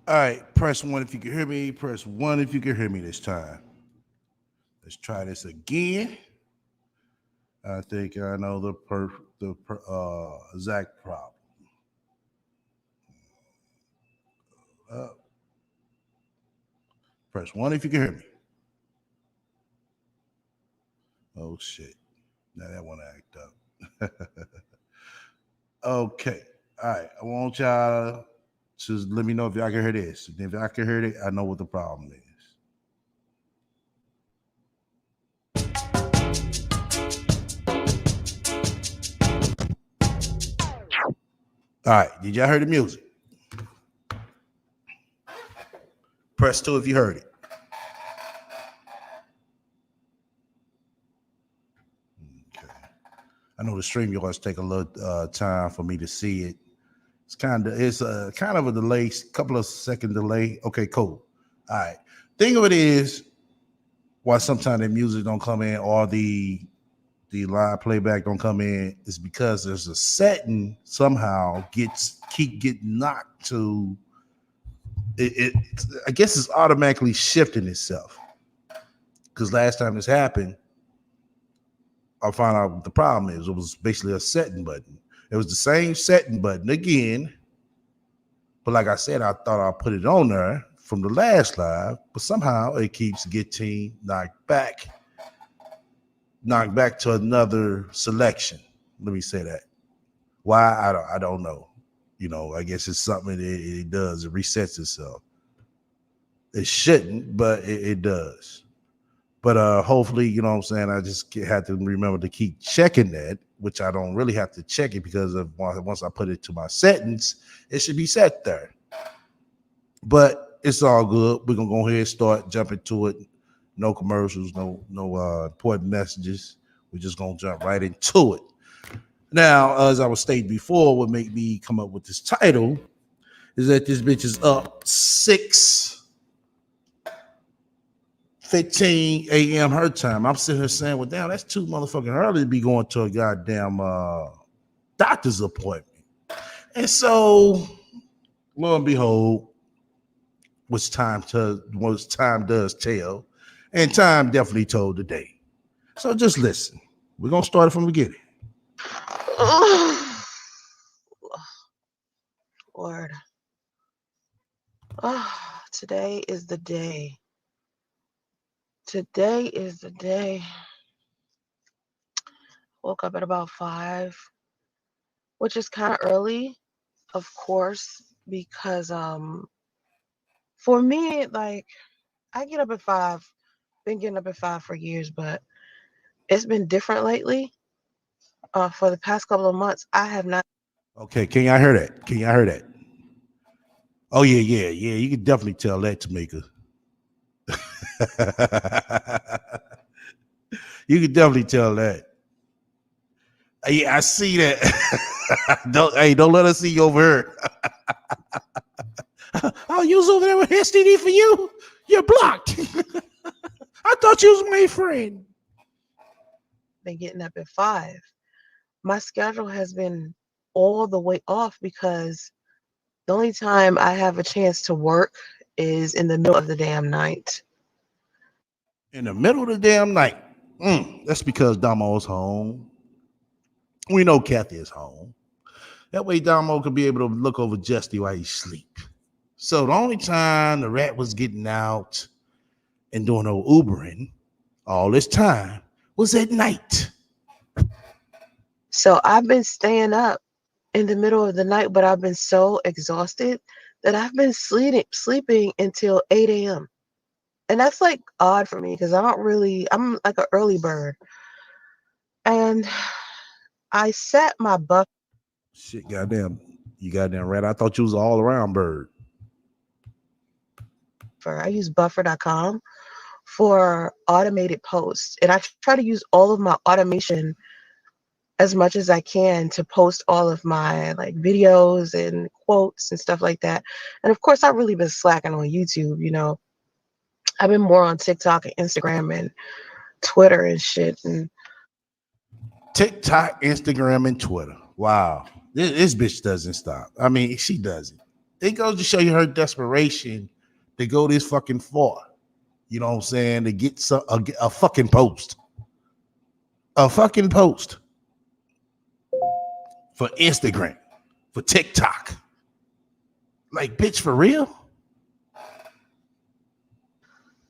All right, press one if you can hear me. Press one if you can hear me this time. Let's try this again. I think I know the exact problem. Uh, Press one if you can hear me. Oh shit! Now that one act up. Okay. All right. I want y'all to let me know if y'all can hear this. If y'all can hear it, I know what the problem is. All right. Did y'all hear the music? Press two if you heard it. Okay. I know the stream yours take a little time for me to see it. It's kind of a delay, couple of second delay. Okay, cool. All right. Thing of it is, why sometimes the music don't come in or the live playback don't come in is because there's a setting somehow keep getting knocked to it. I guess it's automatically shifting itself. Because last time this happened, I found out what the problem is. It was basically a setting button. It was the same setting button again, but like I said, I thought I put it on there from the last live, but somehow it keeps getting knocked back to another selection. Let me say that. Why I don't know. I guess it's something it does. It resets itself. It shouldn't, but it does. But hopefully, you know what I'm saying. I just had to remember to keep checking that, which I don't really have to check it because once I put it to my settings, it should be set there. But it's all good. We're gonna go ahead and start jumping to it. No commercials, no important messages. We're just gonna jump right into it. Now, as I was stating before, what made me come up with this title is that this bitch is up 6:15 a.m. her time. I'm sitting here saying, well, damn, that's too motherfucking early to be going to a goddamn doctor's appointment. And so, lo and behold, what time does tell, and time definitely told the day. So just listen. We're gonna start it from the beginning. Oh, Lord. Oh, today is the day. Today is the day. Woke up at about 5, which is kind of early, of course, because for me, like, I get up at 5. Been getting up at 5 for years, but it's been different lately. For the past couple of months, I have not. Okay, can y'all hear that? Can y'all hear that? Oh yeah. You can definitely tell that, Tamika. You can definitely tell that. Yeah, I see that. Don't let us see you over here. Oh, you was over there with STD for you? You're blocked. I thought you was my friend. Been getting up at 5. My schedule has been all the way off because the only time I have a chance to work is in the middle of the damn night. In the middle of the damn night. That's because Damo's home. We know Kathy is home. That way Damo could be able to look over Justy while he sleep. So the only time the rat was getting out and doing no Ubering all this time was at night. So I've been staying up in the middle of the night, but I've been so exhausted that I've been sleeping until 8 a.m. And that's like odd for me because I'm like an early bird. And I set my buffer. Shit, goddamn. You goddamn rat. I thought you was an all around bird. I use buffer.com for automated posts. And I try to use all of my automation as much as I can to post all of my like videos and quotes and stuff like that. And of course, I've really been slacking on YouTube. I've been more on TikTok and Instagram and Twitter and shit. And TikTok, Instagram, and Twitter. Wow. This bitch doesn't stop. I mean, she doesn't. It goes to show you her desperation to go this fucking far. You know what I'm saying? To get a fucking post. A fucking post for Instagram, for TikTok. Like, bitch, for real?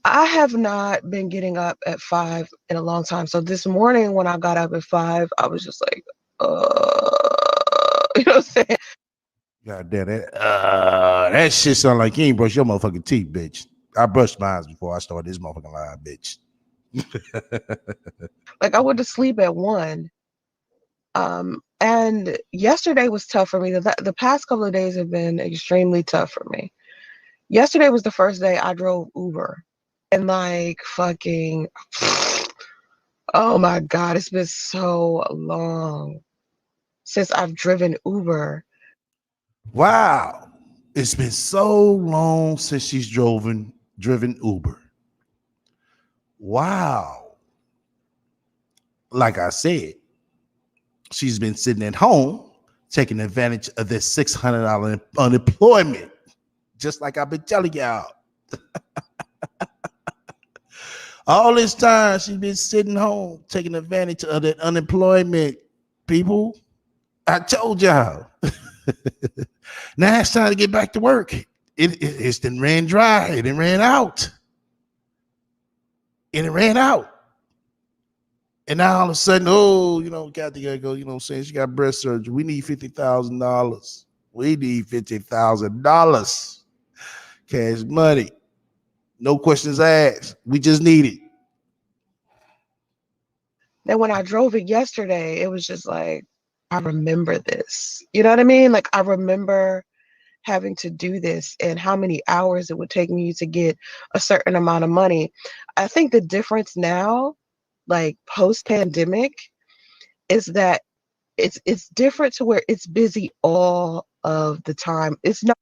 I have not been getting up at 5 in a long time. So this morning when I got up at 5, I was just like, you know what I'm saying? God damn that shit sound like you ain't brush your motherfucking teeth, bitch. I brushed mine before I started this motherfucking live, bitch. Like I went to sleep at 1. And yesterday was tough for me. The past couple of days have been extremely tough for me. Yesterday was the first day I drove Uber. And like fucking, oh my God, it's been so long since I've driven Uber. Wow. It's been so long since she's driven Uber. Wow. Like I said, she's been sitting at home taking advantage of this $600 unemployment, just like I've been telling y'all. All this time she's been sitting home taking advantage of that unemployment, people. I told y'all. Now it's time to get back to work. It's then ran dry. It then ran out. And it ran out. And now all of a sudden, Kathy gotta go, you know what I'm saying? She got breast surgery. We need $50,000. We need $50,000. Cash money. No questions asked. We just need it. Then when I drove it yesterday, it was just like, I remember this. You know what I mean? Like I remember having to do this and how many hours it would take me to get a certain amount of money. I think the difference now, like post pandemic, is that it's different to where it's busy all of the time. It's not.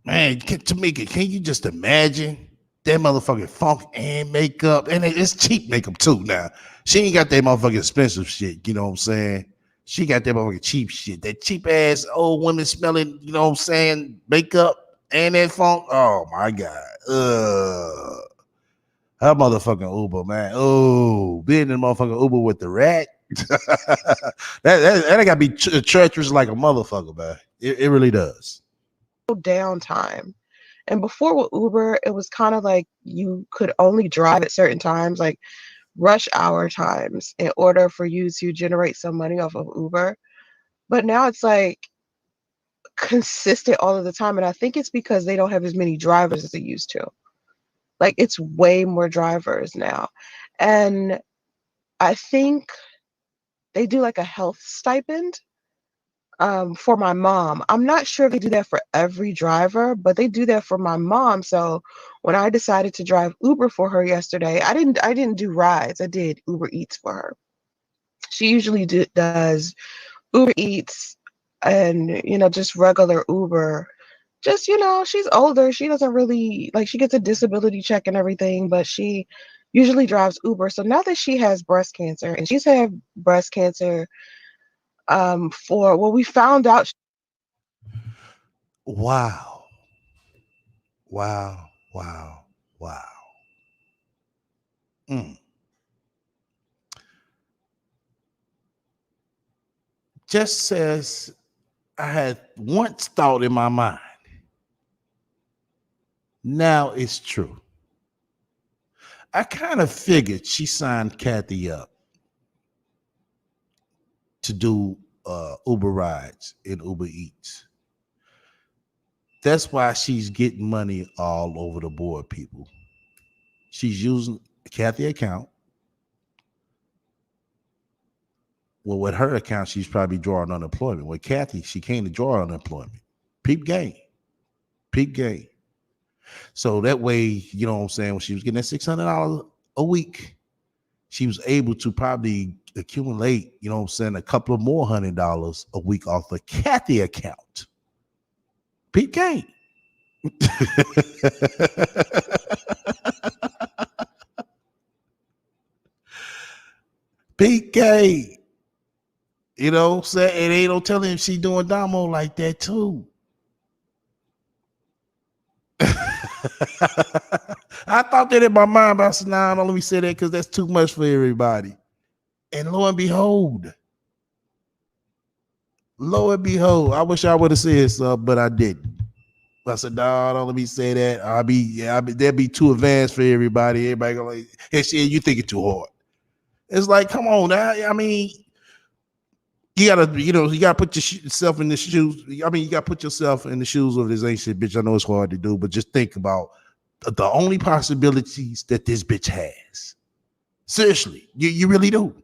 Man, Tamika, can you just imagine that motherfucking funk and makeup? And it's cheap makeup too now. She ain't got that motherfucking expensive shit, you know what I'm saying? She got that motherfucking cheap shit. That cheap ass old women smelling, you know what I'm saying, makeup and that funk. Oh my God. Her motherfucking Uber, man. Oh, being in the motherfucking Uber with the rat. that gotta be treacherous like a motherfucker, man. It really does. Downtime. And before with Uber, it was kind of like you could only drive at certain times, like rush hour times, in order for you to generate some money off of Uber. But now it's like consistent all of the time. And I think it's because they don't have as many drivers as they used to. Like it's way more drivers now. And I think they do like a health stipend for my mom. I'm not sure if they do that for every driver, but they do that for my mom. So when I decided to drive Uber for her yesterday, I didn't do rides. I did Uber Eats for her. She usually does Uber Eats and just regular Uber. Just she's older. She doesn't really like. She gets a disability check and everything, but she usually drives Uber. So now that she has breast cancer, and she's had breast cancer for we found out. Wow. Wow. Wow. Wow. Mm. Just as I had once thought in my mind, now it's true. I kind of figured she signed Kathy up to do Uber rides and Uber Eats. That's why she's getting money all over the board, people. She's using Kathy account. Well, with her account, she's probably drawing unemployment. With Kathy, she came to draw unemployment. Peep game. Peep game. So that way, you know what I'm saying, when she was getting that $600 a week, she was able to probably accumulate, you know what I'm saying, a couple of more $100 a week off the Kathy account. Peep game. Peep game. You know, say it ain't no telling if she doing Damo like that too. I thought that in my mind, but I said, nah, don't let me say that because that's too much for everybody. And lo and behold, I wish I would have said something, but I didn't. I said, no, don't let me say that. That'd be too advanced for everybody. Everybody gonna like, hey, shit, you think it too hard. It's like, come on now. I mean, you gotta put yourself in the shoes. I mean, you gotta put yourself in the shoes of this ancient bitch. I know it's hard to do, but just think about the only possibilities that this bitch has. Seriously, you really do.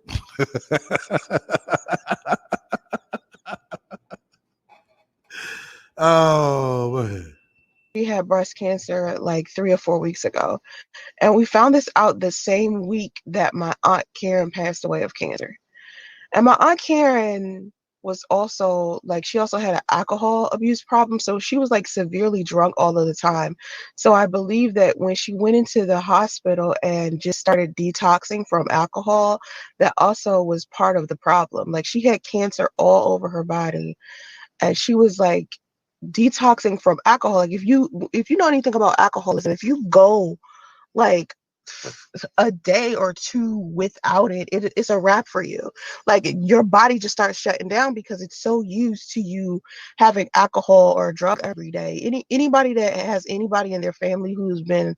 Oh man. She had breast cancer like 3 or 4 weeks ago. And we found this out the same week that my Aunt Karen passed away of cancer. And my Aunt Karen was also like, she also had an alcohol abuse problem. So she was like severely drunk all of the time. So I believe that when she went into the hospital and just started detoxing from alcohol, that also was part of the problem. Like she had cancer all over her body. And she was like detoxing from alcohol. Like if you know anything about alcoholism, if you go like a day or two without it's a wrap for you. Like your body just starts shutting down because it's so used to you having alcohol or a drug every day. Anybody that has anybody in their family who's been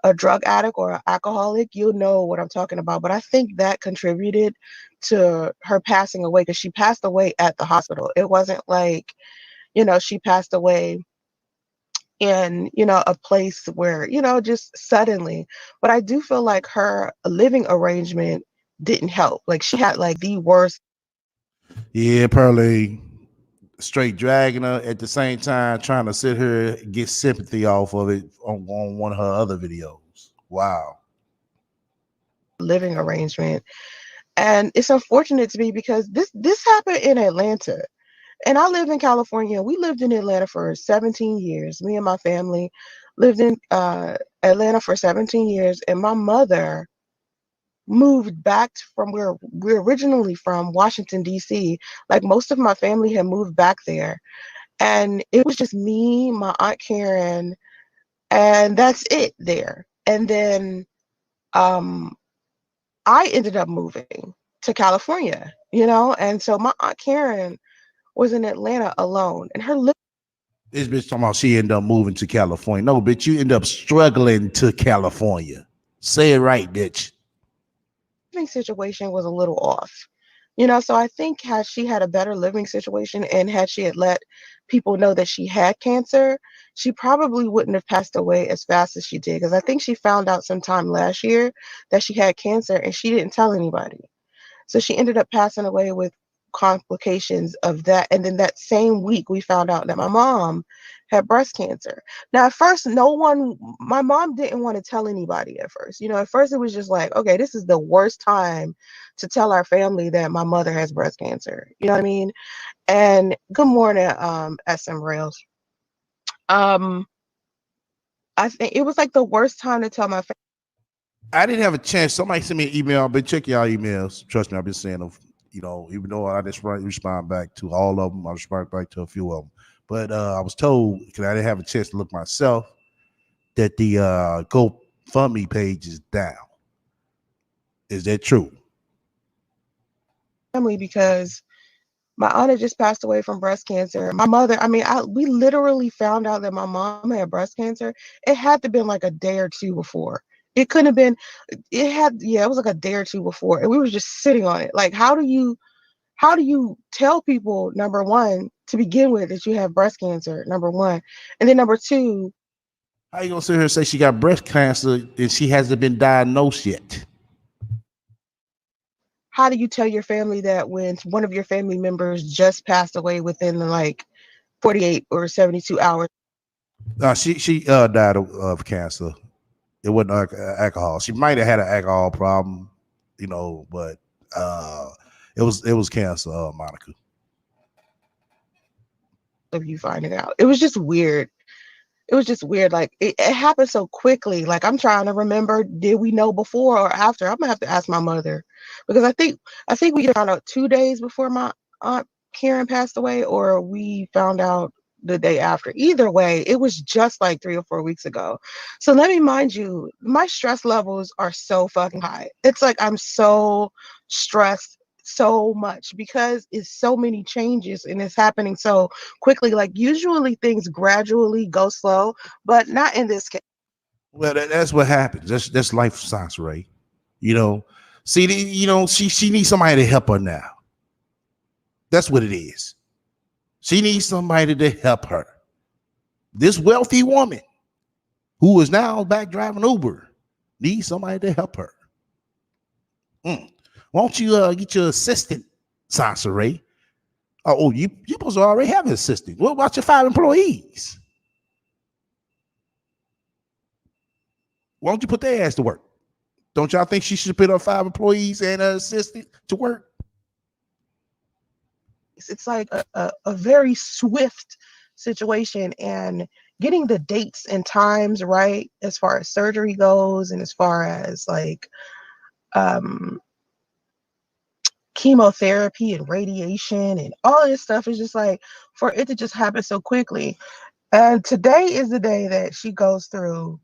a drug addict or an alcoholic, you'll know what I'm talking about. But I think that contributed to her passing away because she passed away at the hospital. It wasn't like, she passed away in a place where just suddenly. But I do feel like her living arrangement didn't help. Like she had like the worst. Yeah, probably straight dragging her at the same time, trying to sit her get sympathy off of it on one of her other videos. Wow. Living arrangement, and it's unfortunate to me because this happened in Atlanta, and I live in California. We lived in Atlanta for 17 years. Me and my family lived in Atlanta for 17 years, and my mother moved back from where we're originally from, Washington, D.C. Like most of my family had moved back there. And it was just me, my Aunt Karen, and that's it there. And then um, I ended up moving to California, and so my Aunt Karen was in Atlanta alone, and her This bitch talking about she ended up moving to California. No, bitch, you end up struggling to California. Say it right, bitch. living situation was a little off. So I think had she had a better living situation and had she had let people know that she had cancer, she probably wouldn't have passed away as fast as she did. Because I think she found out sometime last year that she had cancer and she didn't tell anybody. So she ended up passing away with complications of that. And then that same week, we found out that my mom had breast cancer. Now, at first, my mom didn't want to tell anybody at first. At first it was just like, okay, this is the worst time to tell our family that my mother has breast cancer. You know what I mean? And good morning, SM Rails. Um, I think it was like the worst time to tell my family. I didn't have a chance. Somebody sent me an email. I've been checking y'all emails. Trust me, I've been saying them. Even though I just respond back to all of them, I respond back to a few of them. But I was told because I didn't have a chance to look myself that the GoFundMe page is down. Is that true? Because my aunt had just passed away from breast cancer. My mother, we literally found out that my mom had breast cancer. It had to been like a day or two before. It couldn't have been. It was like a day or two before, and we were just sitting on it. Like, how do you tell people, number one, to begin with, that you have breast cancer, number one, and then number two, How you gonna sit here and say she got breast cancer and she hasn't been diagnosed yet? how do you tell your family that when one of your family members just passed away within like 48 or 72 hours? She died of cancer. It wasn't alcohol. She might have had an alcohol problem, but uh, it was cancer, Monica. Of you finding out, it was just weird. It was just weird. Like it happened so quickly. Like I'm trying to remember, did we know before or after? I'm gonna have to ask my mother because I think we either found out 2 days before my aunt Karen passed away, or we found out the day after. Either way, it was just like 3 or 4 weeks ago. So let me mind you, my stress levels are so fucking high. It's like I'm so stressed so much because it's so many changes and it's happening so quickly. Like usually things gradually go slow, but not in this case. Well, that's what happens. That's life science, Ray. You know, see, she needs somebody to help her now. That's what it is. She needs somebody to help her. This wealthy woman who is now back driving Uber needs somebody to help her. Why don't you get your assistant, Sansa Ray? Oh, you supposed to already have an assistant. What about your 5 employees? Why don't you put their ass to work? Don't y'all think she should put her 5 employees and an assistant to work? It's like a very swift situation, and getting the dates and times right as far as surgery goes and as far as like chemotherapy and radiation and all this stuff is just like for it to just happen so quickly. And today is the day that she goes through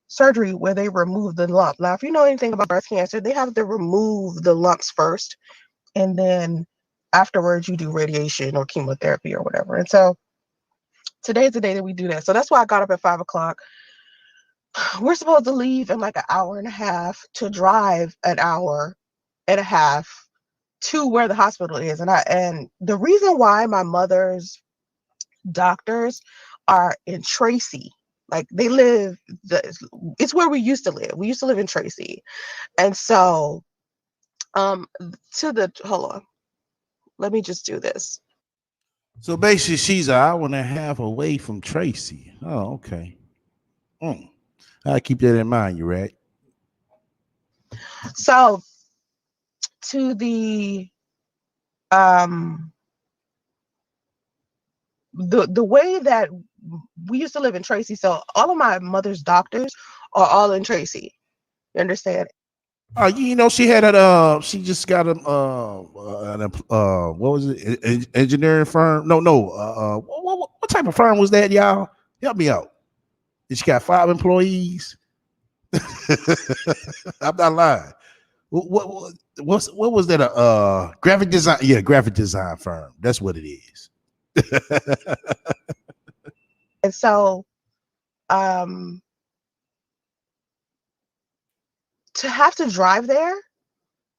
surgery where they remove the lump. Now, if you know anything about breast cancer, they have to remove the lumps first, and then afterwards you do radiation or chemotherapy or whatever. And so today's the day that we do that. So that's why I got up at 5 o'clock. We're supposed to leave in like an hour and a half to drive an hour and a half to where the hospital is. And the reason why my mother's doctors are in Tracy, like they live, it's where we used to live. We used to live in Tracy. And so hold on, let me just do this. So basically, she's an hour and a half away from Tracy. Oh, okay. I keep that in mind. You're right. So to the way that we used to live in Tracy, so all of my mother's doctors are all in Tracy. You understand? She had a she just got a what was it? Engineering firm? No. What type of firm was that, y'all? Help me out. She got 5 employees. I'm not lying. What was that? A graphic design? Yeah, graphic design firm. That's what it is. And so to have to drive there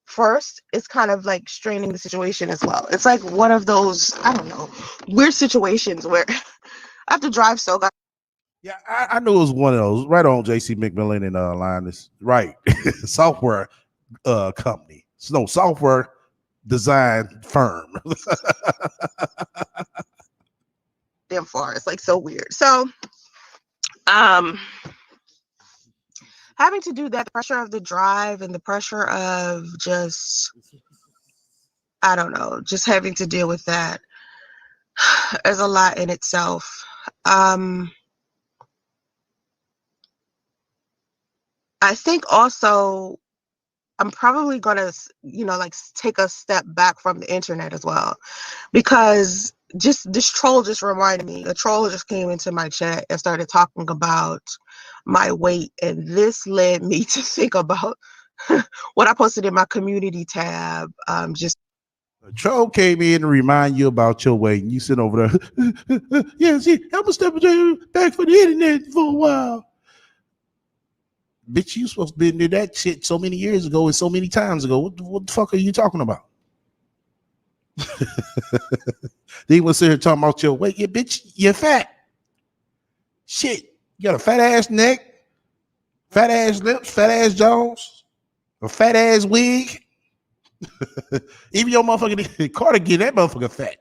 first, it's kind of like straining the situation as well. It's like one of those, I don't know, weird situations where I have to drive so God. Yeah, I knew it was one of those. Right on, JC McMillan and Linus. Right, software company. No, software design firm. Damn far. It's like so weird. So having to do that, the pressure of the drive and the pressure of just, I don't know, just having to deal with that is a lot in itself. I think also I'm probably gonna, like take a step back from the internet as well, because just this troll just reminded me. A troll just came into my chat and started talking about my weight, and this led me to think about what I posted in my community tab. Just A troll came in to remind you about your weight, and you sit over there. Yeah, see, I'm gonna step back for the internet for a while. Bitch, you supposed to be into that shit so many years ago and so many times ago. What the fuck are you talking about? They was here talking about your weight. Yeah, bitch, you're fat. Shit, you got a fat ass neck, fat ass lips, fat ass jaws, a fat ass wig. Even your motherfucking cardigan, that motherfucker fat.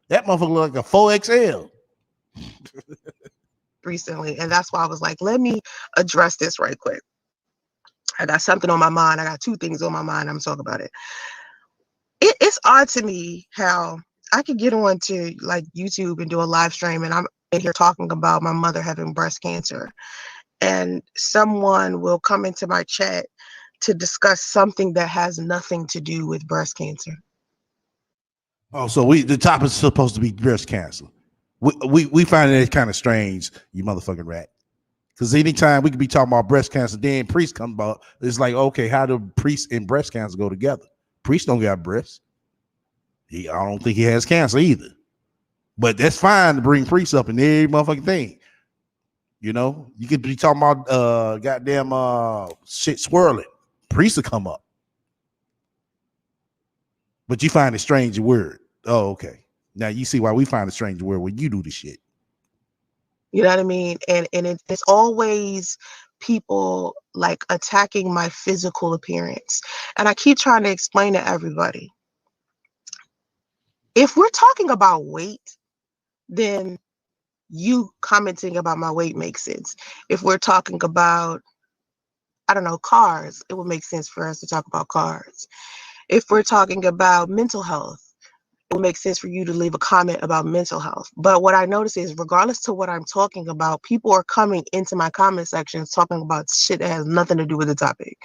That motherfucker look like a 4XL. recently, and that's why I was like, let me address this right quick. I got something on my mind. I got 2 things on my mind. I'm talking about it. It's odd to me how I could get on to like YouTube and do a live stream, and I'm in here talking about my mother having breast cancer, and someone will come into my chat to discuss something that has nothing to do with breast cancer. Oh, so the topic is supposed to be breast cancer. We find it kind of strange, you motherfucking rat. Because anytime we could be talking about breast cancer, then priests come about, it's like, okay, how do priests and breast cancer go together? Priests don't got breasts. I don't think he has cancer either. But that's fine to bring priests up in every motherfucking thing. You know, you could be talking about goddamn shit swirling. Priests will come up. But you find it strange and weird. Oh, okay. Now you see why we find it strange and weird when you do the shit. You know what I mean? And it's always people like attacking my physical appearance. And I keep trying to explain to everybody, if we're talking about weight, then you commenting about my weight makes sense. If we're talking about, I don't know, cars, it would make sense for us to talk about cars. If we're talking about mental health, it would make sense for you to leave a comment about mental health. But what I notice is, regardless to what I'm talking about, people are coming into my comment sections talking about shit that has nothing to do with the topic.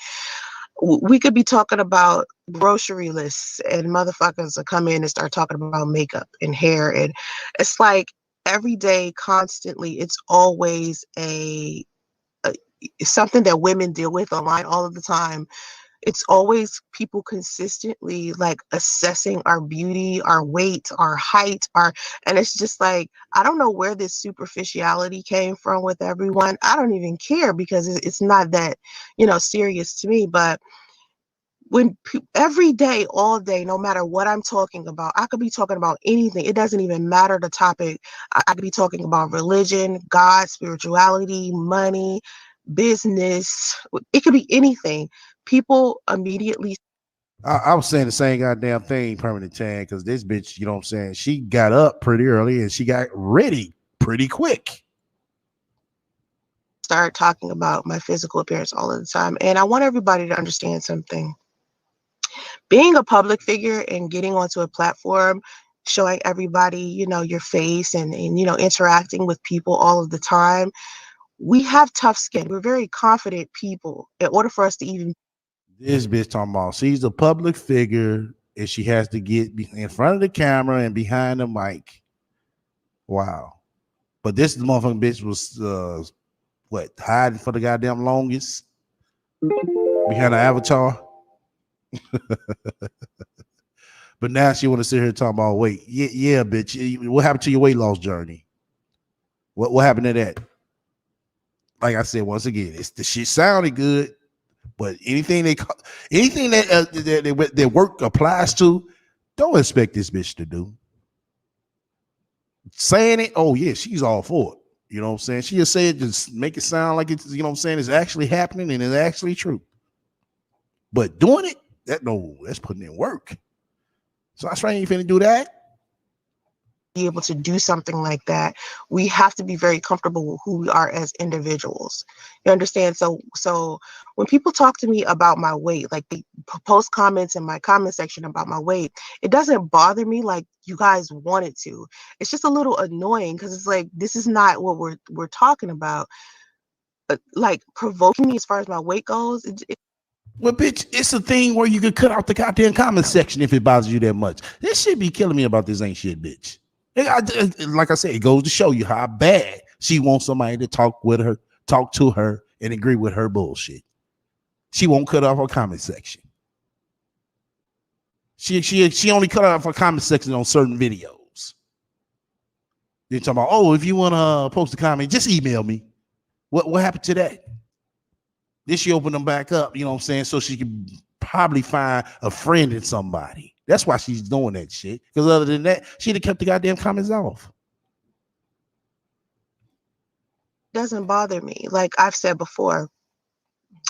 We could be talking about grocery lists and motherfuckers will come in and start talking about makeup and hair. And it's like every day, constantly, it's always a something that women deal with online all of the time. It's always people consistently like assessing our beauty, our weight, our height, and it's just like, I don't know where this superficiality came from with everyone. I don't even care because it's not that, serious to me. But when every day, all day, no matter what I'm talking about, I could be talking about anything. It doesn't even matter the topic. I could be talking about religion, God, spirituality, money, business. It could be anything. People immediately. I was saying the same goddamn thing, Permanent Tan, because this bitch, you know what I'm saying, she got up pretty early and she got ready pretty quick. Start talking about my physical appearance all of the time. And I want everybody to understand something. Being a public figure and getting onto a platform, showing everybody, your face and interacting with people all of the time, we have tough skin. We're very confident people. In order for us to even. This bitch talking about she's a public figure and she has to get in front of the camera and behind the mic. Wow. But this motherfucking bitch was hiding for the goddamn longest behind the avatar. But now she want to sit here and talk about weight. Yeah, bitch. What happened to your weight loss journey? What happened to that? Like I said, once again, it's the shit sounded good, but anything that work applies to, don't expect this bitch to do. Saying it, oh yeah, she's all for it. You know what I'm saying? She'll say it, just make it sound like it's, you know what I'm saying, it's actually happening and it's actually true. But doing it, that's putting in work. So I was trying to do that. Be able to do something like that, we have to be very comfortable with who we are as individuals. You understand? So when people talk to me about my weight, like they post comments in my comment section about my weight, it doesn't bother me like you guys want it to. It's just a little annoying because it's like, this is not what we're talking about. Like provoking me as far as my weight goes. Well, bitch, it's a thing where you could cut out the goddamn comment section if it bothers you that much. This shit be killing me about this ain't shit, bitch. Like I said, it goes to show you how bad she wants somebody to talk to her, and agree with her bullshit. She won't cut off her comment section. She only cut off her comment section on certain videos. They're talking about, oh, if you want to post a comment, just email me. What happened to that? Then she opened them back up, you know what I'm saying? So she could probably find a friend in somebody. That's why she's doing that shit. Because other than that, she'd have kept the goddamn comments off. Doesn't bother me. Like I've said before,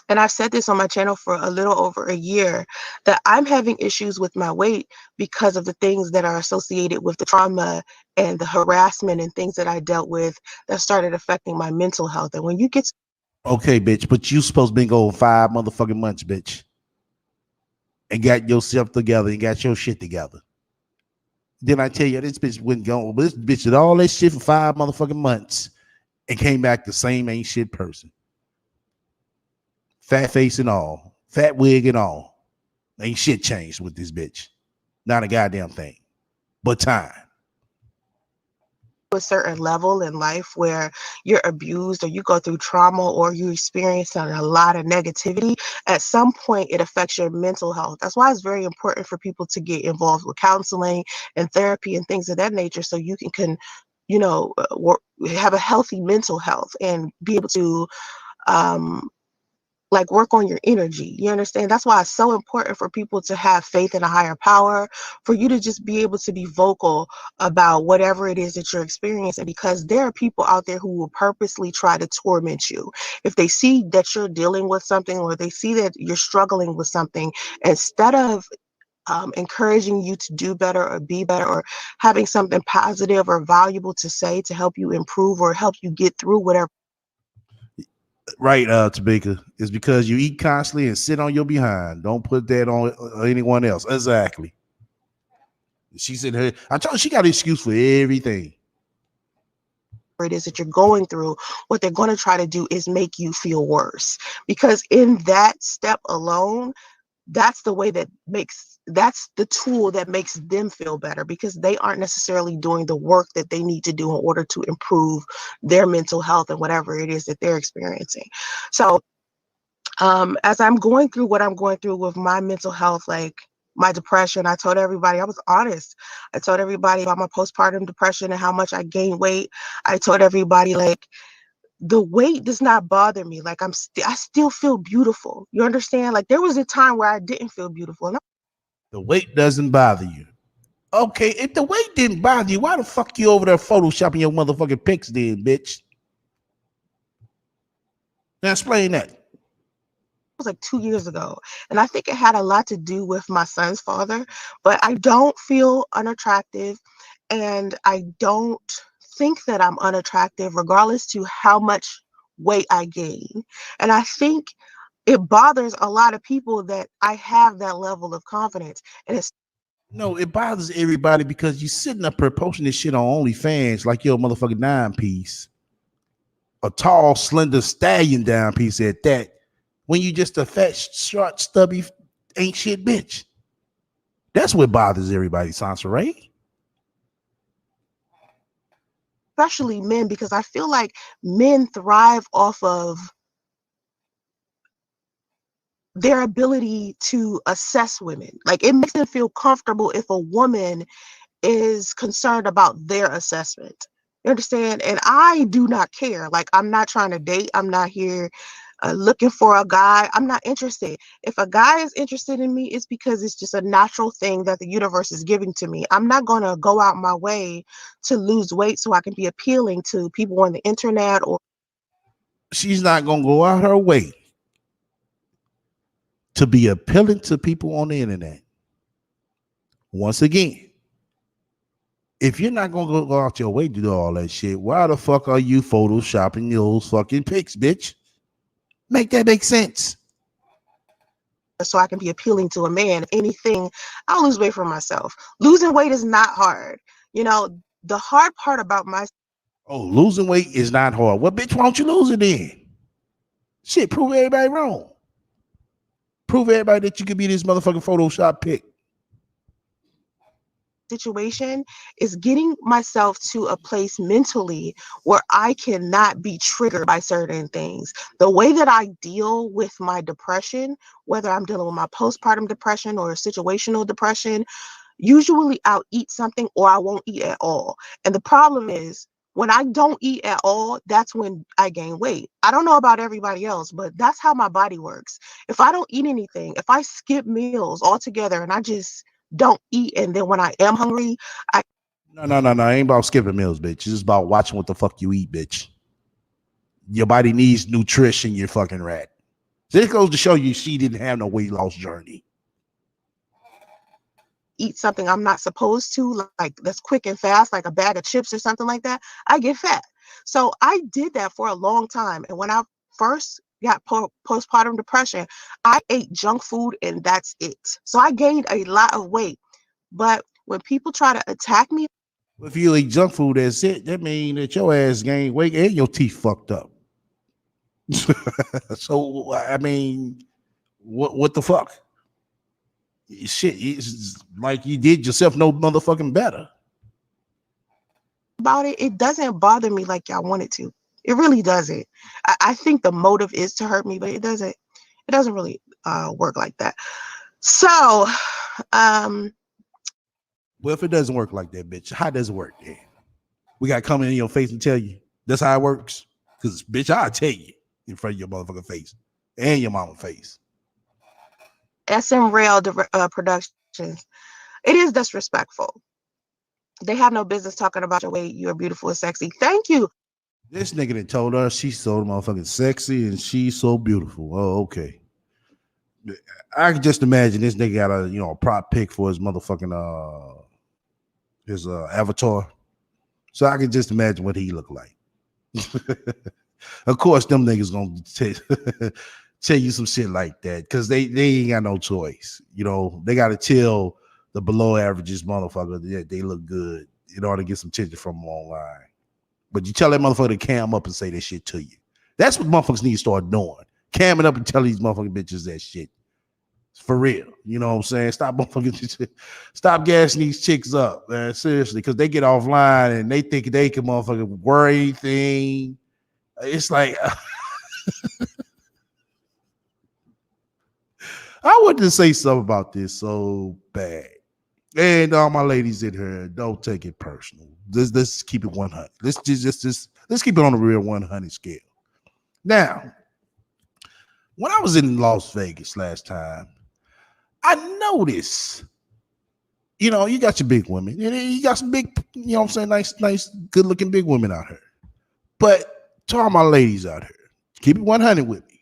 and I've said this on my channel for a little over a year, that I'm having issues with my weight because of the things that are associated with the trauma and the harassment and things that I dealt with that started affecting my mental health. And when you get. Okay, bitch, but you supposed to be going 5 motherfucking months, bitch, and got yourself together and got your shit together. Then I tell you, this bitch wouldn't go. This bitch did all that shit for 5 motherfucking months and came back the same ain't shit person. Fat face and all, fat wig and all. Ain't shit changed with this bitch. Not a goddamn thing. But time. a certain level in life where you're abused or you go through trauma or you experience a lot of negativity, at some point it affects your mental health. That's why it's very important for people to get involved with counseling and therapy and things of that nature, so you can have a healthy mental health and be able to um, like work on your energy. You understand? That's why it's so important for people to have faith in a higher power, for you to just be able to be vocal about whatever it is that you're experiencing, because there are people out there who will purposely try to torment you. If they see that you're dealing with something or they see that you're struggling with something, instead of encouraging you to do better or be better or having something positive or valuable to say to help you improve or help you get through whatever. Right, Tabika. It's because you eat constantly and sit on your behind. Don't put that on anyone else. Exactly. She said her. I told her she got an excuse for everything. It is that you're going through, what they're going to try to do is make you feel worse, because in that step alone, that's the tool that makes them feel better, because they aren't necessarily doing the work that they need to do in order to improve their mental health and whatever it is that they're experiencing. So as I'm going through what I'm going through with my mental health, like my depression, I told everybody, I was honest. I told everybody about my postpartum depression and how much I gained weight. I told everybody, like, the weight does not bother me. Like, I still feel beautiful. You understand? Like, there was a time where I didn't feel beautiful. And The weight doesn't bother you. Okay, if the weight didn't bother you, why the fuck you over there photoshopping your motherfucking pics then, bitch? Now explain that. was like 2 years ago. And I think it had a lot to do with my son's father, but I don't feel unattractive and I don't think that I'm unattractive regardless to how much weight I gain. And I think it bothers a lot of people that I have that level of confidence. And it's No, it bothers everybody because you sitting up here posting this shit on OnlyFans like you're a motherfucking dime piece. A tall, slender stallion down piece at that. When you just a fat, short, stubby, ain't shit bitch. That's what bothers everybody, Sansa Ray. especially men, because I feel like men thrive off of their ability to assess women. Like, it makes them feel comfortable if a woman is concerned about their assessment. You understand? And I do not care. Like, I'm not trying to date. I'm not here looking for a guy. I'm not interested. If a guy is interested in me, it's because it's just a natural thing that the universe is giving to me. I'm not going to go out my way to lose weight so I can be appealing to people on the internet. Or She's not gonna go out her way to be appealing to people on the internet. Once again, if you're not gonna go out your way to do all that shit, why the fuck are you photoshopping those fucking pics, bitch? Make that make sense. so I can be appealing to a man. If anything, I'll lose weight for myself. Losing weight is not hard. The hard part about my Oh, losing weight is not hard. Well, bitch, why don't you lose it then? Shit, prove everybody wrong. Prove everybody that you could be this motherfucking Photoshop pic. situation is getting myself to a place mentally where I cannot be triggered by certain things. The way that I deal with my depression, whether I'm dealing with my postpartum depression or situational depression, usually I'll eat something or I won't eat at all. And the problem is, when I don't eat at all, that's when I gain weight. I don't know about everybody else, but that's how my body works. If I don't eat anything, if I skip meals altogether and I just don't eat, and then when I am hungry, I No. It ain't about skipping meals, bitch. It's just about watching what the fuck you eat, bitch. Your body needs nutrition, you fucking rat. This goes to show you she didn't have no weight loss journey. eat something I'm not supposed to, like that's quick and fast, like a bag of chips or something like that, I get fat. So I did that for a long time. And when I first got postpartum depression, I ate junk food and that's it. So I gained a lot of weight. But when people try to attack me, If you eat junk food, that's it. That means that your ass gained weight and your teeth fucked up. So I mean, what the fuck? Shit, it's like you did yourself no motherfucking better. about it, it doesn't bother me like y'all want it to. It really doesn't. I think the motive is to hurt me, but it doesn't really work like that. So, Well, if it doesn't work like that, bitch, how does it work then? We got to come in your face and tell you that's how it works. Because, bitch, I'll tell you in front of your motherfucking face and your mama face. SM Rail Productions, it is disrespectful. They have no business talking about your weight. You're beautiful and sexy. Thank you. This nigga that told her she's so motherfucking sexy and she's so beautiful. Oh, okay. I can just imagine this nigga got a prop pick for his motherfucking his avatar. So I can just imagine what he look like. Of course, them niggas gonna tell you some shit like that because they ain't got no choice. They got to tell the below averages motherfucker that they look good in order to get some attention from them online. But you tell that motherfucker to cam up and say that shit to you. That's what motherfuckers need to start doing. Camming up and telling these motherfucking bitches that shit. For real. You know what I'm saying? Stop gassing these chicks up, man. Seriously, because they get offline and they think they can motherfucking worry anything. It's like I wanted to say something about this so bad. And all my ladies in here, don't take it personal. Let's keep it 100. Let's keep it on the real 100 scale. Now, when I was in Las Vegas last time, I noticed, you got your big women. You got some big, what I'm saying, nice, good-looking big women out here. But to all my ladies out here, keep it 100 with me.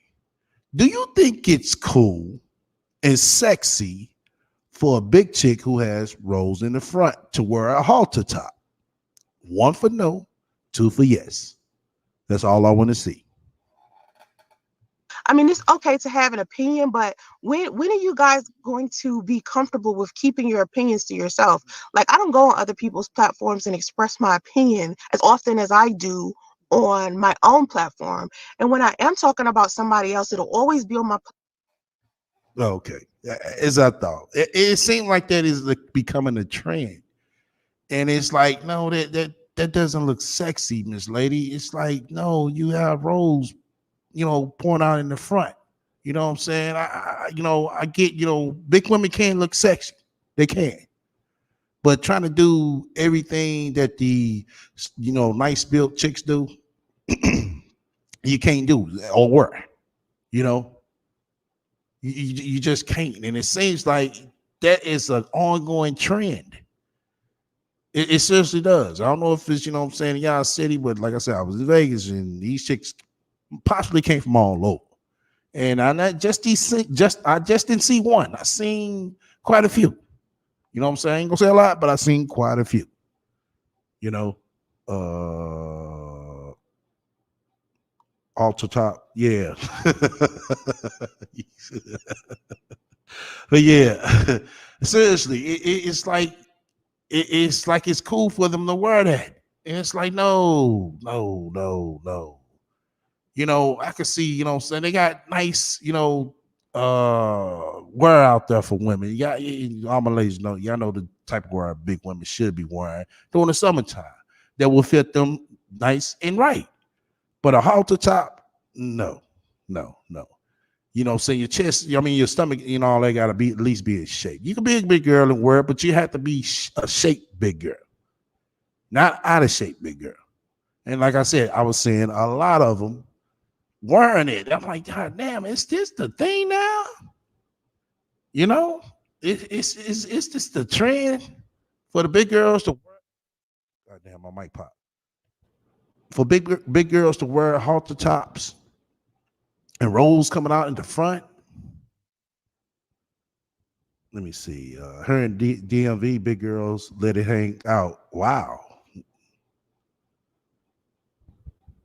Do you think it's cool and sexy for a big chick who has rolls in the front to wear a halter top? 1 for no, 2 for yes. That's all I want to see. I mean, it's okay to have an opinion, but when are you guys going to be comfortable with keeping your opinions to yourself? Like, I don't go on other people's platforms and express my opinion as often as I do on my own platform. And when I am talking about somebody else, it'll always be on my. Okay, as I thought, it seemed like that is becoming a trend, and it's like, no, that doesn't look sexy, Miss Lady. It's like, no, you have rolls, pouring out in the front. You know what I'm saying? I get, big women can look sexy, they can, but trying to do everything that the, nice built chicks do, you can't do or work. You know, you just can't. And it seems like that is an ongoing trend. It seriously does. I don't know if it's, what I'm saying, in y'all city, but like I said, I was in Vegas and these chicks possibly came from all over. And I just didn't see one. I seen quite a few. You know what I'm saying? I ain't gonna say a lot, but I seen quite a few. You know, altar top, yeah. But yeah, seriously, it's like it's cool for them to wear that. And it's like, no. I can see, what I'm saying, they got nice, wear out there for women. Yeah, all my ladies know, y'all know the type of wear big women should be wearing during the summertime that will fit them nice and right. But a halter top, no. Saying your chest, your stomach, all that got to be at least be in shape. You can be a big girl and wear it, but you have to be a shaped big girl, not out of shape big girl. And like I said, I was seeing a lot of them wearing it. I'm like, God damn, is this the thing now? It's this the trend for the big girls to wear. God damn, my mic pop. For big girls to wear halter tops and rolls coming out in the front. Let me see. Her and DMV big girls let it hang out. Wow.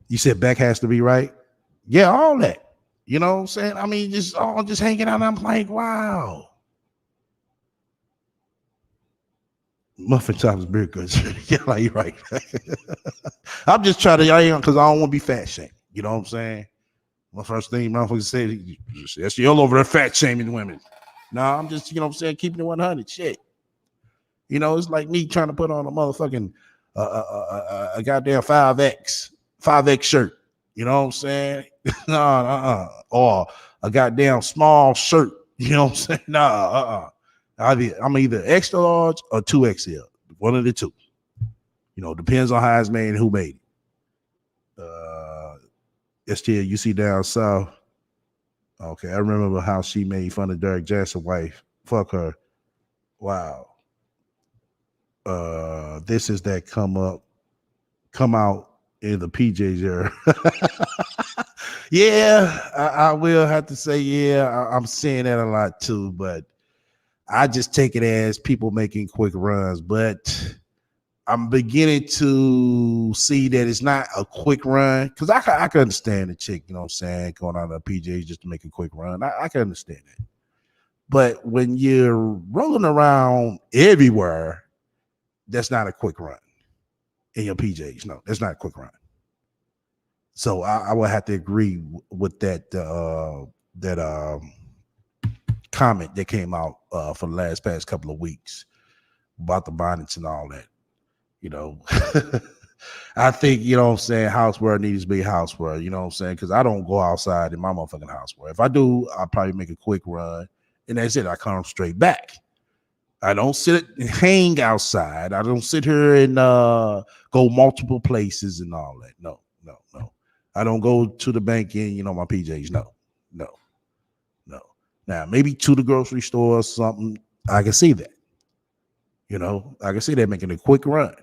You said back has to be right? Yeah, all that. You know what I'm saying? I mean, just all just hanging out. I'm like, wow. Muffin tops big girls. Yeah, like you're right. I'm just trying to, because I don't want to be fat shamed. You know what I'm saying? My first thing motherfuckers say, that's you all over there fat shaming women. No, I'm just, keeping it 100. Shit. It's like me trying to put on a motherfucking a goddamn 5X shirt. You know what I'm saying? No, or a goddamn small shirt. You know what I'm saying? No, I'm either extra large or 2XL. One of the two. You know, depends on how it's made and who made it. STL, you see down south. Okay, I remember how she made fun of Derek Jackson's wife. Fuck her. Wow. This is that come out in the PJs era. Yeah, I will have to say, yeah, I'm seeing that a lot too, but I just take it as people making quick runs. But I'm beginning to see that it's not a quick run because I can understand the chick, you know what I'm saying, going on the PJs just to make a quick run. I can understand it. But when you're rolling around everywhere, that's not a quick run in your PJs. No, that's not a quick run. So I would have to agree with that comment that came out for the past couple of weeks about the bonnets and all that. You know, I think, you know what I'm saying, housewear needs to be housewear, you know what I'm saying? Because I don't go outside in my motherfucking housewear. If I do, I'll probably make a quick run, and that's it. I come straight back. I don't sit and hang outside. I don't sit here and go multiple places and all that. No. I don't go to the bank in, you know, my PJs. No. Now, maybe to the grocery store or something. I can see that. You know, I can see that making a quick run.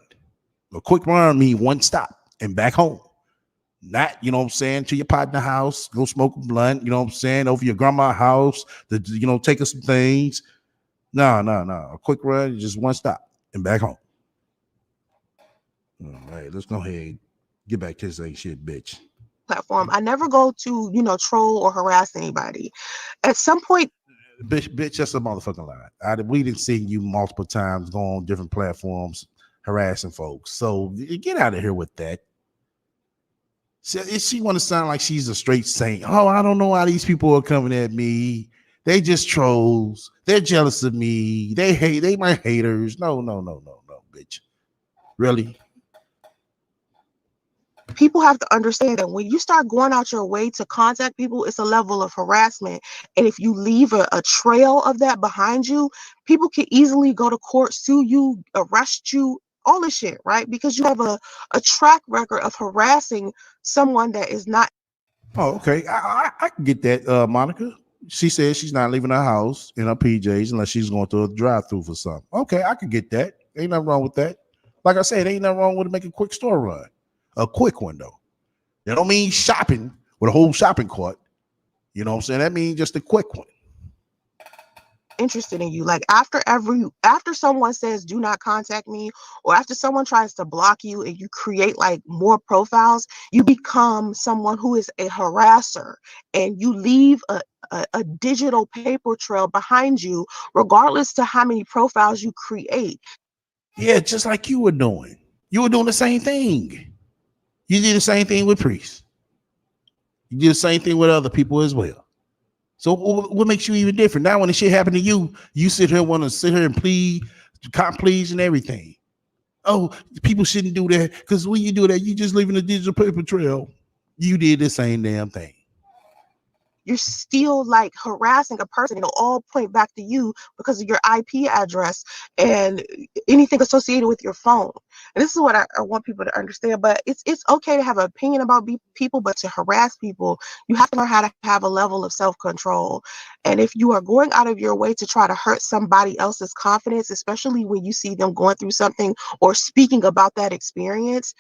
A quick run means one stop and back home. Not, you know what I'm saying, to your partner house, go smoke a blunt, you know what I'm saying, over your grandma's house, to, you know, take us some things. No. A quick run, just one stop and back home. All right, let's go ahead and get back to this ain't shit, bitch. Platform. I never go to, troll or harass anybody. At some point, Bitch, that's a motherfucking lie. We didn't see you multiple times go on different platforms harassing folks. So get out of here with that. She want to sound like she's a straight saint. Oh, I don't know why these people are coming at me. They just trolls. They're jealous of me. They my haters. No, bitch. Really? people have to understand that when you start going out your way to contact people, it's a level of harassment. And if you leave a trail of that behind you, people can easily go to court, sue you, arrest you, all this shit, right? Because you have a track record of harassing someone that is not. Oh, okay. I can get that, Monica. She says she's not leaving her house in her PJs unless she's going to a drive-through for something. Okay, I can get that. Ain't nothing wrong with that. Like I said, ain't nothing wrong with it making a quick store run. A quick one, though. That don't mean shopping with a whole shopping cart. You know what I'm saying? That means just a quick one. Interested in you, like after someone says do not contact me, or after someone tries to block you and you create like more profiles, you become someone who is a harasser, and you leave a digital paper trail behind you regardless to how many profiles you create. Yeah, just like you were doing. You were doing the same thing. You did the same thing with priests. You did the same thing with other people as well. So what makes you even different? Now when the shit happened to you, you want to sit here and plead, cop pleas and everything. Oh, people shouldn't do that because when you do that, you just leaving a digital paper trail. You did the same damn thing. You're still like harassing a person. It'll all point back to you because of your IP address and anything associated with your phone. And this is what I want people to understand. But it's okay to have an opinion about people, but to harass people, you have to learn how to have a level of self-control. And if you are going out of your way to try to hurt somebody else's confidence, especially when you see them going through something or speaking about that experience,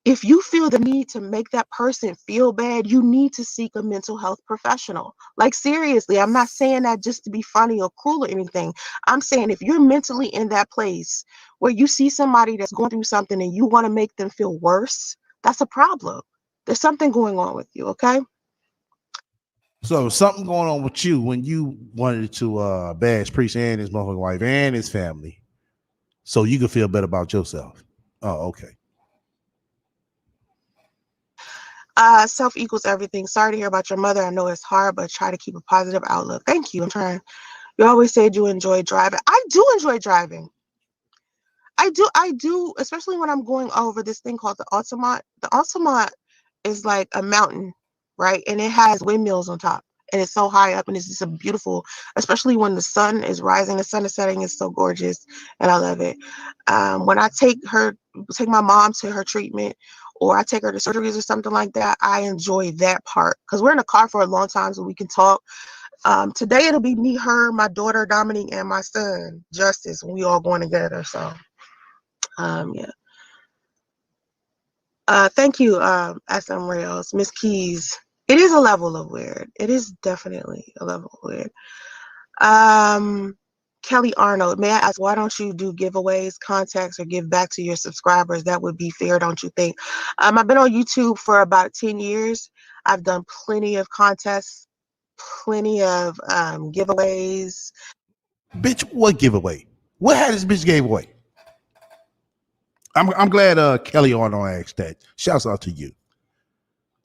if you feel the need to make that person feel bad, you need to seek a mental health professional. Like, seriously, I'm not saying that just to be funny or cruel or anything. I'm saying if you're mentally in that place where you see somebody that's going through something and you want to make them feel worse, that's a problem. There's something going on with you, okay? So something going on with you when you wanted to bash Priest and his motherfucking wife and his family so you could feel better about yourself. Oh, okay. Self equals everything. Sorry to hear about your mother. I know it's hard, but try to keep a positive outlook. Thank you. I'm trying. You always said you enjoy driving. I do enjoy driving. I do, especially when I'm going over this thing called the Altamont. The Altamont is like a mountain, right? And it has windmills on top. And it's so high up and it's just a beautiful, especially when the sun is rising, the sun is setting, it's so gorgeous. And I love it. When I take my mom to her treatment or I take her to surgeries or something like that, I enjoy that part. Because we're in a car for a long time so we can talk. Today it'll be me, her, my daughter Dominique, and my son Justice. And we all going together. So yeah. Thank you, SM Rails, Miss Keys. It is a level of weird. It is definitely a level of weird. Kelly Arnold, may I ask, why don't you do giveaways, contacts, or give back to your subscribers? That would be fair, don't you think? I've been on YouTube for about 10 years. I've done plenty of contests, plenty of giveaways. Bitch, what giveaway? What had this bitch gave away? I'm glad Kelly Arnold asked that. Shouts out to you.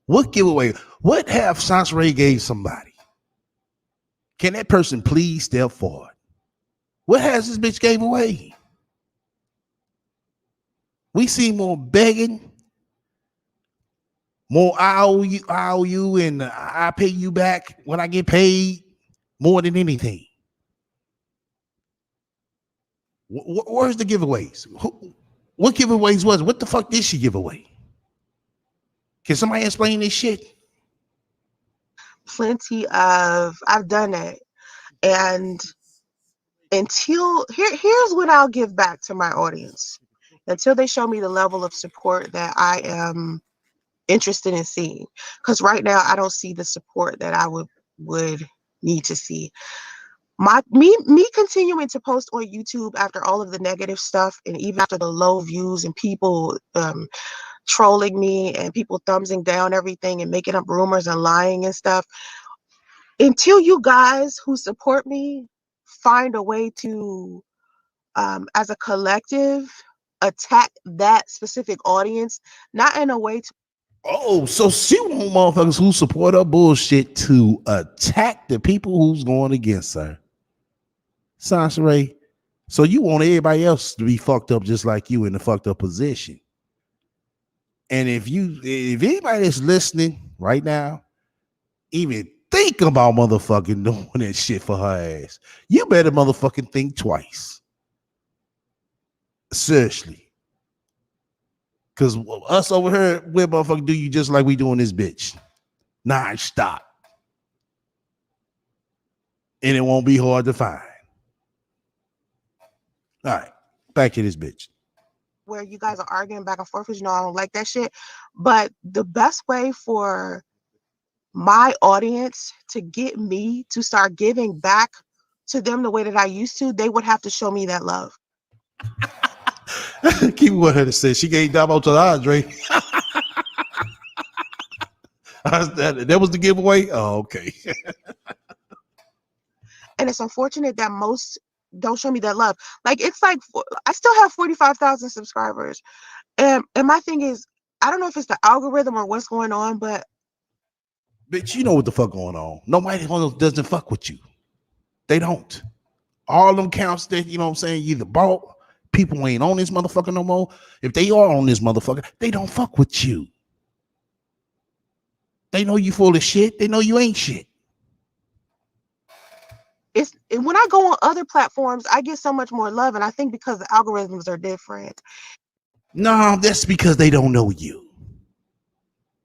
What giveaway? What have Sansaray gave somebody? Can that person please step forward? What has this bitch gave away? We see more begging, more I owe you, and I pay you back when I get paid more than anything. Where's the giveaways? What giveaways was it? What the fuck did she give away? Can somebody explain this shit? Plenty of, I've done it. And here's what I'll give back to my audience. Until they show me the level of support that I am interested in seeing. Because right now I don't see the support that I would need to see. Me continuing to post on YouTube after all of the negative stuff and even after the low views and people trolling me and people thumbsing down everything and making up rumors and lying and stuff, until you guys who support me find a way to as a collective attack that specific audience, not in a way to. Oh, so she want motherfuckers who support her bullshit to attack the people who's going against her. Sansaray, so you want everybody else to be fucked up just like you in the fucked up position. And if anybody that's listening right now even think about motherfucking doing that shit for her ass, you better motherfucking think twice. Seriously. Because us over here, we'll motherfucking do you just like we doing this bitch. Non-stop. And it won't be hard to find. All right. Back to this bitch. Where you guys are arguing back and forth, because I don't like that shit. But the best way for my audience to get me to start giving back to them the way that I used to, they would have to show me that love. Keep what her to say. She gave Dabo to Andre. That was the giveaway? Oh, okay. And it's unfortunate that most don't show me that love. Like, it's like, I still have 45,000 subscribers. And my thing is, I don't know if it's the algorithm or what's going on, but bitch, you know what the fuck going on. Nobody doesn't fuck with you. They don't. All them counts that, you know what I'm saying, you either bought, people ain't on this motherfucker no more. If they are on this motherfucker, they don't fuck with you. They know you full of shit. They know you ain't shit. it's when I go on other platforms, I get so much more love. And I think because the algorithms are different. No, that's because they don't know you.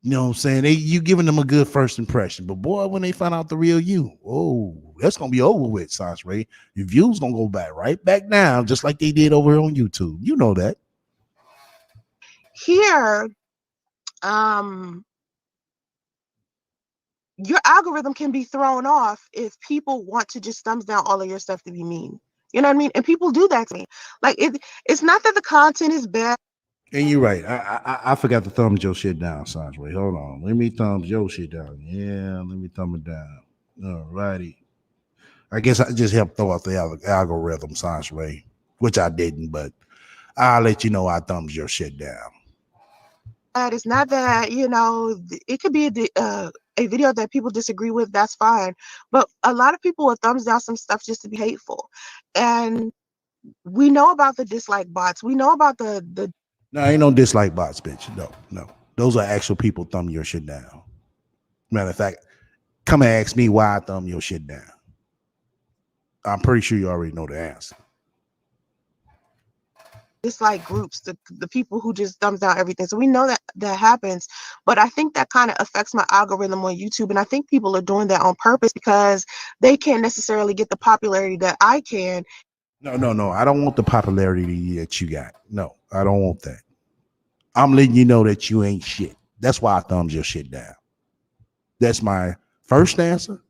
You know what I'm saying? You giving them a good first impression. But boy, when they find out the real you, oh, that's gonna be over with, Sansaray. Your views gonna go back right back down, just like they did over here on YouTube. You know that. Here, your algorithm can be thrown off if people want to just thumbs down all of your stuff to be mean. You know what I mean? And people do that to me. Like, it's not that the content is bad. And you're right. I forgot to thumbs your shit down, Sansaray. Hold on. Let me thumbs your shit down. Yeah, let me thumb it down. All righty. I guess I just helped throw out the algorithm, Sansaray, which I didn't, but I'll let you know I thumbs your shit down. It's not that, it could be a video that people disagree with. That's fine. But a lot of people will thumbs down some stuff just to be hateful. And We know about the dislike bots. We know about the No, ain't no dislike bots, bitch. No. Those are actual people thumbing your shit down. Matter of fact, come and ask me why I thumb your shit down. I'm pretty sure you already know the answer. dislike groups, the people who just thumbs down everything. So we know that that happens, but I think that kind of affects my algorithm on YouTube, and I think people are doing that on purpose because they can't necessarily get the popularity that I can. No. I don't want the popularity that you got. No, I don't want that. I'm letting you know that you ain't shit. That's why I thumbs your shit down. That's my first answer,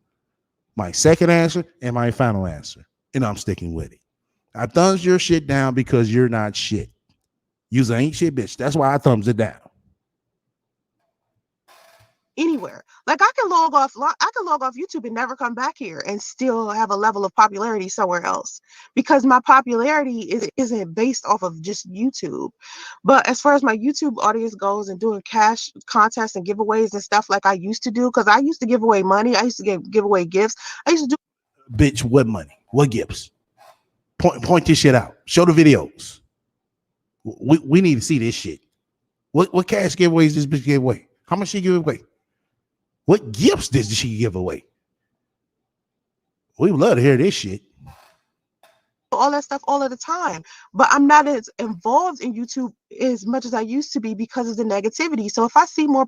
my second answer, and my final answer. And I'm sticking with it. I thumbs your shit down because you're not shit. You's ain't shit, bitch. That's why I thumbs it down. Anywhere. Like I can log off YouTube and never come back here and still have a level of popularity somewhere else because my popularity isn't based off of just YouTube. But as far as my YouTube audience goes and doing cash contests and giveaways and stuff like I used to do, because I used to give away money, I used to give away gifts. I used to do Bitch, what money? What gifts? Point this shit out. Show the videos. We need to see this shit. What cash giveaways this bitch give away? How much she give away? What gifts did she give away? We would love to hear this shit. all that stuff all of the time, but I'm not as involved in YouTube as much as I used to be because of the negativity. So if I see more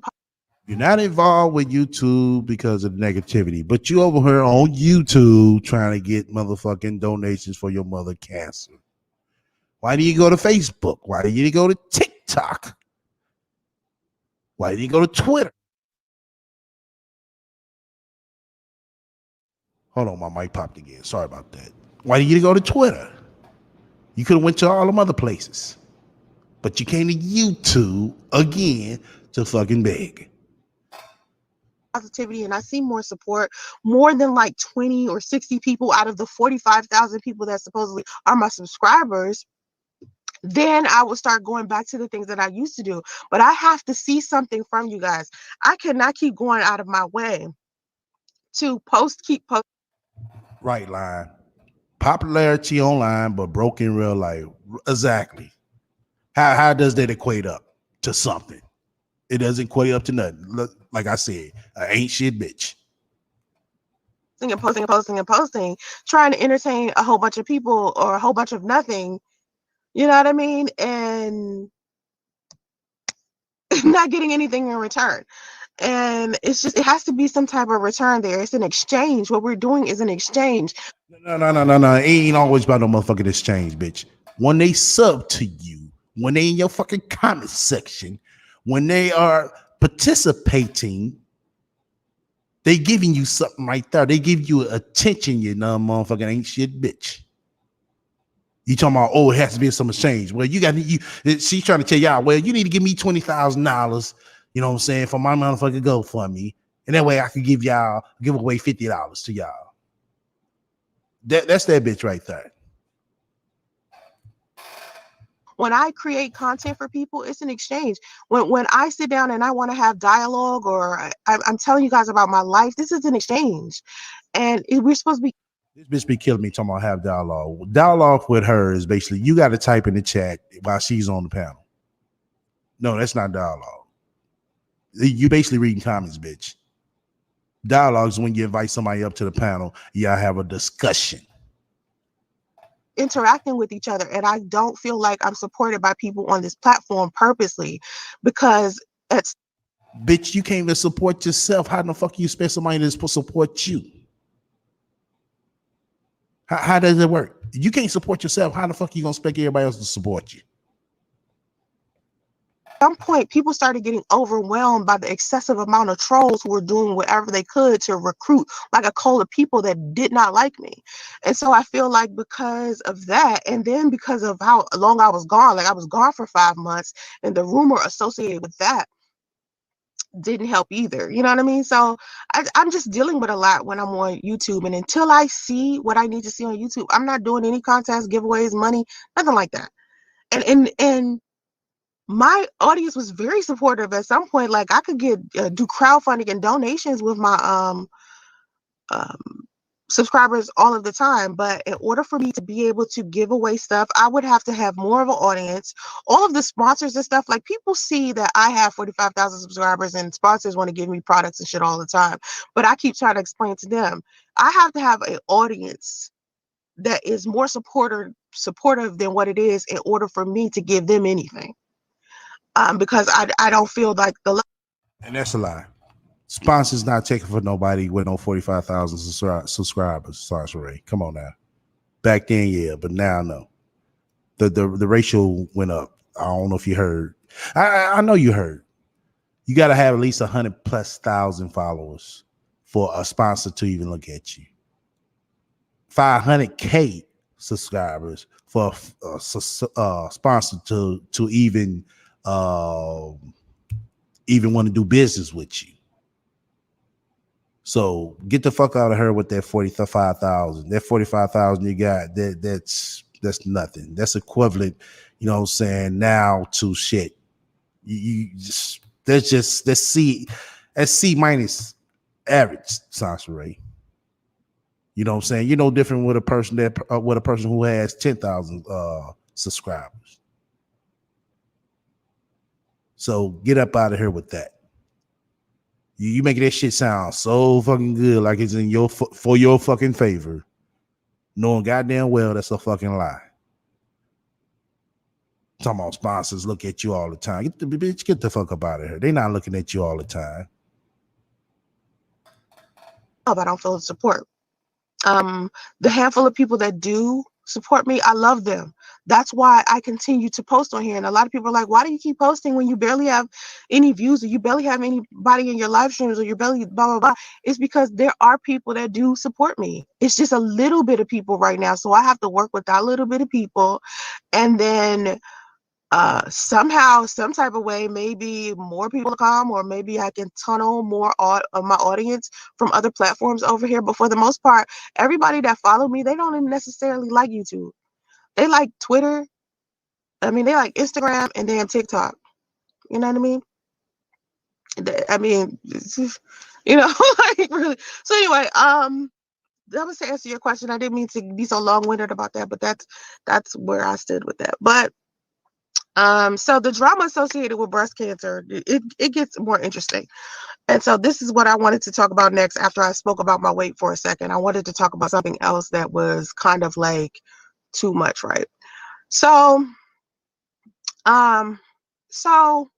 You're not involved with YouTube because of negativity, but you over here on YouTube trying to get motherfucking donations for your mother cancer. Why do you go to Facebook? Why do you go to TikTok? Why do you go to Twitter? Hold on, my mic popped again. Sorry about that. Why do you go to Twitter? You could have went to all them other places, but you came to YouTube again to fucking beg. positivity and I see more support, more than like 20 or 60 people out of the 45,000 people that supposedly are my subscribers, then I will start going back to the things that I used to do. But I have to see something from you guys. I cannot keep going out of my way to keep posting. Right line. Popularity online, but broke in real life. Exactly. How does that equate up to something? It doesn't equate up to nothing. Look, like I said, I ain't shit bitch. And posting, trying to entertain a whole bunch of people or a whole bunch of nothing, you know what I mean? And not getting anything in return. And it's just, it has to be some type of return there. It's an exchange. What we're doing is an exchange. No. It ain't always about no motherfucking exchange, bitch. When they sub to you, when they in your fucking comment section, when they are participating, they giving you something right there. They give you attention, you know, motherfucking ain't shit, bitch. You talking about, oh, it has to be some exchange. Well, you got you. She's trying to tell y'all, well, you need to give me $20,000. You know what I'm saying, for my motherfucking GoFundMe, and that way I can give away $50 to y'all. That's that bitch right there. When I create content for people, it's an exchange. When I sit down and I want to have dialogue, or I'm telling you guys about my life, this is an exchange, and we're supposed to be. This bitch be killing me talking about have dialogue. Dialogue with her is basically you got to type in the chat while she's on the panel. No, that's not dialogue. You basically reading comments, bitch. Dialogue is when you invite somebody up to the panel, y'all have a discussion. Interacting with each other, and I don't feel like I'm supported by people on this platform purposely, because it's bitch, you can't even support yourself. How the fuck you expect somebody to support you? How does it work? You can't support yourself. How the fuck you gonna expect everybody else to support you? at some point people started getting overwhelmed by the excessive amount of trolls who were doing whatever they could to recruit like a coal of people that did not like me. And so I feel like because of that, and then because of how long I was gone, like I was gone for 5 months, and the rumor associated with that didn't help either. You know what I mean? So I'm just dealing with a lot when I'm on YouTube. And until I see what I need to see on YouTube, I'm not doing any contests, giveaways, money, nothing like that. And my audience was very supportive at some point. Like I could do crowdfunding and donations with my um subscribers all of the time, but in order for me to be able to give away stuff, I would have to have more of an audience. All of the sponsors and stuff, like people see that I have 45,000 subscribers and sponsors want to give me products and shit all the time, but I keep trying to explain to them, I have to have an audience that is more supportive than what it is in order for me to give them anything. Because I don't feel like the And that's a lie. Sponsors not taking for nobody with no 45,000 subscribers. Sorry, Ray. Come on now. Back then, yeah, but now no. The ratio went up. I don't know if you heard. I know you heard. You got to have at least 100,000+ followers for a sponsor to even look at you. 500K subscribers for a sponsor to even want to do business with you. So get the fuck out of her with that 45,000. That 45,000 you got, that's nothing. That's equivalent, you know what I'm saying, now to shit. You just that's C minus average, Sasha Ray. You know what I'm saying? You're no different with a person who has 10,000 subscribers. So get up out of here with that. You making that shit sound so fucking good, like it's in for your fucking favor, knowing goddamn well that's a fucking lie. Talking about sponsors look at you all the time. Get the fuck up out of here. They're not looking at you all the time. I don't feel the support. The handful of people that do support me, I love them. That's why I continue to post on here. And a lot of people are like, why do you keep posting when you barely have any views, or you barely have anybody in your live streams, or you barely blah, blah, blah? It's because there are people that do support me. It's just a little bit of people right now. So I have to work with that little bit of people. And then somehow, some type of way, maybe more people come, or maybe I can tunnel more of my audience from other platforms over here. But for the most part, everybody that follow me, they don't even necessarily like YouTube. They like Twitter. I mean, they like Instagram and then TikTok. You know what I mean? I mean, you know, like really. So anyway, that was to answer your question. I didn't mean to be so long-winded about that, but that's where I stood with that. But so the drama associated with breast cancer, it gets more interesting. And so this is what I wanted to talk about next. After I spoke about my weight for a second, I wanted to talk about something else that was kind of like too much, right? So, so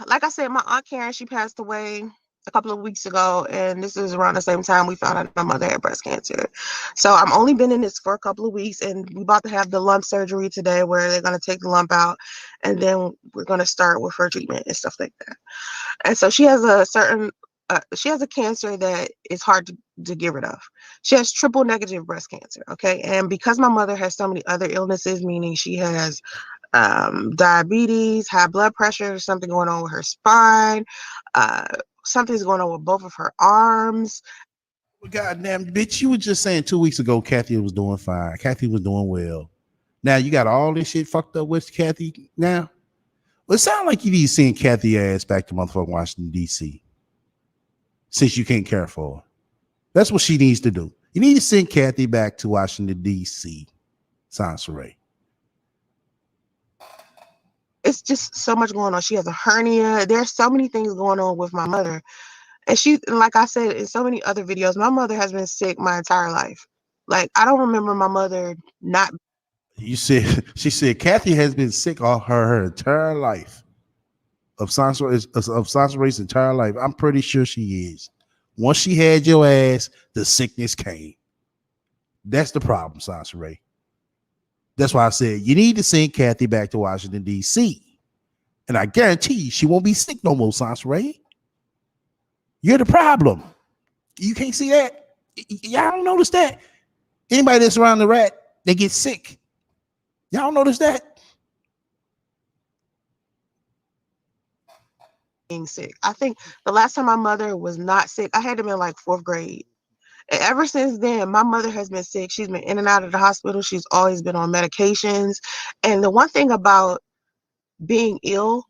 like I said, my Aunt Karen, she passed away a couple of weeks ago, and this is around the same time we found out my mother had breast cancer. So I'm only been in this for a couple of weeks, and we're about to have the lump surgery today, where they're going to take the lump out, and then we're going to start with her treatment and stuff like that. And so she has she has a cancer that is hard to get rid of. She has triple negative breast cancer. Okay. And because my mother has so many other illnesses, meaning she has diabetes, high blood pressure, something going on with her spine, something's going on with both of her arms. Goddamn, bitch, you were just saying 2 weeks ago Kathy was doing fine. Kathy was doing well. Now you got all this shit fucked up with Kathy now? Well, it sounds like you need to send Kathy ass back to motherfucking Washington, D.C. since you can't care for her. That's what she needs to do. You need to send Kathy back to Washington, D.C. Sansaray. It's just so much going on. She has a hernia. There's so many things going on with my mother. And she, like I said in so many other videos, my mother has been sick my entire life. Like, I don't remember my mother not. She said Kathy has been sick all her entire life. Of Sansa entire life. I'm pretty sure she is. Once she had your ass, the sickness came. That's the problem, Sansa Ray. That's why I said you need to send Kathy back to Washington, D.C. And I guarantee you she won't be sick no more, Sansa Ray. You're the problem. You can't see that. Y'all don't notice that. Anybody that's around the rat, they get sick. Y'all don't notice that? Being sick. I think the last time my mother was not sick, I had to be in like 4th grade. And ever since then, my mother has been sick. She's been in and out of the hospital. She's always been on medications. And the one thing about being ill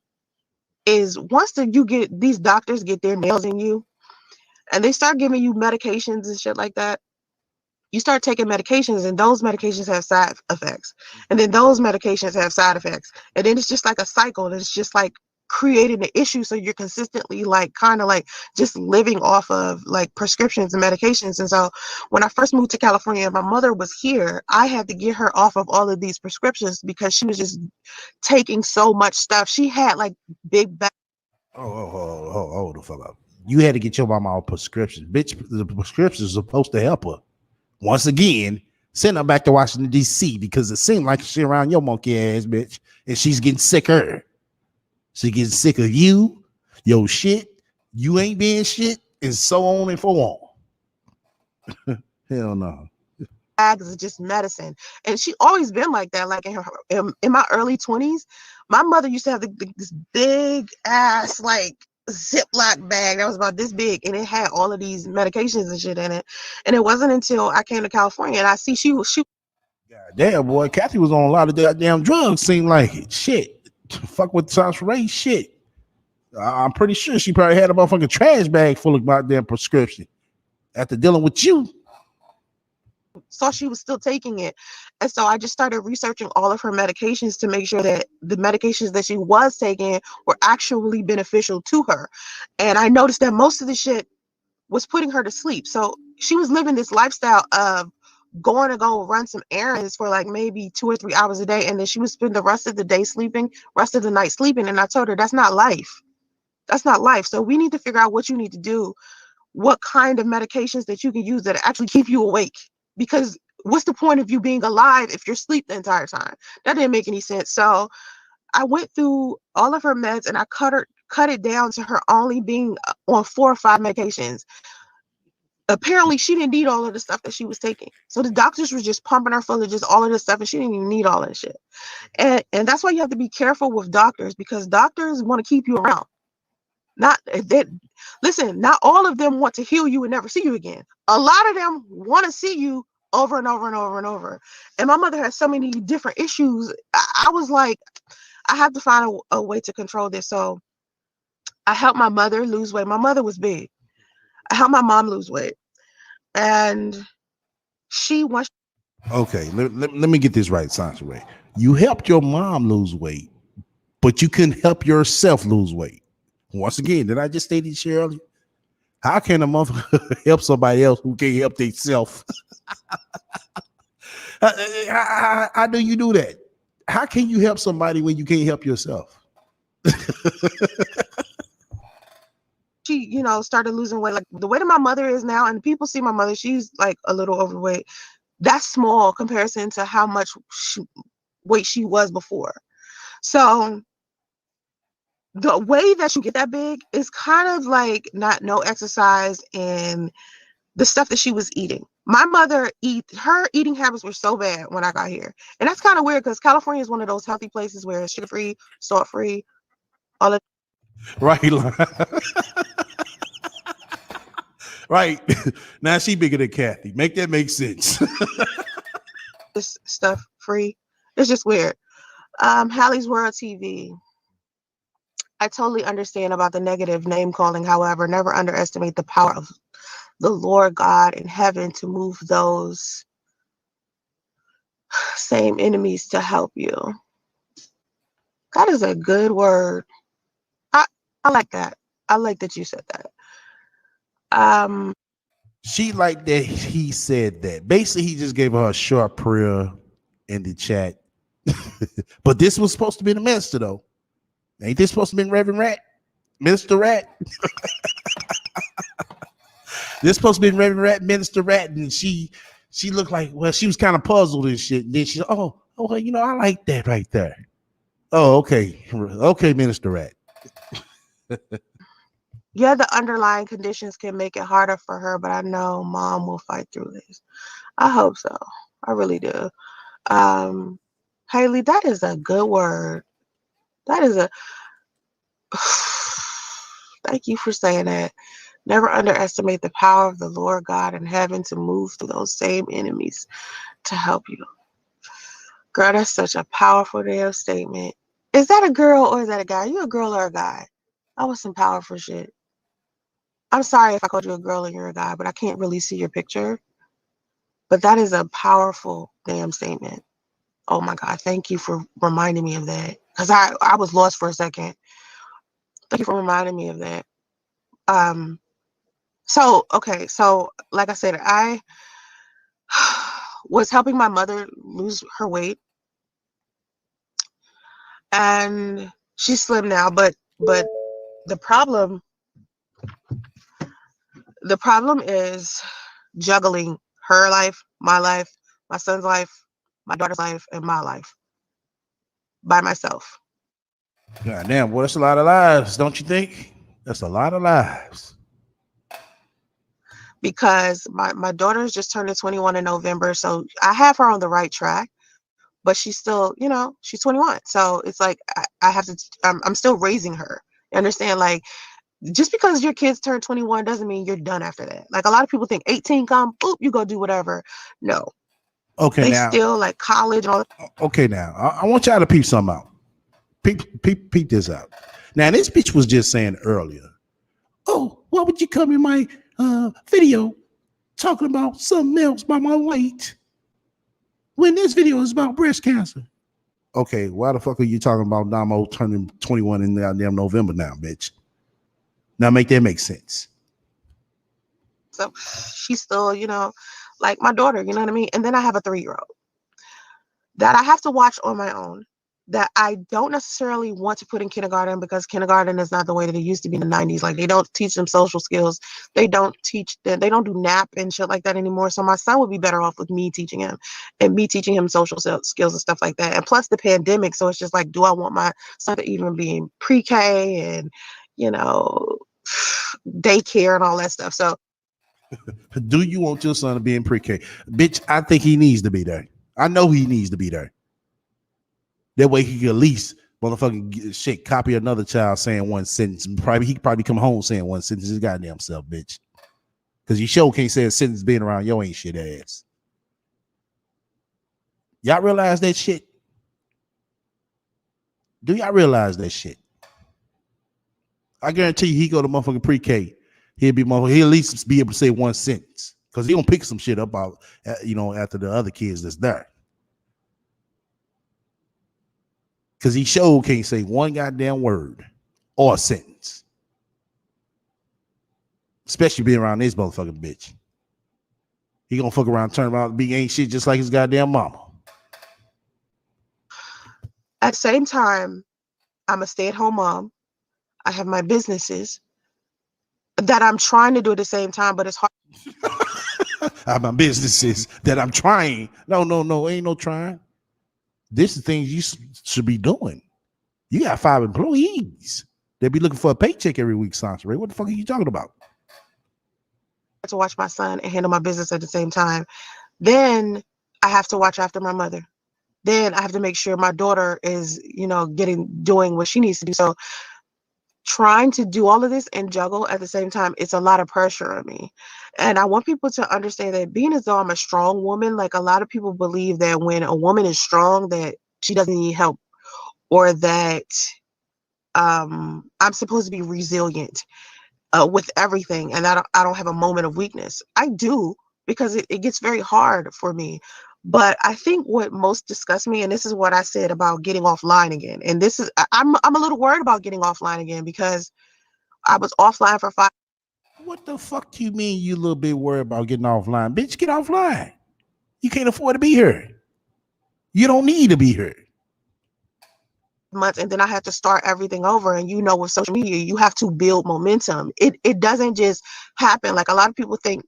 is once you get these doctors get their nails in you, and they start giving you medications and shit like that, you start taking medications, and those medications have side effects, and then those medications have side effects, and then it's just like a cycle, and it's just like creating an issue. So you're consistently like kind of like just living off of like prescriptions and medications. And so when I first moved to California and my mother was here, I had to get her off of all of these prescriptions because she was just taking so much stuff. She had like big back. Hold the fuck up. You had to get your mama off prescriptions. Bitch, the prescriptions are supposed to help her. Once again, send her back to Washington, D.C. because it seemed like she around your monkey ass, bitch, and she's getting sicker. She getting sick of you, your shit, you ain't being shit, and so on and so on. Hell no. Bags of just medicine, and she always been like that. Like in my early 20s, my mother used to have this big ass like Ziploc bag that was about this big, and it had all of these medications and shit in it. And it wasn't until I came to California and I see she God damn, boy, Kathy was on a lot of goddamn drugs. Seemed like it. Shit, fuck with Sansaray. Shit, I'm pretty sure she probably had a motherfucking trash bag full of goddamn prescription after dealing with you. saw she was still taking it. And so I just started researching all of her medications to make sure that the medications that she was taking were actually beneficial to her. And I noticed that most of the shit was putting her to sleep. So she was living this lifestyle of going to go run some errands for like maybe 2 or 3 hours a day. And then she would spend the rest of the day sleeping, rest of the night sleeping. And I told her, that's not life. That's not life. So we need to figure out what you need to do, what kind of medications that you can use that actually keep you awake. Because what's the point of you being alive if you're asleep the entire time? That didn't make any sense. So I went through all of her meds and I cut it down to her only being on 4 or 5 medications. Apparently she didn't need all of the stuff that she was taking. So the doctors were just pumping her full of just all of this stuff, and she didn't even need all that shit. And that's why you have to be careful with doctors, because doctors want to keep you around. Not that, listen, not all of them want to heal you and never see you again. A lot of them want to see you over and over and over and over. And my mother has so many different issues. I was like, I have to find a way to control this. So I helped my mother lose weight. My mother was big. I helped my mom lose weight. And she wants. Okay, let me get this right, Sansaray. You helped your mom lose weight, but you couldn't help yourself lose weight. Once again, did I just state this earlier? How can a motherfucker help somebody else who can't help themselves? How do you do that? How can you help somebody when you can't help yourself? She, started losing weight. Like the way that my mother is now, and people see my mother, she's like a little overweight. That's small comparison to how much weight she was before. So the way that you get that big is kind of like no exercise and the stuff that she was eating. My mother her eating habits were so bad when I got here. And that's kind of weird because California is one of those healthy places where it's sugar-free, salt-free, all of Right. Right. Now she bigger than Kathy. Make that make sense. this stuff free. It's just weird. Hallie's World TV. I totally understand about the negative name calling. However, never underestimate the power of the Lord God in heaven to move those same enemies to help you. That is a good word. I like that. I like that you said that. She liked that he said that. Basically, he just gave her a short prayer in the chat. But this was supposed to be the minister, though. Ain't this supposed to be Reverend Rat? Minister Rat? This supposed to be Reverend Rat, Minister Rat, and she looked like, well, she was kind of puzzled and shit. And then she, oh, I like that right there. Oh, okay, Minister Rat. Yeah, the underlying conditions can make it harder for her, but I know Mom will fight through this. I hope so. I really do. Haley, that is a good word. That is a thank you for saying that. Never underestimate the power of the Lord God in heaven to move through those same enemies to help you. Girl, that's such a powerful damn statement. Is that a girl or is that a guy? Are you a girl or a guy? That was some powerful shit. I'm sorry if I called you a girl and you're a guy, but I can't really see your picture. But that is a powerful damn statement. Oh my God. Thank you for reminding me of that. Because I was lost for a second. Thank you for reminding me of that. Okay. So like I said, I was helping my mother lose her weight, and she's slim now, but the problem is juggling her life, my son's life, my daughter's life, and my life by myself. God damn, boy, that's a lot of lives, don't you think? That's a lot of lives. Because my daughter's just turned 21 in November, so I have her on the right track, but she's still, she's 21. So it's like I have to, I'm still raising her. You understand? Like, just because your kids turn 21 doesn't mean you're done after that. Like, a lot of people think 18 come, boop, you go do whatever. No. Okay, They now. still like college and all that. Okay, now. I want y'all to peep something out. Peep this out. Now, this bitch was just saying earlier, oh, why would you come in my video talking about something else about my weight when this video is about breast cancer? Okay, why the fuck are you talking about Damo turning 21 in goddamn November now, bitch? Now make that make sense. So she's still, like my daughter, you know what I mean? And then I have a 3-year-old that I have to watch on my own, that I don't necessarily want to put in kindergarten, because kindergarten is not the way that it used to be in the 90s. Like, they don't teach them social skills. They don't teach them, they don't do nap and shit like that anymore. So my son would be better off with me teaching him, and me teaching him social skills and stuff like that. And plus the pandemic. So it's just like, do I want my son to even be in pre-K and, daycare and all that stuff? So do you want your son to be in pre-K? Bitch, I think he needs to be there. I know he needs to be there. That way he can at least motherfucking shit copy another child saying one sentence. He could probably come home saying one sentence his goddamn self, bitch. Because you sure can't say a sentence being around your ain't shit ass. Y'all realize that shit? Do y'all realize that shit? I guarantee you he go to motherfucking pre-K. He'll at least be able to say one sentence. Because he gonna pick some shit up out, after the other kids that's there. Because he sure can't say one goddamn word or a sentence. Especially being around this motherfucking bitch. He gonna fuck around, turn around, be ain't shit just like his goddamn mama. at the same time, I'm a stay-at-home mom. I have my businesses that I'm trying to do at the same time, but it's hard. I have my businesses that I'm trying. No, ain't no trying. This is things you should be doing. You got 5 employees. They be looking for a paycheck every week, Sansa. What the fuck are you talking about? To watch my son and handle my business at the same time. Then I have to watch after my mother. Then I have to make sure my daughter is, doing what she needs to do. So trying to do all of this and juggle at the same time, it's a lot of pressure on me. And I want people to understand that, being as though I'm a strong woman, like, a lot of people believe that when a woman is strong, that she doesn't need help, or that I'm supposed to be resilient with everything, and I don't have a moment of weakness. I do, because it gets very hard for me. But I think what most disgusts me, and this is what I said about getting offline again, and this is, I'm a little worried about getting offline again, because I was offline for 5. What the fuck do you mean you a little bit worried about getting offline? Bitch, get offline. You can't afford to be here. You don't need to be here. months, and then I had to start everything over. And with social media, you have to build momentum. It doesn't just happen. Like, a lot of people think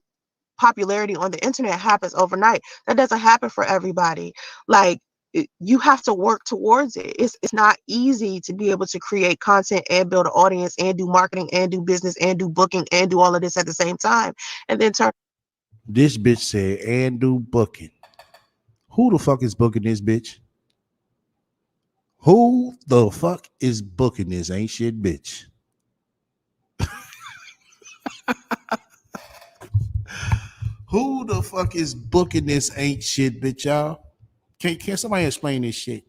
popularity on the internet happens overnight. That doesn't happen for everybody. Like, you have to work towards it. It's not easy to be able to create content and build an audience and do marketing and do business and do booking and do all of this at the same time, and then turn. This bitch said, and do booking. Who the fuck is booking this bitch? Who the fuck is booking this ain't shit bitch? Who the fuck is booking this ain't shit bitch, y'all? Can somebody explain this shit?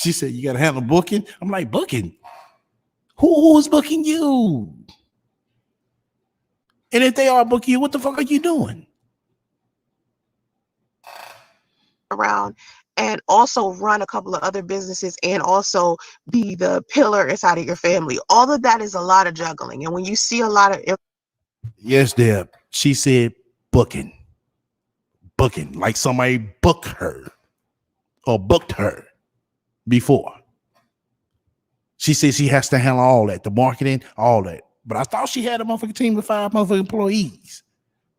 She said, you got to handle booking. I'm like, booking? Who's booking you? And if they are booking you, what the fuck are you doing? Around and also run a couple of other businesses and also be the pillar inside of your family. All of that is a lot of juggling. And when you see a lot of... Yes, Deb. She said booking. Booking. Like somebody booked her or booked her before. She said she has to handle all that, the marketing, all that. But I thought she had a motherfucking team of 5 motherfucking employees.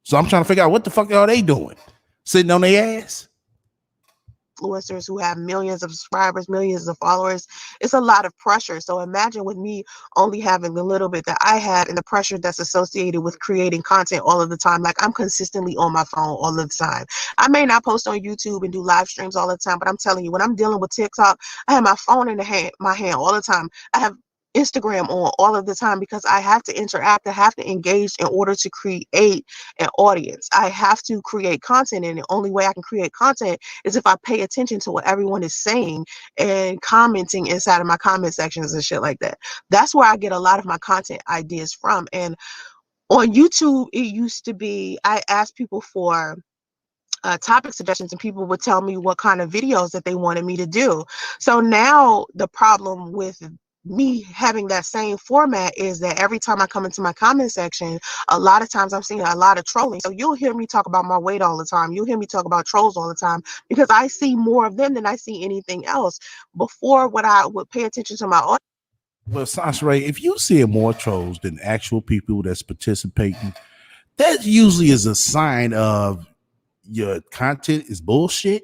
So I'm trying to figure out what the fuck are they doing? Sitting on their ass? Influencers who have millions of subscribers, millions of followers, it's a lot of pressure. So imagine with me only having the little bit that I had and the pressure that's associated with creating content all of the time. Like I'm consistently on my phone all of the time. I may not post on YouTube and do live streams all the time, but I'm telling you, when I'm dealing with TikTok, I have my phone in my hand all the time. I have Instagram on all of the time because I have to interact, I have to engage in order to create an audience. I have to create content, and the only way I can create content is if I pay attention to what everyone is saying and commenting inside of my comment sections and shit like that. That's where I get a lot of my content ideas from. And on YouTube, it used to be I asked people for topic suggestions and people would tell me what kind of videos that they wanted me to do. So now the problem with me having that same format is that every time I come into my comment section, a lot of times I'm seeing a lot of trolling. So you'll hear me talk about my weight all the time. You'll hear me talk about trolls all the time because I see more of them than I see anything else. Before, what I would pay attention to my audience. Well, Sasha, if you see more trolls than actual people that's participating, that usually is a sign of your content is bullshit,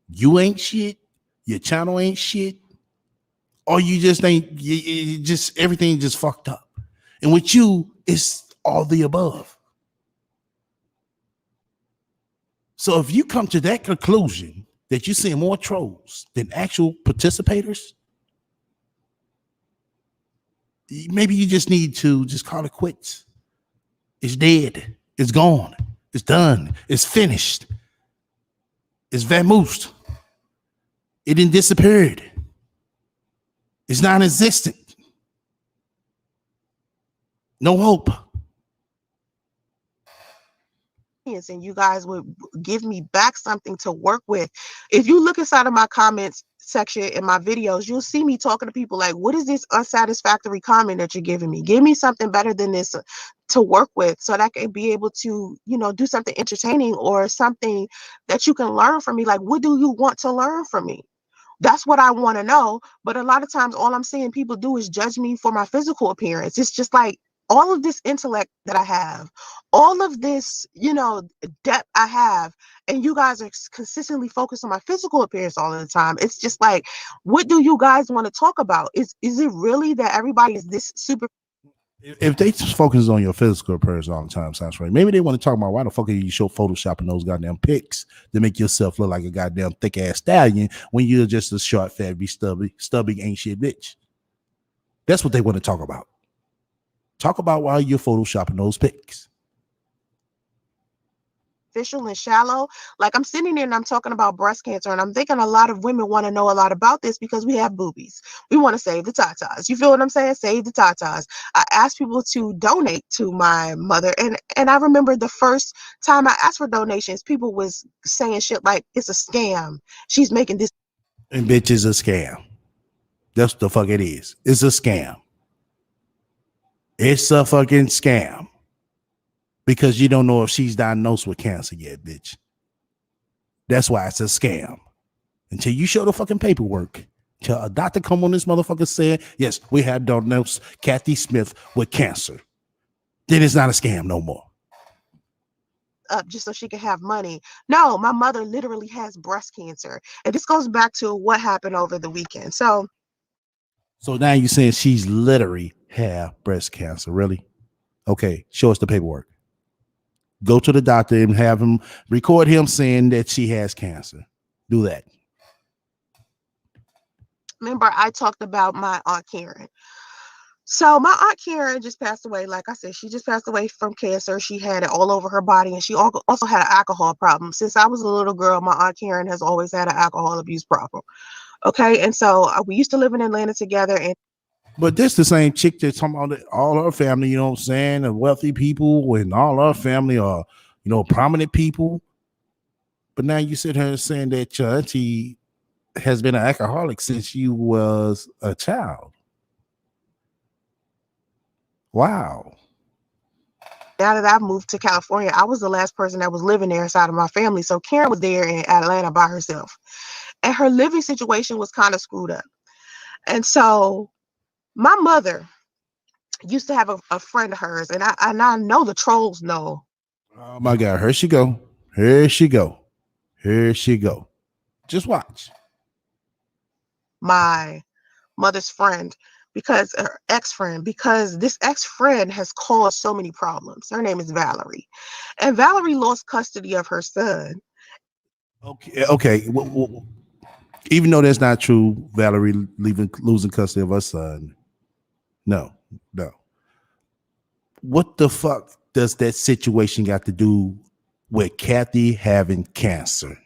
you ain't shit, your channel ain't shit, or you just ain't, you just everything just fucked up. And with you, it's all the above. So if you come to that conclusion that you're seeing more trolls than actual participators, maybe you just need to just call it quits. It's dead. It's gone. It's done. It's finished. It's vamoosed. It didn't disappeared. It's non-existent. No hope. And you guys would give me back something to work with. If you look inside of my comments section in my videos, you'll see me talking to people like, what is this unsatisfactory comment that you're giving me? Give me something better than this to work with so that I can be able to, do something entertaining or something that you can learn from me. Like, what do you want to learn from me? That's what I want to know. But a lot of times all I'm seeing people do is judge me for my physical appearance. It's just like all of this intellect that I have, all of this, depth I have, and you guys are consistently focused on my physical appearance all of the time. It's just like, what do you guys want to talk about? Is it really that everybody is this super? If they just focus on your physical appearance all the time, sounds right. Maybe they want to talk about why the fuck are you show photoshopping those goddamn pics to make yourself look like a goddamn thick ass stallion when you're just a short, fat, stubby ain't shit bitch. That's what they want to talk about. Talk about why you're photoshopping those pics. Superficial and shallow. Like I'm sitting there and I'm talking about breast cancer, and I'm thinking a lot of women want to know a lot about this because we have boobies. We want to save the tatas. You feel what I'm saying? Save the tatas. I asked people to donate to my mother, and I remember the first time I asked for donations, people was saying shit like it's a scam. She's making this. And bitch is a scam. That's what the fuck it is. It's a scam. It's a fucking scam. Because you don't know if she's diagnosed with cancer yet, bitch. That's why it's a scam. Until you show the fucking paperwork, till a doctor come on this motherfucker saying, yes, we have diagnosed Kathy Smith with cancer, then it's not a scam no more. Up just so she can have money. No, my mother literally has breast cancer. And this goes back to what happened over the weekend. So now you're saying she's literally have breast cancer, really? Okay, show us the paperwork. Go to the doctor and have him record him saying that she has cancer. Do that. remember I talked about my Aunt Karen. So my Aunt Karen just passed away. Like I said, she just passed away from cancer. She had it all over her body, and she also had an alcohol problem. Since I was a little girl, my Aunt Karen has always had an alcohol abuse problem. Okay, and so we used to live in Atlanta together, and But this the same chick that's talking about all her family, you know what I'm saying, and wealthy people, and all her family are, you know, prominent people. But now you sit here saying that your auntie has been an alcoholic since you was a child. Wow. now that I've moved to California, I was the last person that was living there inside of my family. So Karen was there in Atlanta by herself, and her living situation was kind of screwed up. And so my mother used to have a friend of hers, and I know the trolls know. Oh my God. Here she go. Here she go. Here she go. Just watch. My mother's friend, because her ex-friend, because this ex-friend has caused so many problems. Her name is Valerie, and Valerie lost custody of her son. Okay. Okay. Even though that's not true, Valerie losing custody of her son. No, no. What the fuck does that situation got to do with Kathy having cancer?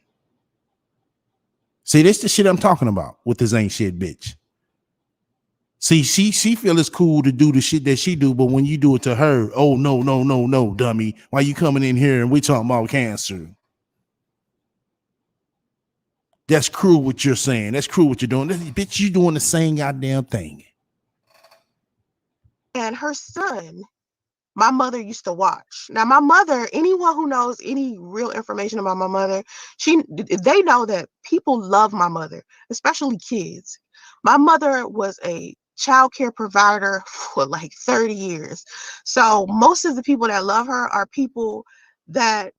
See, this the shit I'm talking about with this ain't shit bitch. See, she feel it's cool to do the shit that she do, but when you do it to her, oh no, no, no, no, dummy. Why you coming in here and we talking about cancer? That's cruel what you're saying. That's cruel what you're doing. Bitch, you doing the same goddamn thing. And her son, my mother used to watch. Now, my mother, anyone who knows any real information about my mother, they know that people love my mother, especially kids. My mother was a child care provider for like 30 years. So most of the people that love her are people that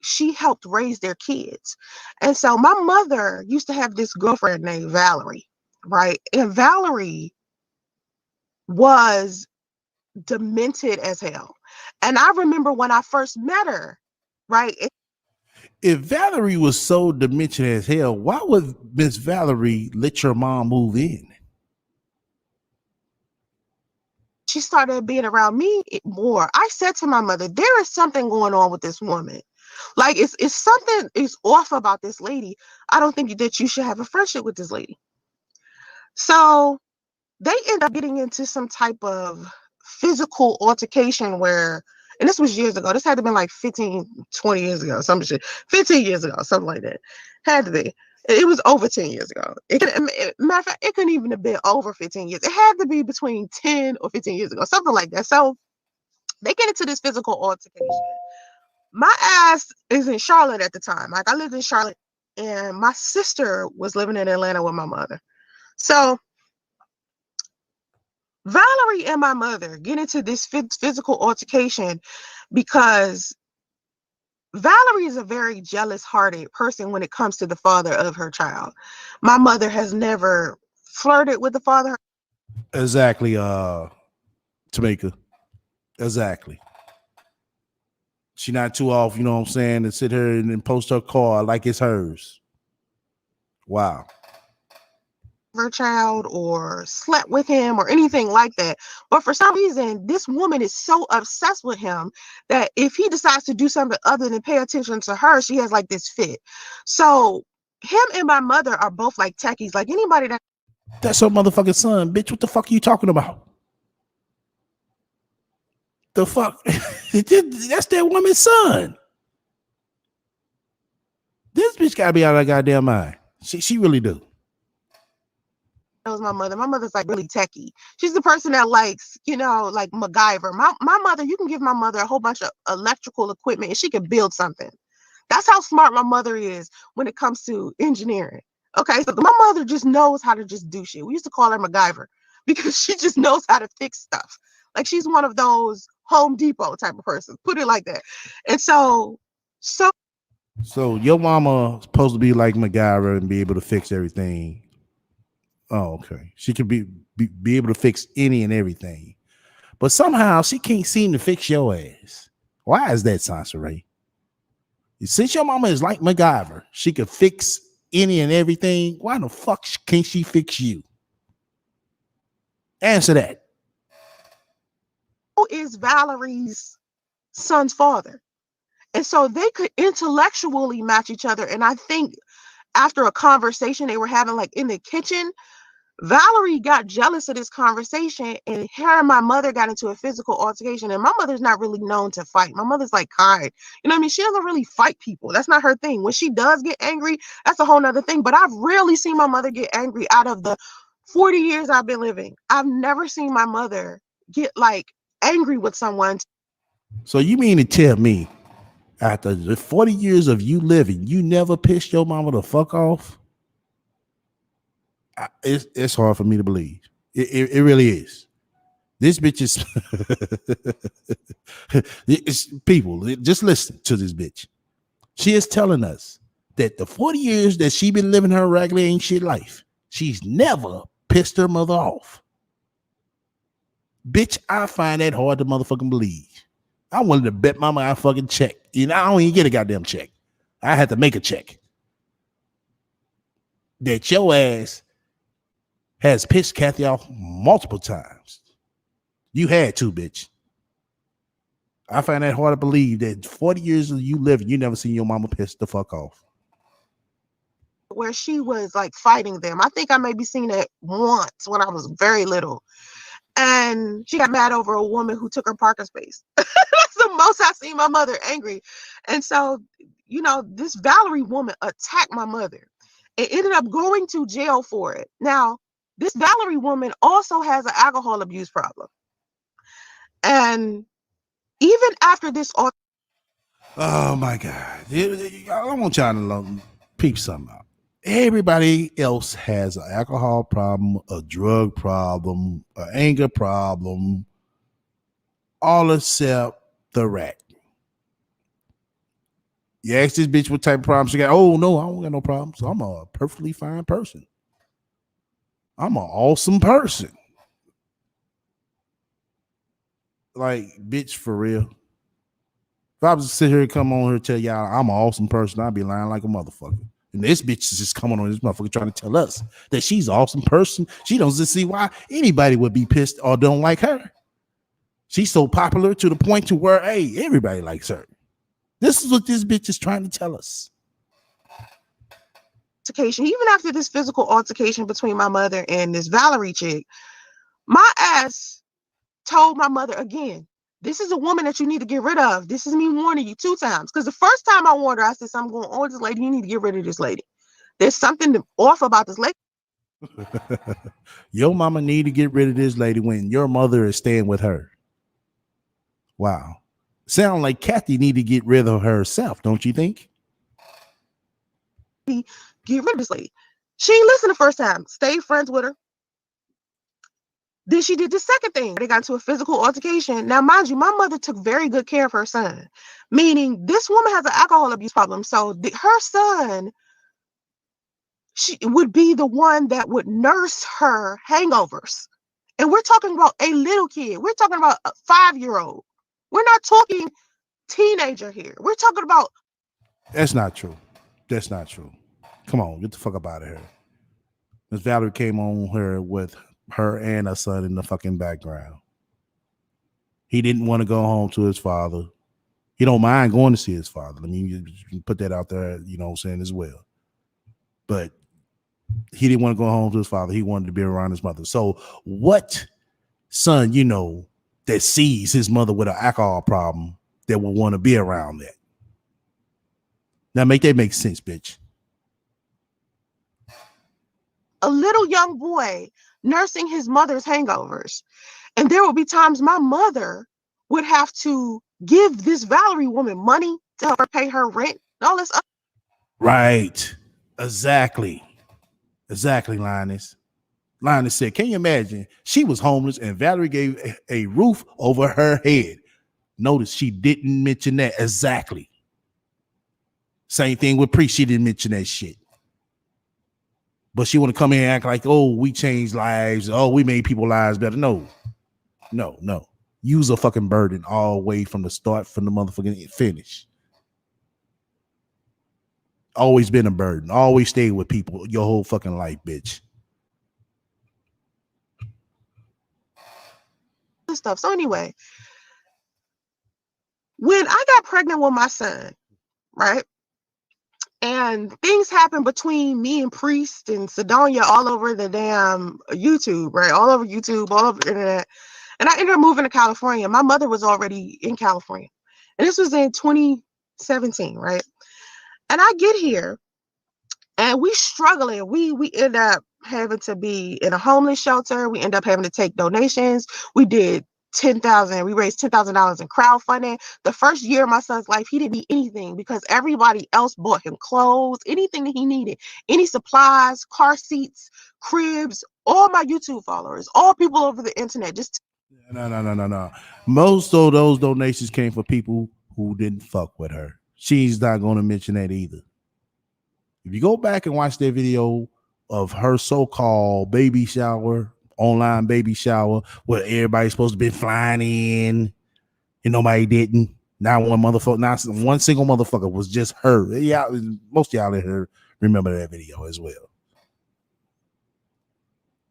she helped raise their kids. And so my mother used to have this girlfriend named Valerie, right? And Valerie was demented as hell. And I remember when I first met her, right? If Valerie was so demented as hell, why would Miss Valerie let your mom move in? She started being around me more. I said to my mother, there is something going on with this woman. Like it's something is off about this lady. I don't think that you should have a friendship with this lady. So they end up getting into some type of physical altercation where, and this was years ago, this had to have been like 15, 20 years ago, some shit, 15 years ago, something like that. Had to be. It was over 10 years ago. Matter of fact, it couldn't even have been over 15 years. It had to be between 10 or 15 years ago, something like that. So they get into this physical altercation. My ass is in Charlotte at the time. Like I lived in Charlotte, and my sister was living in Atlanta with my mother. So Valerie and my mother get into this physical altercation because Valerie is a very jealous-hearted person when it comes to the father of her child. My mother has never flirted with the father. Exactly, Tamika. Exactly. She not too off, you know what I'm saying, to sit here and post her car like it's hers. Wow. Her child or slept with him or anything like that. But for some reason, this woman is so obsessed with him that if he decides to do something other than pay attention to her, she has like this fit. So him and my mother are both like techies. Like anybody that That's her motherfucking son. Bitch, what the fuck are you talking about? The fuck? That's that woman's son. This bitch gotta be out of her goddamn mind. She really do. knows my mother's like really techie. She's the person that likes, like MacGyver. My mother, you can give my mother a whole bunch of electrical equipment and she can build something. That's how smart my mother is when it comes to engineering. Okay, so my mother just knows how to just do shit. We used to call her MacGyver because she just knows how to fix stuff. Like she's one of those Home Depot type of person. Put it like that. And so So your mama supposed to be like MacGyver and be able to fix everything. Oh, okay. She could be able to fix any and everything. But somehow she can't seem to fix your ass. Why is that, Sansa Ray? Since your mama is like MacGyver, she could fix any and everything. Why the fuck can't she fix you? Answer that. who is Valerie's son's father? And so they could intellectually match each other. And I think after a conversation they were having like in the kitchen, Valerie got jealous of this conversation, and her and my mother got into a physical altercation. And my mother's not really known to fight. My mother's like kind. You know what I mean? She doesn't really fight people. That's not her thing. When she does get angry, that's a whole nother thing. But I've rarely seen my mother get angry. Out of the 40 years I've been living, I've never seen my mother get like angry with someone. So you mean to tell me, after the 40 years of you living, you never pissed your mama the fuck off? It's hard for me to believe. It really is. This bitch is it's people. Just listen to this bitch. She is telling us that the 40 years that she been living her raggedy ain't shit life, she's never pissed her mother off. Bitch, I find that hard to motherfucking believe. I wanted to bet mama I fucking check. You know, I don't even get a goddamn check. I had to make a check. That your ass has pissed Kathy off multiple times. You had to, bitch. I find that hard to believe that 40 years of you living, you never seen your mama piss the fuck off. Where she was like fighting them. I think I maybe seen it once when I was very little. And she got mad over a woman who took her parking space. That's the most I've seen my mother angry. And so, you know, this Valerie woman attacked my mother and ended up going to jail for it. Now, this Valerie woman also has an alcohol abuse problem. And even after this, oh my God. I want y'all to peep something out. Everybody else has an alcohol problem, a drug problem, an anger problem, all except the rat. You ask this bitch what type of problem she got. Oh, no, I don't got no problems. I'm a perfectly fine person. I'm an awesome person. Like, bitch, for real. If I was to sit here and come on here and tell y'all I'm an awesome person, I'd be lying like a motherfucker. And this bitch is just coming on this motherfucker trying to tell us that she's an awesome person. She doesn't see why anybody would be pissed or don't like her. She's so popular to the point to where, hey, everybody likes her. This is what this bitch is trying to tell us. Even after this physical altercation between my mother and this Valerie chick, my ass told my mother again, this is a woman that you need to get rid of. This is me warning you 2 times. Because the first time I warned her, I said, I'm going on with this lady. You need to get rid of this lady. There's something off about this lady. Your mama need to get rid of this lady when your mother is staying with her. Wow. Sound like Kathy need to get rid of herself, don't you think? Get rid of this lady. She ain't listened the first time. Stay friends with her. Then she did the second thing. They got into a physical altercation. Now, mind you, my mother took very good care of her son, meaning this woman has an alcohol abuse problem. So her son, she would be the one that would nurse her hangovers. And we're talking about a little kid. We're talking about a 5-year-old. We're not talking teenager here. We're talking about. That's not true. That's not true. Come on, get the fuck up out of here. Miss Valerie came on her with her and her son in the fucking background. He didn't want to go home to his father. He don't mind going to see his father. I mean, you put that out there, you know what I'm saying, as well. But he didn't want to go home to his father. He wanted to be around his mother. So what son, you know, that sees his mother with an alcohol problem that will want to be around that? Now make that make sense, bitch. A little young boy nursing his mother's hangovers. And there would be times my mother would have to give this Valerie woman money to help her pay her rent and all this other. Right. Exactly. Exactly, Linus. Linus said, can you imagine? She was homeless and Valerie gave a roof over her head. Notice she didn't mention that. Exactly. Same thing with Priest. She didn't mention that shit. But she want to come in and act like, oh, we changed lives. Oh, we made people's lives better. No. Use a fucking burden all the way from the start, from the motherfucking finish. Always been a burden. Always stayed with people your whole fucking life, bitch. Stuff. So anyway, when I got pregnant with my son, right? And things happen between me and Priest and Sedonia all over the damn YouTube, right? All over YouTube, all over the internet. And I ended up moving to California. My mother was already in California. And this was in 2017, right? And I get here and we struggling. We end up having to be in a homeless shelter. We end up having to take donations. We did 10,000. We raised $10,000 in crowdfunding. The first year of my son's life, he didn't need anything because everybody else bought him clothes, anything that he needed, any supplies, car seats, cribs. All my YouTube followers, all people over the internet, just No. Most of those donations came for people who didn't fuck with her. She's not going to mention that either. If you go back and watch that video of her so-called baby shower, online baby shower, where everybody's supposed to be flying in and nobody didn't. Not one single motherfucker, was just her. Yeah, most of y'all in here remember that video as well.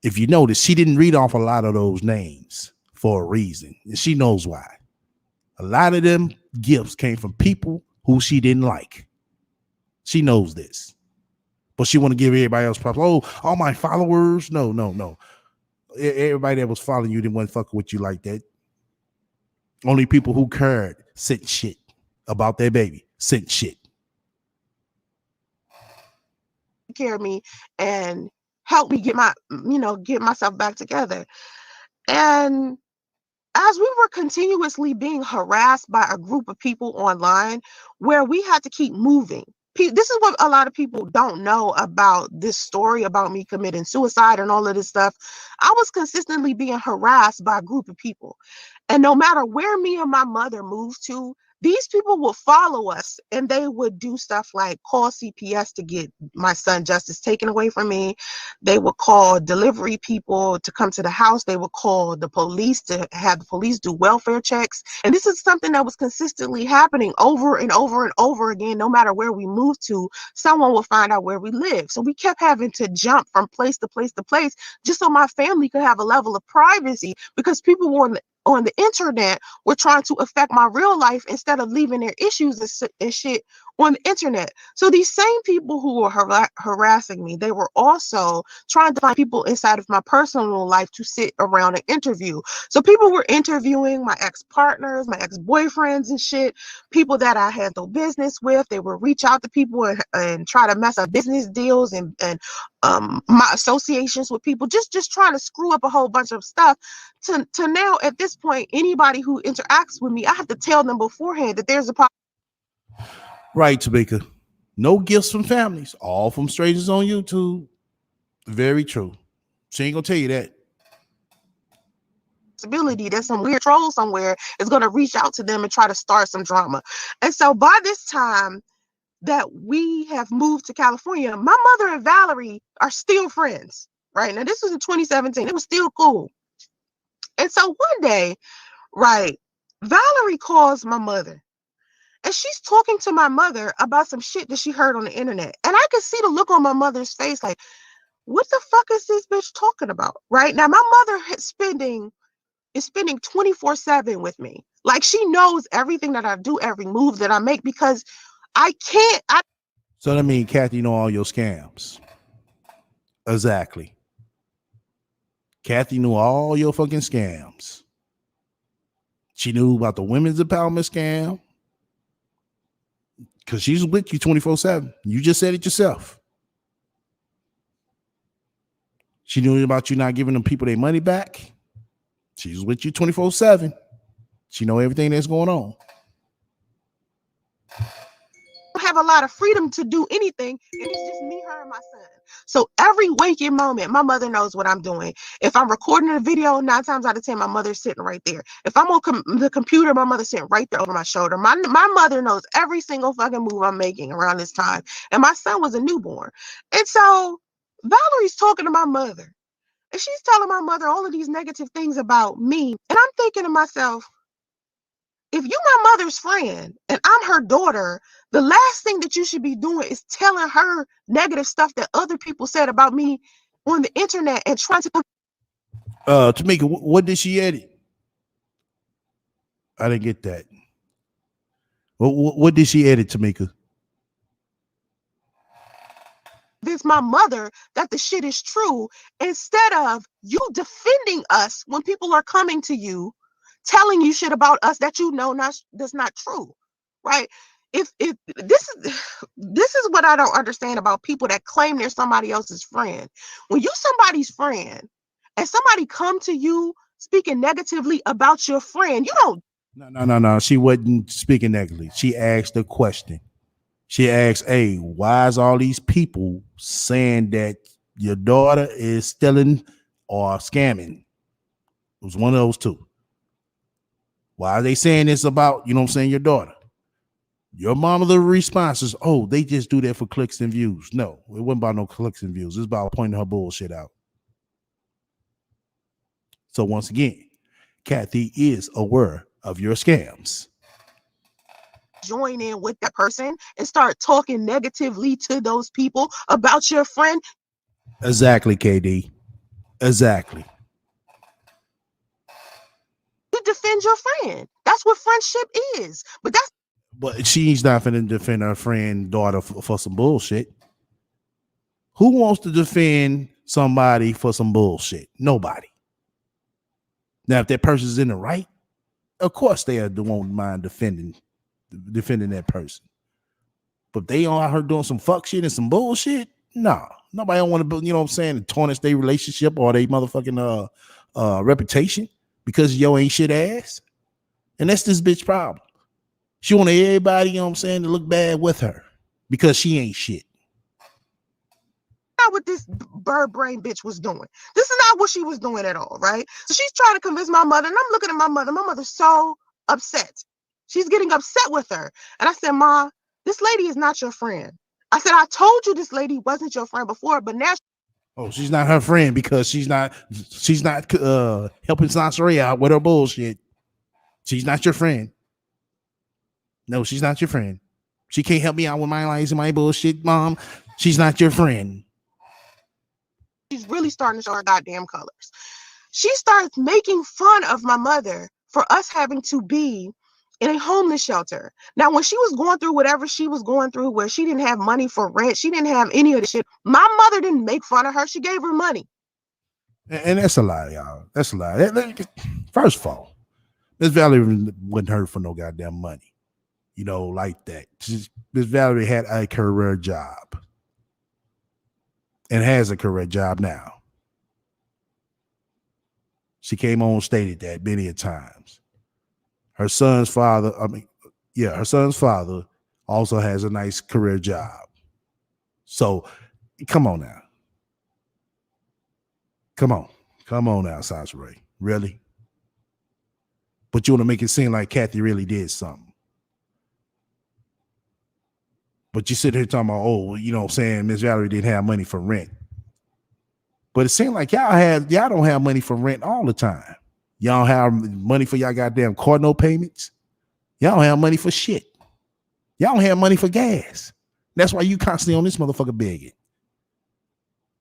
If you notice, she didn't read off a lot of those names for a reason, and she knows why. A lot of them gifts came from people who she didn't like. She knows this. But she want to give everybody else props. Oh, all my followers. No. Everybody that was following you didn't want to fuck with you like that. Only people who cared sent shit about their baby. Sent shit. care of me and help me get myself back together. And as we were continuously being harassed by a group of people online, where we had to keep moving. This is what a lot of people don't know about this story about me committing suicide and all of this stuff. I was consistently being harassed by a group of people. And no matter where me and my mother moved to, these people will follow us and they would do stuff like call CPS to get my son Justice taken away from me. They would call delivery people to come to the house. They would call the police to have the police do welfare checks. And this is something that was consistently happening over and over and over again. No matter where we moved to, someone will find out where we live. So we kept having to jump from place to place to place just so my family could have a level of privacy, because people were on the internet were trying to affect my real life instead of leaving their issues and shit on the internet. So these same people who were harassing me, they were also trying to find people inside of my personal life to sit around and interview. So people were interviewing my ex-partners, my ex-boyfriends and shit, people that I handle business with. They would reach out to people and try to mess up business deals and my associations with people, just trying to screw up a whole bunch of stuff. To now, at this point, anybody who interacts with me, I have to tell them beforehand that there's a problem. Right, Tamika. No gifts from families, all from strangers on YouTube. Very true. She ain't gonna tell you that. Possibility that some weird troll somewhere is going to reach out to them and try to start some drama. And so by this time that we have moved to California, my mother and Valerie are still friends. Right now, this was in 2017. It was still cool. And so one day, right, Valerie calls my mother. And she's talking to my mother about some shit that she heard on the internet. And I could see the look on my mother's face like, what the fuck is this bitch talking about? Right now, my mother is spending 24/7 with me. Like, she knows everything that I do, every move that I make, because So that means Kathy know all your scams. Exactly. Kathy knew all your fucking scams. She knew about the women's empowerment scam. Because she's with you 24/7. You just said it yourself. She knew about you not giving them people their money back. She's with you 24/7. She know everything that's going on. have a lot of freedom to do anything, and it's just me, her, and my son. So every waking moment, my mother knows what I'm doing. If I'm recording a video, 9 times out of 10, my mother's sitting right there. If I'm on the computer, my mother's sitting right there over my shoulder. My mother knows every single fucking move I'm making around this time. And my son was a newborn. And so Valerie's talking to my mother, and she's telling my mother all of these negative things about me. And I'm thinking to myself, if you my mother's friend and I'm her daughter, the last thing that you should be doing is telling her negative stuff that other people said about me on the internet and trying to. Tamika, what did she edit? I didn't get that. What did she edit, Tamika? convince my mother that the shit is true instead of you defending us when people are coming to you telling you shit about us that you know that's not true, right? If this is what I don't understand about people that claim they're somebody else's friend. When you somebody's friend and somebody come to you speaking negatively about your friend, you don't. No. She wasn't speaking negatively. She asked a question. She asked, hey, why is all these people saying that your daughter is stealing or scamming? It was one of those two. Why are they saying this about, you know what I'm saying, your daughter? Your mama's response is, oh, they just do that for clicks and views. No, it wasn't about no clicks and views. It's about pointing her bullshit out. So once again, Kathy is aware of your scams. Join in with that person and start talking negatively to those people about your friend. Exactly, KD. Exactly. You defend your friend. That's what friendship is. But she's not finna defend her friend daughter for some bullshit. Who wants to defend somebody for some bullshit? Nobody. Now, if that person's in the right, of course they won't mind defending that person. But if they out her doing some fuck shit and some bullshit, no. Nobody don't want to, you know what I'm saying, tarnish their relationship or their motherfucking reputation because yo ain't shit ass. And that's this bitch problem. She want everybody, you know what I'm saying, to look bad with her because she ain't shit. Not what this bird brain bitch was doing. This is not what she was doing at all, right? So she's trying to convince my mother, and I'm looking at my mother. My mother's so upset. She's getting upset with her. And I said, Ma, this lady is not your friend. I said, I told you this lady wasn't your friend before, but now. Oh, she's not her friend because she's not helping Sansaray out with her bullshit. She's not your friend. No, she's not your friend. She can't help me out with my lies and my bullshit, Mom. She's not your friend. She's really starting to show her goddamn colors. She starts making fun of my mother for us having to be in a homeless shelter. Now, when she was going through whatever she was going through, where she didn't have money for rent, she didn't have any of the shit, my mother didn't make fun of her. She gave her money. And that's a lie, y'all. That's a lie. First of all, Miss Valerie wasn't hurt for no goddamn money. You know, like that. Miss Valerie had a career job and has a career job now. She came on and stated that many a times. Her son's father also has a nice career job. So come on now. Come on now, Sasha Ray. Really? But you want to make it seem like Kathy really did something. But you sit here talking about, oh, you know what I'm saying, Miss Valerie didn't have money for rent. But it seems like y'all don't have money for rent all the time. Y'all don't have money for y'all goddamn car note payments. Y'all don't have money for shit. Y'all don't have money for gas. That's why you constantly on this motherfucker begging.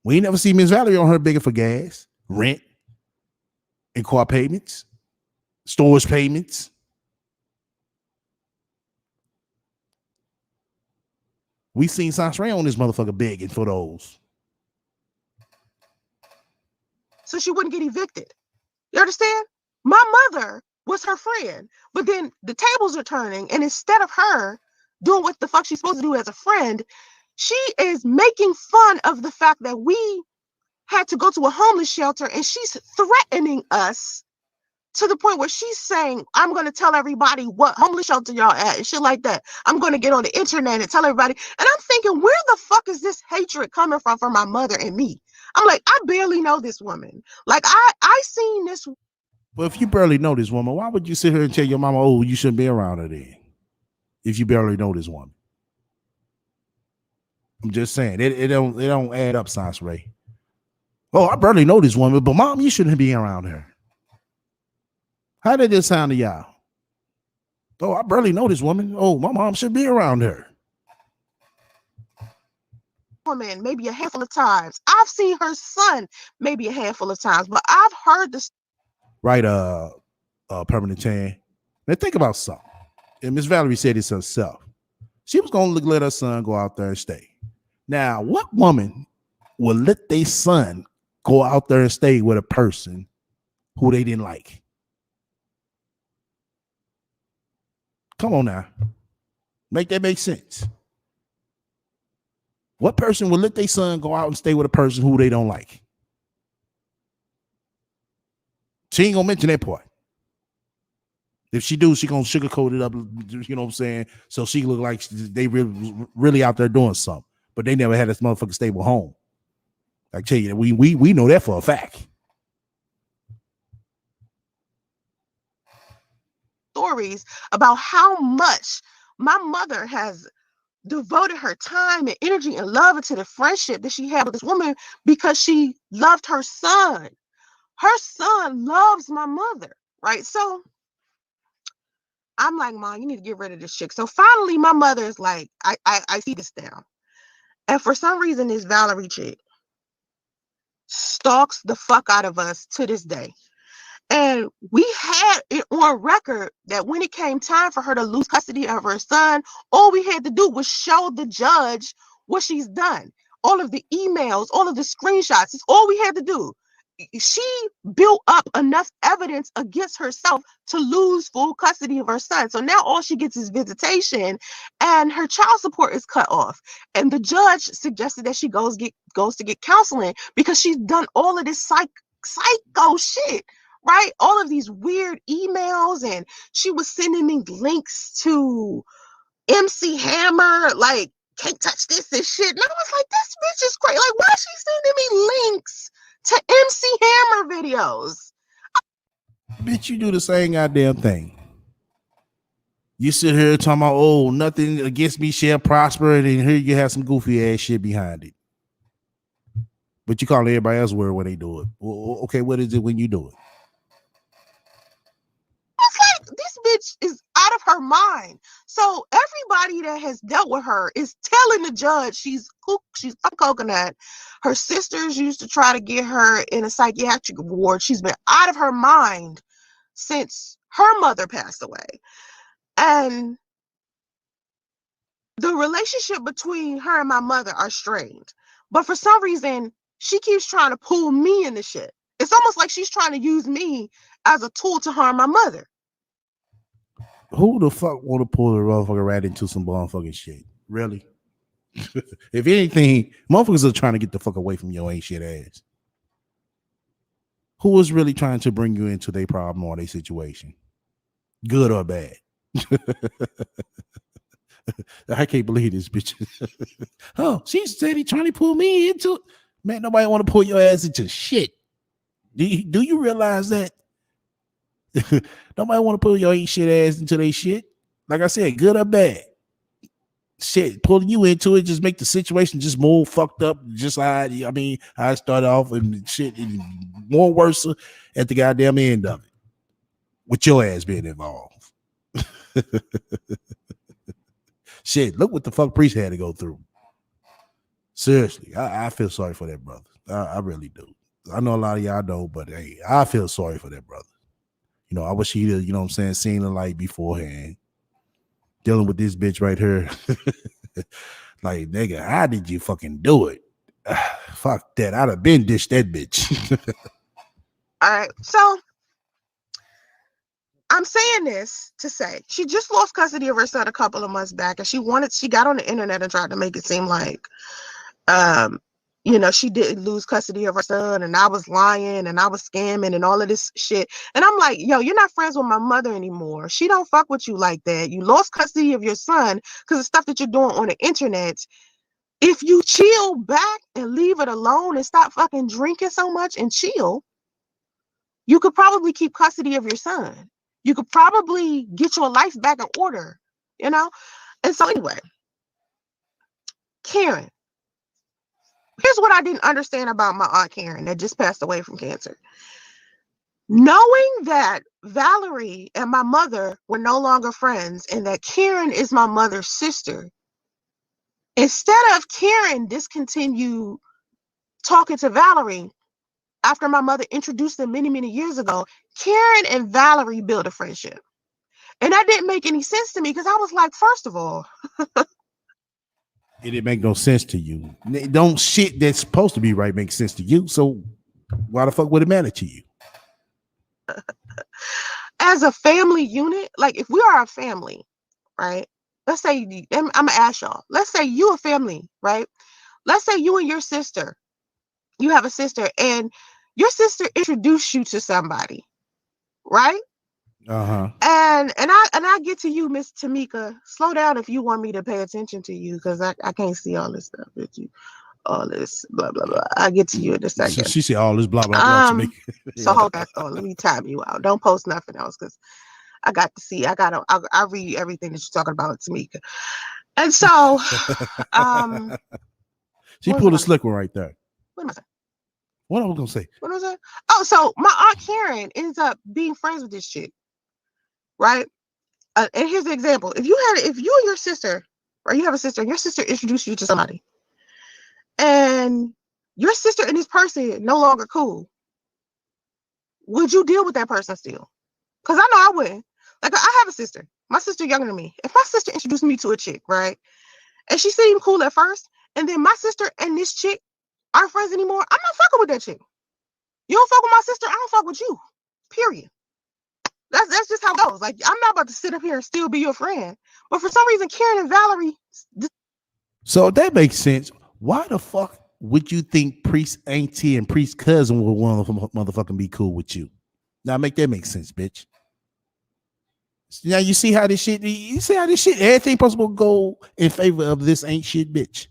We ain't never see Miss Valerie on her begging for gas, rent, and car payments, storage payments. We seen Sansaray on this motherfucker begging for those. So she wouldn't get evicted. You understand? My mother was her friend, but then the tables are turning, and instead of her doing what the fuck she's supposed to do as a friend, she is making fun of the fact that we had to go to a homeless shelter, and she's threatening us to the point where she's saying, I'm going to tell everybody what homeless shelter y'all at and shit like that. I'm going to get on the internet and tell everybody. And I'm thinking, where the fuck is this hatred coming from for my mother and me? I'm like, I barely know this woman. Like, I seen this. Well, if you barely know this woman, why would you sit here and tell your mama, oh, you shouldn't be around her then? If you barely know this woman. I'm just saying, it don't add up, Sansaray. Oh, I barely know this woman, but Mom, you shouldn't be around her. How did this sound to y'all? Oh, I barely know this woman. Oh, my mom should be around her. Woman, maybe a handful of times. I've seen her son maybe a handful of times, but I've heard this. Right, Permanent Chan. Now think about something. And Miss Valerie said this herself. She was gonna let her son go out there and stay. Now, what woman will let their son go out there and stay with a person who they didn't like? Come on now. Make that make sense. What person will let their son go out and stay with a person who they don't like? She ain't gonna mention that part. If she do, she gonna sugarcoat it up, you know what I'm saying? So she look like they really out there doing something. But they never had this motherfucking stable home. I tell you, we know that for a fact. Stories about how much my mother has devoted her time and energy and love into the friendship that she had with this woman because she loved her son. Her son loves my mother, right? So I'm like, Mom, you need to get rid of this chick. So finally, my mother is like, I see this now. And for some reason, this Valerie chick stalks the fuck out of us to this day. And we had it on record that when it came time for her to lose custody of her son, all we had to do was show the judge what she's done. All of the emails, all of the screenshots, it's all we had to do. She built up enough evidence against herself to lose full custody of her son. So now all she gets is visitation and her child support is cut off. And the judge suggested that she goes to get counseling because she's done all of this psycho shit. Right? All of these weird emails, and she was sending me links to MC Hammer, like, can't touch this and shit. And I was like, this bitch is crazy. Like, why is she sending me links to MC Hammer videos? Bitch, you do the same goddamn thing. You sit here talking about, oh, nothing against me shall prosper, and then here you have some goofy ass shit behind it. But you call everybody else weird when they do it. Well, okay, what is it when you do it? It's like this bitch is out of her mind. So everybody that has dealt with her is telling the judge she's a coconut. Her sisters used to try to get her in a psychiatric ward. She's been out of her mind since her mother passed away. And the relationship between her and my mother are strained. But for some reason, she keeps trying to pull me into shit. It's almost like she's trying to use me as a tool to harm my mother. Who the fuck want to pull a motherfucker right into some motherfucking shit? Really? If anything, motherfuckers are trying to get the fuck away from your ain't shit ass. Who is really trying to bring you into their problem or their situation? Good or bad? I can't believe this bitch. Oh, she said he trying to pull me into it. Man, nobody want to pull your ass into shit. Do you realize that? Nobody want to pull your ain't shit ass into their shit. Like I said, good or bad. Shit, pulling you into it just make the situation just more fucked up. Just like I started off and shit and more worse at the goddamn end of it. With your ass being involved. Shit, look what the fuck Priest had to go through. Seriously, I feel sorry for that brother. I really do. I know a lot of y'all don't, but hey, I feel sorry for that brother. You know, I wish he'd, you know what I'm saying, seen the light beforehand. Dealing with this bitch right here. Like, nigga, how did you fucking do it? Fuck that. I'd have been dished that bitch. All right. So I'm saying this to say she just lost custody of her son a couple of months back, and she got on the internet and tried to make it seem like she didn't lose custody of her son, and I was lying and I was scamming and all of this shit. And I'm like, yo, you're not friends with my mother anymore. She don't fuck with you like that. You lost custody of your son because of stuff that you're doing on the internet. If you chill back and leave it alone and stop fucking drinking so much and chill, you could probably keep custody of your son. You could probably get your life back in order, And so anyway, Karen, here's what I didn't understand about my Aunt Karen that just passed away from cancer. Knowing that Valerie and my mother were no longer friends and that Karen is my mother's sister, instead of Karen discontinue talking to Valerie after my mother introduced them many, many years ago, Karen and Valerie built a friendship. And that didn't make any sense to me because I was like, first of all, It didn't make no sense to you. Don't shit that's supposed to be right make sense to you. So why the fuck would it matter to you? As a family unit, like if we are a family, right? Let's say I'm gonna ask y'all. Let's say you a family, right? Let's say you and your sister. You have a sister, and your sister introduced you to somebody, right? Uh-huh. And I get to you, Miss Tamika. Slow down if you want me to pay attention to you, because I can't see all this stuff with you. All this blah blah blah. I get to you in a second. She said all this blah blah blah to me. So hold that thought. Let me time you out. Don't post nothing else, because I got to see. I read everything that you're talking about, Tamika. And so, she pulled a slick one right there. What am I saying? What I was gonna say? What was that? Oh, so my aunt Karen ends up being friends with this chick, right? And here's the example: if you and your sister, or you have a sister, and your sister introduced you to somebody, and your sister and this person no longer cool, would you deal with that person still? Because I know I wouldn't. Like, I have a sister. My sister younger than me. If my sister introduced me to a chick, right, and she seemed cool at first, and then my sister and this chick aren't friends anymore, I'm not fucking with that chick. You don't fuck with my sister, I don't fuck with you. Period. That's just how it goes. Like, I'm not about to sit up here and still be your friend. But for some reason, Karen and Valerie. So that makes sense. Why the fuck would you think priest auntie and priest cousin would want to motherfucking be cool with you? Now make that make sense, bitch. Now you see how this shit, everything possible go in favor of this ain't shit bitch.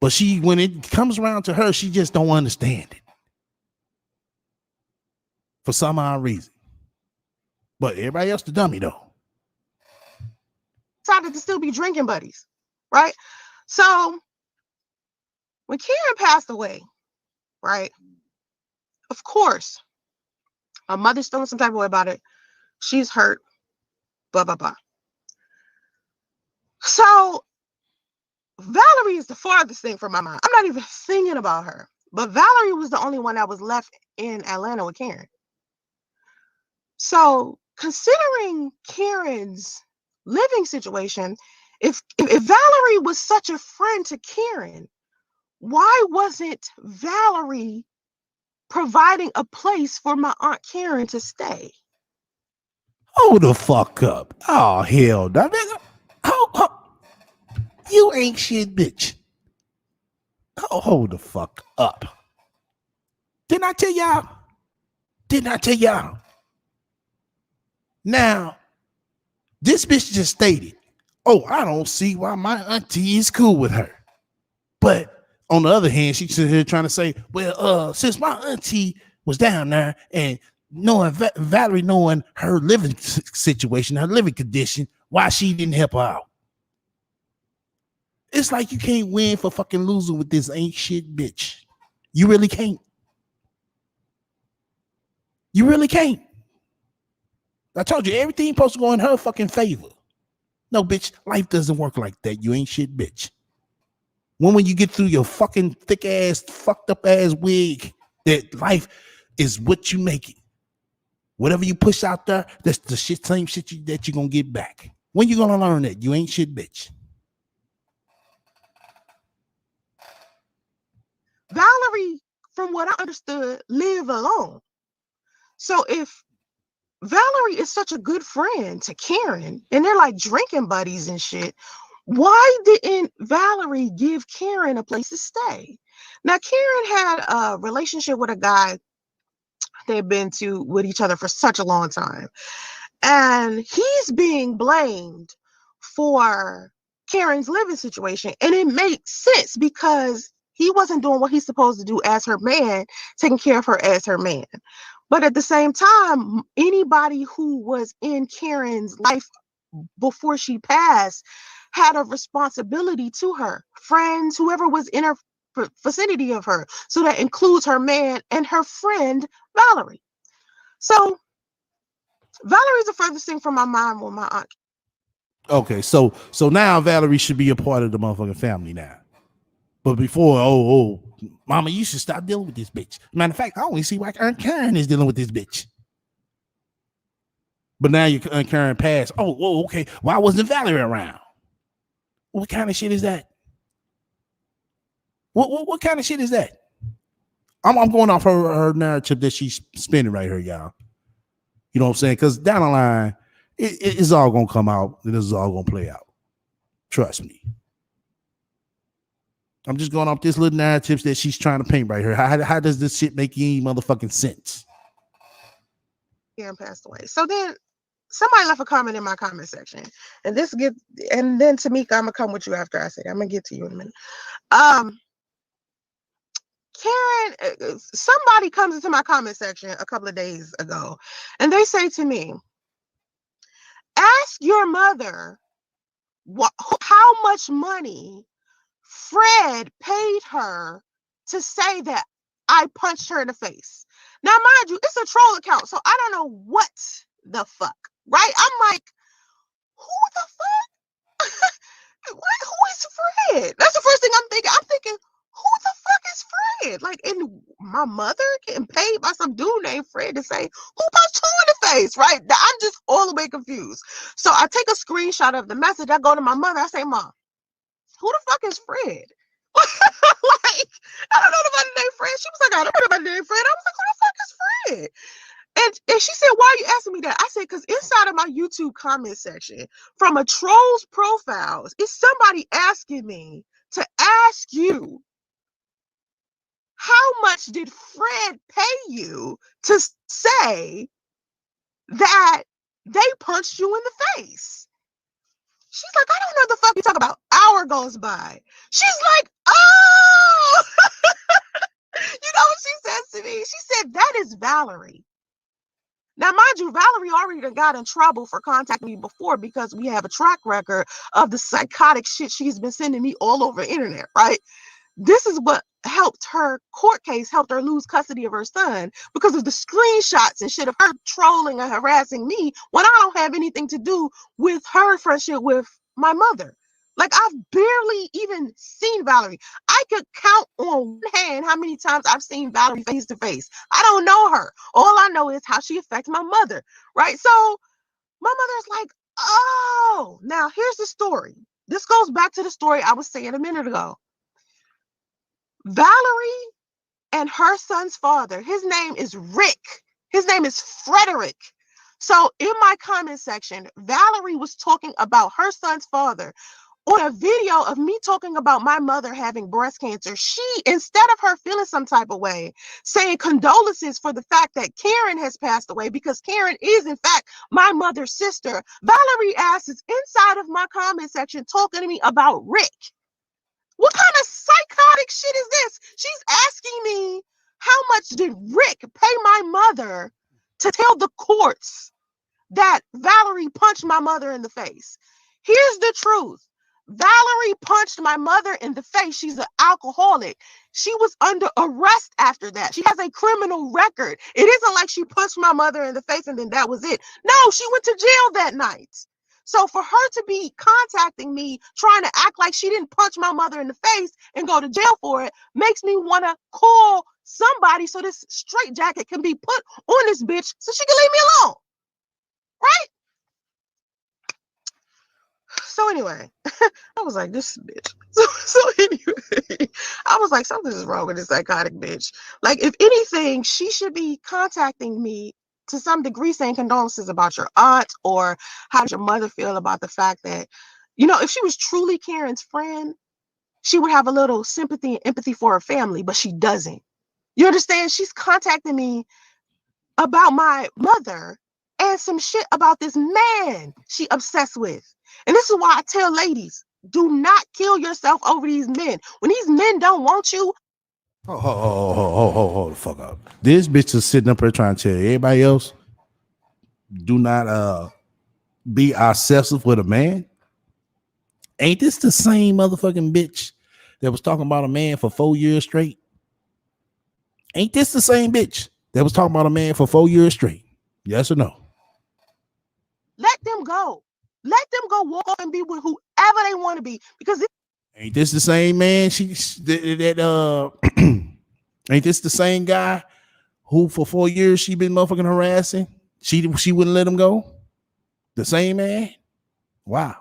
But when it comes around to her, she just don't understand it. For some odd reason. But everybody else the dummy though. Decided to still be drinking buddies, right? So when Karen passed away, right, of course, my mother's feeling some type of way about it. She's hurt, blah, blah, blah. So Valerie is the farthest thing from my mind. I'm not even thinking about her. But Valerie was the only one that was left in Atlanta with Karen. So considering Karen's living situation, if Valerie was such a friend to Karen, why wasn't Valerie providing a place for my Aunt Karen to stay? Hold the fuck up. Oh, hell. You ain't shit, bitch. Oh, hold the fuck up. Didn't I tell y'all? Now, this bitch just stated, oh, I don't see why my auntie is cool with her. But on the other hand, she's here trying to say, well, since my auntie was down there and knowing Valerie, knowing her living situation, her living condition, why she didn't help her out. It's like you can't win for fucking losing with this ain't shit bitch. You really can't. You really can't. I told you, everything supposed to go in her fucking favor. No, bitch, life doesn't work like that. You ain't shit bitch. When you get through your fucking thick ass, fucked up ass wig, that life is what you make it. Whatever you push out there, that's the same shit that you're gonna get back. When you gonna learn that? You ain't shit bitch. Valerie, from what I understood, lived alone. So if Valerie is such a good friend to Karen, and they're like drinking buddies and shit, why didn't Valerie give Karen a place to stay? Now, Karen had a relationship with a guy they've been with each other for such a long time. And he's being blamed for Karen's living situation. And it makes sense because he wasn't doing what he's supposed to do as her man, taking care of her as her man. But at the same time, anybody who was in Karen's life before she passed had a responsibility to her. Friends, whoever was in her vicinity of her. So that includes her man and her friend, Valerie. So Valerie's the furthest thing from my mind with my aunt. Okay, so now Valerie should be a part of the motherfucking family now. But before, mama, you should stop dealing with this bitch. Matter of fact, I only see why Aunt Karen is dealing with this bitch. But now your Aunt Karen passed. Oh, okay. Why wasn't Valerie around? What kind of shit is that? What kind of shit is that? I'm going off her narrative that she's spinning right here, y'all. You know what I'm saying? Because down the line, it's all gonna come out and this is all gonna play out. Trust me. I'm just going off this little narratives that she's trying to paint right here. How does this shit make any motherfucking sense? Yeah, passed away. So then somebody left a comment in my comment section, and then Tamika, I'm gonna come with you after I say that. I'm gonna get to you in a minute. Karen, somebody comes into my comment section a couple of days ago, and they say to me, ask your mother how much money Fred paid her to say that I punched her in the face. Now, mind you, it's a troll account, so I don't know what the fuck, right? I'm like, who the fuck? Who is Fred? That's the first thing I'm thinking. I'm thinking, who the fuck is Fred? Like, and my mother getting paid by some dude named Fred to say, who punched who in the face, right? I'm just all the way confused. So I take a screenshot of the message. I go to my mother. I say, Mom, who the fuck is Fred? Like, I don't know nobody named Fred. She was like, I don't know nobody named Fred. I was like, who the fuck is Fred? And she said, why are you asking me that? I said, because inside of my YouTube comment section, from a troll's profiles, is somebody asking me to ask you, how much did Fred pay you to say that they punched you in the face? She's like, I don't know what the fuck you talk about. Hour goes by. She's like, oh, you know what she says to me? She said, that is Valerie. Now, mind you, Valerie already got in trouble for contacting me before because we have a track record of the psychotic shit she's been sending me all over the internet, right? This is what helped her court case, helped her lose custody of her son because of the screenshots and shit of her trolling and harassing me when I don't have anything to do with her friendship with my mother. Like, I've barely even seen Valerie. I could count on one hand how many times I've seen Valerie face to face. I don't know her. All I know is how she affects my mother, right? So my mother's like, oh, now here's the story. This goes back to the story I was saying a minute ago. Valerie and her son's father, his name is Rick. His name is Frederick. So in my comment section, Valerie was talking about her son's father on a video of me talking about my mother having breast cancer. She, instead of her feeling some type of way, saying condolences for the fact that Karen has passed away, because Karen is in fact my mother's sister, Valerie ass is inside of my comment section talking to me about Rick. What kind of psychotic shit is this? She's asking me, how much did Rick pay my mother to tell the courts that Valerie punched my mother in the face? Here's the truth. Valerie punched my mother in the face. She's an alcoholic. She was under arrest after that. She has a criminal record. It isn't like she punched my mother in the face and then that was it. No, she went to jail that night. So for her to be contacting me, trying to act like she didn't punch my mother in the face and go to jail for it, makes me want to call somebody so this straitjacket can be put on this bitch so she can leave me alone. Right? So anyway, I was like, this bitch. So anyway, I was like, something is wrong with this psychotic bitch. Like, if anything, she should be contacting me to some degree saying condolences about your aunt, or how does your mother feel about the fact that, you know, if she was truly Karen's friend, she would have a little sympathy and empathy for her family, but she doesn't. You understand? She's contacting me about my mother and some shit about this man she obsessed with. And this is why I tell ladies, do not kill yourself over these men. When these men don't want you. Hold the fuck up. This bitch is sitting up here trying to tell everybody else, do not be obsessive with a man. Ain't this the same motherfucking bitch that was talking about a man for 4 years straight? Ain't this the same bitch that was talking about a man for 4 years straight? Yes or no? Let them go. Let them go walk off and be with whoever they want to be. Because ain't this the same man? Ain't this the same guy who for 4 years she been motherfucking harassing? She wouldn't let him go? The same man? Wow.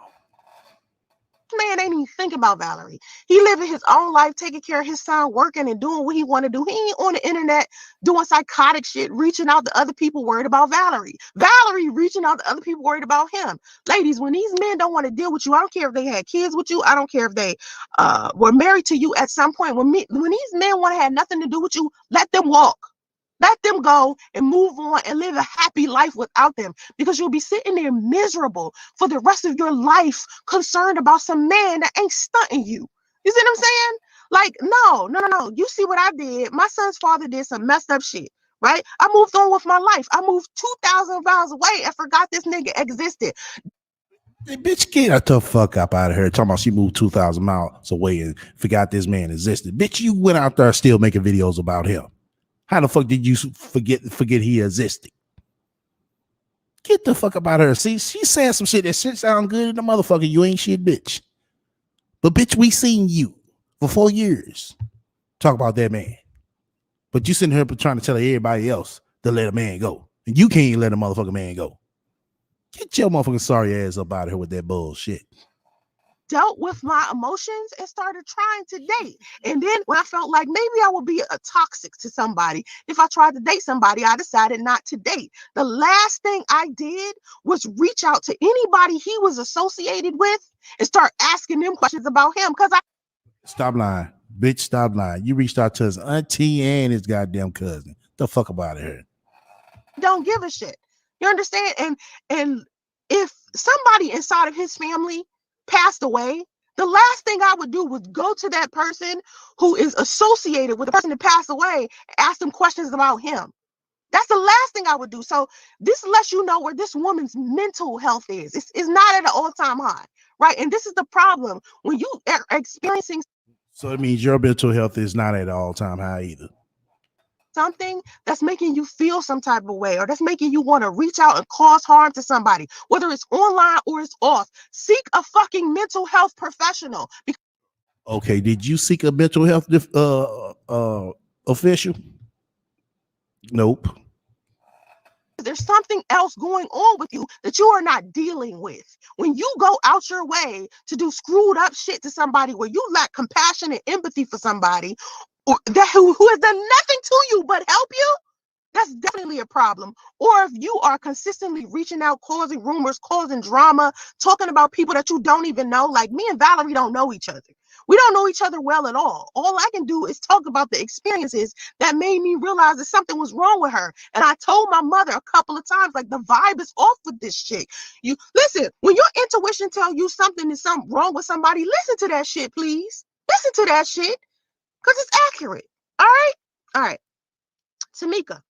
man ain't even thinking about Valerie. He living his own life, taking care of his son, working and doing what he want to do. He ain't on the internet doing psychotic shit, reaching out to other people worried about Valerie. Valerie reaching out to other people worried about him. Ladies, when these men don't want to deal with you, I don't care if they had kids with you. I don't care if they were married to you at some point. When these men want to have nothing to do with you, let them walk. Let them go and move on and live a happy life without them, because you'll be sitting there miserable for the rest of your life, concerned about some man that ain't stunting you. You see what I'm saying? Like, no. You see what I did? My son's father did some messed up shit, right? I moved on with my life. I moved 2,000 miles away and forgot this nigga existed. Hey, bitch, get the fuck up out of here. Talking about she moved 2,000 miles away and forgot this man existed. Bitch, you went out there still making videos about him. How the fuck did you forget he existed? Get the fuck up out of her. See, she said some shit that shit sound good in the motherfucker. You ain't shit, bitch. But bitch, we seen you for 4 years talk about that man. But you sitting here trying to tell everybody else to let a man go. And you can't let a motherfucking man go. Get your motherfucking sorry ass up out of here with that bullshit. Dealt with my emotions and started trying to date. And then when I felt like maybe I would be a toxic to somebody, if I tried to date somebody, I decided not to date. The last thing I did was reach out to anybody he was associated with and start asking them questions about him. Because Stop lying. Bitch, stop lying. You reached out to his auntie and his goddamn cousin. The fuck up out of here. Don't give a shit. You understand? And if somebody inside of his family passed away, the last thing I would do was go to that person who is associated with the person that passed away and ask them questions about him. That's the last thing I would do. So this lets you know where this woman's mental health is. It's not at an all-time high, right? And this is the problem when you are experiencing. So it means your mental health is not at an all-time high either. Something that's making you feel some type of way, or that's making you want to reach out and cause harm to somebody, whether it's online or it's off, seek a fucking mental health professional. Okay, did you seek a mental health official? Nope. There's something else going on with you that you are not dealing with. When you go out your way to do screwed up shit to somebody, where you lack compassion and empathy for somebody, or that who has done nothing to you but help you, that's definitely a problem. Or if you are consistently reaching out, causing rumors, causing drama, talking about people that you don't even know. Like me and Valerie don't know each other. We don't know each other well at all. All I can do is talk about the experiences that made me realize that something was wrong with her. And I told my mother a couple of times, like, the vibe is off with this chick. You listen, when your intuition tells you something is wrong with somebody, listen to that shit, please. Listen to that shit, because it's accurate. All right? All right. Tamika,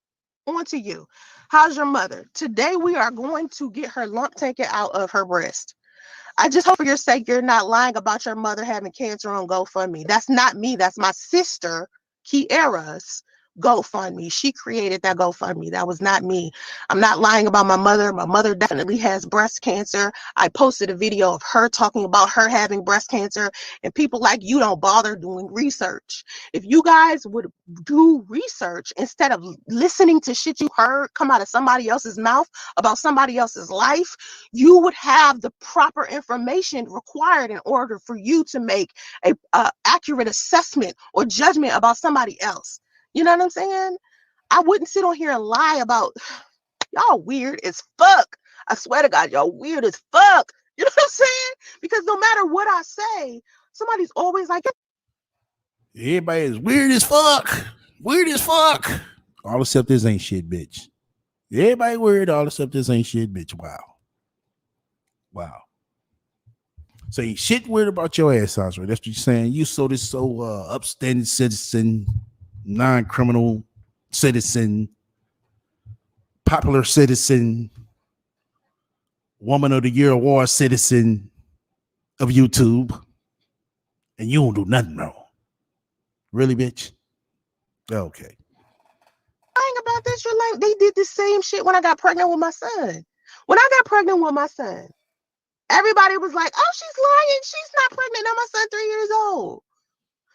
on to you. How's your mother? Today we are going to get her lump taken out of her breast. I just hope for your sake you're not lying about your mother having cancer on GoFundMe. That's not me. That's my sister, Kiera's GoFundMe. She created that GoFundMe. That was not me. I'm not lying about my mother. My mother definitely has breast cancer. I posted a video of her talking about her having breast cancer, and people like you don't bother doing research. If you guys would do research instead of listening to shit you heard come out of somebody else's mouth about somebody else's life, you would have the proper information required in order for you to make a accurate assessment or judgment about somebody else. You know what I'm saying? I wouldn't sit on here and lie about y'all weird as fuck. I swear to God, y'all weird as fuck. You know what I'm saying? Because no matter what I say, somebody's always like, everybody is weird as fuck. Weird as fuck. All except this ain't shit, bitch. Everybody weird, all except this ain't shit, bitch. Wow. Wow. So you shit weird about your ass, Sasha. That's what you're saying. You so upstanding citizen, non-criminal citizen, popular citizen, woman of the year award citizen of YouTube, and you don't do nothing wrong. Really, bitch? Okay. about this, you're like, they did the same shit when I got pregnant with my son. When I got pregnant with my son, everybody was like, oh, she's lying. She's not pregnant. Now my son 3 years old.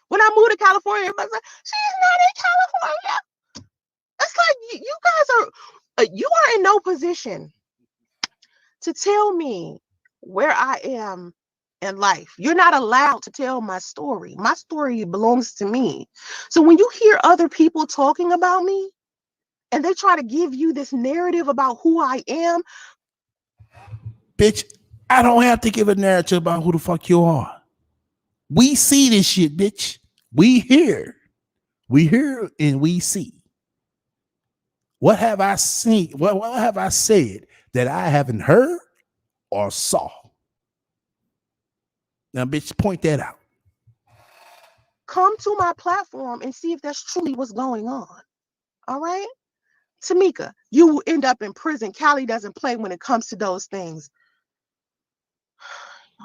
When I moved to California, everybody's like, she's not in California. It's like, you guys are, you are in no position to tell me where I am in life. You're not allowed to tell my story. My story belongs to me. So when you hear other people talking about me and they try to give you this narrative about who I am, bitch, I don't have to give a narrative about who the fuck you are. We see this shit, bitch. We hear and we see. What have I seen? What have I said that I haven't heard or saw? Now, bitch, point that out. come to my platform and see if that's truly what's going on. All right? Tamika, you will end up in prison. Callie doesn't play when it comes to those things.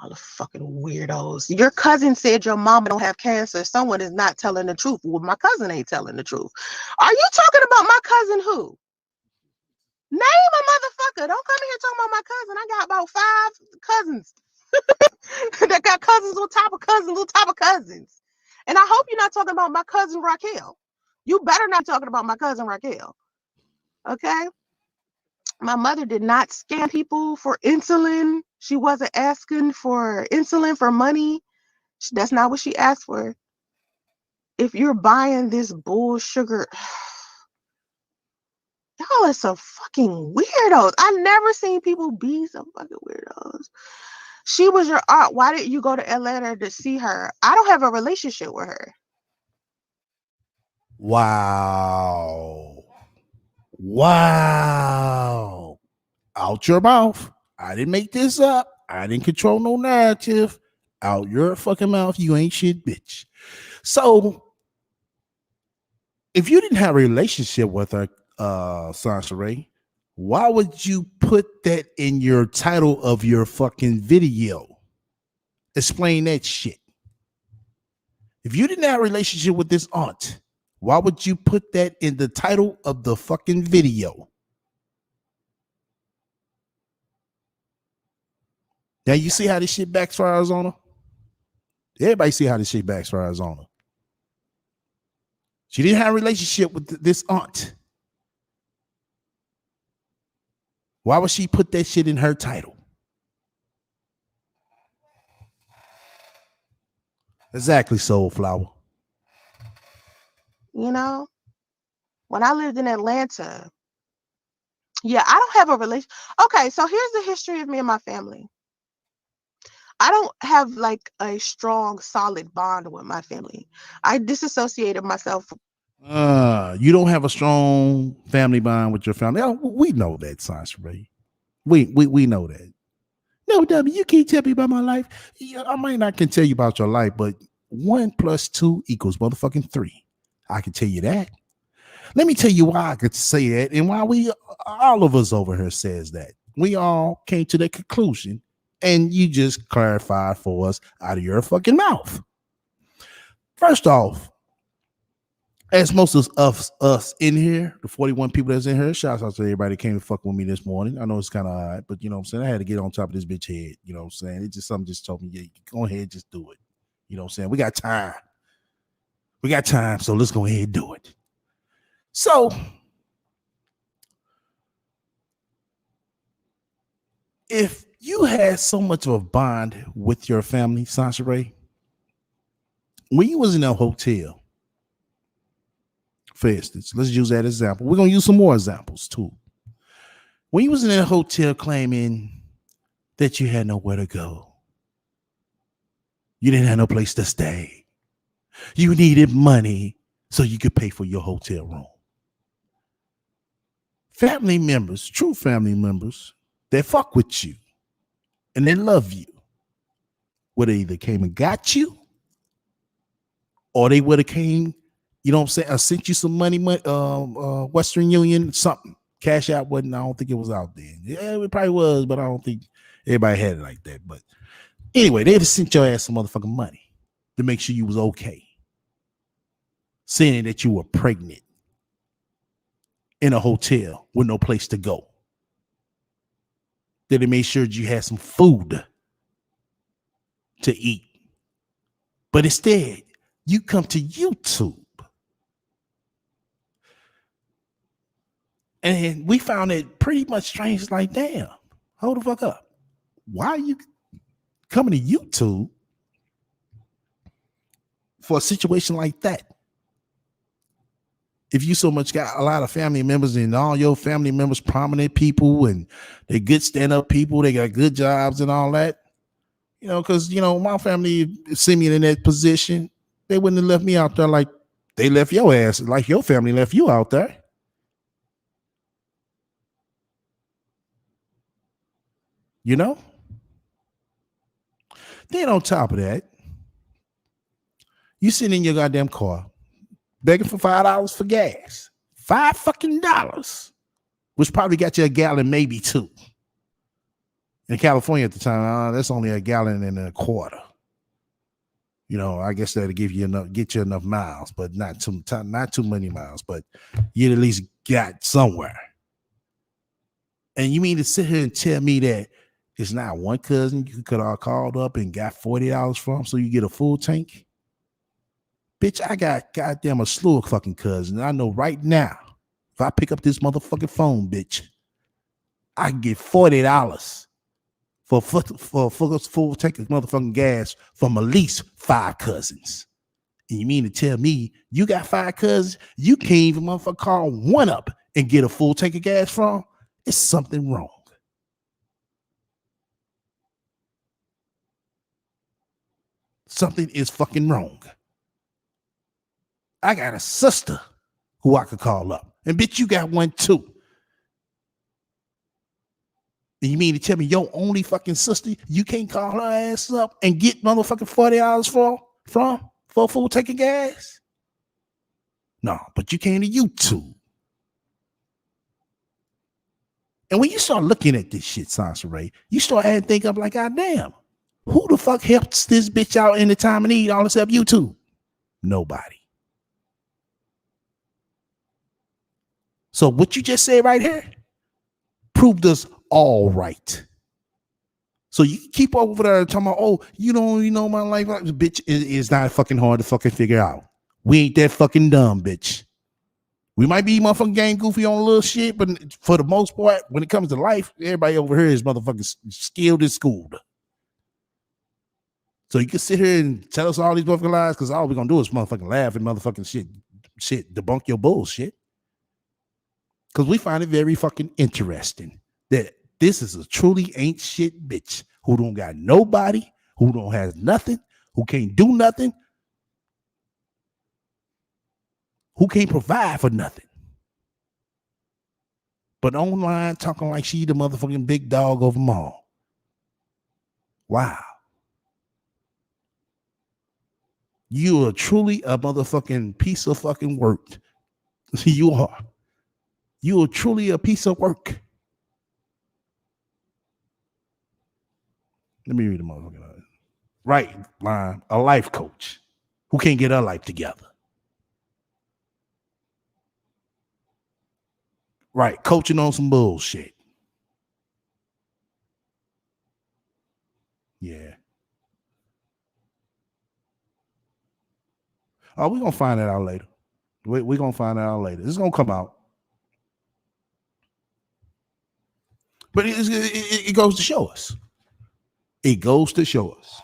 All the fucking weirdos. Your cousin said your mama don't have cancer. Someone is not telling the truth. Well, my cousin ain't telling the truth. Are you talking about my cousin who? Name a motherfucker. Don't come here talking about my cousin. I got about 5 cousins that got cousins on top of cousins on top of cousins. And I hope you're not talking about my cousin Raquel. You better not be talking about my cousin Raquel. Okay? My mother did not scam people for insulin. She wasn't asking for insulin for money. That's not what she asked for. If you're buying this bull sugar, y'all are some fucking weirdos. I've never seen people be some fucking weirdos. She was your aunt. Why didn't you go to Atlanta to see her? I don't have a relationship with her. Wow. Wow. Out your mouth. I didn't make this up. I didn't control no narrative. Out your fucking mouth. You ain't shit, bitch. So, if you didn't have a relationship with her, Sansaray, why would you put that in your title of your fucking video? Explain that shit. If you didn't have a relationship with this aunt, why would you put that in the title of the fucking video? Now you see how this shit backfires on her? Everybody see how this shit backfires on her. She didn't have a relationship with this aunt. Why would she put that shit in her title? Exactly, Soulflower. You know, when I lived in Atlanta, yeah, I don't have a relation. Okay, so here's the history of me and my family. I don't have like a strong, solid bond with my family. I disassociated myself. You don't have a strong family bond with your family. Oh, we know that, Sansaray. We know that. No, W, you can't tell me about my life. Yeah, I might not can tell you about your life, but 1 + 2 = motherfucking 3. I can tell you that. Let me tell you why I could say that and why all of us over here says that. We all came to that conclusion and you just clarified for us out of your fucking mouth. First off, as most of us in here, the 41 people that's in here, shouts out to everybody that came to fuck with me this morning. I know it's kind of odd, but you know what I'm saying? I had to get on top of this bitch head. You know what I'm saying? It just something just told me, yeah, go ahead, just do it. You know what I'm saying? We got time. So let's go ahead and do it. So, if you had so much of a bond with your family, Sansaray, when you was in a hotel, for instance, let's use that example. We're going to use some more examples too. When you was in a hotel claiming that you had nowhere to go, you didn't have no place to stay, you needed money so you could pay for your hotel room. Family members, true family members, that fuck with you and they love you, would have either came and got you, or they would have came, you know what I'm saying, I sent you some money, Western Union, something. Cash App wasn't, I don't think it was out there. Yeah, it probably was, but I don't think everybody had it like that. But anyway, they'd have sent your ass some motherfucking money to make sure you was okay. Saying that you were pregnant in a hotel with no place to go. That they made sure you had some food to eat. But instead, you come to YouTube. And we found it pretty much strange, like, damn, hold the fuck up. Why are you coming to YouTube for a situation like that. If you so much got a lot of family members and all your family members prominent people and they good stand-up people, they got good jobs and all that, because my family see me in that position, they wouldn't have left me out there like they left your ass, like your family left you out there. Then on top of that, you sitting in your goddamn car begging for $5 for gas. $5, which probably got you a gallon, maybe two. In California at the time, that's only a gallon and a quarter. I guess that'll get you enough miles, but not too many miles, but you at least got somewhere. And you mean to sit here and tell me that it's not one cousin you could have called up and got $40 from so you get a full tank? Bitch, I got goddamn a slew of fucking cousins. I know right now, if I pick up this motherfucking phone, bitch, I can get $40 for full tank of motherfucking gas from at least 5 cousins. And you mean to tell me you got 5 cousins you can't even motherfucker call one up and get a full tank of gas from? It's something wrong. Something is fucking wrong. I got a sister who I could call up. And bitch, you got one too. And you mean to tell me your only fucking sister, you can't call her ass up and get motherfucking $40 for a full tank of gas? No, but you came to YouTube. And when you start looking at this shit, Sansa Ray, you start having to think up like, God damn, who the fuck helps this bitch out in the time of need all except YouTube? Nobody. So what you just said right here proved us all right. So you keep over there talking about, oh, you don't know my life. Bitch, it's not fucking hard to fucking figure out. We ain't that fucking dumb, bitch. We might be motherfucking game goofy on a little shit, but for the most part, when it comes to life, everybody over here is motherfucking skilled and schooled. So you can sit here and tell us all these motherfucking lies because all we're going to do is motherfucking laugh and motherfucking shit, debunk your bullshit. Because we find it very fucking interesting that this is a truly ain't shit bitch who don't got nobody, who don't have nothing, who can't do nothing, who can't provide for nothing. But online talking like she the motherfucking big dog of them all. Wow. You are truly a motherfucking piece of fucking work. You are. You are truly a piece of work. Let me read the motherfucking line. Right line. A life coach who can't get her life together. Right. Coaching on some bullshit. Yeah. Oh, we're going to find that out later. We're going to find that out later. It's going to come out. But it goes to show us. It goes to show us.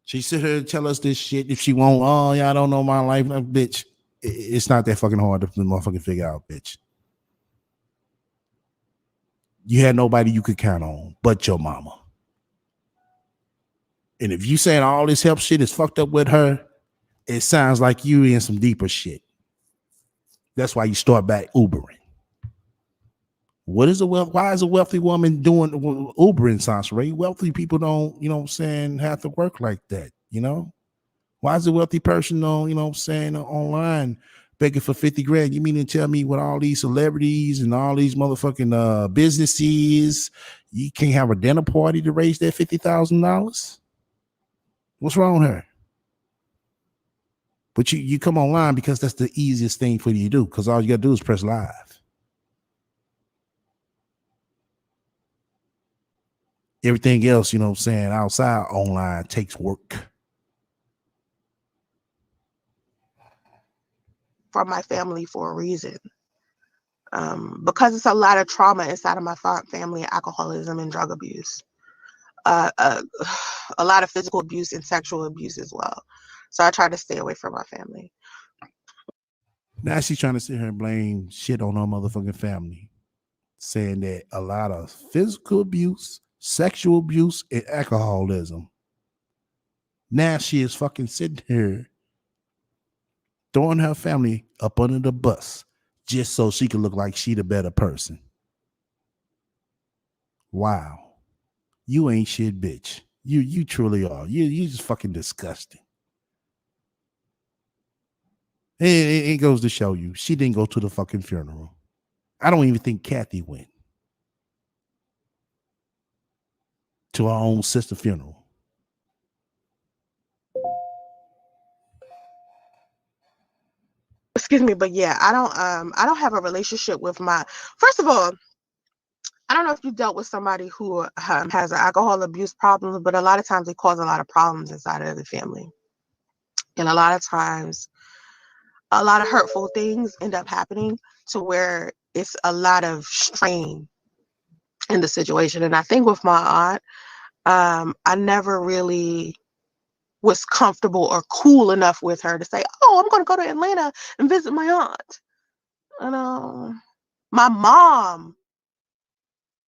She sit here and tell us this shit if she won't. Oh, y'all don't know my life. Like, bitch, it's not that fucking hard to motherfucking figure out, bitch. You had nobody you could count on but your mama. And if you saying all this help shit is fucked up with her, it sounds like you in some deeper shit. That's why you start back Ubering. Why is a wealthy woman doing Ubering, Sansa? Wealthy people don't, have to work like that, Why is a wealthy person on, online begging for 50 grand? You mean to tell me with all these celebrities and all these motherfucking businesses, you can't have a dinner party to raise that $50,000? What's wrong with her? But you come online because that's the easiest thing for you to do, because all you got to do is press live. Everything else, outside online takes work. For my family for a reason. Because it's a lot of trauma inside of my family, alcoholism and drug abuse. a lot of physical abuse and sexual abuse as well. So I try to stay away from my family. Now she's trying to sit here and blame shit on her motherfucking family, saying that a lot of physical abuse, sexual abuse, and alcoholism. Now she is fucking sitting here throwing her family up under the bus just so she can look like she the better person. Wow. You ain't shit, bitch. You truly are. You just fucking disgusting. It goes to show you, she didn't go to the fucking funeral. I don't even think Kathy went to her own sister funeral. Excuse me, but yeah, I don't have a relationship with my. First of all, I don't know if you dealt with somebody who has an alcohol abuse problem, but a lot of times they cause a lot of problems inside of the family, and a lot of times, a lot of hurtful things end up happening to where it's a lot of strain in the situation. And I think with my aunt, I never really was comfortable or cool enough with her to say, "Oh, I'm going to go to Atlanta and visit my aunt." And my mom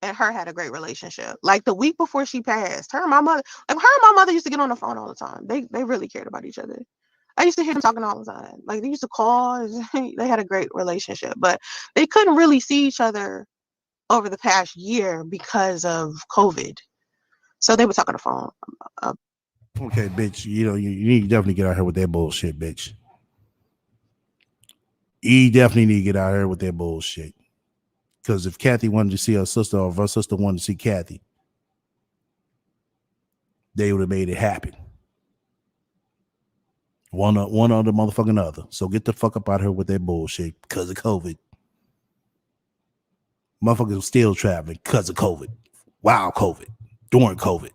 and her had a great relationship. Like the week before she passed, her and my mother, like her and my mother used to get on the phone all the time. They really cared about each other. I used to hear them talking all the time. Like they used to call. They had a great relationship, but they couldn't really see each other over the past year because of COVID. So they would talk on the phone. Okay, bitch. You need to definitely get out here with that bullshit, bitch. You definitely need to get out here with that bullshit. Because if Kathy wanted to see her sister, or if her sister wanted to see Kathy, they would have made it happen. One or the motherfucking other. So get the fuck up out here with that bullshit because of COVID. Motherfuckers are still traveling because of COVID. Wow, COVID. During COVID.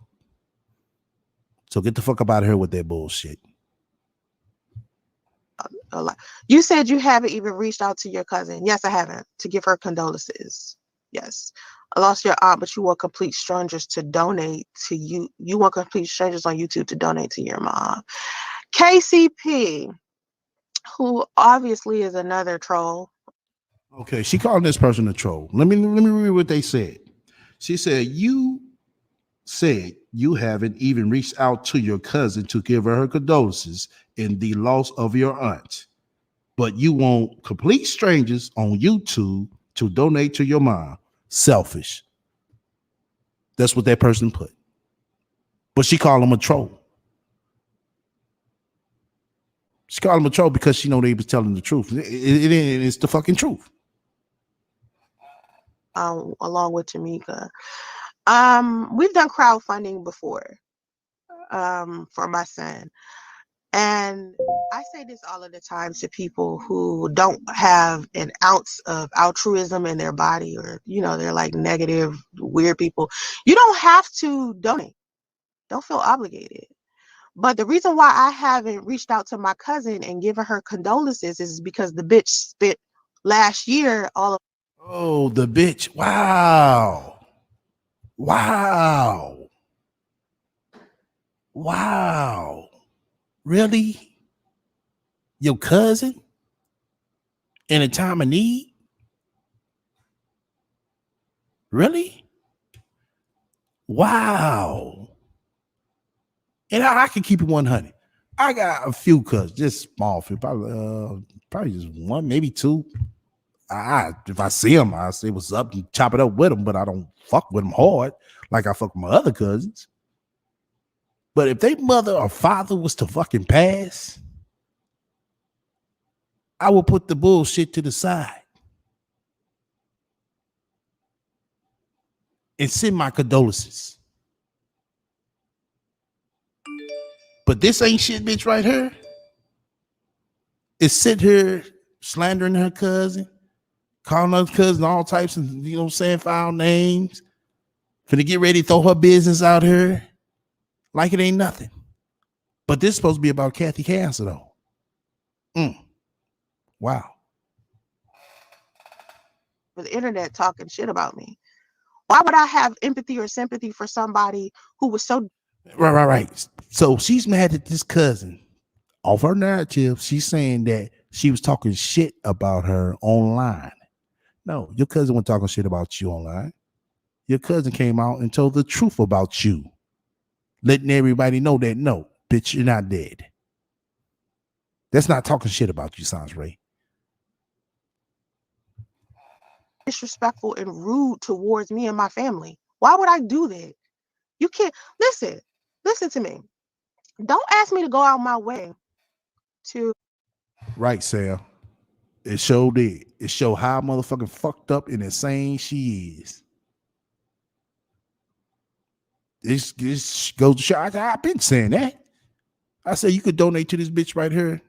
So get the fuck up out of here with that bullshit. A lot. You said you haven't even reached out to your cousin. Yes, I haven't, to give her condolences. Yes. I lost your aunt, but you want complete strangers to donate to you. You want complete strangers on YouTube to donate to your mom. KCP, who obviously is another troll. Okay, she called this person a troll. Let me read what they said. She said, you said you haven't even reached out to your cousin to give her condolences in the loss of your aunt, but you want complete strangers on YouTube to donate to your mom. Selfish. That's what that person put. But she called him a troll. She called him a troll because she know they was telling the truth. It's the fucking truth. Along with Tamika. We've done crowdfunding before for my son. And I say this all of the time to people who don't have an ounce of altruism in their body, or, they're like negative, weird people. You don't have to donate. Don't feel obligated. But the reason why I haven't reached out to my cousin and given her condolences is because the bitch spent last year all of. Oh, the bitch. Wow. Wow. Wow. Really? Your cousin? In a time of need? Really? Wow. And I can keep it 100. I got a few cousins, just small few, probably just one, maybe two. If I see them, I say what's up and chop it up with them, but I don't fuck with them hard like I fuck with my other cousins. But if their mother or father was to fucking pass, I will put the bullshit to the side and send my condolences. But this ain't shit bitch right here is sit here slandering her cousin, calling her cousin all types of, foul names, finna get ready to throw her business out here like it ain't nothing. But this is supposed to be about Kathy Cancer, though. Wow. The internet talking shit about me. Why would I have empathy or sympathy for somebody who was so right? So she's mad at this cousin. Off her narrative, she's saying that she was talking shit about her online. No, your cousin wasn't talking shit about you online. Your cousin came out and told the truth about you, letting everybody know that no, bitch, you're not dead. That's not talking shit about you, Sans Ray. disrespectful and rude towards me and my family. Why would I do that? You can't listen to me. Don't ask me to go out my way to Right, Sam. It showed it. It showed how motherfucking fucked up and insane she is. This goes to show. I've been saying that. I said you could donate to this bitch right here,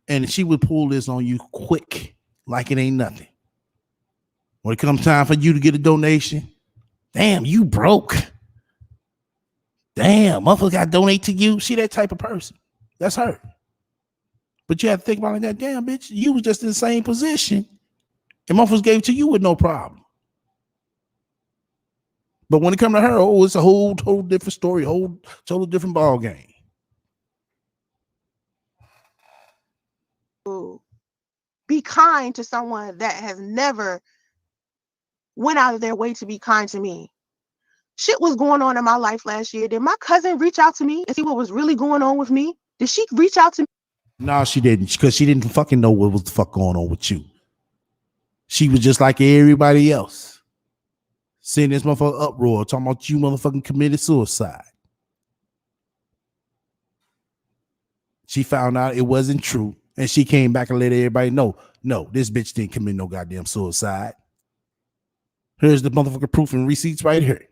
and she would pull this on you quick, like it ain't nothing. When it comes time for you to get a donation, damn, you broke. Damn, motherfucker got to donate to you. She that type of person. That's her. But you have to think about it like that. Damn, bitch, you was just in the same position, and motherfuckers gave it to you with no problem. But when it comes to her, oh, it's a whole total different story, whole total different ball game. be kind to someone that has never went out of their way to be kind to me. Shit was going on in my life last year. Did my cousin reach out to me and see what was really going on with me? Did she reach out to me? No, she didn't, because she didn't fucking know what was the fuck going on with you. She was just like everybody else, seeing this motherfucker uproar, talking about you motherfucking committed suicide. She found out it wasn't true, and she came back and let everybody know, no, this bitch didn't commit no goddamn suicide. Here's the motherfucking proof and receipts right here.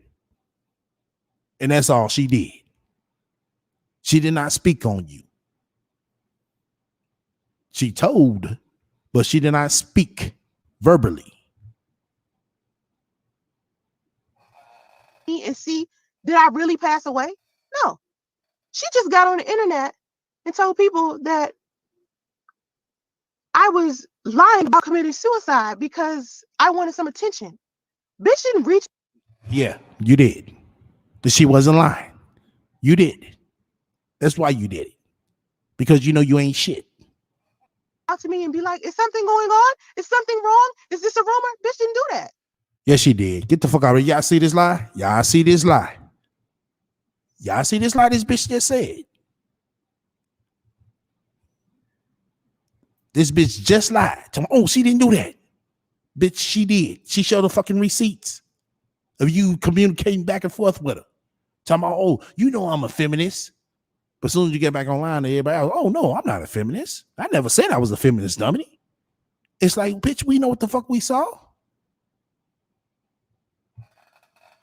And that's all she did. She did not speak on you. She told, but she did not speak verbally. And see, did I really pass away? No. She just got on the internet and told people that I was lying about committing suicide because I wanted some attention. Bitch didn't reach. Yeah, you did. She wasn't lying. You did. That's why you did it. Because you know you ain't shit. Out to me and be like, is something going on? Is something wrong? Is this a rumor? Bitch didn't do that. Yes, she did. Get the fuck out of here. Y'all see this lie? Y'all see this lie? Y'all see this lie this bitch just said? This bitch just lied. Oh, she didn't do that. Bitch, she did. She showed the fucking receipts of you communicating back and forth with her. Talking about, oh, you know I'm a feminist. But as soon as you get back online, everybody else, oh, no, I'm not a feminist. I never said I was a feminist, dummy. It's like, bitch, we know what the fuck we saw.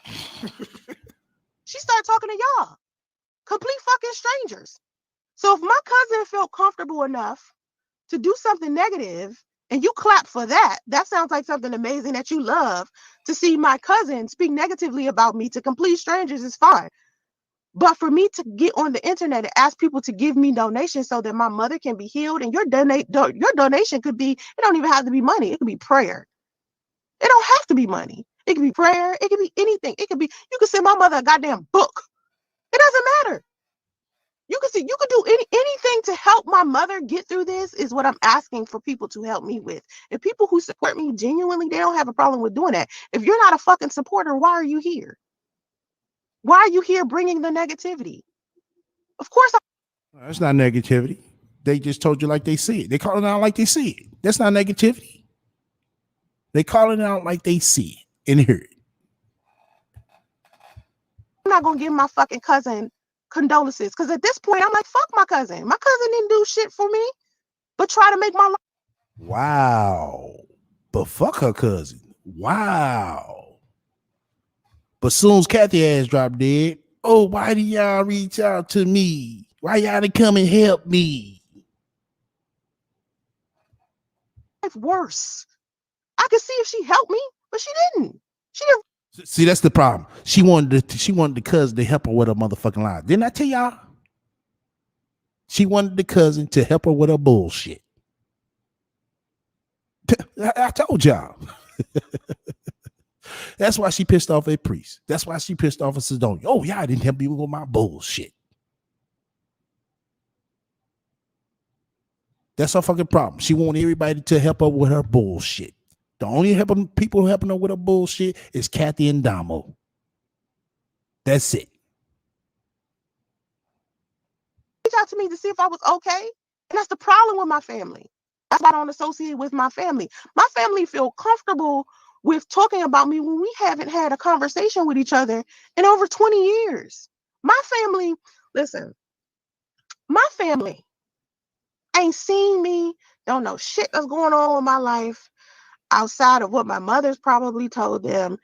She started talking to y'all, complete fucking strangers. So if my cousin felt comfortable enough to do something negative and you clap for that, that sounds like something amazing that you love. To see my cousin speak negatively about me to complete strangers is fine. But for me to get on the internet and ask people to give me donations so that my mother can be healed, and your donation could be, it don't even have to be money. It could be prayer. It don't have to be money. It could be prayer. It could be anything. It could be, you could send my mother a goddamn book. It doesn't matter. You could do anything to help my mother get through this is what I'm asking for people to help me with. And people who support me genuinely, they don't have a problem with doing that. If you're not a fucking supporter, why are you here? Why are you here bringing the negativity? Of course. That's not negativity. They just told you like they see it. They call it out like they see it. That's not negativity. They call it out like they see it and hear it. I'm not going to give my fucking cousin condolences because at this point, I'm like, fuck my cousin. My cousin didn't do shit for me, but try to make my life. Wow. But fuck her cousin. Wow. But soon as Kathy ass dropped dead, oh, why did y'all reach out to me? Why y'all didn't come and help me? It's worse. I could see if she helped me, but she didn't. She didn't. See, that's the problem. She wanted the cousin to help her with her motherfucking lies. Didn't I tell y'all? She wanted the cousin to help her with her bullshit. I told y'all. That's why she pissed off at Priest. That's why she pissed off at Sidonia. Oh, yeah, I didn't help you with my bullshit. That's her fucking problem. She want everybody to help her with her bullshit. The only people helping her with her bullshit is Kathy and Damo. That's it. Reach out to me to see if I was okay. And that's the problem with my family. That's why I don't associate with my family. My family feel comfortable with talking about me when we haven't had a conversation with each other in over 20 years. My family, listen, my family ain't seen me, don't know shit that's going on with my life outside of what my mother's probably told them.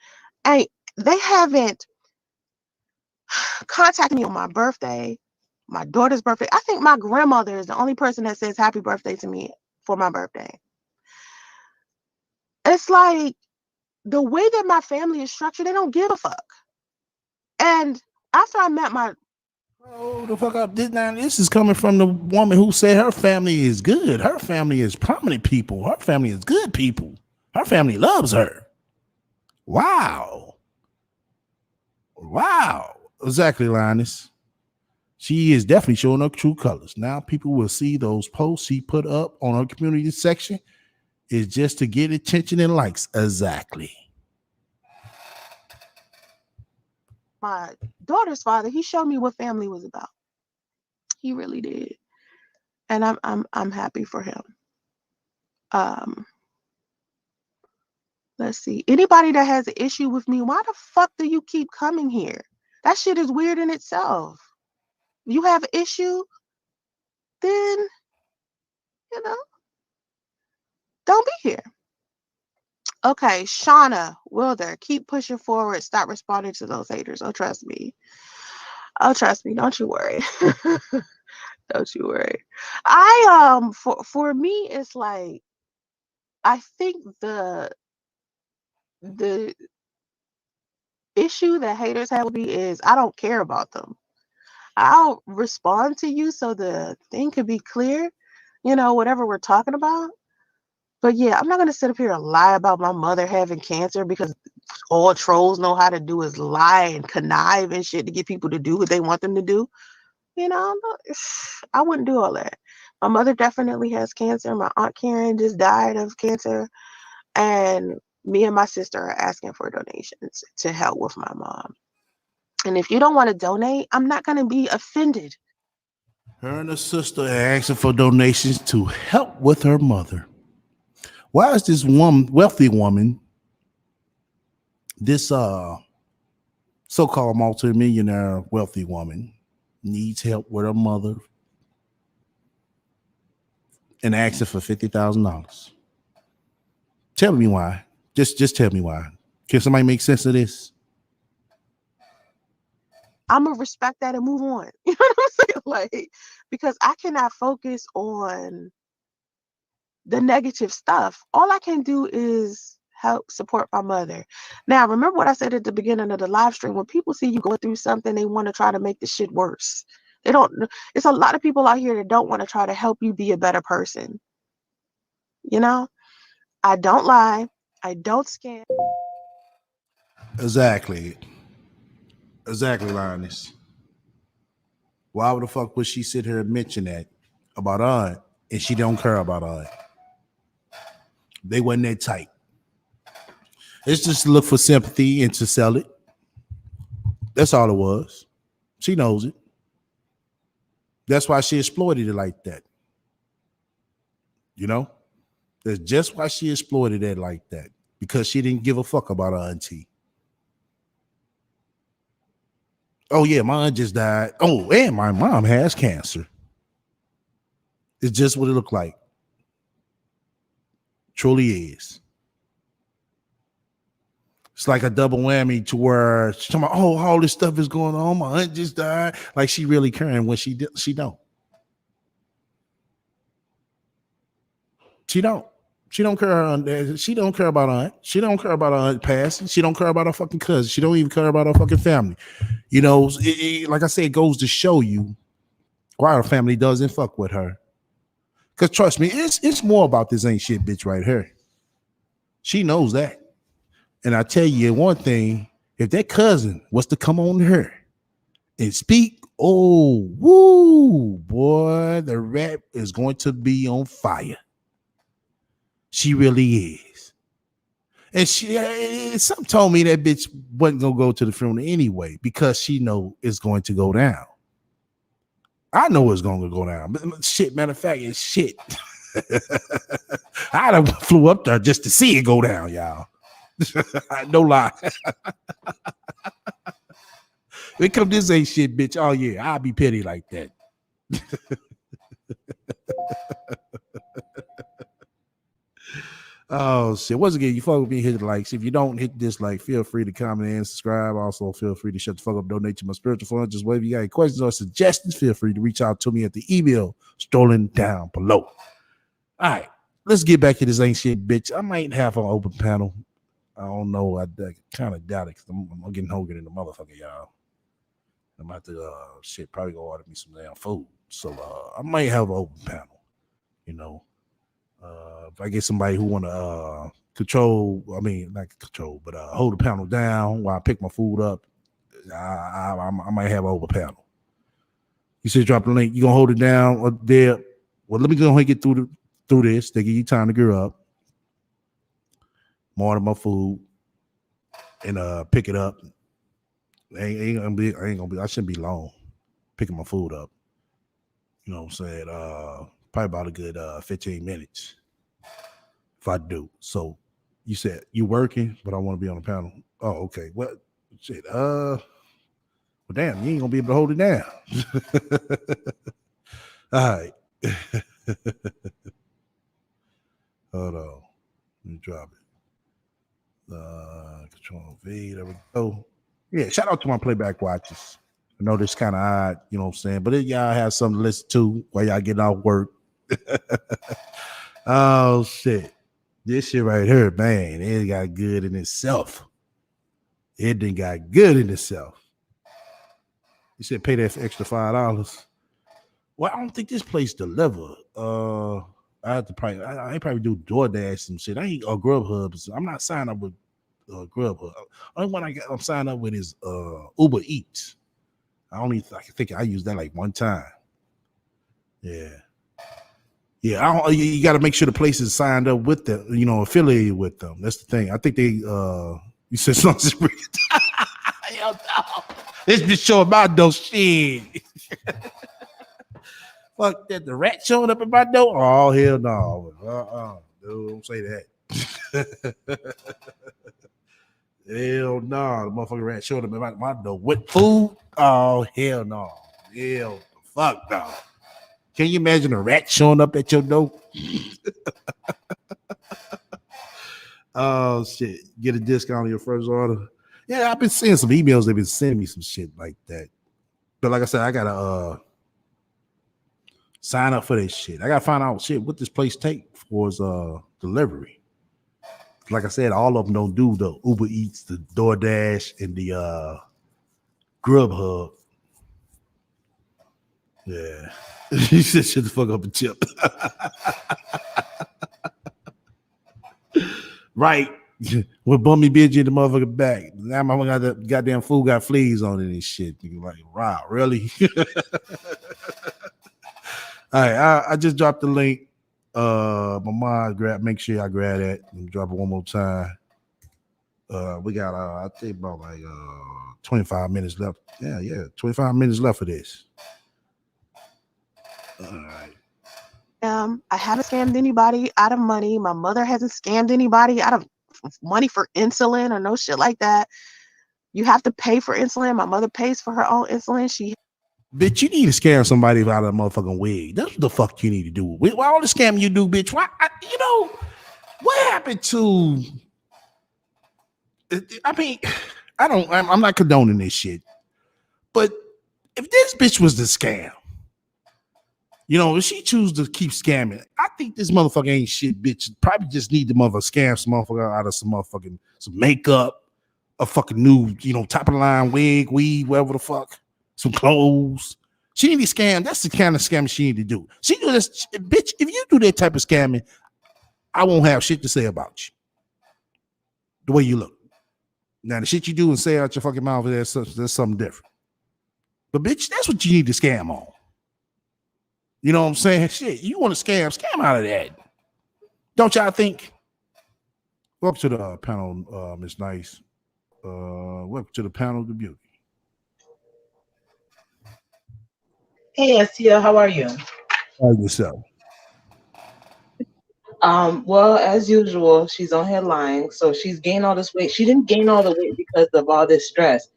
They haven't contacted me on my birthday, my daughter's birthday. I think my grandmother is the only person that says happy birthday to me for my birthday. It's like the way that my family is structured, they don't give a fuck. And after I met my Oh, the fuck up. This is coming from the woman who said her family is good. Her family is prominent people. Her family is good people. Her family loves her. Wow. Wow. Exactly, Linus. She is definitely showing her true colors. Now people will see those posts she put up on her community section is just to get attention and likes. Exactly. my daughter's father, he showed me what family was about. He really did. And I'm happy for him. Let's see. Anybody that has an issue with me, why the fuck do you keep coming here? That shit is weird in itself. You have an issue, then, don't be here. Okay, Shauna Wilder, keep pushing forward. Stop responding to those haters. Oh, trust me. Don't you worry. Don't you worry. For me, it's like I think the issue that haters have with me is I don't care about them. I'll respond to you so the thing could be clear, whatever we're talking about. But yeah, I'm not going to sit up here and lie about my mother having cancer because all trolls know how to do is lie and connive and shit to get people to do what they want them to do. I wouldn't do all that. My mother definitely has cancer. My Aunt Karen just died of cancer. And me and my sister are asking for donations to help with my mom. And if you don't want to donate, I'm not going to be offended. Her and her sister are asking for donations to help with her mother. Why is this wealthy woman, this so-called multimillionaire wealthy woman, needs help with her mother and asking for $50,000? Tell me why. Just tell me why. Can somebody make sense of this? I'm gonna respect that and move on. You know what I'm saying? Like, because I cannot focus on the negative stuff. All I can do is help support my mother. Now, remember what I said at the beginning of the live stream? When people see you going through something, they want to try to make the shit worse. They don't. It's a lot of people out here that don't want to try to help you be a better person. I don't lie. I don't scam. Exactly, Linus. Why the fuck would she sit here and mention that about Aunt and she don't care about Aunt? They wasn't that tight. It's just to look for sympathy and to sell it. That's all it was. She knows it. That's why she exploited it like that. That's just why she exploited it like that. Because she didn't give a fuck about her auntie. Oh yeah, my aunt just died. Oh, and my mom has cancer. It's just what it looked like. Truly is. It's like a double whammy to where she's talking about, oh, all this stuff is going on. My aunt just died. Like she really caring when she don't. She don't care. She don't care about her aunt. She don't care about her aunt passing. She don't care about her fucking cousin. She don't even care about her fucking family. Like I said, it goes to show you why her family doesn't fuck with her. Because trust me, it's more about this ain't shit bitch right here. She knows that. And I tell you one thing, if that cousin was to come on her and speak, oh, woo, boy, the rat is going to be on fire. She really is. And something told me that bitch wasn't going to go to the funeral anyway because she know it's going to go down. I know it's going to go down. But shit, matter of fact, it's shit. I done flew up there just to see it go down, y'all. No lie. It come this ain't shit, bitch. Oh yeah, I'll be petty like that. Oh shit. Once again, you fuck with me, hit the likes. If you don't hit this like, feel free to comment and subscribe. Also, feel free to shut the fuck up, donate to my spiritual fund. Just whatever you got any questions or suggestions, feel free to reach out to me at the email stolen down below. All right, let's get back to this ain't shit, bitch. I might have an open panel. I don't know. I kind of doubt it because I'm getting hungry in the motherfucker, y'all. I'm about to probably go order me some damn food. So I might have an open panel, you know. If I get somebody who want to hold the panel down while I pick my food up, I might have an open panel. You said drop the link. You gonna hold it down up there? Well, let me go ahead and get through this. They give you time to gear up, order my food, and pick it up. I shouldn't be long picking my food up. You know what I'm saying? Probably about a good 15 minutes if I do. So you said you working, but I want to be on the panel. Oh, okay. Well, shit. Well, damn, you ain't gonna be able to hold it down. All right. Hold on. Let me drop it. Control V. There we go. Yeah, shout out to my playback watchers. I know this kind of odd, you know what I'm saying? But if y'all have something to listen to while y'all getting off work. Oh, shit. This shit right here, man, it got good in itself. It done got good in itself. You said pay that for extra $5. Well, I don't think this place deliver. I have to probably do DoorDash and shit. I ain't a Grubhub. So I'm not signing up with Grubhub. Only one I'm signing up with is Uber Eats. I think I used that like one time. Yeah. Yeah, you got to make sure the place is signed up with them, you know, affiliated with them. That's the thing. I think they you said something. Hell no. This bitch showing my door shit. Fuck that, the rat showing up at my door. Oh hell no. Dude, don't say that. Hell no, the motherfucking rat showed up at my door with food. Oh hell no. Hell fuck no. Can you imagine a rat showing up at your door? Oh shit! Get a discount on your first order. Yeah, I've been seeing some emails. They've been sending me some shit like that. But like I said, I gotta sign up for this shit. I gotta find out shit what this place take for its delivery. Like I said, all of them don't do the Uber Eats, the DoorDash, and the Grubhub. Yeah. You said shut the fuck up and chip. Right. With Bummy Bidgy in the motherfucking back. Now my got the goddamn food got fleas on it and shit. Like, wow, really? All right, I just dropped the link. My mom make sure I grab that and drop it one more time. We got I think about like 25 minutes left. Yeah, 25 minutes left for this. All right. I haven't scammed anybody out of money. My mother hasn't scammed anybody out of money for insulin or no shit like that. You have to pay for insulin. My mother pays for her own insulin. Bitch, you need to scam somebody out of a motherfucking wig. That's what the fuck you need to do. Why all the scamming you do, bitch? Why? What happened to? I mean, I'm not condoning this shit, but if this bitch was the scam, if she chooses to keep scamming, I think this motherfucker ain't shit, bitch. Probably just need the motherfucker scam some motherfucker out of some makeup, a fucking new, top of the line wig, weed, whatever the fuck, some clothes. She need to scam. That's the kind of scamming she need to do. She do this, bitch. If you do that type of scamming, I won't have shit to say about you. The way you look. Now the shit you do and say out your fucking mouth, that's something different. But bitch, that's what you need to scam on. You know what I'm saying? Shit, you want to scam out of that. Don't y'all think? Welcome to the panel, Miss Nice. Welcome to the panel, the beauty. Hey, Estia, how are you? How yourself? Well, as usual, she's on here lying. So she's gained all this weight. She didn't gain all the weight because of all this stress.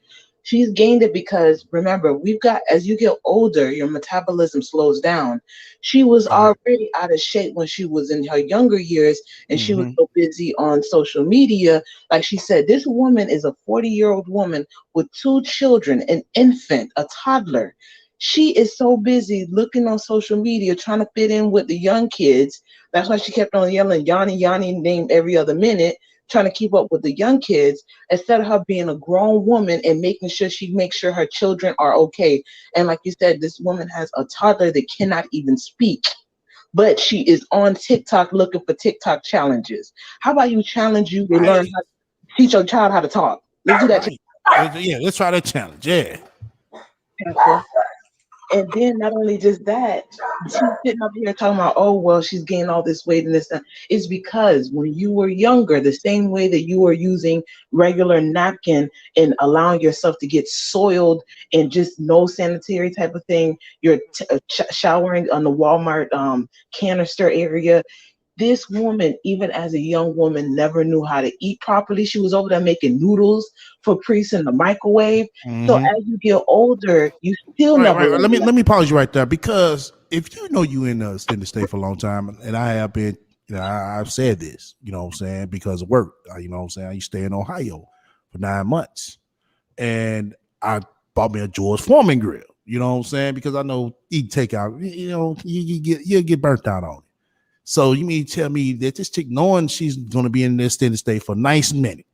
She's gained it because remember, we've got as you get older, your metabolism slows down. She was All right. already out of shape when she was in her younger years, and she was Mm-hmm. so busy on social media. Like she said, this woman is a 40-year-old woman with two children, an infant, a toddler. She is so busy looking on social media, trying to fit in with the young kids. That's why she kept on yelling Yanni Yanni name every other minute, trying to keep up with the young kids instead of her being a grown woman and making sure she makes sure her children are okay. And like you said, this woman has a toddler that cannot even speak, but she is on TikTok looking for TikTok challenges. How about you challenge you to learn Right. how to teach your child how to talk? Let's do that. Right. Yeah, let's try that challenge. Yeah. Chapter. And then not only just that, she's sitting up here talking about, oh, well, she's gained all this weight and this. And it's because when you were younger, the same way that you were using regular napkin and allowing yourself to get soiled and just no sanitary type of thing, you're showering on the Walmart canister area. This woman, even as a young woman, never knew how to eat properly. She was over there making noodles for priests in the microwave. So Mm-hmm. as you get older, you still Right, never right, right. learn. Let me pause you right there because if you know you in a extended stay for a long time, and I have been, I've said this, you know what I'm saying, because of work. You know what I'm saying? I used to stay in Ohio for 9 months, and I bought me a George Foreman grill. You know what I'm saying? Because I know eat takeout, you'll get burnt out on it. So you mean to tell me that this chick, knowing she's going to be in this extended stay for a nice minute,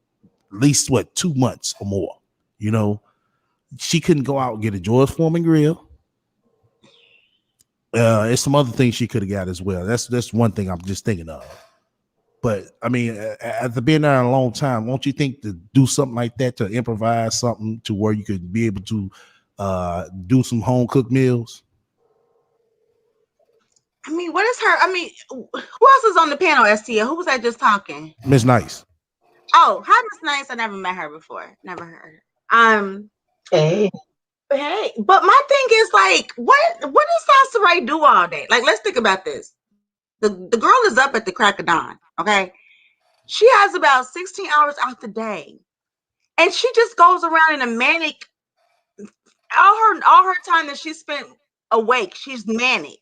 at least what 2 months or more, you know, she couldn't go out and get a George Foreman grill. It's some other things she could have got as well. That's one thing I'm just thinking of. But I mean, after being there a long time, won't you think to do something like that, to improvise something to where you could be able to do some home cooked meals? I mean, what is her? I mean, who else is on the panel, STL? Who was that just talking? Miss Nice. Oh, hi, Miss Nice. I never met her before. Never heard her. Hey, Hey, but my thing is like, what does Sansaray do all day? Like, let's think about this. The girl is up at the crack of dawn. Okay, she has about 16 hours out the day, and she just goes around in a manic. All her time that she spent awake, she's manic.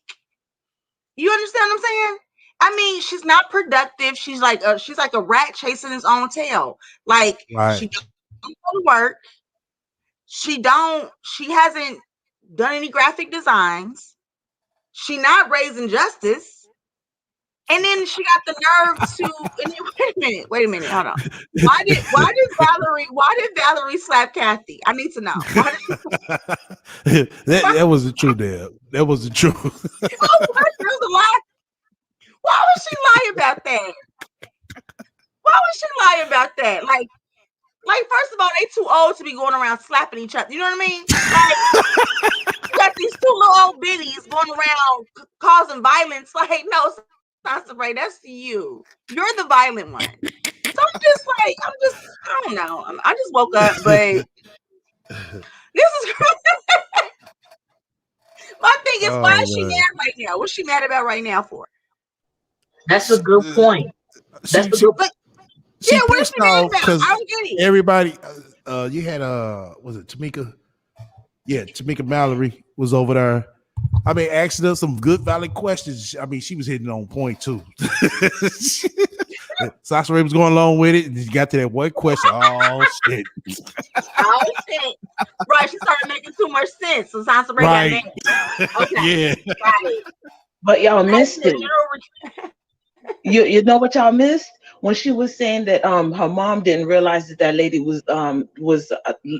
You understand what I'm saying? I mean, she's not productive. She's like a rat chasing its own tail. Like Right. she don't go to work. She hasn't done any graphic designs. She not raising justice. And then she got the nerve to and then, wait a minute, hold on. Why did Valerie slap Kathy? I need to know. Why did, that was the truth there. That was the truth. oh, there's a lie. Why would she lie about that? Why would she lie about that? Like, first of all, they too old to be going around slapping each other. You know what I mean? Like, you got these two little old biddies going around causing violence. Like, no, Sansa, that's you. You're the violent one. So I don't know. I just woke up, but this is my thing is, why is she man. mad right now? What's she mad about right now for? that's a good point. That's a good point. Yeah, what is pissed she mad off about? because I don't get it. everybody, you had was it Tamika? Yeah, Tamika Mallory was over there. I mean, asking us some good, valid questions. I mean, she was hitting on point too. Sasha Ray was going along with it, and she got to that one question. Oh shit! Oh shit! Right, she started making too much sense. So Sansa Ray Right. got mad. Okay, Yeah. got it. But y'all missed it. You know what y'all missed when she was saying that her mom didn't realize that that lady was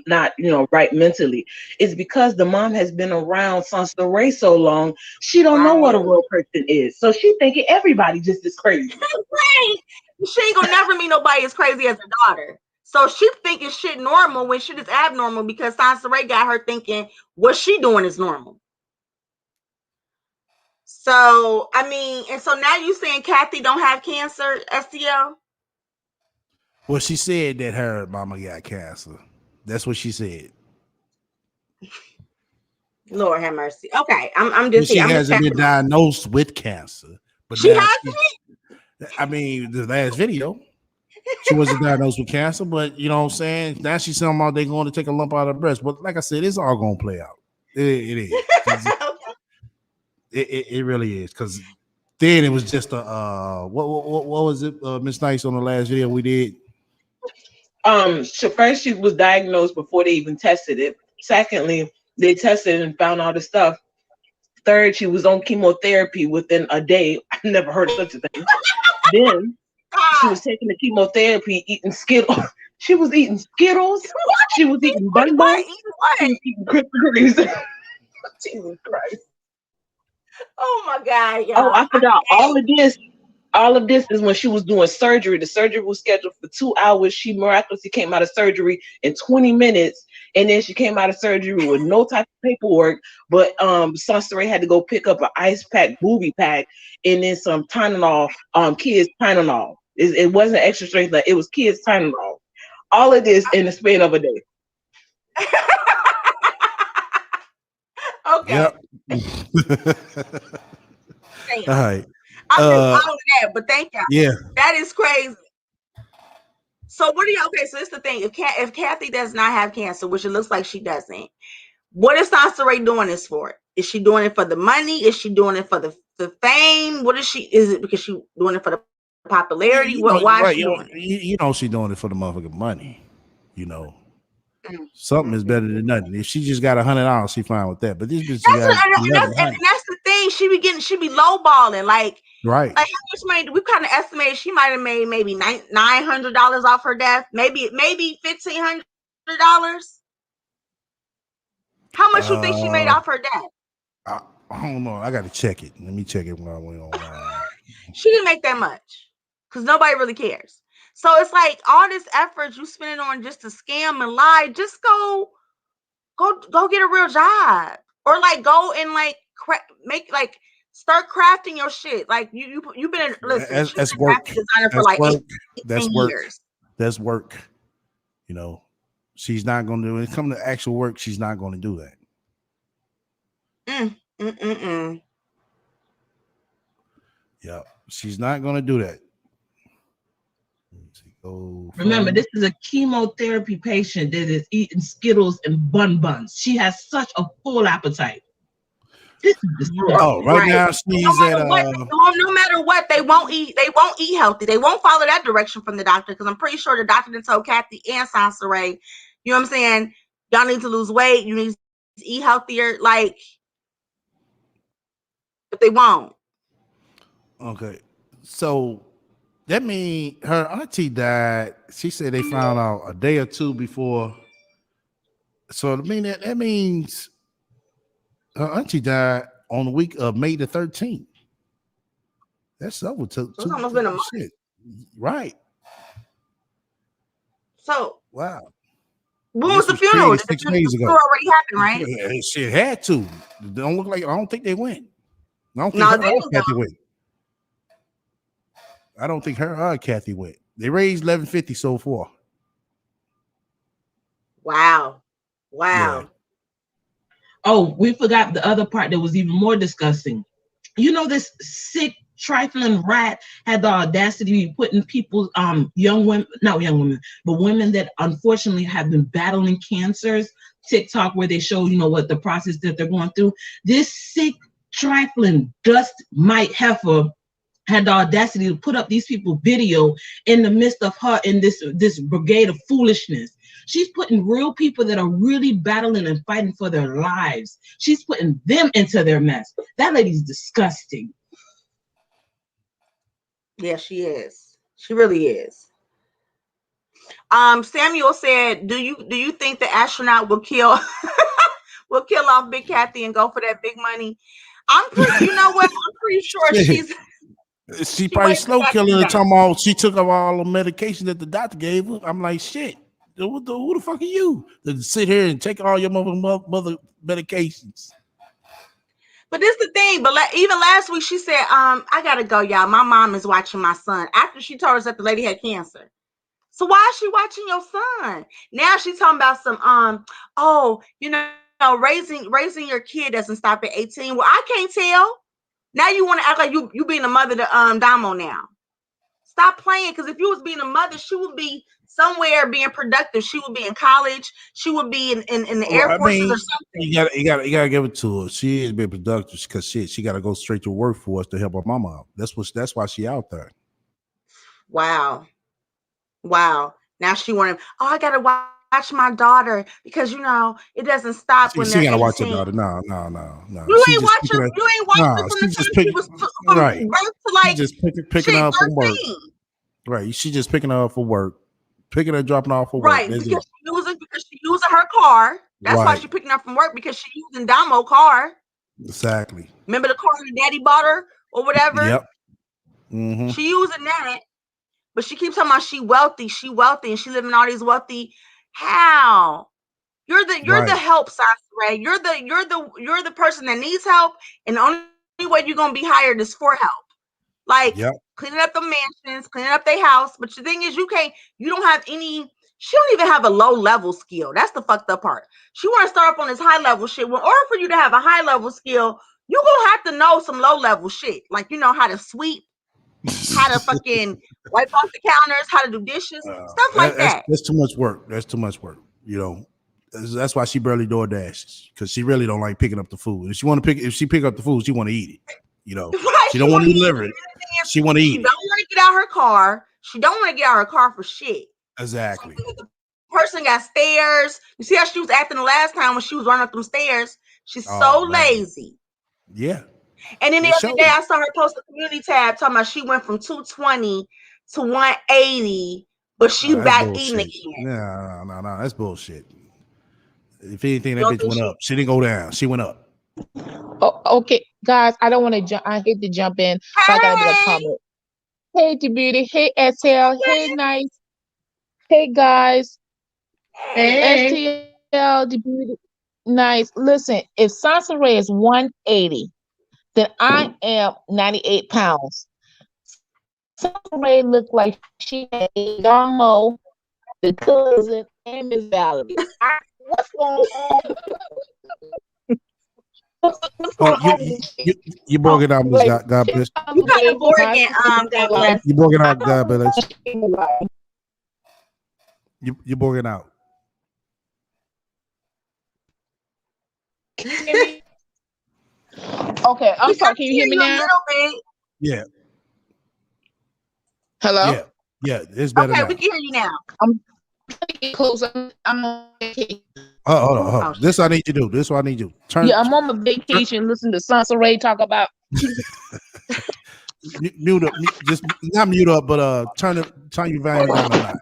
not right mentally. It's because the mom has been around since the race so long. She don't know what a real person is, so she thinking everybody just is crazy. Right. She ain't gonna never meet nobody as crazy as her daughter. So she thinking shit normal when shit is abnormal because Sansa Ray got her thinking what she doing is normal. So, I mean, and so now you saying Kathy don't have cancer, STL? Well, she said that her mama got cancer. That's what she said. Lord have mercy. Okay, I'm Well, just she here. I'm just hasn't been checking out. diagnosed with cancer, but She now hasn't? I mean, the last video, she wasn't diagnosed with cancer, but you know what I'm saying? Now she's talking about they going to take a lump out of her breast. But like I said, it's all going to play out. It is. 'Cause Okay. it really is. Because then it was just a, what was it, Miss Nice, on the last video we did? So first she was diagnosed before they even tested it. Secondly, they tested and found all the stuff. Third, she was on chemotherapy within a day. I never heard of such a thing. Then she God. was taking the chemotherapy, eating Skittles. She was eating Skittles. She was eating Wait, Bun what? Buns. Eating what? She was eating Krispy Kremes. Jesus Christ. Oh my God, y'all. Oh, I forgot all of this is when she was doing surgery. The surgery was scheduled for 2 hours. She miraculously came out of surgery in 20 minutes. And then she came out of surgery with no type of paperwork. But Sansa Ray had to go pick up an ice pack, booby pack, and then some Tylenol, kids Tylenol. It wasn't extra strength, it was kids Tylenol. All of this in the span of a day. Okay. Yep. Damn. All right. I missed all of that, but thank y'all. Yeah. That is crazy. So what do you? Okay, so it's the thing. If Kathy does not have cancer, which it looks like she doesn't, what is Sansa Ray doing this for? Is she doing it for the money? Is she doing it for the fame? What is she? Is it because she doing it for the popularity? Why is she doing it? You know she's doing it for the motherfucking money. You know. Mm. Something is better than nothing. If she just got $100, she fine with that. But this bitch That's got and that's the thing. She be lowballing. Like right. how much money? We kind of estimated she might have made maybe $900 off her death. Maybe $1,500. How much you think she made off her death? I don't know. I got to check it. Let me check it when I went online. She didn't make that much because nobody really cares. So it's like all this effort you spending on just to scam and lie. Just go get a real job, or like go and like start crafting your shit. Like you've been That's work. graphic designer for That's like work. 18 years. That's work. You know, she's not going to do it. When it comes to actual work, she's not going to do that. Yeah, she's not going to do that. Remember, this is a chemotherapy patient that is eating Skittles and Bun Buns. She has such a full appetite. This is disgusting. Oh, right now she's no matter what, they won't eat. They won't eat healthy. They won't follow that direction from the doctor because I'm pretty sure the doctor done told Kathy and Sansa Ray, you know what I'm saying? Y'all need to lose weight. You need to eat healthier. Like, but they won't. Okay, so that means her auntie died. She said they found out a day or two before. So I mean that means her auntie died on the week of May the 13th. That's over to it's almost been a month. Shit. Right. So wow. When was the funeral? The 6 days ago. Already happened, right? Yeah, shit had to. Don't look like. I don't think they went. I don't think No, her they or didn't Kathy go. went. I don't think her or Kathy went. They raised $11.50 so far. Wow. Yeah. Oh, we forgot the other part that was even more disgusting. You know, this sick, trifling rat had the audacity of putting people's young women, not young women, but women that unfortunately have been battling cancers, TikTok, where they show, you know, what the process that they're going through. This sick, trifling dust mite heifer had the audacity to put up these people video in the midst of her in this brigade of foolishness. She's putting real people that are really battling and fighting for their lives. She's putting them into their mess. That lady's disgusting. Yeah, she is. She really is. Samuel said, "Do you think the astronaut will kill will kill off Big Kathy and go for that big money?" I'm pretty. You know what? I'm pretty sure she's. She probably waited slow till killing her. after Talking about she took up all the medication that the doctor gave her. I'm like, shit. Who the fuck are you to sit here and take all your mother medications? But this the thing. But even last week, she said, I gotta go, y'all. My mom is watching my son. After she told us that the lady had cancer. So why is she watching your son? Now she's talking about some, oh, raising your kid doesn't stop at 18. Well, I can't tell. Now you want to act like you being a mother to Damo now. Stop playing, because if you was being a mother, she would be somewhere being productive. She would be in college. She would be in the Air Forces or something. You gotta give it to her. She is being productive because she got to go straight to workforce to help her mama out. That's why she out there. Wow. Now she wanted. Oh, I gotta watch my daughter because it doesn't stop when She they're gotta 18. watch her daughter. No. You ain't watch her. You ain't watch her from the time she was from right. birth to like She just picking her up from work. 13. Right. She just picking her up for work, picking her, dropping her off for work. Right, because she using her car. That's why she picking up from work, because she using Damo car. Exactly. Remember the car her daddy bought her or whatever? Yep. Mm-hmm. She using that, but she keeps talking about she wealthy, and she living all these wealthy. How? You're the help, Sasre. You're the person that needs help, and the only way you're gonna be hired is for help. Like cleaning up the mansions, cleaning up their house. But the thing is, you don't have any. She don't even have a low level skill. That's the fucked up part. She want to start up on this high level shit. Well, in order for you to have a high level skill, you gonna have to know some low level shit, like how to sweep, how to fucking wipe off the counters, how to do dishes, stuff like that. That's too much work. That's too much work. That's why she barely door dashes, because she really don't like picking up the food. If she pick up the food, she want to eat it. Right, she don't want to deliver it. She want to eat. She don't want to get out her car. She don't want to get out her car for shit. Exactly. The person got stairs. You see how she was acting the last time when she was running up them stairs? She's so lazy. Yeah. And then the other day I saw her post a community tab talking about she went from 220 to 180, but she back eating again. No, that's bullshit. If anything, that bitch went up. She didn't go down. She went up. Oh, okay, guys, I don't want to jump. I hate to jump in, so I gotta be a comment. Hey, T Beauty. Hey, SL. Hey, Nice. Hey, guys. Hey. STL, the Beauty. Nice. Listen, if Sansa Ray is 180, then I am 98 pounds. Sansa Ray looked like she had a Damo, the cousin, and Miss Valerie. What's going on? You broke it out, Miss God bless. You got the board again, God bless. You broke it out, God bless. You broke it out. Okay, I'm sorry. Can you hear me now? Yeah. Hello? Yeah, it's better now. We can hear you now. I'm getting close. I'm on vacation. Hold on. This I need you to do. This what I need you. I'm on my vacation. Listen to Sansa Ray talk about. Mute up. Just not mute up, but turn your volume down a notch.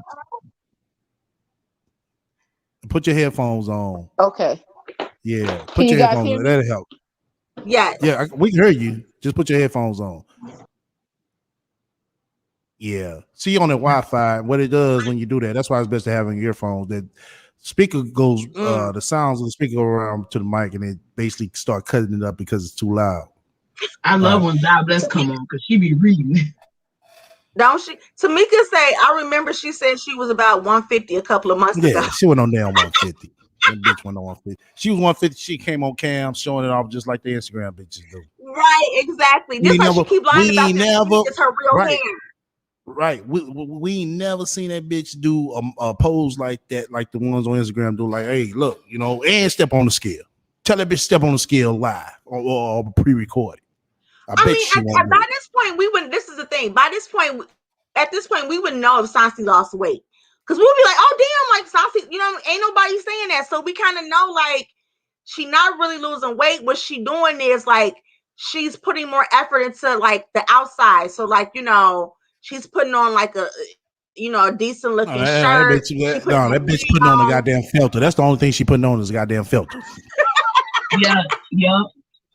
Put your headphones on. Okay. Yeah. Put your headphones on. That'll help. Yes. Yeah, we can hear you. Just put your headphones on. Yeah. See, on the Wi-Fi, what it does when you do that, that's why it's best to have in your earphones. That speaker goes, the sounds of the speaker go around to the mic, and it basically start cutting it up because it's too loud. I love when God bless come on, because she be reading. Don't she? Tamika say, I remember she said she was about 150 a couple of months ago. Yeah, she went on down 150. That bitch went on 150. She was 150. She came on cam showing it off just like the Instagram bitches do. Right, exactly. Just like she keep lying about it's her real hair. Right. We never seen that bitch do a pose like that, like the ones on Instagram do. Like, hey, look, and step on the scale. Tell that bitch step on the scale live or pre-recorded. I mean, by this point, we wouldn't. This is the thing. At this point, we wouldn't know if Sansi lost weight, because we would be like, "Oh, damn!" Like Sansi, ain't nobody saying that. So we kind of know, like, she not really losing weight. What she doing is like she's putting more effort into like the outside. So like she's putting on like a decent looking shirt. That bitch putting on a goddamn filter. That's the only thing she putting on is a goddamn filter. Yeah.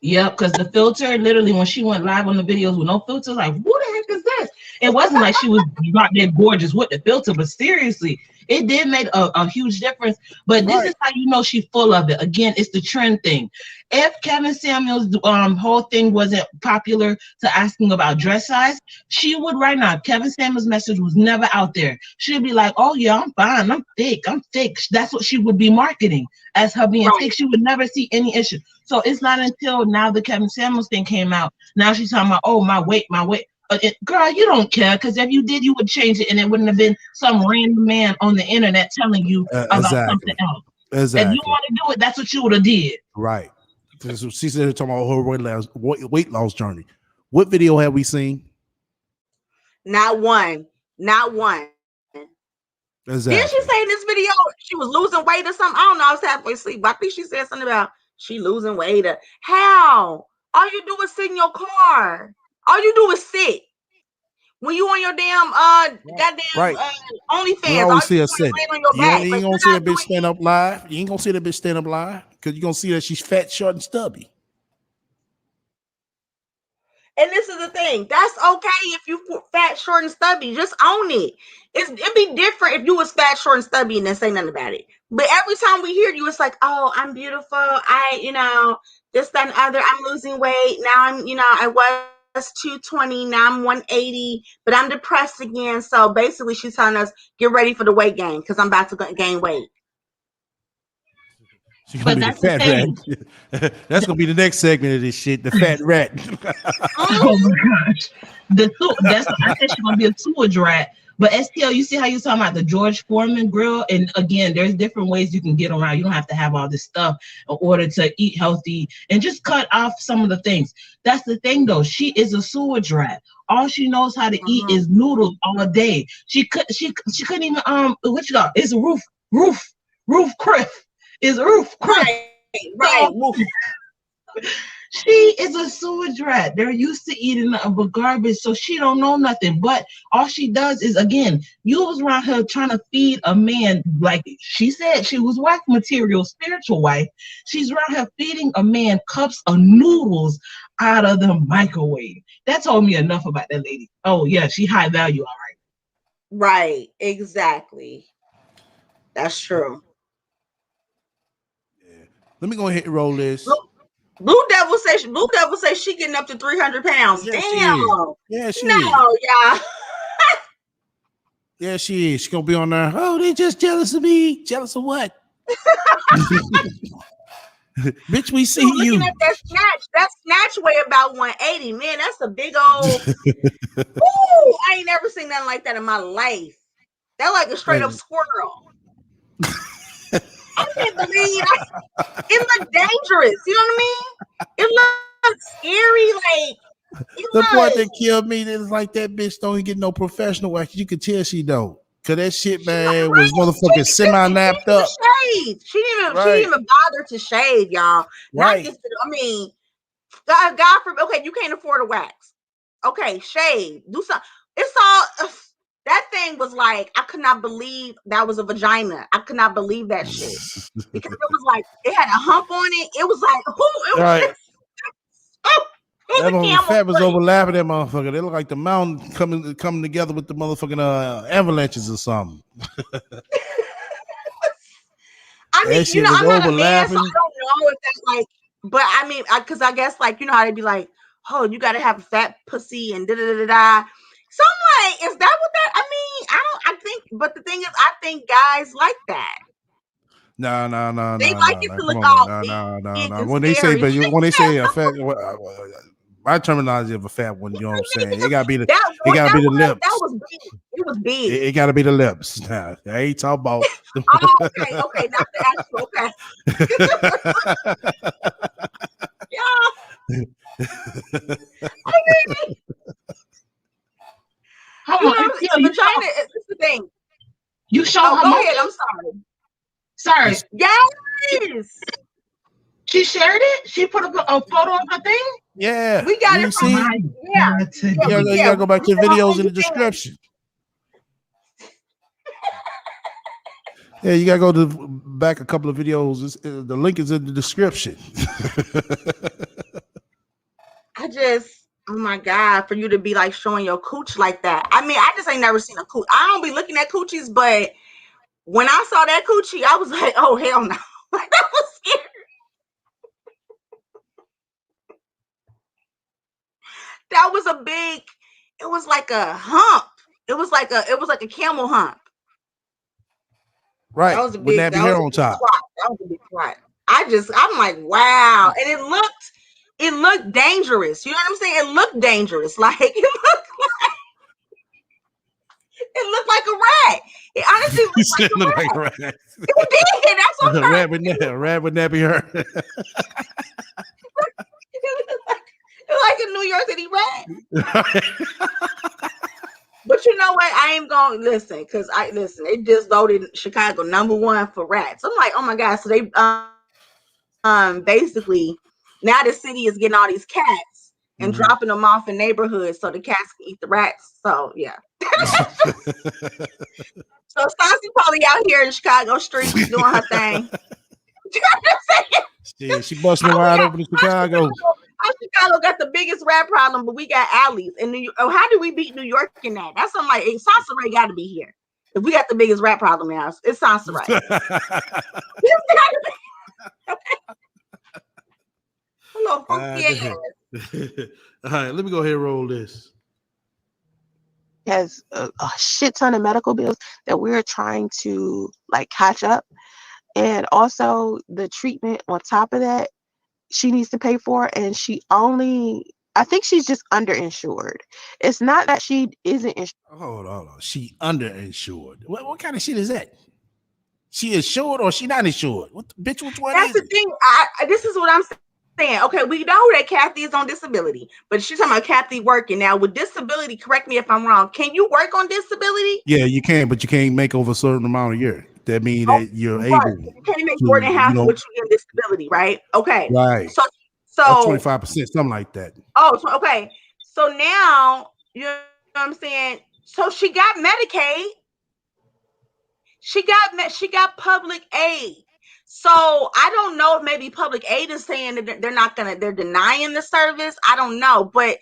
Yep, because the filter, literally, when she went live on the videos with no filter, like, who the heck is this? It wasn't like she was out there gorgeous with the filter, but seriously, it did make a huge difference. But this is how you know she's full of it. Again, it's the trend thing. If Kevin Samuels' whole thing wasn't popular to asking about dress size, she would right now. Kevin Samuels' message was never out there. She'd be like, oh yeah, I'm fine, I'm thick. That's what she would be marketing as her being thick. She would never see any issue. So it's not until now the Kevin Samuels thing came out. Now she's talking about, oh, my weight. Girl, you don't care, because if you did, you would change it, and it wouldn't have been some random man on the internet telling you about something else. If you want to do it, that's what you would have did. Right. She said talking about her weight loss journey. What video have we seen? Not one. Exactly. Didn't she say in this video she was losing weight or something? I don't know. I was halfway asleep. I think she said something about she losing weight. How? All you do is sit in your car. All you do is sit. When you on your damn goddamn OnlyFans, you always see her sit. On your back. You ain't gonna see that bitch stand up live. You ain't gonna see that bitch stand up live because you're gonna see that she's fat, short, and stubby. And this is the thing. That's okay if you fat, short, and stubby. Just own it. It'd be different if you was fat, short, and stubby and then say nothing about it. But every time we hear you, it's like, oh, I'm beautiful. This, that, and other. I'm losing weight. Now I was 220. Now I'm 180. But I'm depressed again. So basically, she's telling us, get ready for the weight gain because I'm about to gain weight. But that's the fat rat. That's gonna be the next segment of this shit. The fat rat. Oh my gosh, I said she's gonna be a sewage rat. But STL, you see how you're talking about the George Foreman grill, and again, there's different ways you can get around. You don't have to have all this stuff in order to eat healthy and just cut off some of the things. That's the thing, though. She is a sewage rat. All she knows how to eat is noodles all day. She couldn't even what you got? It's roof criff. Is roof criff. Right. She is a sewage rat. They're used to eating nothing but garbage, so she don't know nothing. But all she does is, again, you was around her trying to feed a man, like she said she was wife material, spiritual wife. She's around her feeding a man cups of noodles out of the microwave. That told me enough about that lady. Oh yeah, she high value, all right. Right, exactly. That's true. Yeah. Let me go ahead and roll this. Blue Devil say she getting up to 300 pounds. Yeah, damn. Yeah, she no, is. Yeah. Yeah, she is. She's gonna be on there. Oh, they just jealous of me. Jealous of what? Bitch, we see you. Looking at that snatch weigh about 180. Man, that's a big old. Ooh, I ain't never seen nothing like that in my life. That like a straight up squirrel. I can't believe it looked dangerous. You know what I mean? It looked scary. Like the part that killed me is like that bitch don't even get no professional work. You could tell she don't. Cause that shit, man, was motherfucking semi-napped up. She didn't even bother to shave, y'all. Right. I mean, God forbid. Okay, you can't afford a wax. Okay, shave. Do something. It's all. That thing was like, I could not believe that was a vagina. I could not believe that shit. Because it was like, it had a hump on it. It was like, it was right. That fat was overlapping that motherfucker. They look like the mountain coming together with the motherfucking avalanches or something. I mean, I'm not a man, so I don't know if that's like, but I mean, because I guess like, you know how they be like, oh, you got to have a fat pussy and da-da-da-da-da. So I'm like, is that what that? I mean, I think, but the thing is, I think guys like that. No. They like it to look all no. When they say a fat, my terminology of a fat one, you know what I'm saying? It gotta be the lips. That was big. It was big. It gotta be the lips. Nah, I ain't talking about. Okay, not the actual. Okay. Yeah. I mean, vagina is the thing. You show her. Go ahead. I'm sorry. Yes. She shared it. She put up a photo of her thing. Yeah, we got it. See? Yeah. You gotta go back to the videos in the description. Yeah, you gotta go to back a couple of videos. The link is in the description. just, oh my God, for you to be like showing your cooch like that. I mean, I just ain't never seen a cooch. I don't be looking at coochies, but when I saw that coochie, I was like, oh hell no. Like, that was scary. That was a big, it was like a hump. It was like a camel hump. Right. That was a With big, nappy that hair was a on big top. twat. That was a big twat. I'm like, wow. And it looked dangerous. You know what I'm saying? It looked dangerous. Like, it looked like a rat. It honestly You looked like said a look like rat. a rat. It did. That's what I'm A trying rat to with say. a rat with nappy hair. It was like a New York City rat. But you know what? I ain't gonna listen, because they just voted Chicago #1 for rats. I'm like, oh my God. So they basically now the city is getting all these cats and dropping them off in neighborhoods so the cats can eat the rats. So yeah. So Stassi probably out here in Chicago streets doing her thing. You know what I'm saying? Yeah, she busting wide open in Chicago. Our Chicago got the biggest rat problem, but we got alleys in New York. Oh, how do we beat New York in that? That's something like Sansa Ray got to be here. If we got the biggest rat problem now, it's Sansa Ray. Hello, funky ass. All right, let me go ahead and roll this. Has a shit ton of medical bills that we're trying to like catch up, and also the treatment on top of that she needs to pay for, and I think she's just underinsured. It's not that she isn't insured. Hold on. She underinsured. What kind of shit is that? She insured or she not insured? Bitch, which one That's is the it? thing. This is what I'm saying. Okay, we know that Kathy is on disability, but she's talking about Kathy working. Now, with disability, correct me if I'm wrong, can you work on disability? Yeah, you can, but you can't make over a certain amount a year. That means that you're Right. able You can't make to, more than half of what you get disability, right? Okay. right. So That's 25%, something like that. okay. So now, you know what I'm saying? So she got Medicaid. She got public aid. So I don't know if maybe public aid is saying that they're denying the service. I don't know, but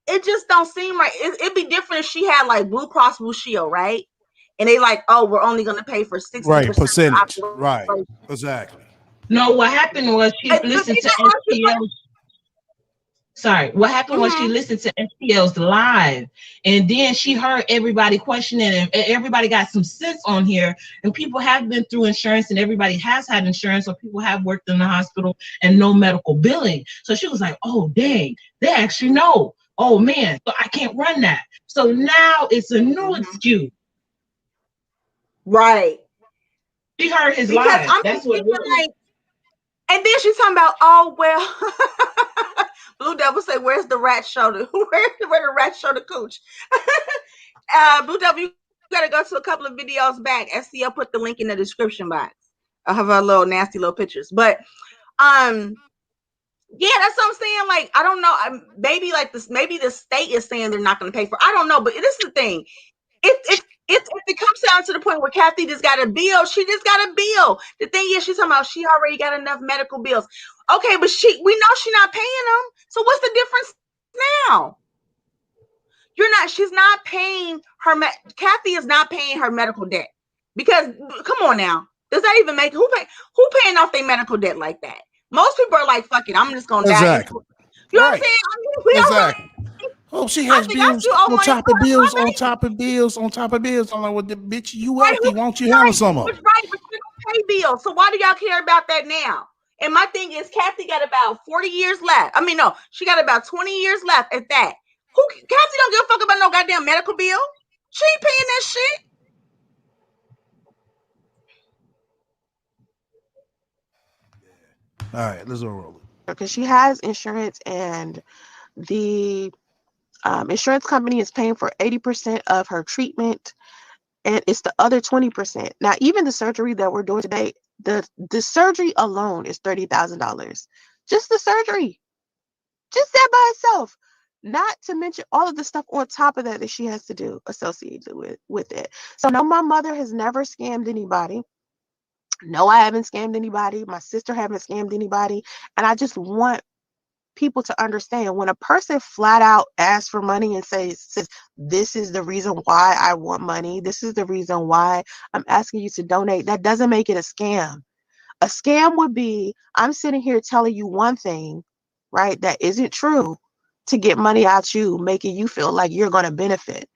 it just don't seem right. It'd be different if she had like Blue Cross Blue Shield, right? And they like, oh, we're only going to pay for 60% Right, of the percentage. operation. Right, exactly. No, what happened was she listened to SPL. Sorry, what happened was she listened to SPL's live, and then she heard everybody questioning, and everybody got some sense on here. And people have been through insurance, and everybody has had insurance, or people have worked in the hospital and no medical billing. So she was like, "Oh, dang, they actually know. Oh man, so I can't run that." So now it's a new excuse. Right. She heard his Because live. I'm That's what it was. like, and then she's talking about, oh well. Blue Devil say, "Where's the rat shoulder? Where the rat shoulder cooch?" Blue Devil, you gotta go to a couple of videos back. SCL put the link in the description box. I have her little nasty little pictures, but yeah, that's what I'm saying. Like, I don't know. Maybe like this. Maybe the state is saying they're not going to pay for. I don't know, but this is the thing. If it comes down to the point where Kathy just got a bill, she just got a bill. The thing is, she's talking about she already got enough medical bills. Okay, but we know she's not paying them. So what's the difference now? She's not paying her. Kathy is not paying her medical debt, because come on now, does that even make who paying off their medical debt like that? Most people are like, fuck it, I'm just gonna die. Exactly. You know what I'm saying? I mean, we don't really. Oh, she has bills on top of bills on top of bills on top of bills. I'm like, well, the bitch, you wealthy. Won't you have some of them? Right, but you don't pay bills. So why do y'all care about that now? And my thing is, Kathy got about 40 years left. I mean, no, she got about 20 years left at that. Kathy don't give a fuck about no goddamn medical bill. She ain't paying that shit. All right, let's roll it. Because she has insurance, and the insurance company is paying for 80% of her treatment, and it's the other 20%. Now, even the surgery that we're doing today, the surgery alone is $30,000. Just the surgery, just that by itself. Not to mention all of the stuff on top of that she has to do associated with it. So no, my mother has never scammed anybody. No, I haven't scammed anybody. My sister haven't scammed anybody. And I just want people to understand, when a person flat out asks for money and says, this is the reason why I want money, this is the reason why I'm asking you to donate, that doesn't make it a scam. A scam would be, I'm sitting here telling you one thing, right, that isn't true, to get money out you, making you feel like you're going to benefit.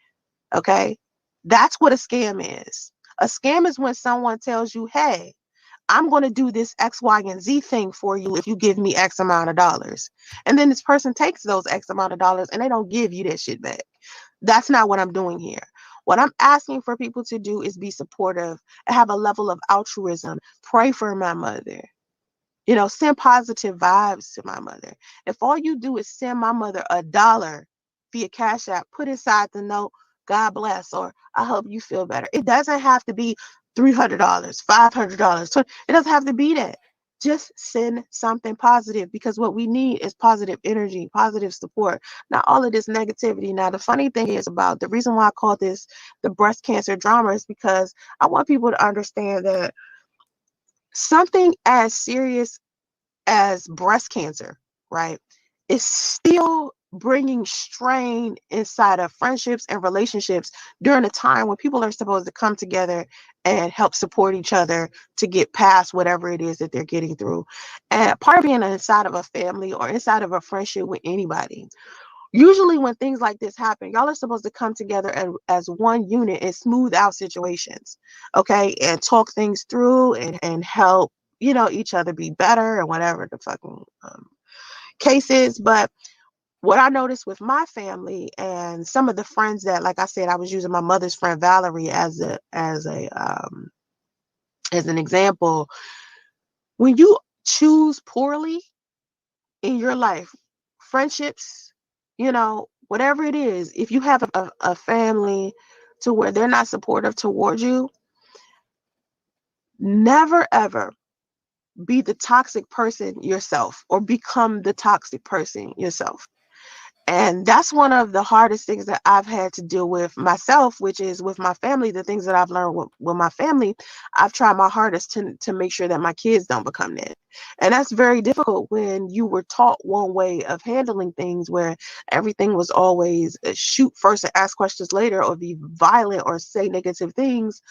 Okay? That's what a scam is. A scam is when someone tells you, hey, I'm going to do this X, Y, and Z thing for you if you give me X amount of dollars. And then this person takes those X amount of dollars and they don't give you that shit back. That's not what I'm doing here. What I'm asking for people to do is be supportive and have a level of altruism. Pray for my mother. You know, send positive vibes to my mother. If all you do is send my mother $1 via Cash App, put inside the note, God bless, or I hope you feel better. It doesn't have to be $300, $500. It doesn't have to be that. Just send something positive, because what we need is positive energy, positive support, not all of this negativity. Now, the funny thing is about the reason why I call this the breast cancer drama is because I want people to understand that something as serious as breast cancer, right, is still bringing strain inside of friendships and relationships during a time when people are supposed to come together and help support each other to get past whatever it is that they're getting through. And part of being inside of a family or inside of a friendship with anybody, usually when things like this happen, y'all are supposed to come together as one unit and smooth out situations, okay, and talk things through and help, you know, each other be better and whatever the fucking case is. But what I noticed with my family and some of the friends that, like I said, I was using my mother's friend Valerie as an example. When you choose poorly in your life, friendships, you know, whatever it is, if you have a family to where they're not supportive towards you, never ever be the toxic person yourself or become the toxic person yourself. And that's one of the hardest things that I've had to deal with myself, which is with my family. The things that I've learned with my family, I've tried my hardest to make sure that my kids don't become that. And that's very difficult when you were taught one way of handling things where everything was always shoot first and ask questions later, or be violent or say negative things.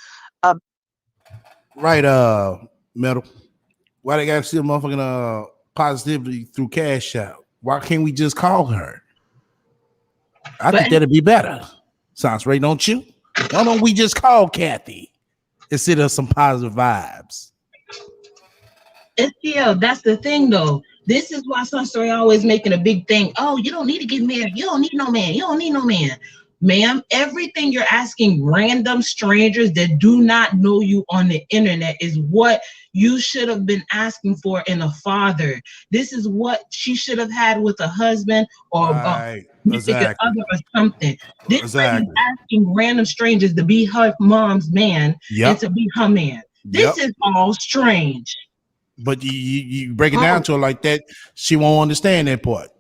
Right, Metal. Why they gotta see a motherfucking positivity through Cash App? Why can't we just call her? I think that'd be better. Sounds right, don't you? Why don't we just call Kathy instead of some positive vibes? Yeah, that's the thing though. This is why some story always making a big thing. Oh, you don't need to get married. You don't need no man. You don't need no man. Ma'am, everything you're asking random strangers that do not know you on the internet is what you should have been asking for in a father. This is what she should have had with a husband or Right, a exactly. other or something. This lady's Exactly. asking random strangers to be her mom's man Yep. and to be her man. This is all strange. But you break it down to her like that, she won't understand that part.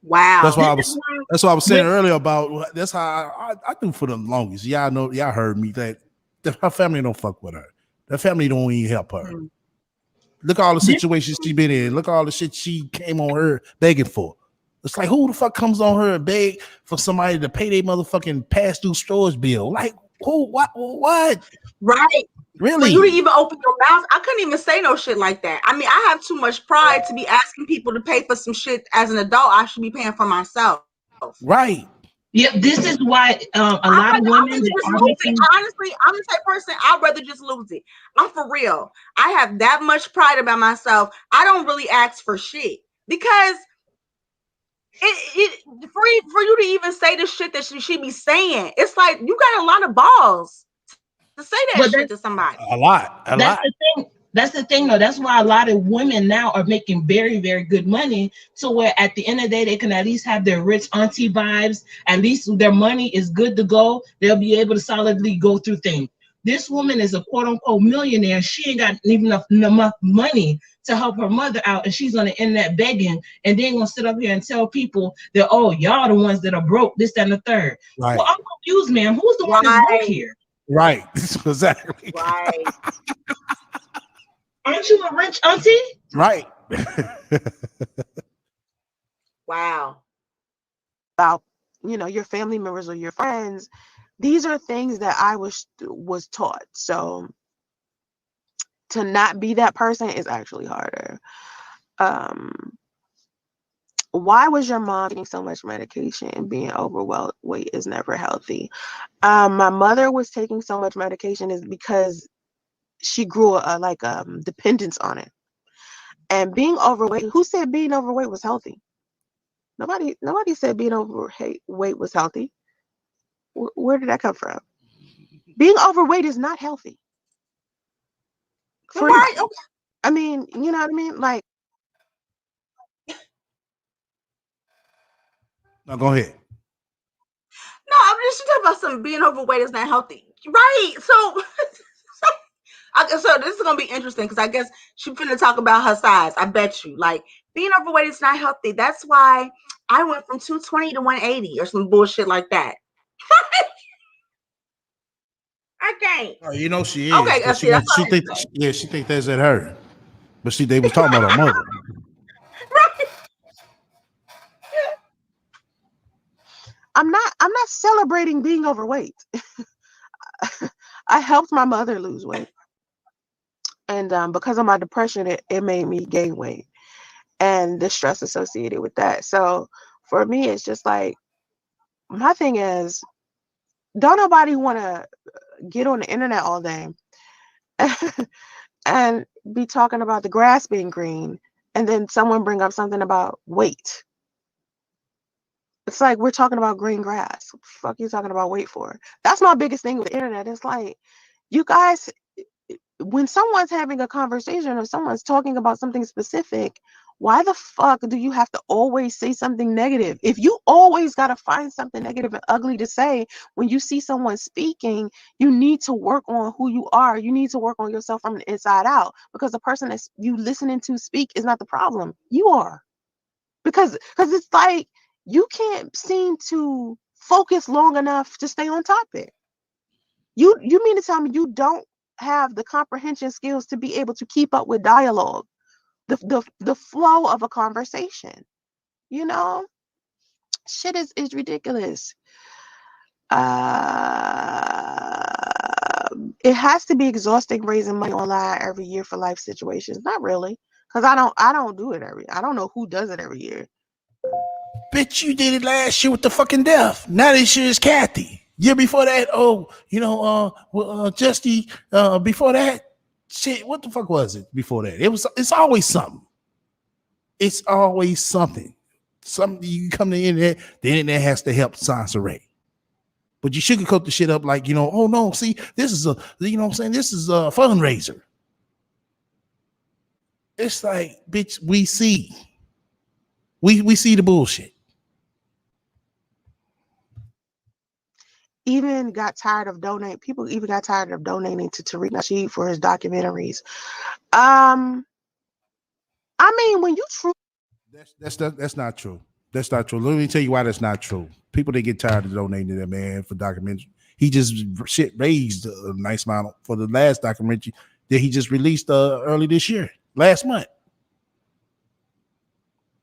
Wow. That's why I was saying earlier about that's how I do for the longest. Y'all know, y'all heard me that her family don't fuck with her. Her family don't even help her. Look at all the situations she been in. Look at all the shit she came on her begging for. It's like, who the fuck comes on her and beg for somebody to pay their motherfucking past due storage bill? Like, who? What? Right. Really? For you to even open your mouth, I couldn't even say no shit like that. I mean, I have too much pride to be asking people to pay for some shit as an adult. I should be paying for myself. Right. Yeah, this is why a lot of women Honestly, I'm the type person, I'd rather just lose it. I'm for real. I have that much pride about myself. I don't really ask for shit because for you to even say the shit that she be saying, it's like you got a lot of balls to say that shit to somebody. A lot. The thing. That's the thing, though. That's why a lot of women now are making very, very good money. So where at the end of the day, they can at least have their rich auntie vibes. At least their money is good to go. They'll be able to solidly go through things. This woman is a quote unquote millionaire. She ain't got even enough money to help her mother out, and she's on the internet begging, and then gonna sit up here and tell people that, oh, y'all the ones that are broke, this, that, and the third. Right. Well, I'm confused, man. Who's the one that's broke here? Right. Exactly. Right. Aren't you a rich auntie? Right. Wow. About, your family members or your friends. These are things that I was taught. So to not be that person is actually harder. Why was your mom getting so much medication and being overweight is never healthy? My mother was taking so much medication is because she grew a dependence on it. And being overweight, who said being overweight was healthy? Nobody said being overweight was healthy. Where did that come from? Being overweight is not healthy. Right. Okay. I mean, you know what I mean? Like, no, go ahead. No, I'm just talking about some being overweight is not healthy. Right. So so this is gonna be interesting because I guess she's finna talk about her size. I bet you. Like being overweight is not healthy. That's why I went from 220 to 180 or some bullshit like that. I can't. Oh, you know she is. Okay, Because see, that's she what think she think that's at her. But they was talking about her mother. right. I'm not celebrating being overweight. I helped my mother lose weight. And because of my depression, it made me gain weight and the stress associated with that. So for me, it's just like, my thing is, don't nobody want to get on the internet all day and be talking about the grass being green, and then someone bring up something about weight. It's like we're talking about green grass. What the fuck are you talking about weight for? That's my biggest thing with the internet. It's like, you guys, when someone's having a conversation or someone's talking about something specific, why the fuck do you have to always say something negative? If you always got to find something negative and ugly to say when you see someone speaking, you need to work on who you are. You need to work on yourself from the inside out, because the person that you listening to speak is not the problem. You are. Because it's like, you can't seem to focus long enough to stay on topic. You mean to tell me you don't have the comprehension skills to be able to keep up with dialogue, the flow of a conversation? You know, shit is ridiculous. It has to be exhausting raising money online every year for life situations. Not really, because I don't do it I don't know who does it every year. Bitch, you did it last year with the fucking death. Now this year is Kathy. Year before that, Justy, before that, shit, what the fuck was it before that? It's always something. It's always something. Something you come to the internet has to help Sansa Ray. But you sugarcoat the shit up like, oh no, see, this is this is a fundraiser. It's like, bitch, we see the bullshit. People even got tired of donating to Tariq Nasheed for his documentaries. I mean, when you truly, That's not true. That's not true. Let me tell you why that's not true. People, they get tired of donating to that man for documentary. He just raised a nice amount for the last documentary that he just released early this year, last month.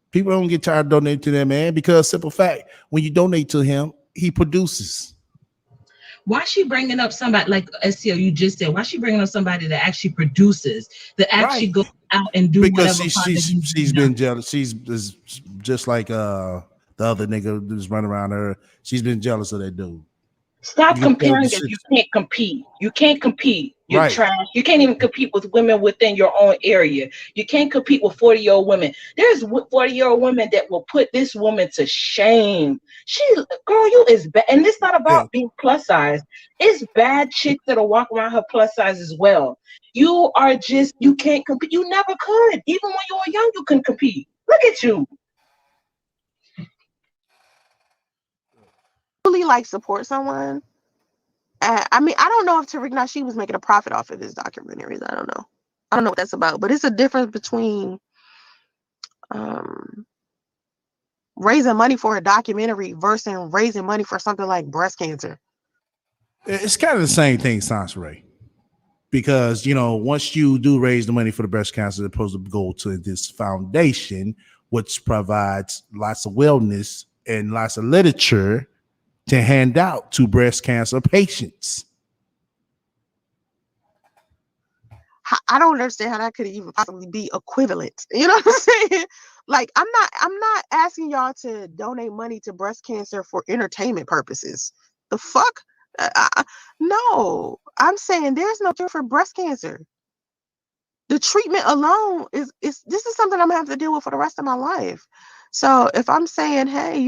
People don't get tired of donating to that man because, simple fact, when you donate to him, he produces. Why is she bringing up somebody like STO you just said? Why is she bringing up somebody that actually produces, that actually goes out and do because whatever? she's been jealous. She's just like the other nigga that's running around her. She's been jealous of that dude. Stop comparing if you can't compete. You can't compete. You're trash. You can't even compete with women within your own area. You can't compete with 40-year-old women. There's 40-year-old women that will put this woman to shame. Girl, you is bad. And it's not about being plus size. It's bad chicks that'll walk around her plus size as well. You can't compete. You never could. Even when you were young, you couldn't compete. Look at you. really like support someone. I mean, I don't know if Tariq Nasheed was making a profit off of his documentaries. I don't know what that's about, but it's a difference between raising money for a documentary versus raising money for something like breast cancer. It's kind of the same thing, Sansa Ray. because once you do raise the money for the breast cancer, it's supposed to go to this foundation, which provides lots of wellness and lots of literature to hand out to breast cancer patients. I don't understand how that could even possibly be equivalent. You know what I'm saying? Like, I'm not asking y'all to donate money to breast cancer for entertainment purposes. The fuck? No, I'm saying there's no cure for breast cancer. The treatment alone is this is something I'm gonna have to deal with for the rest of my life. So if I'm saying, hey,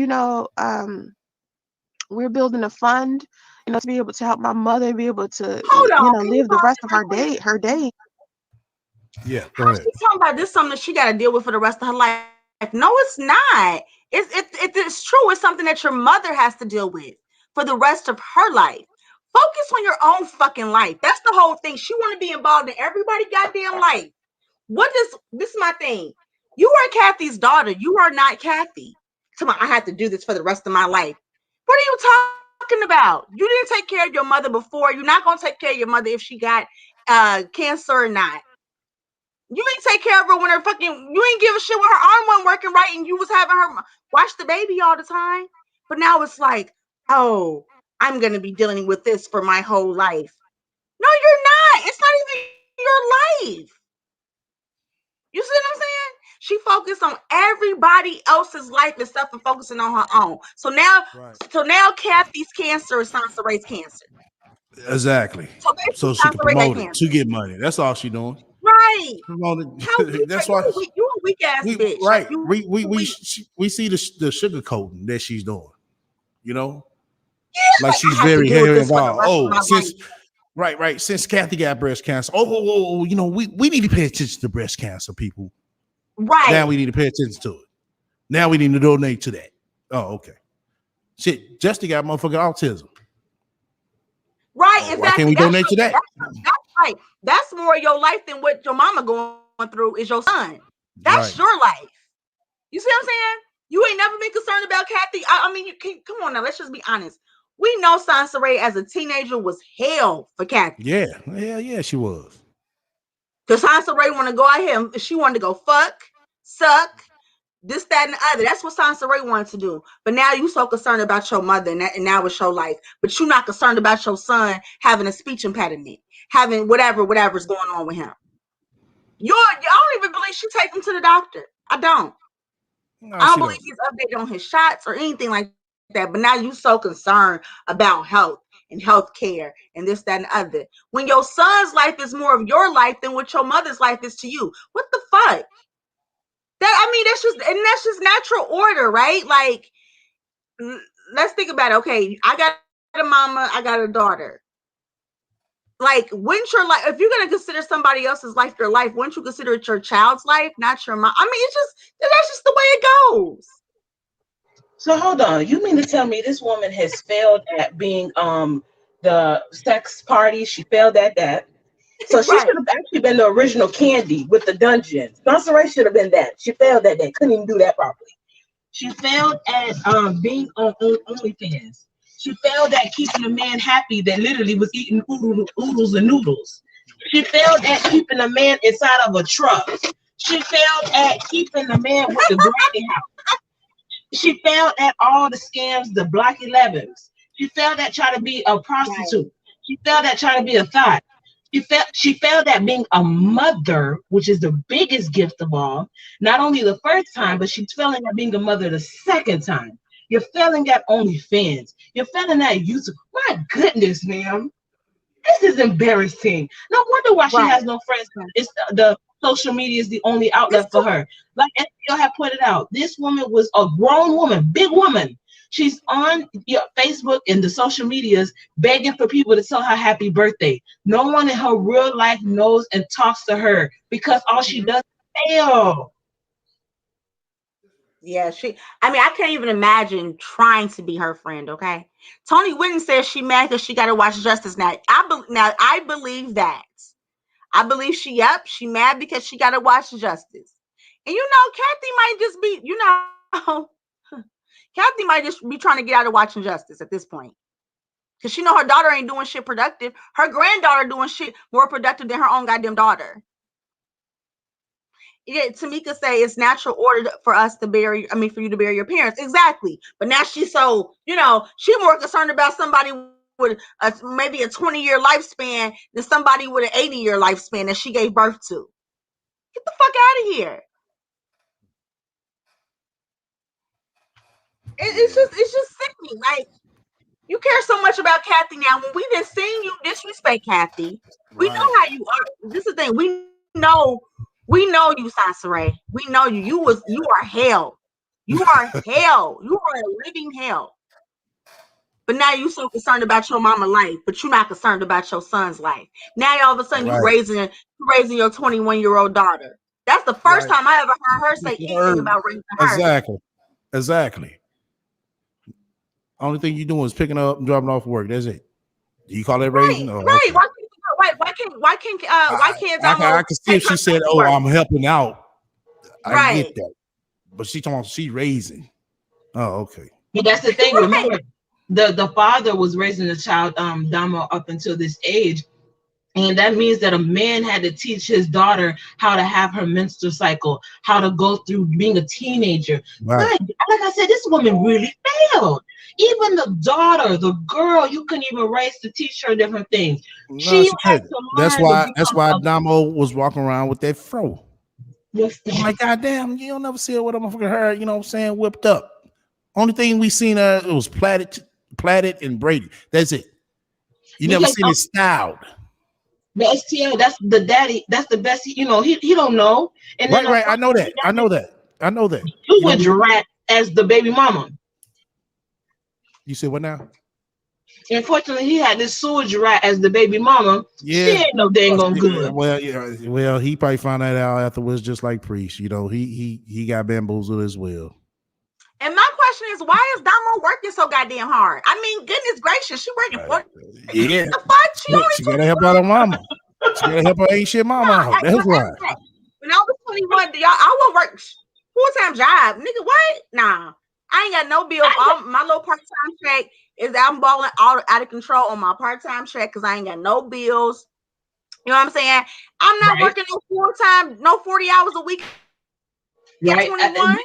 we're building a fund, to be able to help my mother be able to, Hold on, can you live the pause rest it of real quick? her day. Yeah, go How ahead. she talking about this something that she got to deal with for the rest of her life? No, it's not. It's true. It's something that your mother has to deal with for the rest of her life. Focus on your own fucking life. That's the whole thing. She want to be involved in everybody's goddamn life. This is my thing. You are Kathy's daughter. You are not Kathy. Come on, I have to do this for the rest of my life. What are you talking about? You didn't take care of your mother before. You're not gonna take care of your mother if she got cancer or not. You ain't take care of her when you ain't give a shit when her arm wasn't working right and you was having her watch the baby all the time. But now it's like, oh, I'm gonna be dealing with this for my whole life. No, you're not. It's not even your life. You see what I'm saying? She focused on everybody else's life instead of focusing on her own. So Right. now Kathy's cancer is Sansa Ray's cancer. Exactly. So basically So she can Sansa Ray got promote it cancer. to get money. That's all she doing. Right. Promote How it. weak That's you why you a weak ass we bitch. Like right. you weak. We see the sugar coating that she's doing. You know, Yeah, like like she's I have to very deal with heavy this for the involved. rest of Oh, my life. right. Since Kathy got breast cancer. We need to pay attention to breast cancer, people. Now Right. we need to pay attention to it. Now we need to donate to that. Oh, okay. Shit, Justin got motherfucking autism. Right, Oh, why can't exactly. we donate to that? That's right. That's more your life than what your mama going through is your son. That's Right. your life. You see what I'm saying? You ain't never been concerned about Kathy. I mean, you can come on now. Let's just be honest. We know Sansa Ray as a teenager was hell for Kathy. Yeah, she was. Because Sansa Ray want to go out here and she wanted to go fuck, suck, this, that, and the other. That's what Sansa Ray wanted to do. But now you so concerned about your mother and now it's your life. But you're not concerned about your son having a speech impediment, having whatever's going on with him. I don't even believe she take him to the doctor. I don't. No, I don't she believe don't. he's updated on his shots or anything like that. But now you so concerned about health and health care and this, that, and the other. When your son's life is more of your life than what your mother's life is to you. What the fuck? That's just natural order, right? Like, let's think about it. Okay, I got a mama, I got a daughter. Like, wouldn't your life, if you're gonna consider somebody else's life your life, wouldn't you consider it your child's life, not your mom? I mean, that's just the way it goes. So hold on. You mean to tell me this woman has failed at being the sex party? She failed at that. So she Right. should have actually been the original Candy with the dungeon. Sansa Ray should have been that. She failed at that. Couldn't even do that properly. She failed at being on OnlyFans. She failed at keeping a man happy that literally was eating oodles and noodles. She failed at keeping a man inside of a truck. She failed at keeping a man with the granny house. She failed at all the scams, the Block 11s. She failed at trying to be a Right. prostitute. She failed at trying to be a thought. She failed at being a mother, which is the biggest gift of all. Not only the first time, but she's failing at being a mother the second time. You're failing at OnlyFans. You're failing at YouTube. My goodness, ma'am. This is embarrassing. No wonder why she Right. has no friends. It's the social media is the only It's outlet for too her. Like SEO have pointed out, this woman was a grown woman, big woman. She's on Facebook and the social medias begging for people to tell her happy birthday. No one in her real life knows and talks to her because all she Mhm. does is fail. Yeah, I mean, I can't even imagine trying to be her friend, okay? Tony Whitten says she mad because she got to watch Justice now. I believe that. I believe she mad because she got to watch Justice. And Kathy might just be, Kathy might just be trying to get out of watching Justice at this point. Because she know her daughter ain't doing shit productive. Her granddaughter doing shit more productive than her own goddamn daughter. Yeah, Tamika say it's natural order for us to bury, for you to bury your parents. Exactly. But now she's so, she more concerned about somebody with maybe a 20-year lifespan than somebody with an 80-year lifespan that she gave birth to. Get the fuck out of here. It's just sickening. Like, you care so much about Kathy now. When we done seen you disrespect Kathy, we know how you are. This is the thing. We know you, Sansaray. We know you. You are hell. You are hell. You are a living hell. But now you so concerned about your mama's life, but you're not concerned about your son's life. Now all of a sudden you're raising your 21-year-old daughter. That's the first time I ever heard her say anything about raising her. Exactly. Only thing you doing is picking her up and dropping off work. That's it. Do you call that raising? Right. Oh, Right. okay. Why can't I can see if she said, "Oh, I'm helping out." I get that, but she talking about she raising. Oh, okay. But that's the thing. Remember, the father was raising the child, Damo, up until this age. And that means that a man had to teach his daughter how to have her menstrual cycle, how to go through being a teenager. Right. Like I said, this woman really failed. Even the daughter, the girl, you couldn't even raise to teach her different things. No, she had to learn. That's why Damo was walking around with that fro. Yes, I'm like, goddamn, you don't never see her with a motherfucking hair, you know what I'm saying, whipped up. Only thing we seen it was plaited and braided. That's it. You never seen it styled. The STL, that's the daddy, that's the best, he don't know. And right, I know that. You would Rat as the baby mama. You said what now? Unfortunately, he had this sewage rat as the baby mama. Yeah. She ain't no dang on good. Well, he probably found that out afterwards, just like Priest. He got bamboozled as well. And my question is, why is Damo working so goddamn hard? I mean, goodness gracious, she working for yeah. The fuck? She gotta help out her mama. She gotta help her ain't shit mama out. That's why. When I was 21, I would work full-time job. Nigga, what? Nah. I ain't got no bills. My little part-time check is I'm balling out of control on my part-time check because I ain't got no bills. You know what I'm saying? I'm not working no full-time, no 40 hours a week at 21.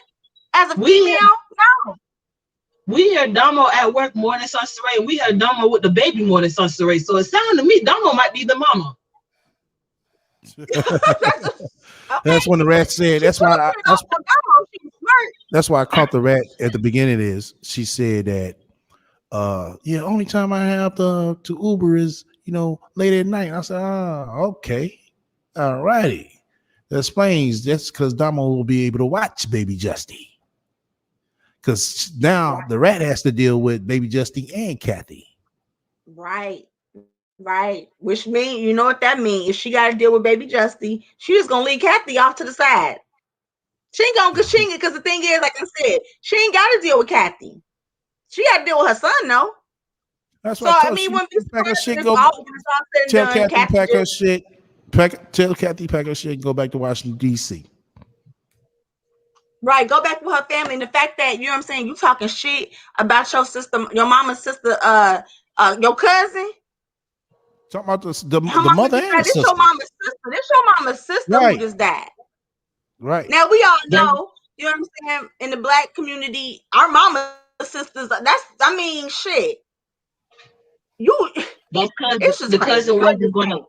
As a female, no. We hear Damo at work more than Sansaray. We hear Damo with the baby more than Sansaray. So it sounds to me Damo might be the mama. That's when the rat said. That's why I caught the rat at the beginning. Is she said that? Only time I have to Uber is late at night. I said, okay, all righty. That explains that's because Damo will be able to watch Baby Justy. Because now the rat has to deal with Baby Justy and Kathy. Right. Which means, you know what that means? If she got to deal with Baby Justy, she just gonna leave Kathy off to the side. She ain't gonna, because the thing is, like I said, she ain't got to deal with Kathy. She got to deal with her son, though. That's why when this pack her shit, tell Kathy pack her shit. Tell Kathy pack her shit and go back to Washington D.C. Right, go back with her family. And the fact that, you know what I'm saying, you talking shit about your sister, your mama's sister, your cousin. Talking about the mother and the sister. This your mama's sister. This your mama's sister who just died. Right. Now we all know, you know what I'm saying, in the Black community, our mama's sisters, shit. That's because the cousin wasn't going to.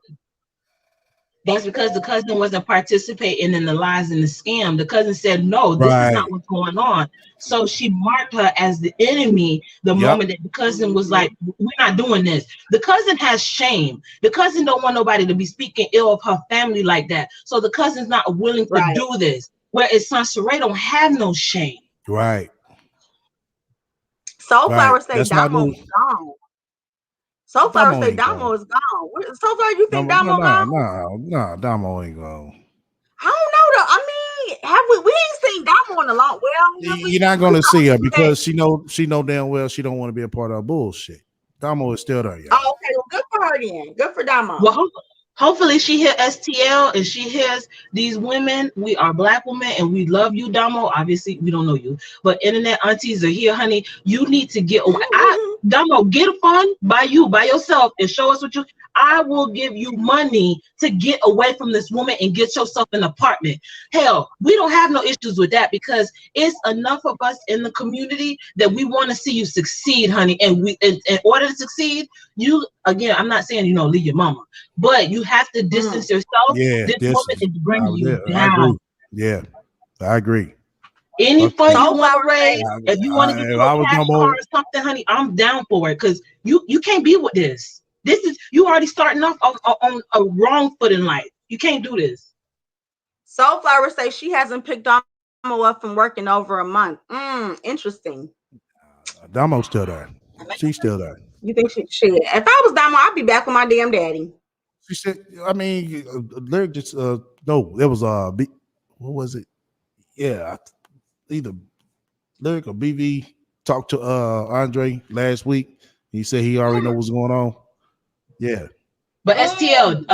That's because the cousin wasn't participating in the lies and the scam. The cousin said, no, this is not what's going on. So she marked her as the enemy the moment that the cousin was like, we're not doing this. The cousin has shame. The cousin don't want nobody to be speaking ill of her family like that. So the cousin's not willing to do this. Whereas Sansaray don't have no shame. Right. Soulflower say Damo is gone. Soulflower say Damo is gone. Soulflower, you think Damo gone? No, Damo ain't gone. I don't know though. I mean, have we ain't seen Damo in a long You're not gonna see her because she know damn well she don't want to be a part of her bullshit. Damo is still there, y'all. Oh, okay. Well, good for her then. Good for Damo. Well, hopefully she hears STL and she hears these women. We are Black women and we love you, Damo. Obviously, we don't know you, but internet aunties are here, honey. You need to get away. Damo, get a fund by yourself, and show us what you. I will give you money to get away from this woman and get yourself an apartment. Hell, we don't have no issues with that because it's enough of us in the community that we want to see you succeed, honey. And we, in order to succeed, you again, I'm not saying leave your mama, but you have to distance yourself. Yeah, This woman is bringing you I agree. down. Yeah, I agree. Any fund you Soulflower want to raise, Say, if you want to get you a cash car or something, honey, I'm down for it because you can't be with this. This is you already starting off on a wrong foot in life. You can't do this. Soulflower say she hasn't picked Damo up from working over a month. Interesting. Damo's still there. She's still there. You think she? If I was Damo, I'd be back with my damn daddy. She said, I mean, lyric just no, it was what was it? Yeah, either lyric or BV talked to Andre last week. He said he already know what's going on. Yeah. But STL,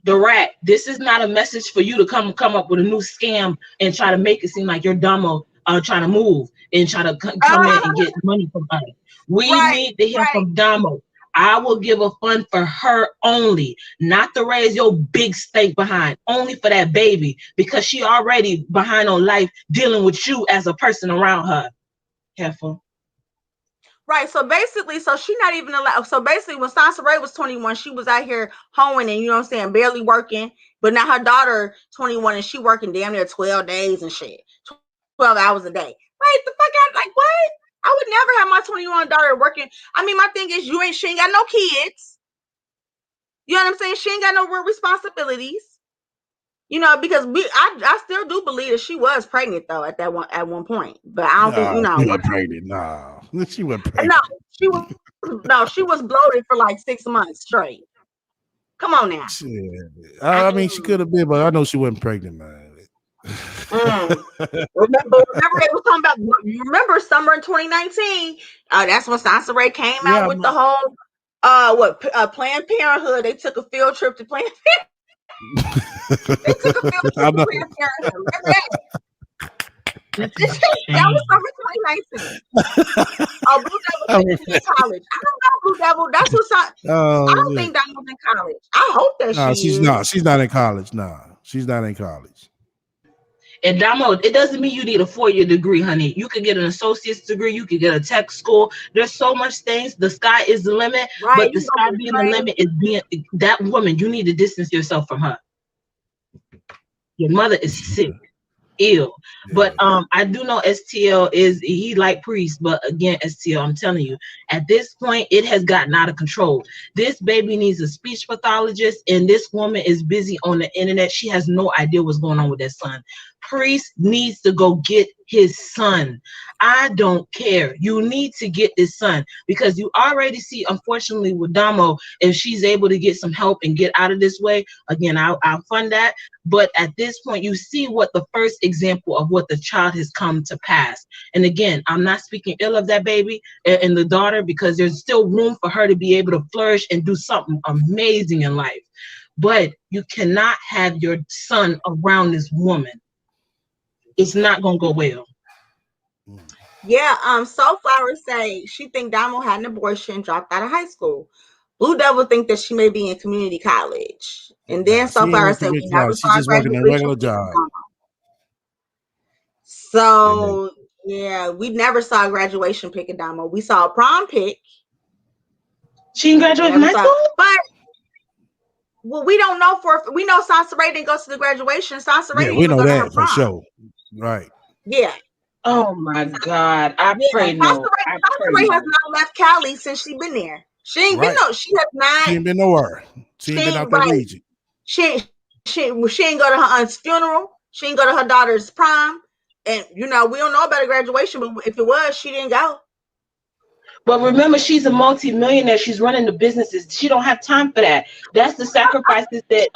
the rat, this is not a message for you to come up with a new scam and try to make it seem like you're Damo trying to move and try to come in and get money from us. We need to hear from Damo. I will give a fund for her only, not to raise your big stake behind, only for that baby, because she already behind on life dealing with you as a person around her. Careful. Right. So basically, she's not even allowed. So basically, when Sansa Ray was 21, she was out here hoeing and, you know what I'm saying, barely working. But now her daughter 21 and she working damn near 12 days and shit, 12 hours a day. Like, the fuck out, like, what? I would never have my 21 daughter working. I mean, my thing is, she ain't got no kids. You know what I'm saying? She ain't got no real responsibilities. You know, because I still do believe that she was pregnant though at one point, but I don't think she wasn't pregnant. No, she wasn't pregnant. She was bloated for like 6 months straight. Come on now. I mean, she could have been, but I know she wasn't pregnant, man. Remember they was talking about. Remember summer in 2019? That's when Sansa Ray came out with the whole Planned Parenthood. They took a field trip to Planned Parenthood. They took a field trip to Planned Parenthood. Remember that? That was summer 2019. Oh, Blue Devil in college. I don't know, Blue Devil. That's what's up. I don't think that was in college. I hope that she's not. She's not in college. No, she's not in college. And Damo, it doesn't mean you need a 4-year degree, honey. You could get an associate's degree. You could get a tech school. There's so much things. The sky is the limit. Right. But the sky being the limit is being that woman. You need to distance yourself from her. Your mother is sick, ill. Yeah. But I do know STL he like Priest. But again, STL, I'm telling you, at this point, it has gotten out of control. This baby needs a speech pathologist, and this woman is busy on the internet. She has no idea what's going on with that son. Priest needs to go get his son. I don't care. You need to get this son because you already see, unfortunately, with Damo, if she's able to get some help and get out of this way, again, I'll fund that. But at this point, you see what the first example of what the child has come to pass. And again, I'm not speaking ill of that baby and the daughter because there's still room for her to be able to flourish and do something amazing in life. But you cannot have your son around this woman. It's not gonna go well. Yeah, Soulflower say she think Damo had an abortion, dropped out of high school. Blue Devil think that she may be in community college. And then Soulflower said we never saw just working a regular job. So yeah, we never saw a graduation pic of Damo. We saw a prom pic. She didn't graduate from high school? But well, we don't know we know Sansa Ray didn't go to the graduation. Sansa Ray we know that for sure. Right. Yeah. Oh my God. I pray no. Sansa Ray has not left Cali since she been there. She ain't been she has not. She ain't been nowhere. She ain't been out that region. She ain't go to her aunt's funeral. She ain't go to her daughter's prom. And we don't know about a graduation, but if it was, she didn't go. But remember, she's a multi-millionaire. She's running the businesses. She don't have time for that. That's the sacrifices that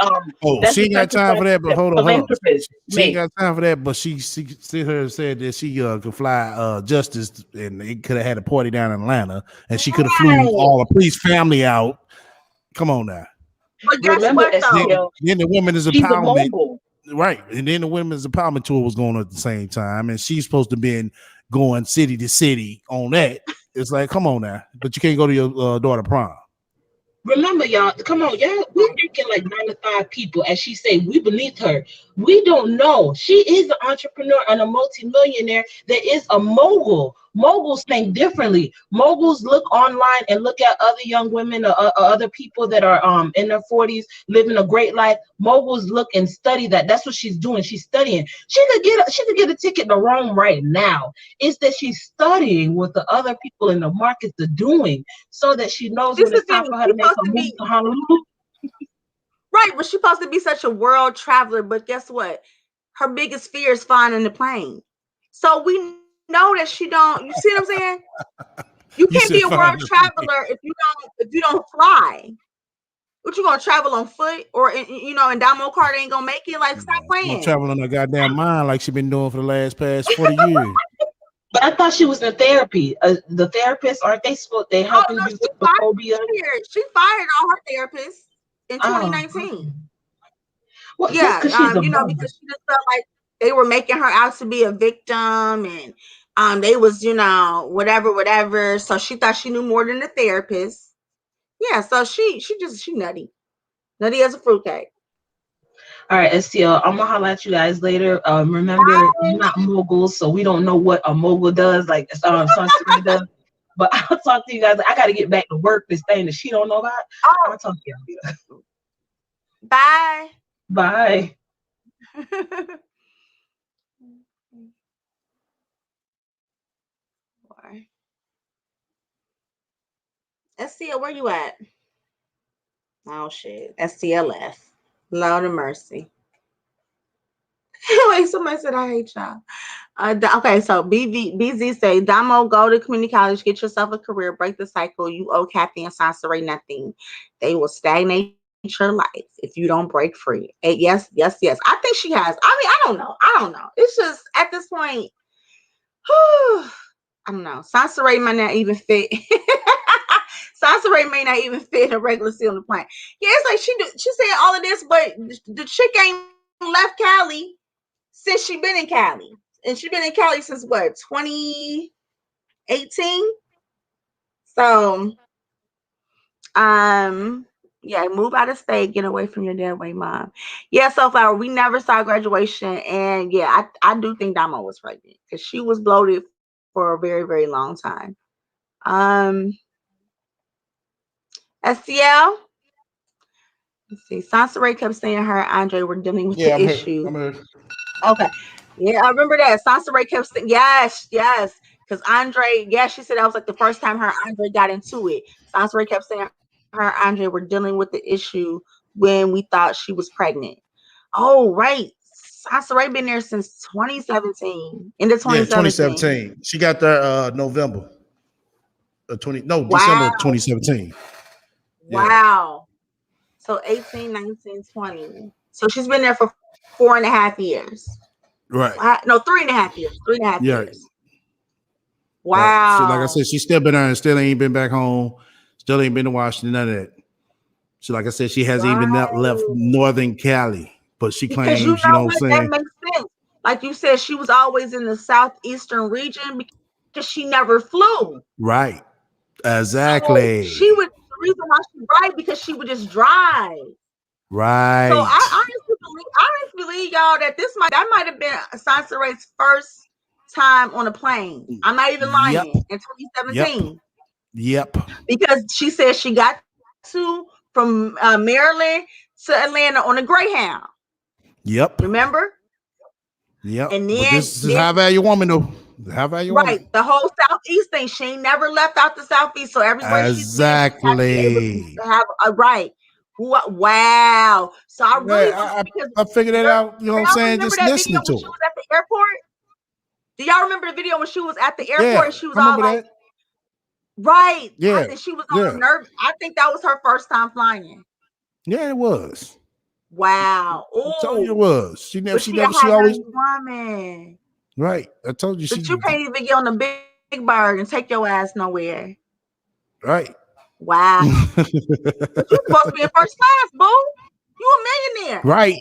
she ain't got time for that. But hold on. She ain't got time for that. But she said that she could fly Justice, and it could have had a party down in Atlanta, and she could have flew all the police family out. Come on now. But guess what though? Then the women's empowerment, right? And then the women's empowerment tour was going on at the same time, and she's supposed to be going city to city on that. It's like, come on now, but you can't go to your daughter prom. Remember, y'all, come on, y'all, we're thinking like 9 to 5 people, as she said, we beneath her. We don't know. She is an entrepreneur and a multimillionaire that is a mogul. Moguls think differently. Moguls look online and look at other young women or other people that are in their 40s living a great life. Moguls look and study that. That's what she's doing. She's studying. She could get a ticket to Rome right now. It's that she's studying what the other people in the markets are doing, so that she knows when it's time for her to make a move to Honolulu. Right, but she's supposed to be such a world traveler, but guess what? Her biggest fear is flying the plane. So we know that she don't. You see what I'm saying? You can't be a world traveler if you don't fly. What, you gonna travel on foot, or in Damo Card ain't gonna make it? Like, stop She's playing. traveling on her goddamn mind like she been doing for the past 40 years. But I thought she was in therapy. The therapists, aren't they supposed? They helping you with the phobia. She fired all her therapists in 2019. Well, Yeah, because she's because she just felt like they were making her out to be a victim, and they was whatever. So she thought she knew more than the therapist. Yeah, so she nutty as a fruitcake. All right, STL, I'm gonna holler at you guys later. Remember, we're not moguls, so we don't know what a mogul does, like Sunstream does. But I'll talk to you guys. I got to get back to work. This thing that she don't know about. I'll talk to you later. Bye. Bye. STL, where you at? Oh shit, STLF. Lord of mercy. Wait, somebody said I hate y'all. Okay, so BZ say, Damo, go to community college, get yourself a career, break the cycle. You owe Kathy and Sansa nothing. They will stagnate your life if you don't break free. Yes. I think she has. I mean, I don't know. It's just at this point, I don't know. Sansa might not even fit. Sansa may not even fit a regular seal on the plane. Yeah, it's like she said all of this, but the chick ain't left Cali since she been in Cali. And she been in Cali since what, 2018? So, yeah, move out of state, get away from your dead weight mom. Yeah, so Flower, we never saw graduation, and yeah, I do think Damo was pregnant because she was bloated for a very, very long time. SCL. Let's see. Sansa Ray kept saying her and Andre were dealing with the issue. I'm here. Okay. Yeah, I remember that. Sansa Ray kept saying, yes. Because Andre, she said that was like the first time her and Andre got into it. Sansa Ray kept saying her and Andre were dealing with the issue when we thought she was pregnant. Oh, right. Sansa Ray been there since 2017. Into 2017. 2017. She got there November. December 2017. Wow. So 18, 19, 20. So she's been there for 4.5 years. Right. No, 3.5 years. 3.5 years. Wow. Right. So like I said, she's still been there and still ain't been back home. Still ain't been to Washington, none of that. So like I said, she hasn't even left Northern Cali. But she claims, you know what I'm saying? That makes sense. Like you said, she was always in the southeastern region because she never flew. Right. Exactly. So the reason why because she would just drive. Right. So I honestly believe y'all that that might have been Sansa Ray's first time on a plane. I'm not even lying. In 2017. Yep. Because she said she got from Maryland to Atlanta on a Greyhound. Yep. Remember? Yep. And then but this is high value woman though. High value woman. The whole southeast thing. She ain't never left out the southeast. So everywhere she's been, she have a right. Wow. So I really I figured it out, you know what I'm saying? Just listening to her. She was at the airport. Do y'all remember the video when she was at the airport and she was all like, that. Right. Yeah. I think she was on nerve. I think that was her first time flying. Yeah, it was. Wow. I told you it was. She always woman. Right. I told you But you can't even get on the big bird and take your ass nowhere. Right. Wow. But you supposed to be in first class, boo. You a millionaire. Right.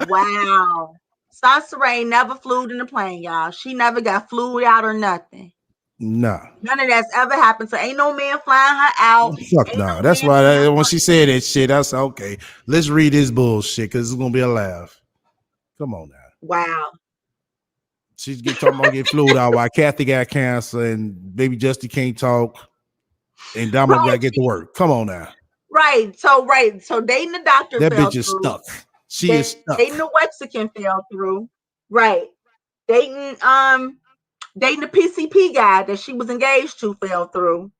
Wow. Sansa Ray never flew in the plane, y'all. She never got flew out or nothing. Nah. None of that's ever happened. So ain't no man flying her out. Fuck Ain't nah. no That's man why doing when none she of said that shit, I said, okay, let's read this bullshit because it's gonna be a laugh. Come on now. Wow. She's talking about getting flued out while Kathy got cancer and baby Justy can't talk and Damo got to get to work. Come on now. Right. So dating the doctor That fell bitch is through. stuck. She is stuck. Dating the Mexican fell through. Right. Dating the PCP guy that she was engaged to fell through.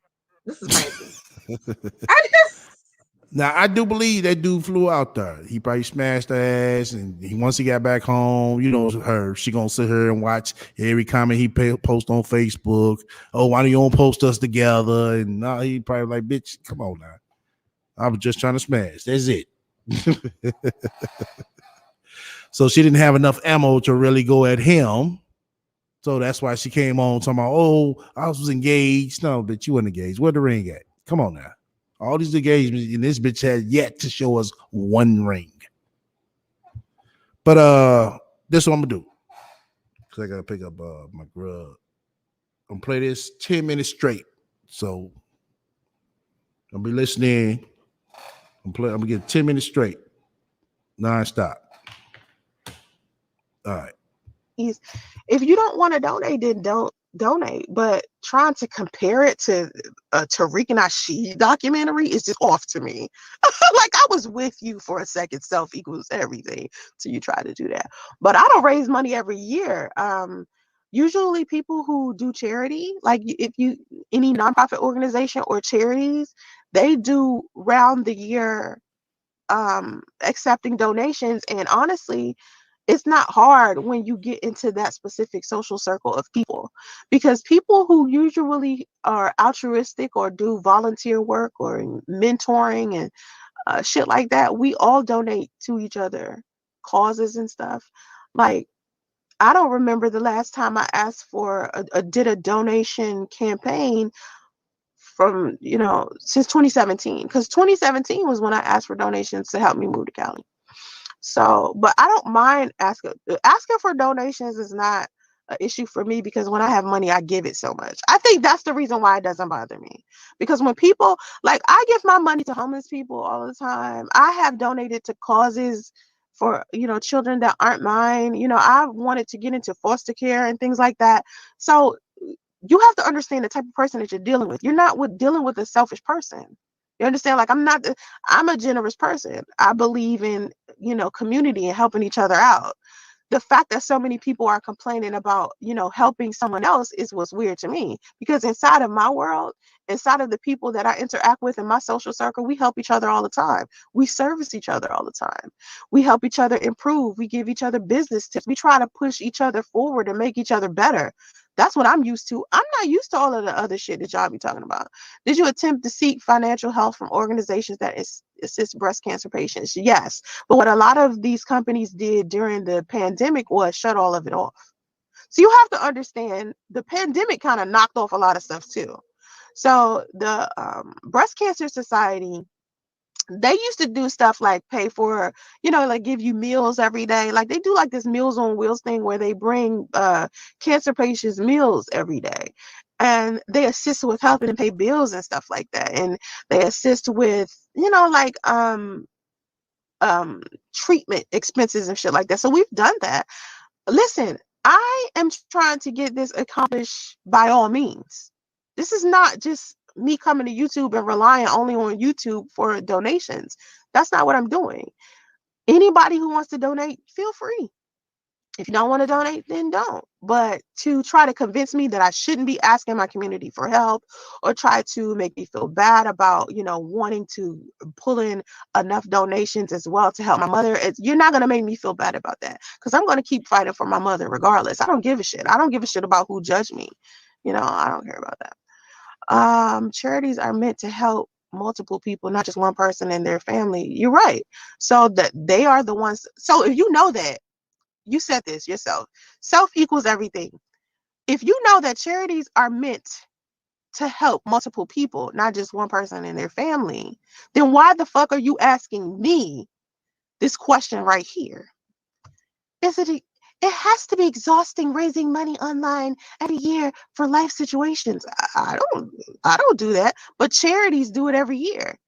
This is crazy. Now I do believe that dude flew out there. He probably smashed her ass, and once he got back home, you know her. She gonna sit here and watch every comment he post on Facebook. Oh, why do you don't post us together? And now he probably like, bitch, come on now. I was just trying to smash. That's it. So she didn't have enough ammo to really go at him. So that's why she came on talking about, oh, I was engaged. No, bitch, you weren't engaged. Where the ring at? Come on now. All these engagements, and this bitch has yet to show us one ring. But this is what I'm gonna do. Cause I gotta pick up my grub. I'm gonna play this 10 minutes straight. So I'll be listening. I'm gonna get 10 minutes straight. Non-stop. All right. If you don't want to donate, then don't donate. But trying to compare it to a Tariq and Nasheed documentary is just off to me. Like, I was with you for a second. Self equals everything. So you try to do that. But I don't raise money every year. Usually people who do charity, like if you any nonprofit organization or charities, they do round the year accepting donations. And honestly, it's not hard when you get into that specific social circle of people, because people who usually are altruistic or do volunteer work or mentoring and shit like that, we all donate to each other causes and stuff. Like, I don't remember the last time I asked for did a donation campaign from, since 2017, because 2017 was when I asked for donations to help me move to Cali. So, but I don't mind asking for donations is not an issue for me, because when I have money, I give it so much. I think that's the reason why it doesn't bother me. Because when people, like, I give my money to homeless people all the time. I have donated to causes for, children that aren't mine. I wanted to get into foster care and things like that. So you have to understand the type of person that you're dealing with. You're not dealing with a selfish person. You understand? Like, I'm a generous person. I believe in, community and helping each other out. The fact that so many people are complaining about, helping someone else is what's weird to me, because inside of my world, inside of the people that I interact with in my social circle, we help each other all the time. We service each other all the time. We help each other improve. We give each other business tips. We try to push each other forward and make each other better. That's what I'm used to. I'm not used to all of the other shit that y'all be talking about. Did you attempt to seek financial help from organizations that assist breast cancer patients? Yes. But what a lot of these companies did during the pandemic was shut all of it off. So you have to understand, the pandemic kind of knocked off a lot of stuff too. So the Breast Cancer Society, they used to do stuff like pay for, like give you meals every day. Like, they do like this Meals on Wheels thing where they bring cancer patients meals every day. And they assist with helping them pay bills and stuff like that. And they assist with, like treatment expenses and shit like that. So we've done that. Listen, I am trying to get this accomplished by all means. This is not just me coming to YouTube and relying only on YouTube for donations. That's not what I'm doing. Anybody who wants to donate, feel free. If you don't want to donate, then don't. But to try to convince me that I shouldn't be asking my community for help, or try to make me feel bad about, wanting to pull in enough donations as well to help my mother, you're not going to make me feel bad about that, because I'm going to keep fighting for my mother regardless. I don't give a shit. I don't give a shit about who judged me. I don't care about that. Charities are meant to help multiple people, not just one person and their family. You're right. So that they are the ones. So if you know that, you said this yourself, self equals everything. If you know that charities are meant to help multiple people, not just one person and their family, then why the fuck are you asking me this question right here? It has to be exhausting raising money online every year for life situations. I don't do that, but charities do it every year.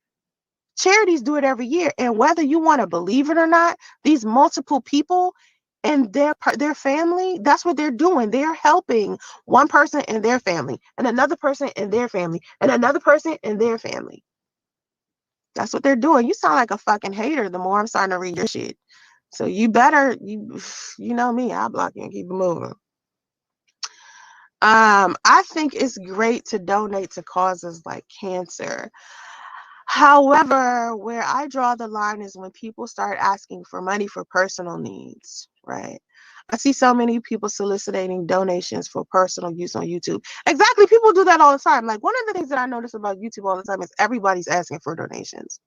Charities do it every year, and whether you want to believe it or not, these multiple people and their family, that's what they're doing. They're helping one person and their family, and another person and their family, and another person and their family. That's what they're doing. You sound like a fucking hater the more I'm starting to read your shit. So you better, you know me, I'll block you and keep it moving. I think it's great to donate to causes like cancer. However, where I draw the line is when people start asking for money for personal needs, right? I see so many people soliciting donations for personal use on YouTube. Exactly, people do that all the time. Like, one of the things that I notice about YouTube all the time is everybody's asking for donations.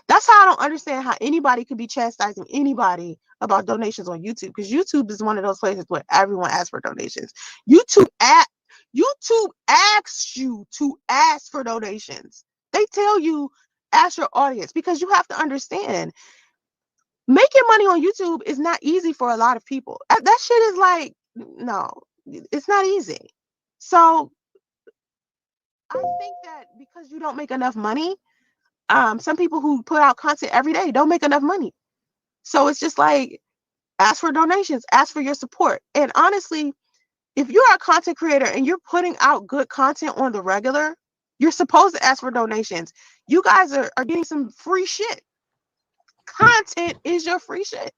That's how I don't understand how anybody could be chastising anybody about donations on YouTube, because YouTube is one of those places where everyone asks for donations. YouTube asks you to ask for donations. They tell you ask your audience, because you have to understand making money on YouTube is not easy for a lot of people. That shit is like, no, it's not easy. So I think that because you don't make enough money, some people who put out content every day don't make enough money. So it's just like, ask for donations, ask for your support. And honestly, if you're a content creator and you're putting out good content on the regular, you're supposed to ask for donations. You guys are getting some free shit. Content is your free shit.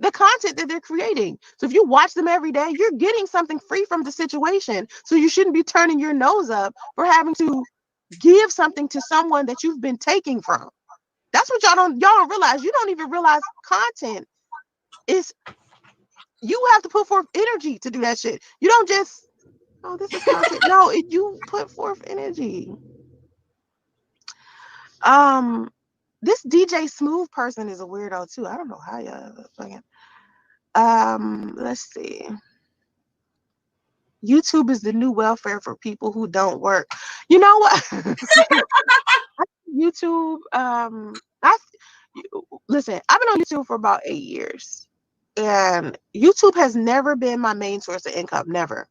The content that they're creating. So if you watch them every day, you're getting something free from the situation. So you shouldn't be turning your nose up for having to give something to someone that you've been taking from. That's what y'all don't realize. You don't even realize content is, you have to put forth energy to do that shit. You don't just, oh, this is content. No, you put forth energy. This DJ Smooth person is a weirdo too. I don't know how y'all fucking. Let's see. YouTube is the new welfare for people who don't work. You know what? YouTube. Listen. I've been on YouTube for about 8 years, and YouTube has never been my main source of income. Never.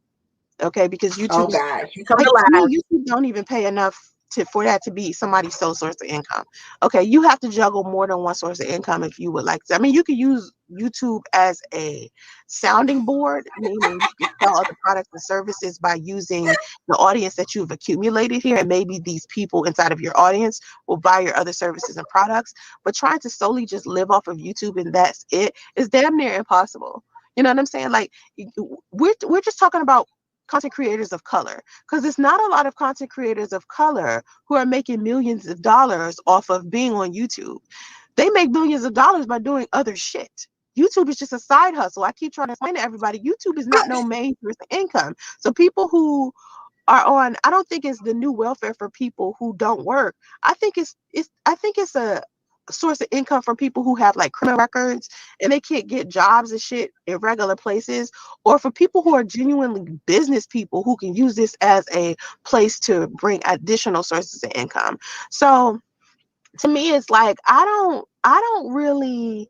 Okay, because YouTube, God, you coming like, to alive. me, YouTube don't even pay enough for that to be somebody's sole source of income. Okay, you have to juggle more than one source of income if you would like to. I mean, you could use YouTube as a sounding board, meaning you can sell other products and services by using the audience that you've accumulated here, and maybe these people inside of your audience will buy your other services and products. But trying to solely just live off of YouTube and that's it is damn near impossible. You know what I'm saying? Like, we're just talking about content creators of color, because it's not a lot of content creators of color who are making millions of dollars off of being on YouTube. They make millions of dollars by doing other shit. YouTube is just a side hustle. I keep trying to explain to everybody, YouTube is not no main source of income. So people who are on, I don't think it's the new welfare for people who don't work. I think it's a source of income for people who have like criminal records and they can't get jobs and shit in regular places, or for people who are genuinely business people who can use this as a place to bring additional sources of income. So to me, it's like, I don't really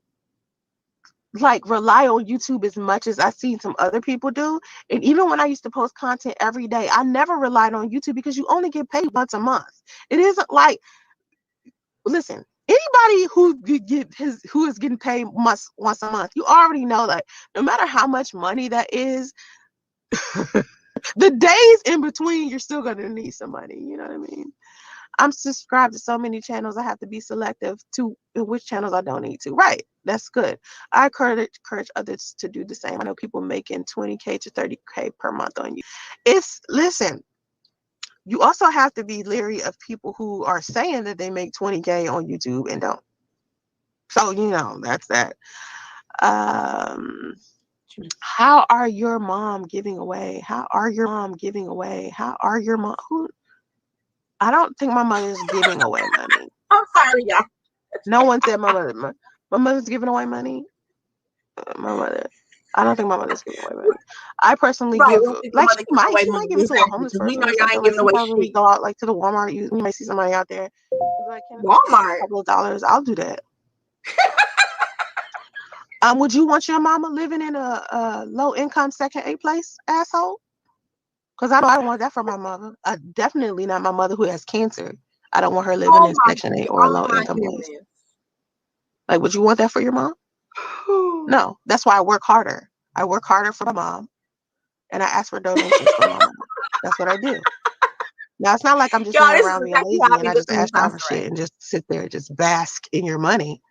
like rely on YouTube as much as I've seen some other people do. And even when I used to post content every day, I never relied on YouTube because you only get paid once a month. It isn't like, listen, anybody who is getting paid once a month, you already know that no matter how much money that is, the days in between, you're still gonna need some money. You know what I mean? I'm subscribed to so many channels. I have to be selective to which channels I don't need to. Right. That's good. I encourage others to do the same. I know people making 20K to 30K per month on you. Listen, you also have to be leery of people who are saying that they make 20K on YouTube and don't. So, that's that. How are your mom giving away? How are your mom? Who? I don't think my mother's giving away money. I'm sorry, y'all. No one said my mother's giving away money. My mother. I don't think my mother's giving away money. I personally Right, give, we don't think your like, mother giving away she might money. give it to a Exactly, homeless because we person know or y'all something. ain't Like, giving away sometimes when we shit. go out, like, to the Walmart, you might see somebody out there. Like, can I give you Walmart. a couple of dollars? I'll do that. Would you want your mama living in a low income Section 8 place, asshole? Because I know I don't want that for my mother. Definitely not my mother who has cancer. I don't want her living in Section 8 or a low income place. Like, would you want that for your mom? No. That's why I work harder. I work harder for my mom, and I ask for donations for my mom. That's what I do. Now, it's not like I'm just Y'all, laying this is around being exactly lazy how I and be I just listening ask to y'all for Sasha. shit and just sit there and just bask in your money.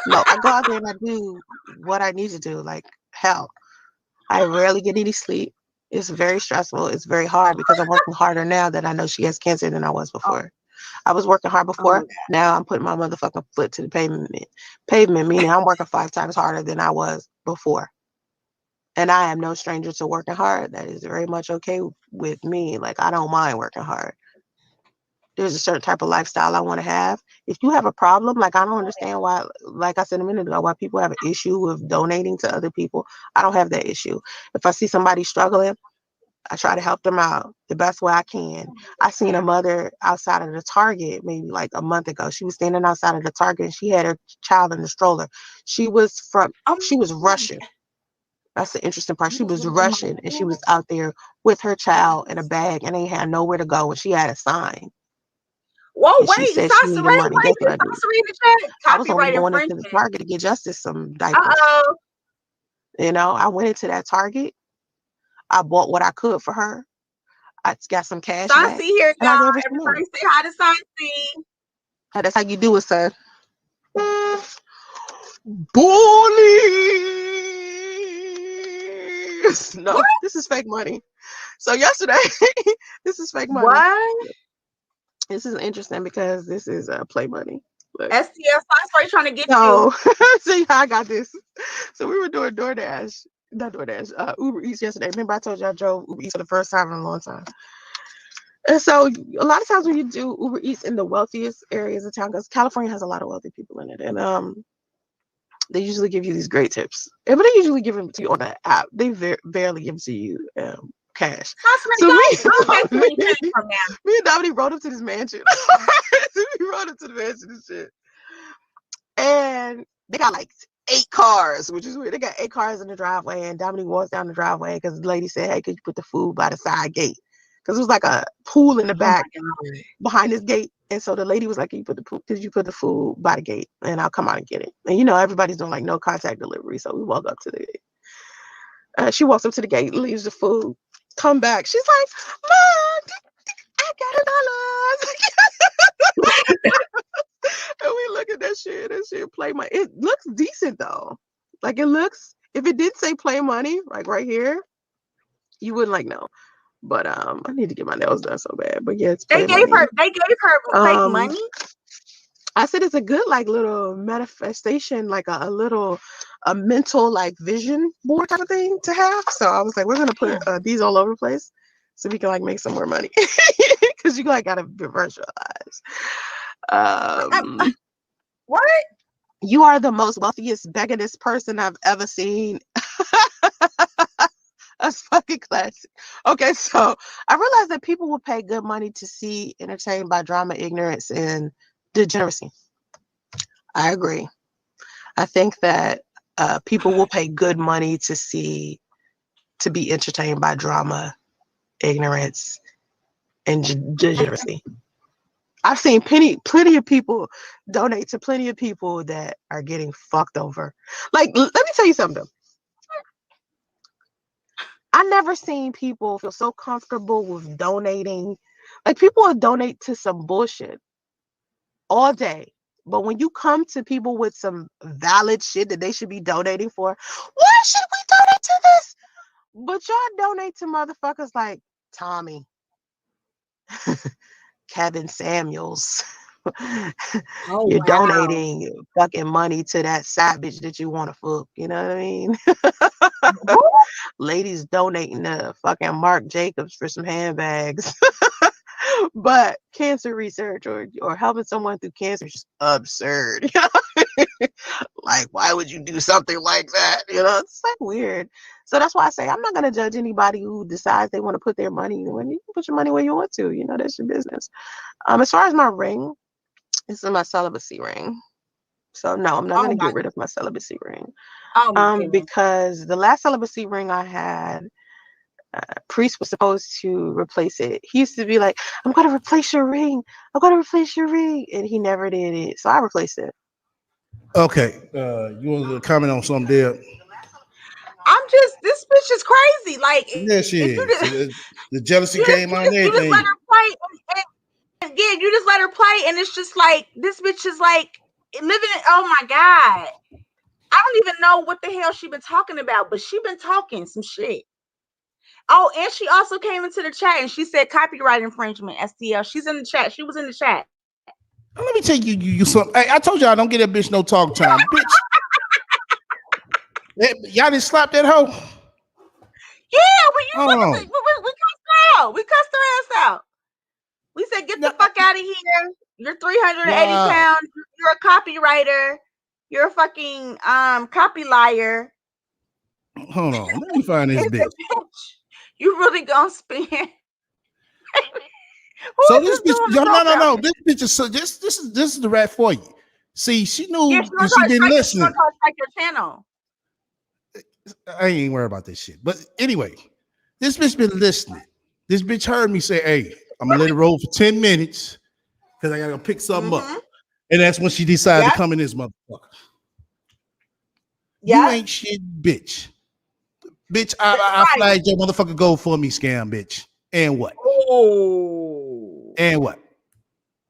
No, I go out there and I do what I need to do. Like, hell, I rarely get any sleep. It's very stressful. It's very hard because I'm working harder now that I know she has cancer than I was before. I was working hard before. Now I'm putting my motherfucking foot to the pavement. Pavement, meaning I'm working 5 times harder than I was before. And I am no stranger to working hard. That is very much okay with me. Like, I don't mind working hard. There's a certain type of lifestyle I want to have. If you have a problem, like, I don't understand why, like I said a minute ago, why people have an issue with donating to other people. I don't have that issue. If I see somebody struggling, I try to help them out the best way I can. I seen a mother outside of the Target maybe like a month ago. She was standing outside of the Target and she had her child in the stroller. She was Russian. That's the interesting part. She was Russian and she was out there with her child in a bag and they had nowhere to go. And she had a sign. Whoa, And she wait, said she Sasha needed money. Guess what I did? read the chat. I was only Copyright going into the infringement. Target to get Justice some diapers. Uh-oh. You know, I went into that Target. I bought what I could for her. I got some cash back. Saucy here, and I y'all. gave her some money. Everybody say hi to Saucy. That's how you do it, son. Bullies. No, What? this is fake money. So yesterday, this is fake money. What? This is interesting because this is play money. Look. STF Sauce trying to get No. you. See how I got this. So we were doing DoorDash. Not DoorDash. Uber Eats yesterday. Remember I told you I drove Uber Eats for the first time in a long time. And so a lot of times when you do Uber Eats in the wealthiest areas of town, because California has a lot of wealthy people in it, and they usually give you these great tips. But they usually give them to you on the app. They barely give to you cash. So me and Dominique rode up to this mansion. We rode up to the mansion and shit. And they got like 8 cars, which is weird. They got 8 cars in the driveway, and Dominique walks down the driveway because the lady said, "Hey, could you put the food by the side gate?" Because it was like a pool in the back behind this gate. And so the lady was like, "Could you put the food by the gate and I'll come out and get it?" And you know, everybody's doing like no contact delivery. So we walk up to the gate. She walks up to the gate, leaves the food, come back. She's like, "Mom, I got $1." And we look at that shit play money. It looks decent though. Like it looks, if it did say play money, like right here, you wouldn't like know. But I need to get my nails done so bad. But yeah, it's play money. They gave her fake money. I said it's a good like little manifestation, like a mental like vision board type of thing to have. So I was like, we're gonna put these all over the place so we can like make some more money because you like gotta virtualize. What? You are the most wealthiest, beggingest person I've ever seen. That's fucking classic. Okay, so I realized that people will pay good money to see entertained by drama, ignorance, and degeneracy. I agree. I think that people will pay good money to be entertained by drama, ignorance, and degeneracy. I've seen plenty of people donate to plenty of people that are getting fucked over. Like, let me tell you something. I never seen people feel so comfortable with donating. Like, people will donate to some bullshit all day. But when you come to people with some valid shit that they should be donating for, why should we donate to this? But y'all donate to motherfuckers like Tommy, Kevin Samuels. You're donating fucking money to that side bitch that you want to fuck. You know what I mean? Ladies donating to fucking Marc Jacobs for some handbags. But cancer research or helping someone through cancer is just absurd. Like, why would you do something like that? You know, it's like weird. So that's why I say I'm not gonna judge anybody who decides they want to put their money when you can put your money where you want to. You know, that's your business. As far as my ring, this is my celibacy ring. So no, I'm not Oh gonna my, get rid of my celibacy ring. oh my goodness. Because the last celibacy ring I had, priest was supposed to replace it. He used to be like, "I'm gonna replace your ring. I'm gonna replace your ring," and he never did it. So I replaced it. Okay. You want to comment on something there? I'm just, this bitch is crazy. Like, Yeah, she if you is. just, The jealousy came out and you just let everything. her play, and yeah, you just let her play, and it's just like this bitch is like living it. Oh my god, I don't even know what the hell she been talking about, but she been talking some shit. Oh, and she also came into the chat and she said copyright infringement, STL. She's in the chat. She was in the chat. Let me tell you something. Hey, I told y'all don't get that bitch no talk time, bitch. Y'all didn't slap that hoe. Yeah, we Hold on. cussed her out. We cussed her ass out. We said, get the No, fuck out of here. You're 380 nah. pounds. You're a copywriter. You're a fucking copy liar. Hold on. Let me find this It's a bitch. bitch. You really gonna spend? Who So is this this bitch, doing the yo, talk no. out? This bitch is so this is the rat for you. See, she Yeah, knew she's gonna that try she to been strike. She's gonna listening. try to strike your channel. I ain't worried about this shit. But anyway, this bitch been listening. This bitch heard me say, "Hey, I'm gonna let it roll for 10 minutes because I gotta pick something up." Mm-hmm. And that's when she decided Yep. to come in this motherfucker. You Yep. ain't shit, bitch. Bitch, I Right. flagged your motherfucker go for me scam, bitch. And what? Oh. And what?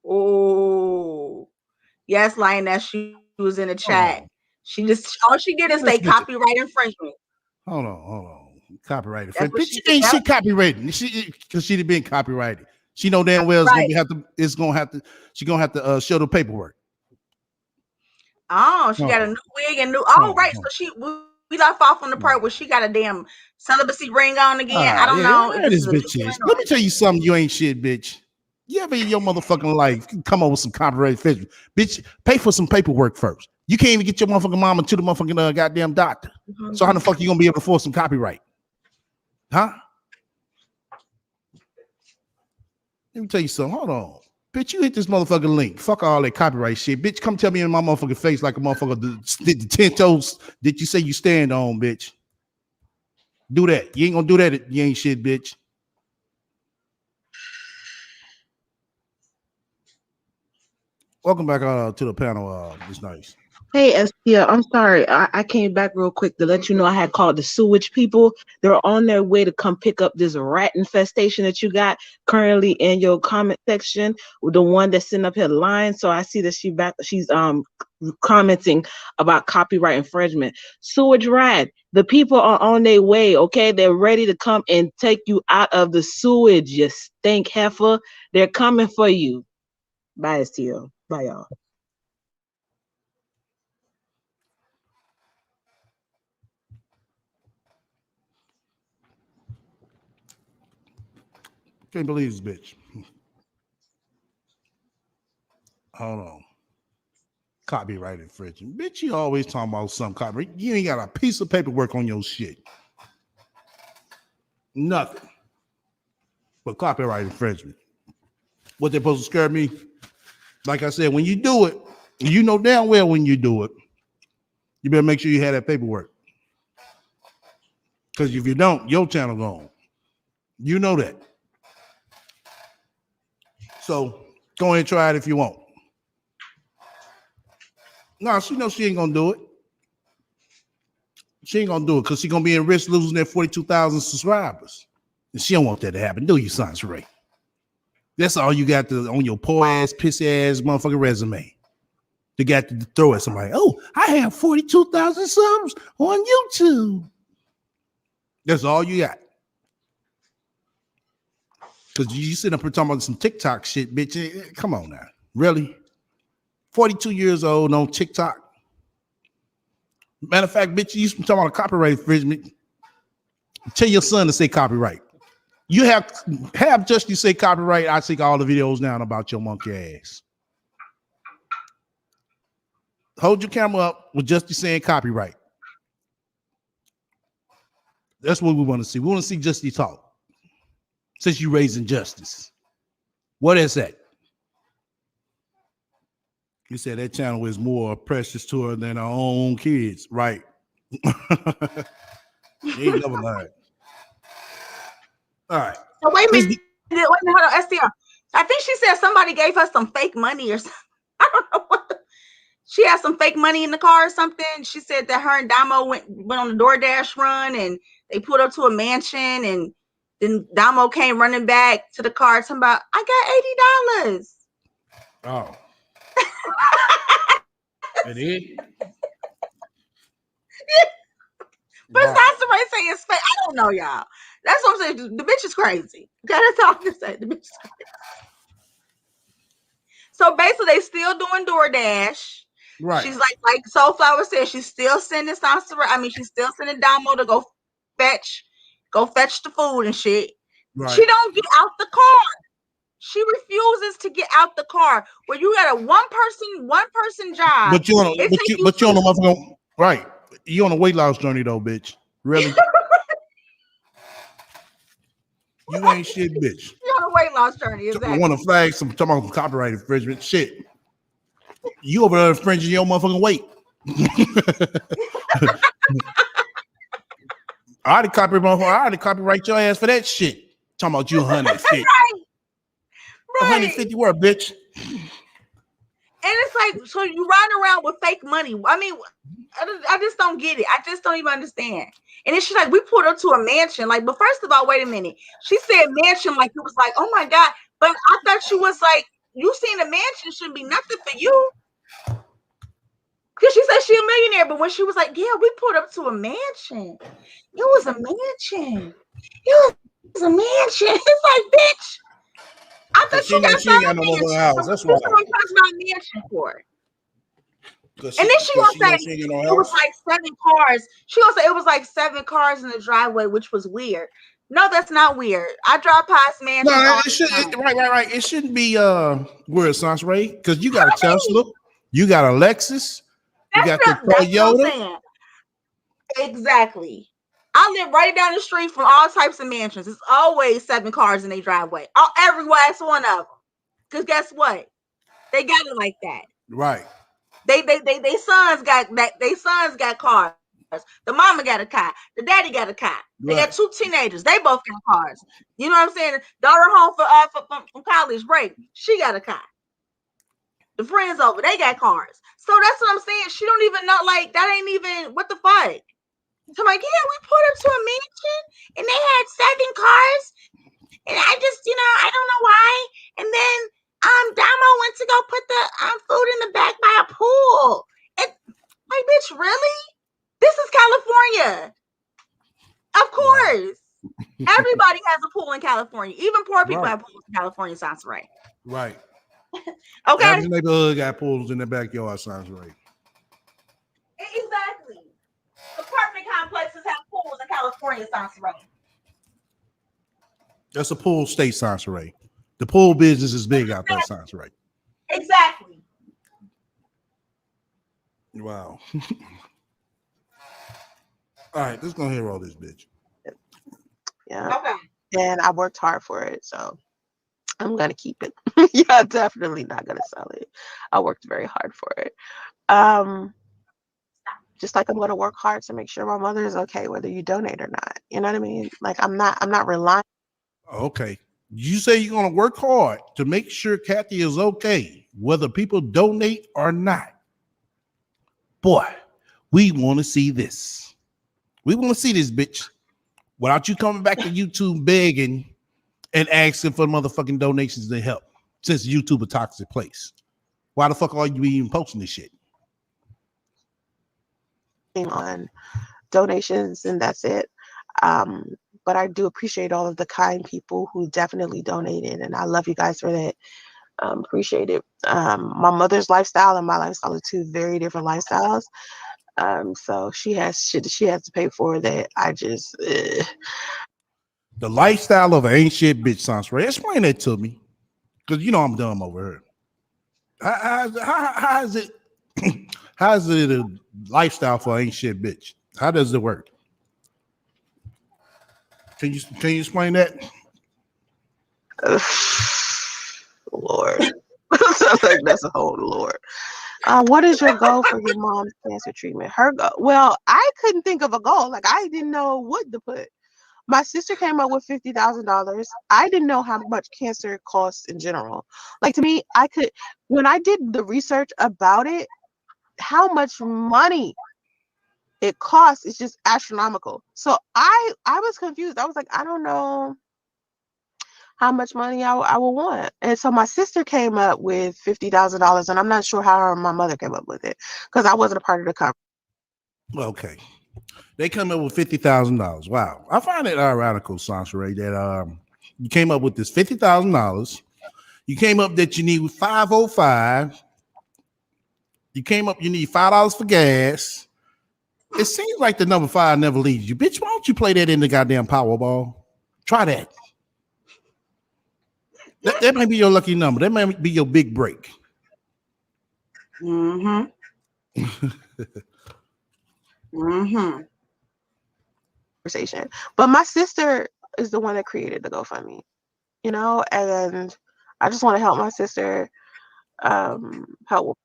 Oh. Yes, Lioness. She was in the Hold chat. on. She just all she did is This say bitch. copyright infringement. Hold on. Copyrighted. That's what Bitch, she she did. ain't Yep. shit copyrighted. She because she'd been copyrighted. She know damn well Right. she's gonna have to show the paperwork. Oh, she Hold got a on. new wig and new. Hold Oh, on. right. So we left off on the part where she got a damn celibacy ring on again. I don't Yeah, know if where this this is a new bitch one is. or. Let me tell you something. You ain't shit, bitch. You ever in your motherfucking life come up with some copyright infringement? Bitch, pay for some paperwork first. You can't even get your motherfucking mama to the motherfucking goddamn doctor. So how the fuck you gonna be able to force some copyright? Huh? Let me tell you something. Hold on. Bitch, you hit this motherfucking link. Fuck all that copyright shit. Bitch, come tell me in my motherfucking face like a motherfucker the 10 toes that you say you stand on, bitch. Do that. You ain't gonna do that. You ain't shit, bitch. Welcome back to the panel. It's nice. Hey, Estia, I'm sorry. I came back real quick to let you know I had called the sewage people. They're on their way to come pick up this rat infestation that you got currently in your comment section with the one that's sitting up here lying. So I see that she's commenting about copyright infringement. Sewage rat, the people are on their way, okay? They're ready to come and take you out of the sewage, you stink heifer. They're coming for you. Bye, Estia. Bye, y'all. Can't believe this bitch. Hold on. Copyright infringement. Bitch, you always talking about some copyright. You ain't got a piece of paperwork on your shit. Nothing. But copyright infringement. What they supposed to scare me? Like I said, when you do it, you know damn well when you do it, you better make sure you have that paperwork. Because if you don't, your channel gone. You know that. So go ahead and try it if you want. No, she knows she ain't gonna do it. She ain't gonna do it because she's gonna be in risk losing that 42,000 subscribers. And she don't want that to happen, do you, Sans Ray? That's all you got to on your poor ass, pissy ass motherfucking resume. To get to throw at somebody. Oh, I have 42,000 subs on YouTube. That's all you got. Because you sit up here talking about some TikTok shit, bitch. Come on now. Really? 42 years old on TikTok. Matter of fact, bitch, you used to talk about copyright infringement. Tell your son to say copyright. You have just you say copyright. I take all the videos down about your monkey ass. Hold your camera up with just you saying copyright. That's what we want to see. We want to see just you talk. Since you raising justice. What is that? You said that channel is more precious to her than her own kids, right? You ain't never lied. All right. So wait a minute, hold on, STR. I think she said somebody gave her some fake money or something. I don't know what. She had some fake money in the car or something. She said that her and Damo went on a DoorDash run and they pulled up to a mansion, and then Damo came running back to the car talking about, I got $80. Oh. It is? But Wow. that's the way to say it's fake. I don't know, y'all. That's what I'm saying. The bitch is crazy. Okay, that's all I can say. The bitch is crazy. So basically, they still doing DoorDash. Right. She's like Soulflower said, she's still sending Sansa. I mean, she's still sending Damo to go fetch the food and shit. Right. She don't get out the car. She refuses to get out the car. Where you got a one person job. But you on a motherfucker, right. You on a weight loss journey though, bitch. Really? You ain't shit, bitch. You're on a weight loss journey, exactly. I want to flag some talking about copyright infringement. Shit. You over there infringing your motherfucking weight. I already copyright your ass for that shit. Talking about you 150. Right. 150 word, bitch. And it's like, so you run around with fake money. I mean, I just don't get it. I just don't even understand. And then she's like, we pulled up to a mansion. Like, but first of all, wait a minute. She said mansion like it was like, oh my God. But I thought she was like, you seen a mansion shouldn't be nothing for you. Because she said she a millionaire. But when she was like, yeah, we pulled up to a mansion. It was a mansion. It was a mansion. It's like, bitch. I thought you got got no motherfucking house. That's why. What my mansion for? And then she gonna say it was like 7 cars. She gonna say it was like 7 cars in the driveway, which was weird. No, that's not weird. I drive past mansions. No, it should, right. It shouldn't be where it sounds right, because you got a Tesla, you got a Lexus, you got the Toyota. Exactly. I live right down the street from all types of mansions. It's always 7 cars in their driveway. Every last one of them. Because guess what? They got it like that. Right. They sons got that. They sons got cars. The mama got a car. The daddy got a car. They got 2 teenagers. They both got cars. You know what I'm saying? Daughter home from college break. She got a car. The friends over, they got cars. So that's what I'm saying. She don't even know. Like, that ain't even, what the fuck? So I'm like, yeah, we pulled up to a mansion and they had 7 cars. And I just, I don't know why. And then Damo went to go put the food in the back by a pool. And like, bitch, really? This is California. Of course. Everybody has a pool in California. Even poor people have pools in California, sounds right. Right. Okay. Every neighborhood got pools in their backyard, sounds right. Exactly. Apartment complexes have pools in California, sounds right. That's a pool state, sounds right. The pool business is big out there, sounds right. Exactly. Wow. All right, let's go ahead and roll this bitch. Yeah. Okay. And I worked hard for it, so I'm gonna keep it. Yeah, definitely not gonna sell it. I worked very hard for it. Just like I'm gonna work hard to make sure my mother is okay, whether you donate or not. You know what I mean? Like I'm not relying. Okay. You say you're gonna work hard to make sure Kathy is okay, whether people donate or not. Boy, we want to see this. We want to see this, bitch. Without you coming back to YouTube begging and asking for motherfucking donations to help, since YouTube a toxic place. Why the fuck are you even posting this shit? On donations, and that's it. But I do appreciate all of the kind people who definitely donated, and I love you guys for that. Appreciate it. My mother's lifestyle and my lifestyle are 2 very different lifestyles. So she has shit that she has to pay for that I just The lifestyle of an ain't shit bitch sounds right. Explain that to me, because I'm dumb over here. How is it? How is it a lifestyle for ain't shit bitch? How does it work? Can you explain that? Lord. Sounds like that's a whole Lord. What is your goal for your mom's cancer treatment? Her goal. Well, I couldn't think of a goal. Like I didn't know what to put. My sister came up with $50,000. I didn't know how much cancer costs in general. Like to me, when I did the research about it, how much money it costs is just astronomical. So I was confused. I was like, I don't know how much money I will want. And so my sister came up with $50,000, and I'm not sure how her and my mother came up with it because I wasn't a part of the conversation. Okay. They come up with $50,000. Wow. I find it ironical, Sansaray, that you came up with this $50,000. You came up that you need 505. You came up you need $5 for gas. It seems like the number 5 never leaves you. Bitch, why don't you play that in the goddamn Powerball? Try that. That might be your lucky number. That might be your big break. Mm-hmm. Mm-hmm. Conversation. But my sister is the one that created the GoFundMe, you know, and I just want to help my sister help.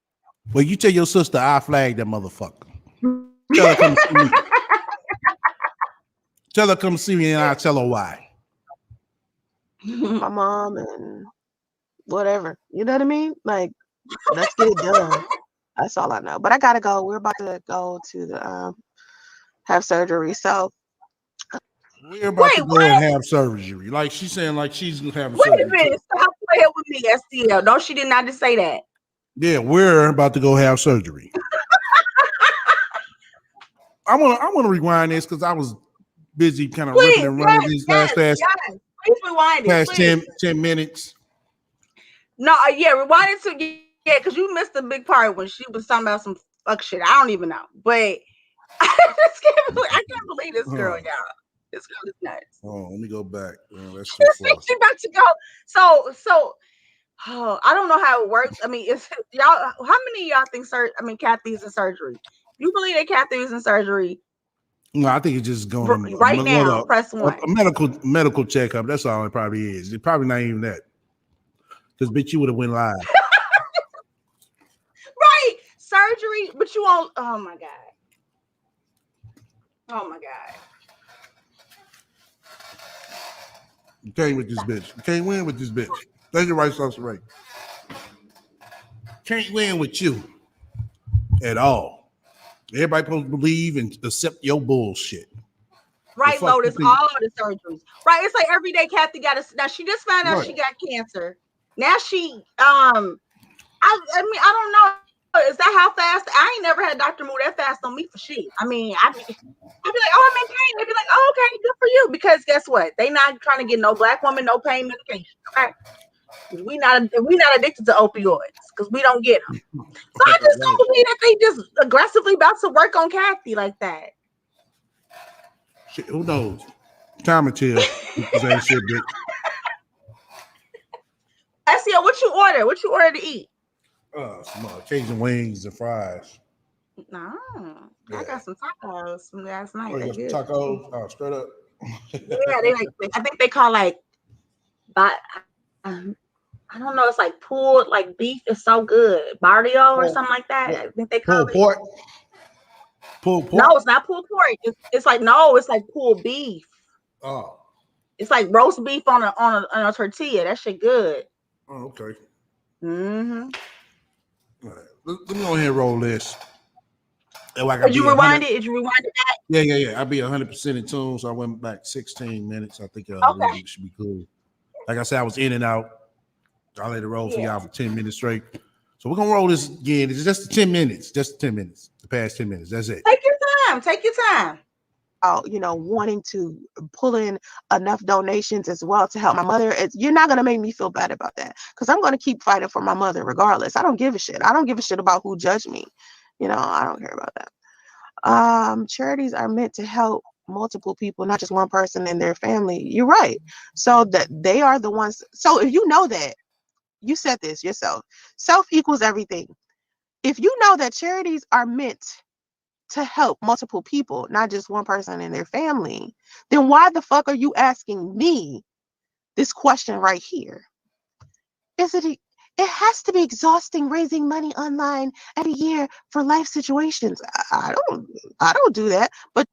Well, you tell your sister I flagged that motherfucker. Tell her come see me. Tell her come see me and I'll tell her why. My mom and whatever. You know what I mean? Like, let's get it done. That's all I know. But I gotta go. We're about to go to the have surgery. So we're about Wait, to go and have surgery. Like she's saying, like she's having wait surgery. a minute. Stop playing with me, STL. No, she did not just say that. Yeah, we're about to go have surgery. I wanna rewind this because I was busy kind of ripping and running these last Please rewind it. past Please. 10 minutes. No, yeah, rewind it to because you missed a big part when she was talking about some fuck shit. I don't even know, but I can't believe this girl, y'all. This girl is nuts. Oh, let me go back. That's too far. She about to go. So. Oh, I don't know how it works. I mean, it's y'all. How many of y'all think Kathy's in surgery? You believe that Kathy's in surgery? No, I think it's just going to right now. Press 1. A medical checkup. That's all it probably is. It's probably not even that. Because bitch, you would have went live. Right, surgery, but you won't. Oh my god. Oh my god. You can't with this bitch. You can't win with this bitch. That's your right, Sauce Ray. Can't win with you at all. Everybody supposed to believe and accept your bullshit. Right, Lotus, all the surgeries. Right, it's like every day Kathy got now she just found out she got cancer. Now she I mean, I don't know. Is that how fast? I ain't never had a doctor move that fast on me for shit. I mean, I'd be like, oh, I'm in pain. They'd be like, oh, okay, good for you. Because guess what? They not trying to get no black woman no pain medication. Okay, we not addicted to opioids because we don't get them. So I just don't believe that they just aggressively about to work on Kathy like that. Shit, who knows? Time will tell. Same shit, bitch. SEO, what you order? What you order to eat? Some Cajun wings and fries. No, yeah. I got some tacos from last night. Oh, you got some tacos? Oh, straight up. Yeah, they I think they call I don't know. It's like pulled beef is so good, barrio or something like that. I think they call pulled pork. Pulled pork? No, it's not pulled pork. It's like pulled beef. Oh, it's like roast beef on a tortilla. That shit good. Oh, okay. Mm-hmm. All right. Let me go ahead and roll this. Did you rewind it? Did you rewind it back? Yeah. I'll be 100% in tune. So I went back 16 minutes. I think it should be cool. Like I said, I was in and out. I let it roll for y'all for 10 minutes straight. So we're gonna roll this again. It's just 10 minutes. Just 10 minutes. The past 10 minutes. That's it. Take your time. Take your time. Wanting to pull in enough donations as well to help my mother. You're not going to make me feel bad about that because I'm going to keep fighting for my mother regardless. I don't give a shit. I don't give a shit about who judged me. I don't care about that. Charities are meant to help multiple people, not just one person and their family. You're right. So that they are the ones. So if you know that, you said this yourself, self equals everything. If you know that charities are meant to help multiple people, not just one person and their family, then why the fuck are you asking me this question right here? Is It has to be exhausting raising money online every year for life situations. I don't do that. But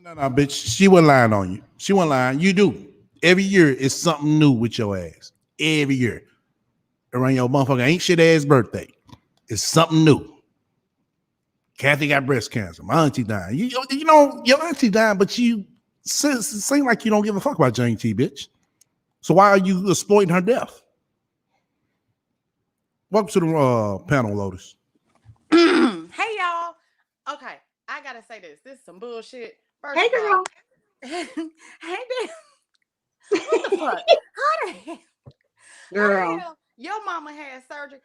No, bitch. She wasn't lying on you. She wasn't lying. You do. Every year is something new with your ass. Every year. Around your motherfucker ain't shit ass birthday. It's something new. Kathy got breast cancer. My auntie died. You know, your auntie died, but you seem like you don't give a fuck about your auntie, bitch. So why are you exploiting her death? Welcome to the panel, Lotus. Hey y'all. Okay, I gotta say this. This is some bullshit. First Hey, of all, girl. hey man, what the fuck? How the hell? Girl. Your mama had surgery.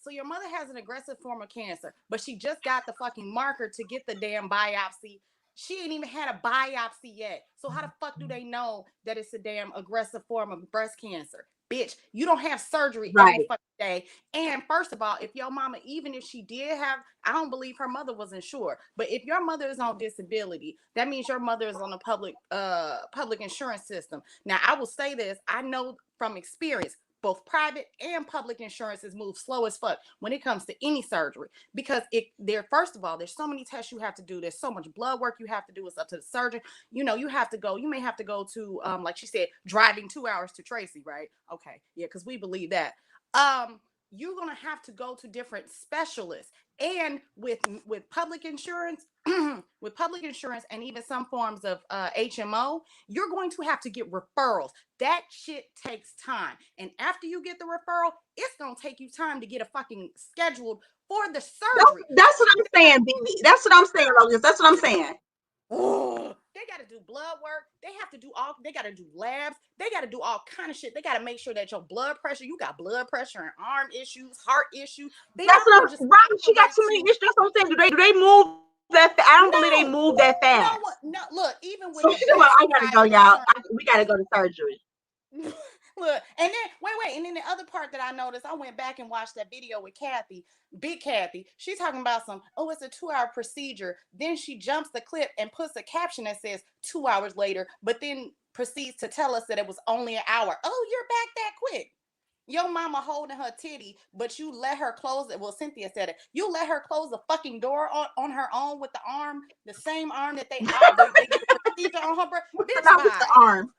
So your mother has an aggressive form of cancer, but she just got the fucking marker to get the damn biopsy. She ain't even had a biopsy yet. So how the fuck do they know that it's a damn aggressive form of breast cancer? Bitch, you don't have surgery every Right. fucking day. And first of all, if your mama, even if she did have, I don't believe her mother was insured, but if your mother is on disability, that means your mother is on a public insurance system. Now, I will say this, I know from experience, both private and public insurances move slow as fuck when it comes to any surgery, because first of all, there's so many tests you have to do. There's so much blood work you have to do. It's up to the surgeon. You know, you may have to go to, like she said, driving 2 hours to Tracy, right? Okay. Yeah. Cause we believe that. You're going to have to go to different specialists, and with public insurance, with public insurance and even some forms of HMO, you're going to have to get referrals. That shit takes time. And after you get the referral, it's going to take you time to get a fucking scheduled for the surgery. That's what I'm saying, baby. That's what I'm saying, Logan. That's what I'm saying. Oh, they got to do blood work. They got to do labs. They got to do all kind of shit. They got to make sure that your blood pressure, you got blood pressure and arm issues, heart issues. They That's not what going to I'm just right. She got operate too many you. issues. That's what I'm saying. Do they move that fast? I don't believe they No, move that fast. no, look, even with So the she's like, best I gotta go, private y'all. insurance. We gotta go to surgery. Look, and then wait, and then the other part that I noticed, I went back and watched that video with Kathy, Big Kathy. She's talking about it's a 2-hour procedure. Then she jumps the clip and puts a caption that says 2 hours later, but then proceeds to tell us that it was only an hour. Oh, you're back that quick. Your mama holding her titty, but you let her close it. Well, Cynthia said it. You let her close the fucking door on her own with the arm, the same arm that they did the procedure on her. Bitch, Not with the bye. arm.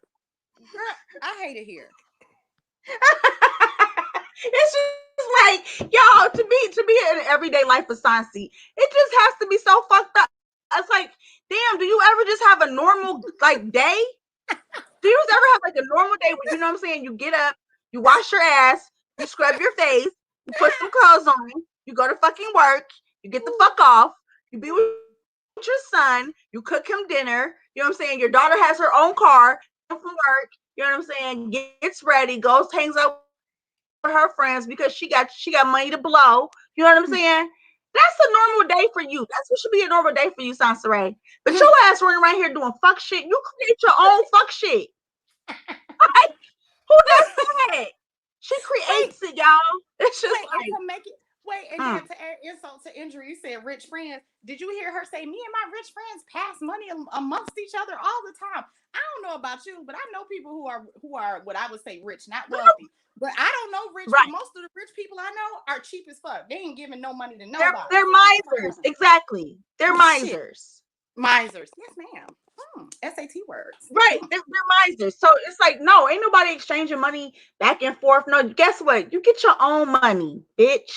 Girl, I hate it here. It's just like, y'all, to be in everyday life of Sansi, it just has to be so fucked up. It's like, damn, do you ever just have a normal like day? Do you ever have like a normal day where, you know what I'm saying, you get up, you wash your ass, you scrub your face, you put some clothes on, you go to fucking work, you get the fuck off, you be with your son, you cook him dinner, you know what I'm saying? Your daughter has her own car from work, you know what I'm saying? Gets ready, goes, hangs out with her friends because she got money to blow. You know what I'm saying? That's a normal day for you. That's what should be a normal day for you, Sansaray. But your ass running around here doing fuck shit. You create your own fuck shit. Like, who does that? She creates it, y'all. It's just Wait, like, and to make it and then to add insult to injury, you said rich friends. Did you hear her say, me and my rich friends pass money amongst each other all the time? I don't know about you, but I know people who are what I would say rich, not wealthy. But I don't know rich right. people. Most of the rich people I know are cheap as fuck. They ain't giving no money to They're nobody. misers. Exactly. They're Shit. misers. Misers. Yes, ma'am. SAT words. Right. They're misers. So it's like, no, ain't nobody exchanging money back and forth. No, guess what? You get your own money, bitch.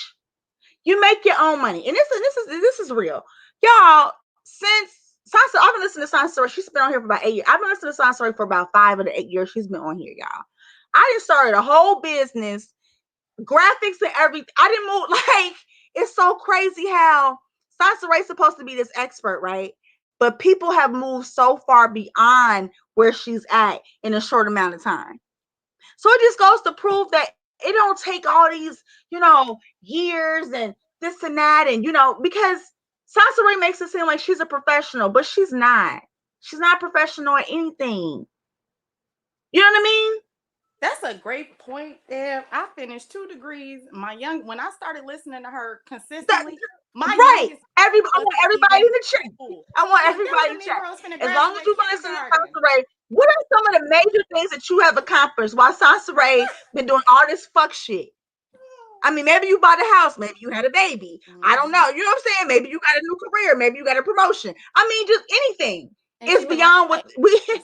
You make your own money. And this is real. Y'all, since Sansa, I've been listening to Sansa. She's been on here for about 8 years. I've been listening to Sansa for about 5 of the 8 years she's been on here, y'all. I just started a whole business, graphics and everything. I didn't move like, it's so crazy how Sansa Ray's supposed to be this expert, right? But people have moved so far beyond where she's at in a short amount of time. So it just goes to prove that it don't take all these, years and this and that. And, because Sansa Ray makes it seem like she's a professional, but she's not. She's not professional at anything. You know what I mean? That's a great point, Deb. I finished 2 degrees. When I started listening to her consistently, Right. I want everybody in the chat. I want Yeah, everybody in the chat. As long as graduate you've been listening to kindergarten. Sansa Ray, what are some of the major things that you have accomplished while Sansa Ray been doing all this fuck shit? I mean, maybe you bought a house, maybe you had a baby. I don't know. You know what I'm saying? Maybe you got a new career, maybe you got a promotion. I mean, just anything. And It's she was beyond like, what we. I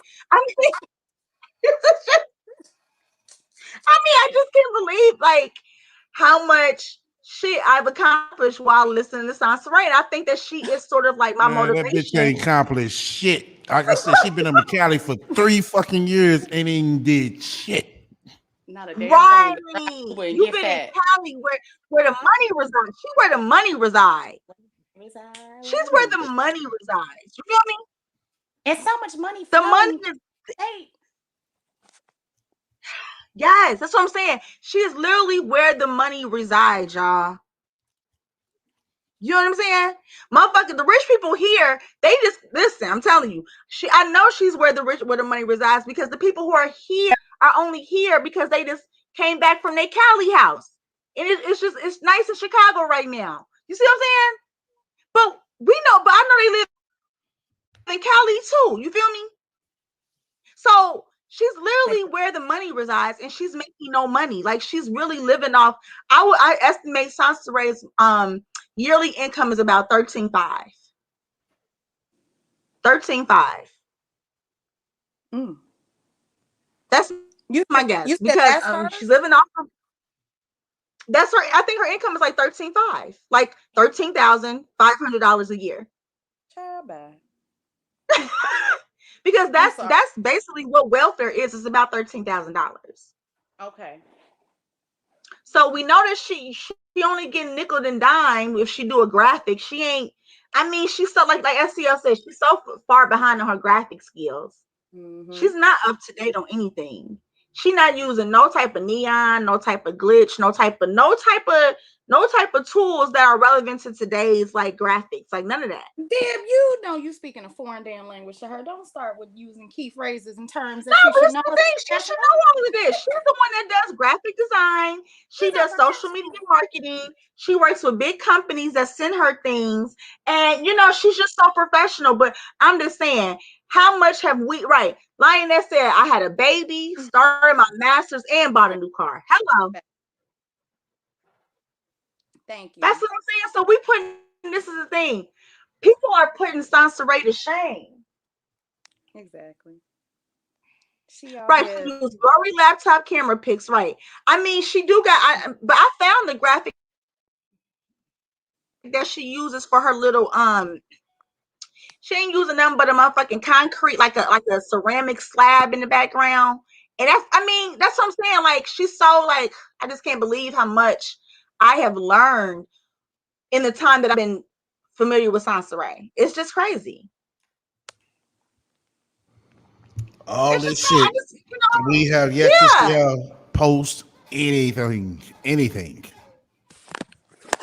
mean, it's just, I just can't believe like how much shit I've accomplished while listening to Sansa Ray. And I think that she is sort of like my Man, that bitch motivation. ain't accomplished shit. Like I said, she been in Cali for 3 fucking years and ain't did shit. not a damn Right. thing. Uber and You've get been in fat. Cali where the money resides. She's where the money resides. She's where the money resides. You feel me? And so much money The money flowing. is Hey, yes, that's what I'm saying. She is literally where the money resides, y'all. You know what I'm saying? Motherfucker, the rich people here, they just listen. I'm telling you, I know she's where the money resides because the people who are here are only here because they just came back from their Cali house, and it's nice in Chicago right now. You see what I'm saying? But I know they live in Cali too. You feel me? So she's literally where the money resides, and she's making no money. Like she's really living off. I estimate Sansa Ray's yearly income is about 13.5. 13.5. That's my guess you said because that's her? she's living off of. That's her. I think her income is like 13.5, like $13,500 a year. Child bad. Because that's basically what welfare is. It's about $13,000. Okay. So we know that she only getting nickel and dime if she do a graphic. She ain't. I mean, she's so like SCL said, she's so far behind on her graphic skills. She's not up to date on anything. She's not using no type of neon, no type of glitch, no type of tools that are relevant to today's like graphics, like none of that. Damn, you know you speaking a foreign damn language to her. Don't start with using key phrases and terms that No, she but should it's know. the thing. She should know all of this. She's the one that does graphic design. She does social media marketing. She works with big companies that send her things. And, she's just so professional. But I'm just saying, how much have we, right? Lioness said, I had a baby, started my master's, and bought a new car. Hello. Thank you. That's what I'm saying. So this is the thing. People are putting Sansa Ray to shame. Exactly. She use blurry laptop camera pics, right? I mean, she do but I found the graphic that she uses for her little she ain't using nothing but a motherfucking concrete, like a ceramic slab in the background. And that's what I'm saying. Like she's so like, I just can't believe how much I have learned in the time that I've been familiar with Sansa Ray. It's just crazy. All this shit. We have yet to see her post anything.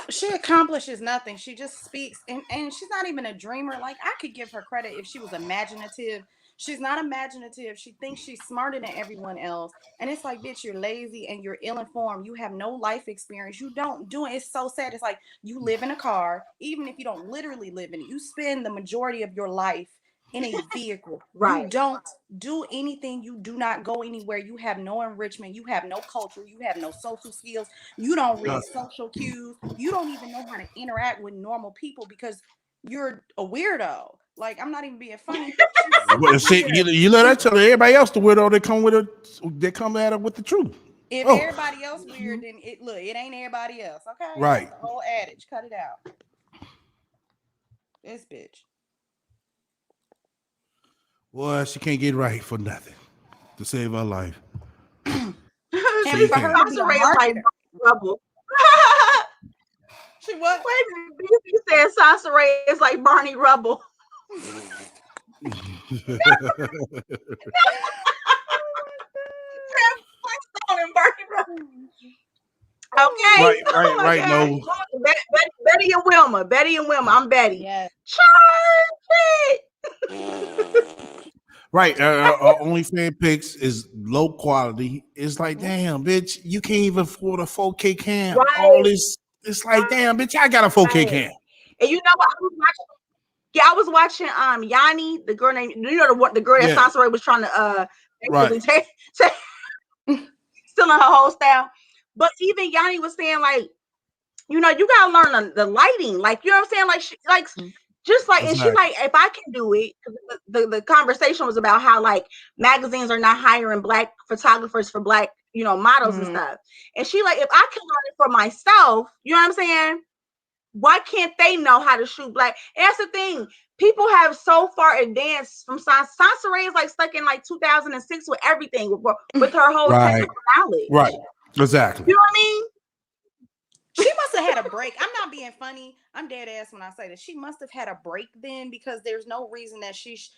She accomplishes nothing. She just speaks, and she's not even a dreamer. Like I could give her credit if she was imaginative. She's not imaginative. She thinks she's smarter than everyone else. And it's like, bitch, you're lazy and you're ill-informed. You have no life experience. You don't do it. It's so sad. It's like you live in a car, even if you don't literally live in it. You spend the majority of your life in a vehicle. Right. You don't do anything. You do not go anywhere. You have no enrichment. You have no culture. You have no social skills. You don't read social cues. You don't even know how to interact with normal people because you're a weirdo. Like, I'm not even being funny. Well, see, you let her tell everybody else the weirdo. They come at her with the truth. If everybody else weird, then it ain't everybody else. Okay, right? That's the whole adage. Cut it out. This bitch. Well, she can't get right for nothing to save her life. And for her to be a like rubble. She what? Wait, you said Sansa Ray is like Barney Rubble. Okay. Right. No. Betty and Wilma. I'm Betty. Yes. Right. OnlyFans pics is low quality. It's like, damn, bitch, you can't even afford a 4K cam. Right. All this, it's like, damn, bitch, I got a 4K cam. And you know what I was watching? Yeah, I was watching Yanni, the girl named, the girl that Sansa Ray was trying to basically take stealing her whole style. But even Yanni was saying, like, you know, you gotta learn the lighting, like, you know what I'm saying, like, she, like, just like, and she Exactly. like, if I can do it, the conversation was about how like magazines are not hiring Black photographers for Black, you know, models and stuff, and she like, if I can learn it for myself, you know what I'm saying, why can't they know how to shoot Black? And that's the thing. People have so far advanced from science. Sansa is like stuck in like 2006 with everything, with her whole technical knowledge. Right. Exactly. You know what I mean? She must have had a break. I'm not being funny. I'm dead ass when I say that. She must have had a break then, because there's no reason that she's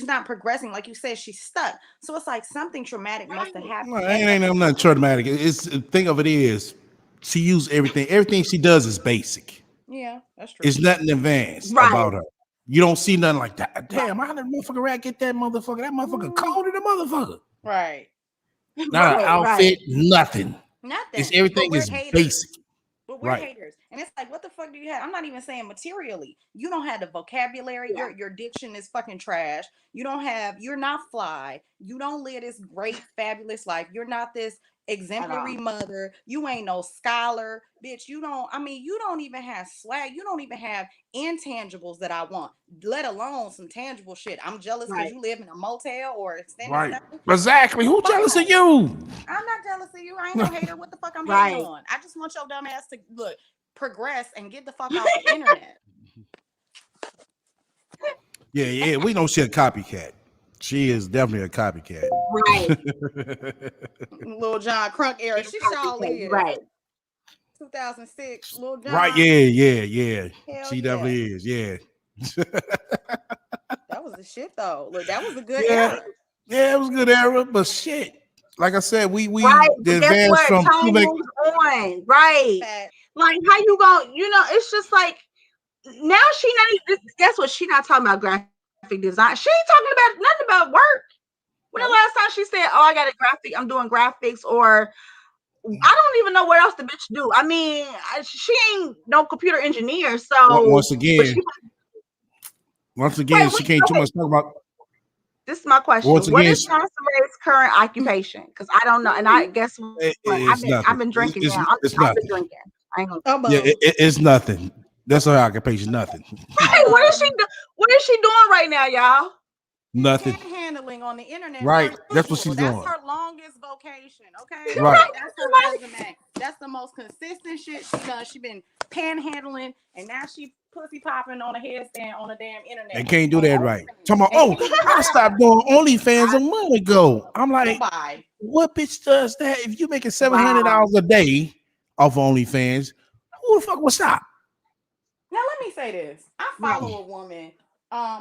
not progressing. Like you said, she's stuck. So it's like something traumatic must have happened. No, ain't nothing traumatic. It's thing of it is, she used everything. Everything she does is basic. Yeah, that's true. It's nothing advanced about her. You don't see nothing like that. Damn, how did motherfucker rat get that motherfucker? That motherfucker cold in the motherfucker. Right. Not an outfit, nothing. Nothing. It's everything is basic. But we're haters. And it's like, what the fuck do you have? I'm not even saying materially. You don't have the vocabulary. Yeah. Your diction is fucking trash. You're not fly. You don't live this great, fabulous life. You're not this exemplary mother. You ain't no scholar. Bitch, you don't even have swag. You don't even have intangibles that I want, let alone some tangible shit. I'm jealous because you live in a motel or extended stuff. Exactly. Who jealous of you? I'm not jealous of you. I ain't no hater. What the fuck I'm hating on? I just want your dumb ass to look, progress, and get the fuck off the internet. Yeah. We know she a copycat. She is definitely a copycat. Right. Lil John Crunk era. She sure is. Right. 2006. Lil John. Right. Yeah. Hell she definitely is. Yeah. That was the shit though. Look, that was a good era. Yeah, it was a good era, but shit. Like I said, we the advance from time moves on. Right. Like how you going, you know, it's just like now she not, guess what, she not talking about graphic design. She ain't talking about nothing about work. When the last time she said, oh, I got a graphic, I'm doing graphics, or I don't even know what else the bitch do. I mean, she ain't no computer engineer. So once again, she can't too much talk about. This is my question. What is Sansa Ray's current occupation? Because I don't know. And I guess I've been drinking now. I've been drinking. I ain't gonna it's nothing. That's her occupation. Nothing. Hey, what is she doing right now, y'all? Nothing. Handling on the internet. Right. That's what she's doing. That's her longest vocation. Okay. Right. That's her resume. That's the most consistent shit she done. She been panhandling, and now she pussy popping on a headstand on the damn internet. They can't do that right. Talking about, I stopped doing OnlyFans a month ago. I'm like, what bitch does that? If you making $700 a day off OnlyFans, who the fuck will stop? Now let me say this. I follow a woman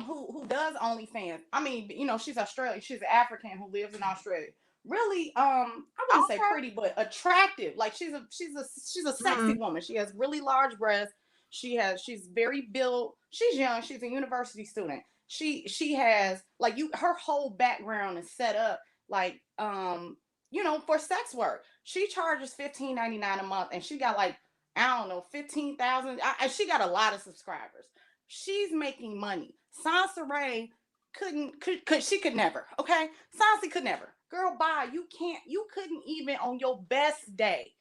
who does OnlyFans. I mean, you know, she's Australian. She's an African who lives in Australia. Really, I wouldn't say pretty, but attractive. Like she's a sexy woman. She has really large breasts. She's very built. She's young. She's a university student. She has like her whole background is set up like you know, for sex work. She charges $15.99 a month, and she got like, I don't know, 15,000. She got a lot of subscribers. She's making money. Sansa Ray she could never. Okay, Sansa could never. Girl, bye. You couldn't even on your best day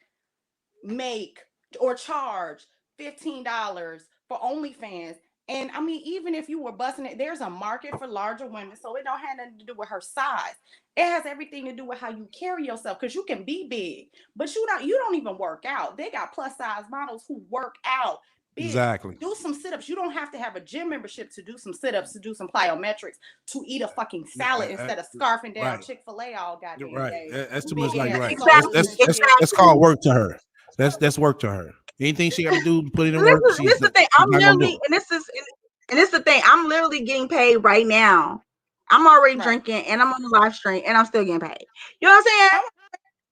make or charge $15 for OnlyFans. And I mean, even if you were busting it, there's a market for larger women, so it don't have nothing to do with her size. It has everything to do with how you carry yourself, because you can be big, but you don't even work out. They got plus size models who work out. Bitch, exactly. Do some sit-ups. You don't have to have a gym membership to do some sit-ups, to do some plyometrics, to eat a fucking salad instead of scarfing down Chick-fil-A all goddamn day. That's too much like right. That's called work to her. That's work to her. Anything she got to do, put it in work. This is the thing. I'm literally, and this is the thing. I'm literally getting paid right now. I'm already drinking, and I'm on the live stream, and I'm still getting paid. You know what I'm saying?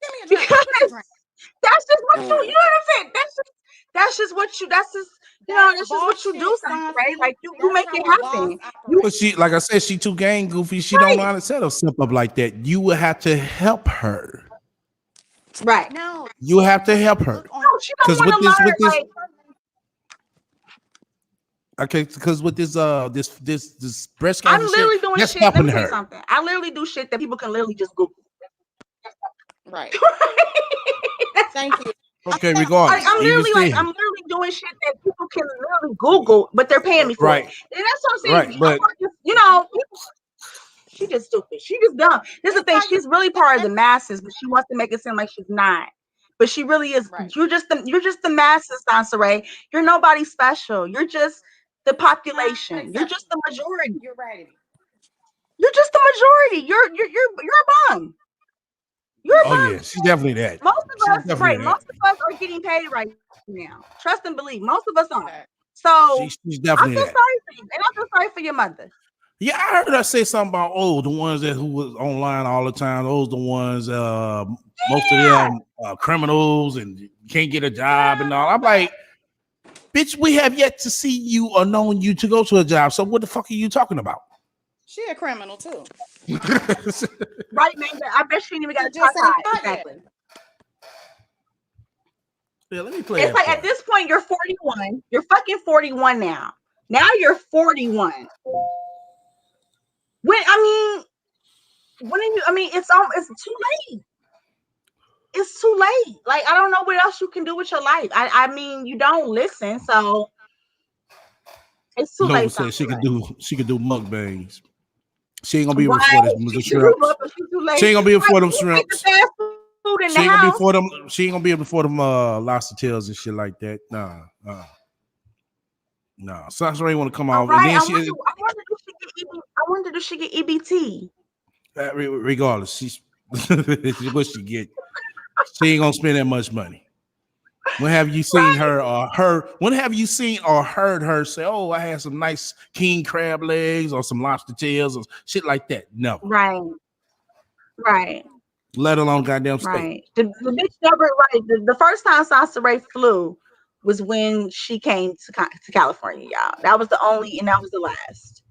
Give me a drink. Because that's just what you know what I'm saying. That's just what you do, something, right? Like you make it happen. But she, like I said, she too gang goofy. She don't know how to set herself up like that. You will have to help her. Right. No. You have to help her. Because with this okay, because with this breast cancer, I'm literally doing that's shit. Let me her. say something. I literally do shit that people can literally just Google. Right. Thank you. Okay, regardless. I'm even literally still. I'm literally doing shit that people can literally Google, but they're paying me for Right. it. And that's what I'm saying. Right, but You know, people, she just stupid. She just dumb. This is the thing. She's really part of the masses, but she wants to make it seem like she's not. But she really is. Right. You're just the masses, Sansaray. You're nobody special. You're just the population. You're just the majority. You're right. You're just the majority. You're a bum. You're a oh bum. yeah, she's definitely that. Most of She's us, definitely right? that. Most of us are getting paid right now. Trust and believe. Most of us are. Okay. So She's I definitely feel that. sorry for you, and I feel sorry for your mother. Yeah, I heard her say something about the ones that who was online all the time. Those the ones most of them criminals and can't get a job and all. I'm like, bitch, we have yet to see you or known you to go to a job. So what the fuck are you talking about? She a criminal too. Right, man? I bet she ain't even got a She just top ain't high. caught yet. Exactly. Yeah, let me play. It's that like part. at this point, you're 41. You're fucking 41 now. Now you're 41. When it's too late. It's too late. Like, I don't know what else you can do with your life. I mean, you don't listen, so it's too Nova late. said she Sansaray. could do mukbangs. She ain't gonna be Right. before this She shrimp. grew up and she's too late. She ain't gonna be before them Right, you shrimps. make the fast food in She the ain't gonna be house. before them. She ain't gonna be before them lobster tails and shit like that. Nah. Sasha ain't want to come All out, right. and then I wondered if she get EBT. regardless, she's what she get. She ain't gonna spend that much money. When have you seen her or her? When have you seen or heard her say, "Oh, I had some nice king crab legs or some lobster tails or shit like that"? Never. Right. Let alone goddamn steak. Right. The bitch never right. The first time Sansaray flew was when she came to California, y'all. That was the only, and that was the last.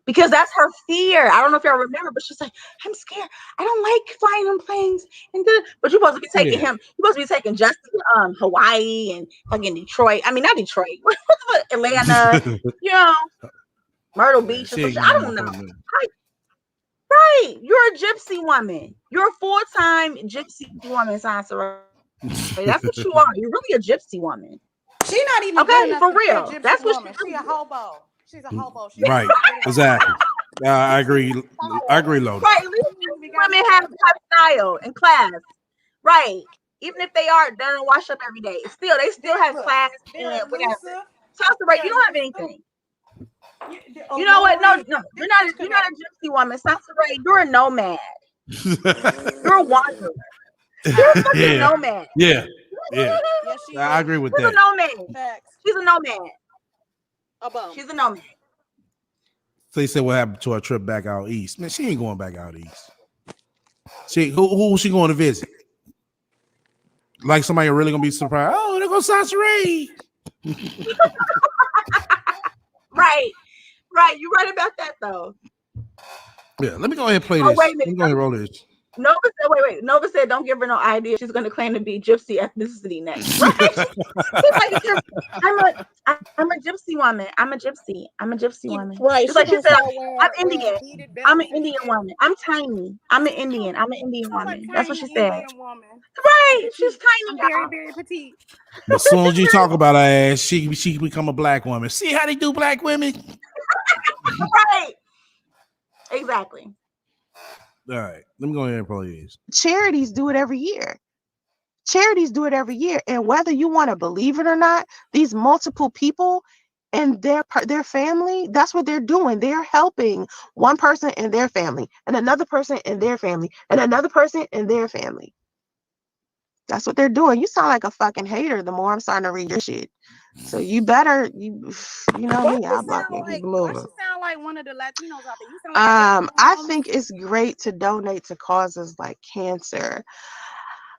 Because that's her fear. I don't know if y'all remember, but she's like, I'm scared. I don't like flying on planes. But you're supposed to be taking him. You're supposed to be taking Justin to Hawaii and fucking Detroit. I mean, not Detroit. What the Atlanta? Myrtle Beach or some shit. I don't know. Right. You're a gypsy woman. You're a full-time gypsy woman, Sansa. That's what you are. You're really a gypsy woman. She's not even okay, good enough for to be a real. gypsy That's what woman. She's a hobo. She's a hobo. Right. Exactly. I agree. I agree, Loda. Right. At least women have style and class. Right. Even if they don't wash up every day. They still have class and whatever. Sansa, right? You don't have anything. You know what? No, you're not a gypsy woman. Sansaray, you're a nomad. You're a wanderer. You're a fucking nomad. Yeah. I agree with that. She's a nomad. She's a nomad. A bum. She's a nomad. So you said what happened to her trip back out east? Man, she ain't going back out east. Who was she going to visit? Like somebody really gonna be surprised. Oh, there goes Sansaray. Right. You're right about that though. Yeah, let me go ahead and play this. Wait a minute. Let me go ahead and roll this. Nova said, wait. Nova said, don't give her no idea. She's going to claim to be gypsy ethnicity next. Right? I'm a gypsy woman. I'm a gypsy woman. Right. Just like she said, I'm Indian. I'm an Indian woman. I'm tiny. I'm an Indian. I'm an Indian woman. That's what she said. Right. She's tiny. I'm very, very petite. But as soon as you talk about her ass, she become a black woman. See how they do black women? Right. Exactly. All right, let me go ahead and play this. Charities do it every year. And whether you want to believe it or not, these multiple people and their family, that's what they're doing. They're helping one person and their family, and another person and their family, and another person and their family. That's what they're doing. You sound like a fucking hater the more I'm starting to read your shit. So you better, you know me, I'll block you. Keep moving. You sound like one of the Latinos out there. You sound like I think it's great to donate to causes like cancer.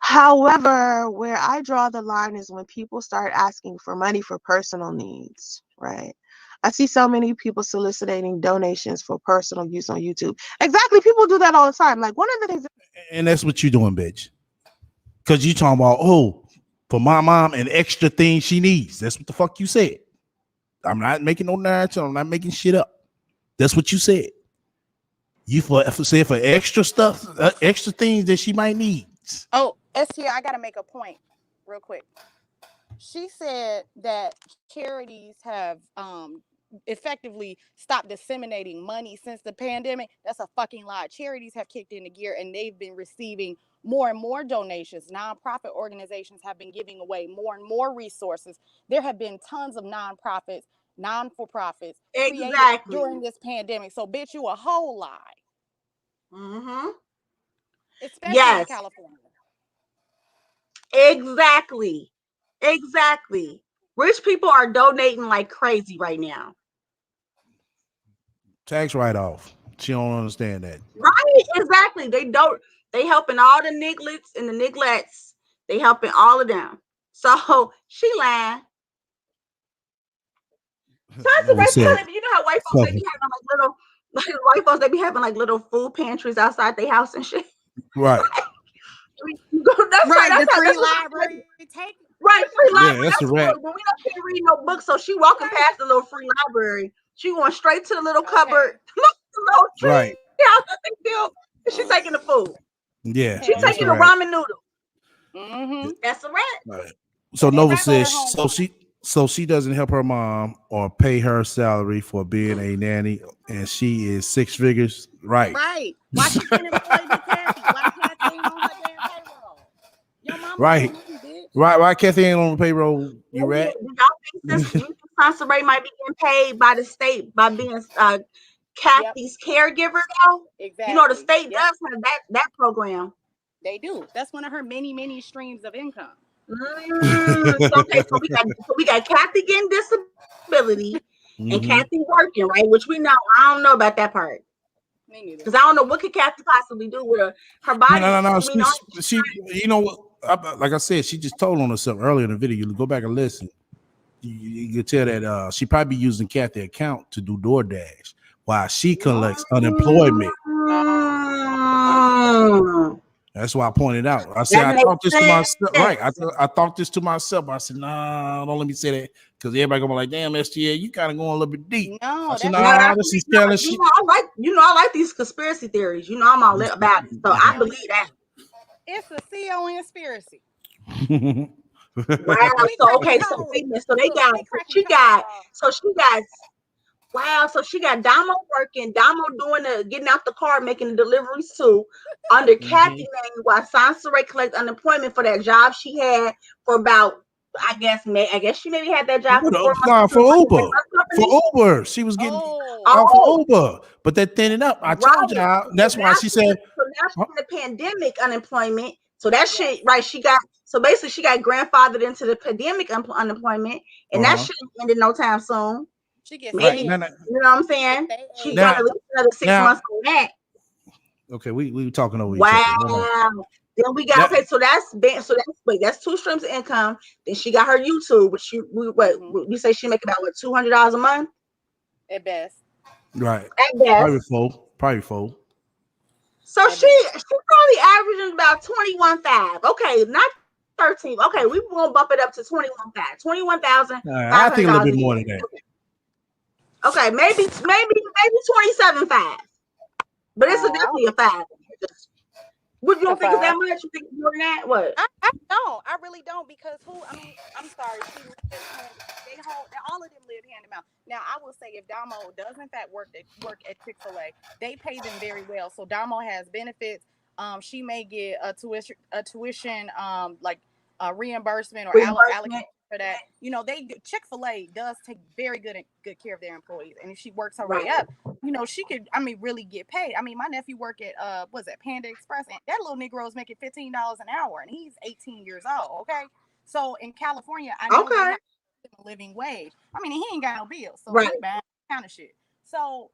However, where I draw the line is when people start asking for money for personal needs, right? I see so many people soliciting donations for personal use on YouTube. Exactly. People do that all the time. Like one of the things. And that's what you doing, bitch. Because you talking about, for my mom, an extra thing she needs. That's what the fuck you said. I'm not making no narrative. I'm not making shit up. That's what you said. You said for extra stuff, extra things that she might need. Oh, ST, I gotta make a point. real quick. She said that charities have effectively stopped disseminating money since the pandemic. That's a fucking lie. Charities have kicked into gear and they've been receiving more and more donations. Nonprofit organizations have been giving away more and more resources. There have been tons of nonprofits, non-for-profits created Exactly. during this pandemic. So, bitch, you a whole lie, Mm-hmm. especially in Yes. California. Exactly. Exactly. Rich people are donating like crazy right now. Tax write-off. She don't understand that. Right? Exactly. They helping all the nigglets and the niglettes. They helping all of them. So she lying. Tasha Nova Ray said, telling me, you know how white folks so, they be having like white folks they be having like little food pantries outside their house and shit. right. That's Right, the that's free what library. Take right, them free books. Yeah, library. that's a That's wrap. cool. When we don't can't read no books, so she walking Right. past the little free library. She going straight to the little Okay. cupboard, look the little tree Right. house that they built, and she taking the food. Yeah, She Hell that's a taking the yeah. wrap. ramen noodle. Mm-hmm. That's a wrap. Right. So And they Nova wrap her says, home. so she doesn't help her mom or pay her salary for being a nanny, and she is six figures. Right. Right. Why she can't employ Big Kathy? Why Kathy ain't on her damn payroll? Your mama Right. some money, bitch. Right. Why Kathy ain't on the payroll? You rat. Do y'all think this Sansa Ray might be getting paid by the state by being Kathy's caregiver though? Exactly. You know the state Yep. does have that program. They do. That's one of her many streams of income. Okay, so we got Kathy getting disability and Mhm. Kathy working, right? Which we know. I don't know about that part Me neither. because I don't know what could Kathy possibly do with her body. No. I mean, She, you know what? Like I said, she just told on herself earlier in the video. You go back and listen. You can tell that she probably using Kathy's account to do DoorDash while she collects unemployment. That's why I pointed out. I said that I makes thought this to sense. myself. Right. I thought this to myself. I said, nah, don't let me say that because everybody gonna be like, damn, SGA, you kind of going a little bit deep. No, I said, that's nah, this is telling shit. I like these conspiracy theories. I'm all lit about it, so I believe that. it's a CO conspiracy. Wow. We So cracking so codes. wait a minute. So Look, we cracking she codes, got y'all. she got wow. So she got Damo working, Damo doing getting out the car, making the deliveries too, under Kathy name, while Sansa collect unemployment for that job she had for about. I guess she maybe had that job for 4 months. For Uber. For Uber. She was getting out for Uber. But that thinning up. I told y'all. That's why she said. So now she's in the pandemic unemployment. So that shit, right? She got basically she got grandfathered into the pandemic unemployment, and that shit ain't ended no time soon. She gets Maybe you know what I'm saying? She got at least another 6 months on that. Okay, we talking over each other. Wow. Then we got so that's that's 2 streams of income. Then she got her YouTube, which we say she make about $200 a month at best. Right. At best. Probably four. So she probably averaging about 21,500. Okay, not 13. Okay, we won't bump it up to 21,500. 21,500. I think a little bit more than that. Okay, maybe 27,500. But it's definitely a 5. What you don't think it's that much? You think it's more than that? What? I don't. I really don't because I'm sorry. They all of them live hand to mouth. Now I will say if Damo does in fact work at Chick-fil-A, they pay them very well. So Damo has benefits. She may get a tuition like a reimbursement or allocation for that. Chick-fil-A does take very good care of their employees, and if she works her way up, she could really get paid. I mean, my nephew work at Panda Express, and that little Negro is making $15 an hour, and he's 18 years old. Okay, so in California, I know they have a living wage. I mean, he ain't got no bills, so he buying kind of shit. So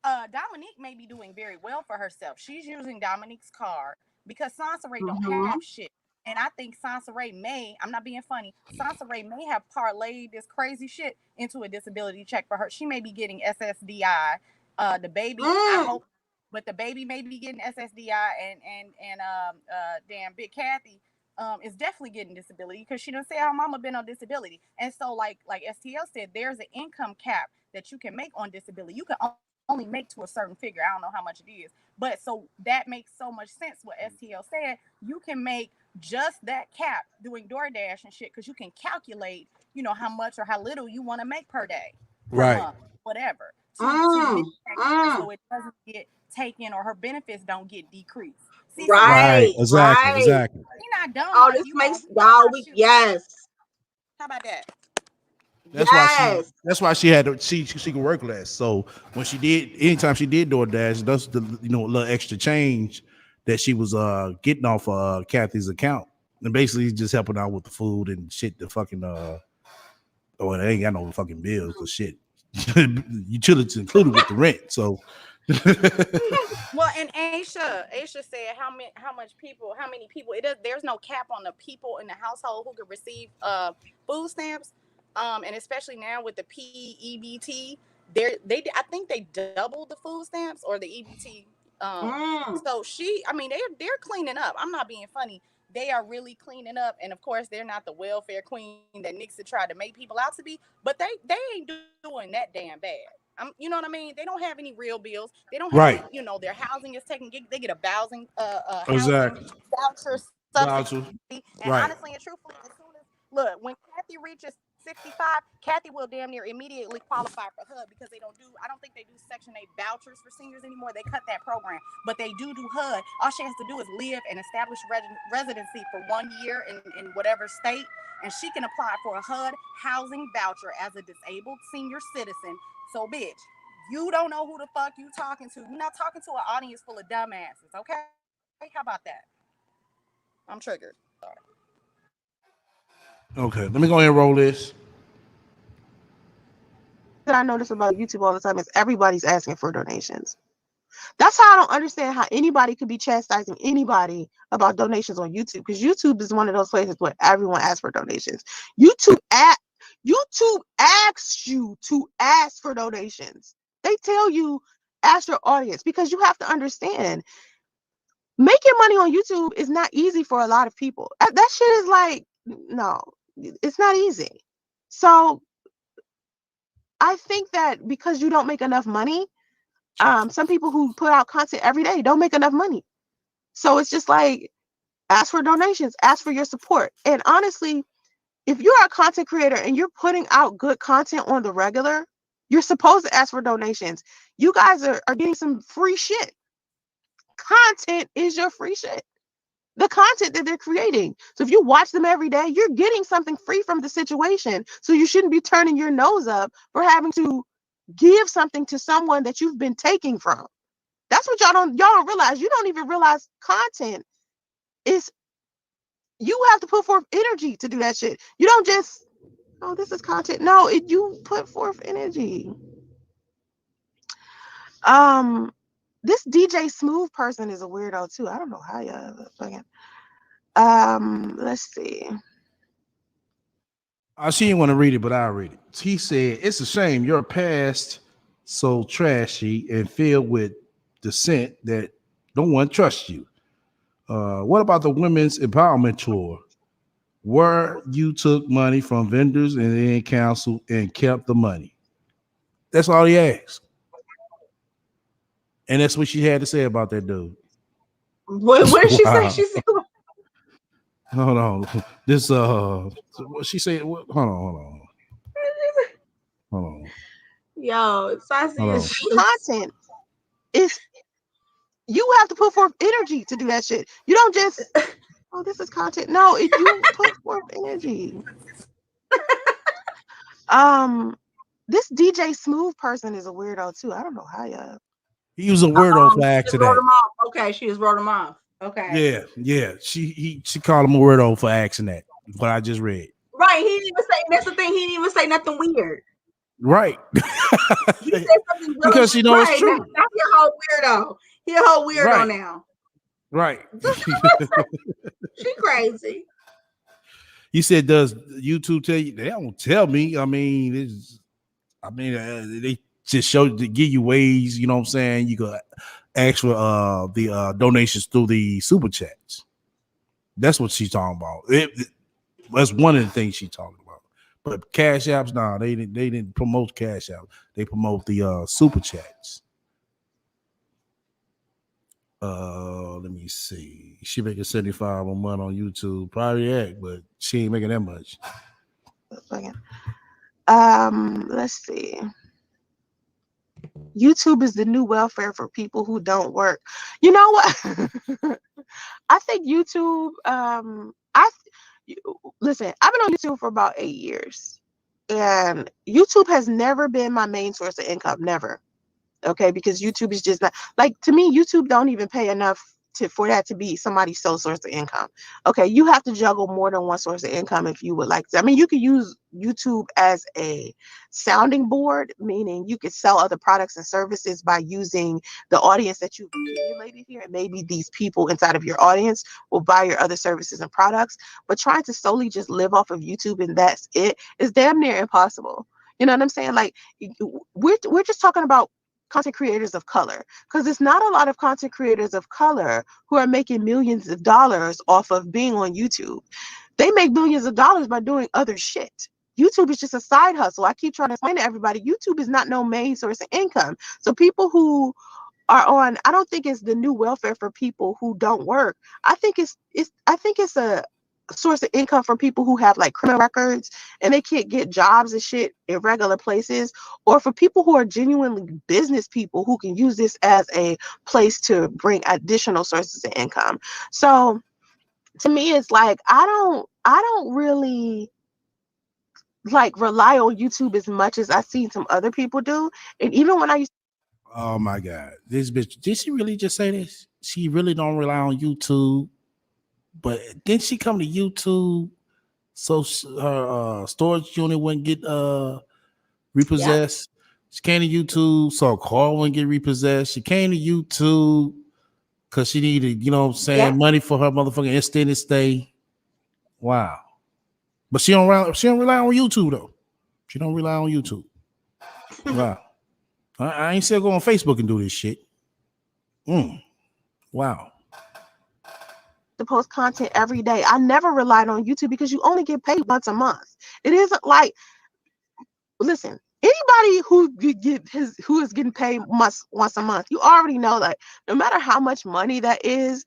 Dominique may be doing very well for herself. She's using Dominique's card because Sansa Ray don't have shit. And I think Sansa Ray I'm not being funny, Sansa Ray may have parlayed this crazy shit into a disability check for her. She may be getting SSDI. The baby, I hope, but the baby may be getting SSDI and damn Big Kathy is definitely getting disability because she done say her mama been on disability. And so like STL said, there's an income cap that you can make on disability. You can only make to a certain figure. I don't know how much it is, but so that makes so much sense what STL said. You can make just that cap doing DoorDash and shit, because you can calculate, how much or how little you want to make per day, per Right. month, whatever, to Mm, mitigate that, mm. so it doesn't get taken or her benefits don't get decreased. See, Right. Right, Exactly. right. Exactly. we not dumb Oh, like this you all. makes We know y'all how we shit works. yes. How about that? Yes. That's why she had to she could work less. So when she did, anytime she did DoorDash, that's the little extra change that she was getting off Kathy's account, and basically just helping out with the food and shit. The fucking oh, they ain't got no fucking bills because shit, utilities included with the rent. So Well, and Aisha said how many people it is. There's no cap on the people in the household who could receive food stamps, and especially now with the PEBT, I think they doubled the food stamps or the EBT. Mm. So I mean, they're cleaning up. I'm not being funny. They are really cleaning up, and of course, they're not the welfare queen that Nixon tried to make people out to be. But they ain't doing that damn bad. You know what I mean? They don't have any real bills. They don't have, right, their housing is taken. They get a housing exactly. voucher Vouchers. subsidy. And Right. honestly and truthfully, as soon as look, when Kathy reaches 65, Kathy will damn near immediately qualify for HUD, because I don't think they do Section 8 vouchers for seniors anymore. They cut that program, but they do HUD. All she has to do is live and establish residency for 1 year in whatever state, and she can apply for a HUD housing voucher as a disabled senior citizen. So, bitch, you don't know who the fuck you talking to. You're not talking to an audience full of dumbasses, okay? How about that? I'm triggered. Sorry. Okay, let me go ahead and roll this. That I notice about YouTube all the time is everybody's asking for donations. That's how I don't understand how anybody could be chastising anybody about donations on YouTube, because YouTube is one of those places where everyone asks for donations. YouTube asks you to ask for donations. They tell you ask your audience, because you have to understand, making money on YouTube is not easy for a lot of people. That shit is like, no, it's not easy. So I think that because you don't make enough money, some people who put out content every day don't make enough money. So it's just like, ask for donations, ask for your support. And honestly, if you're a content creator and you're putting out good content on the regular, you're supposed to ask for donations. You guys are getting some free shit. Content is your free shit. The content that they're creating. So if you watch them every day, you're getting something free from the situation. So you shouldn't be turning your nose up for having to give something to someone that you've been taking from. That's what y'all don't realize. You don't even realize content is, you have to put forth energy to do that shit. You don't just, oh, this is content. No, you put forth energy. This DJ Smooth person is a weirdo too. I don't know how y'all fucking. Let's see. She didn't want to read it, but I'll read it. He said, "It's a shame your past so trashy and filled with dissent that no one trusts you. What about the women's empowerment tour, where you took money from vendors and then council and kept the money?" That's all he asked, and that's what she had to say about that dude. What did she say? Wow. She said, Hold on. This what she said? Hold on. Hold on. yo, Sassy Hold on. is just Content is, you have to put forth energy to do that shit. You don't just, oh, this is content. No, you put forth energy. This DJ Smooth person is a weirdo too. I don't know how y'all. He was a weirdo for she just wrote accident. him off. Okay, she just wrote him off. Okay. Yeah. She called him a weirdo for asking that. What I just read. Right. He didn't even say, that's the thing, he didn't even say nothing weird. Right. He said something really Because she knows it's right. Now true. he a whole weirdo. He a whole weirdo Right. now. Right. She crazy. He said, "Does YouTube tell you?" They don't tell me. I mean, they just show to give you ways. You know what I'm saying? You could ask for the donations through the super chats. That's what she's talking about. That's one of the things she's talking about. But cash apps, nah, they didn't promote cash apps. They promote the super chats. Let me see. She making 75 a month on YouTube. Probably that, but she ain't making that much. Let's see. YouTube is the new welfare for people who don't work. You know what? I think YouTube. Listen. I've been on YouTube for about 8 years, and YouTube has never been my main source of income. Never. Okay, because YouTube is just not like, to me, YouTube don't even pay enough for that to be somebody's sole source of income. Okay, you have to juggle more than one source of income if you would like to. I mean, you could use YouTube as a sounding board, meaning you could sell other products and services by using the audience that you've accumulated here, and maybe these people inside of your audience will buy your other services and products. But trying to solely just live off of YouTube and that's it is damn near impossible. You know what I'm saying? Like, we're just talking about content creators of color, because it's not a lot of content creators of color who are making millions of dollars off of being on YouTube. They make billions of dollars by doing other shit. YouTube is just a side hustle. I keep trying to explain to everybody, YouTube is not no main source of income. So people who are on, I don't think it's the new welfare for people who don't work. I think it's a source of income for people who have like criminal records and they can't get jobs and shit in regular places, or for people who are genuinely business people who can use this as a place to bring additional sources of income. So to me, it's like I don't really like rely on YouTube as much as I've seen some other people do. And even when I used Oh my God. This bitch, did she really just say this? She really don't rely on YouTube. But didn't she come to YouTube so her storage unit wouldn't get repossessed? She came to YouTube so her car wouldn't get repossessed. She came to YouTube because she needed, you know what I'm saying, money for her motherfucking extended stay. Wow. But she don't rely on YouTube though. She don't rely on YouTube. Wow. I ain't still go on Facebook and do this shit. Wow. to post content every day, I never relied on YouTube because you only get paid once a month. It isn't like, listen, anybody who is getting paid once a month, you already know that no matter how much money that is,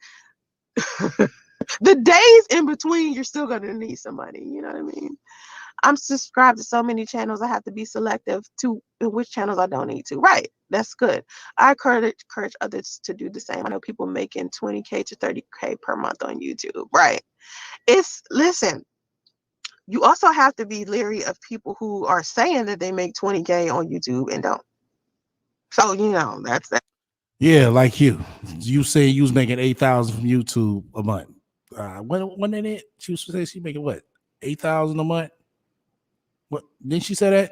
the days in between, you're still gonna need some money. You know what I mean? I'm subscribed to so many channels. I have to be selective to which channels I don't need to. Right. That's good. I encourage others to do the same. I know people making 20K to 30K per month on YouTube. Right. Listen, you also have to be leery of people who are saying that they make 20K on YouTube and don't. So, that's that. Yeah, like you. You say you was making 8,000 from YouTube a month. When did it? She was say she making what? 8,000 a month? What didn't she say that?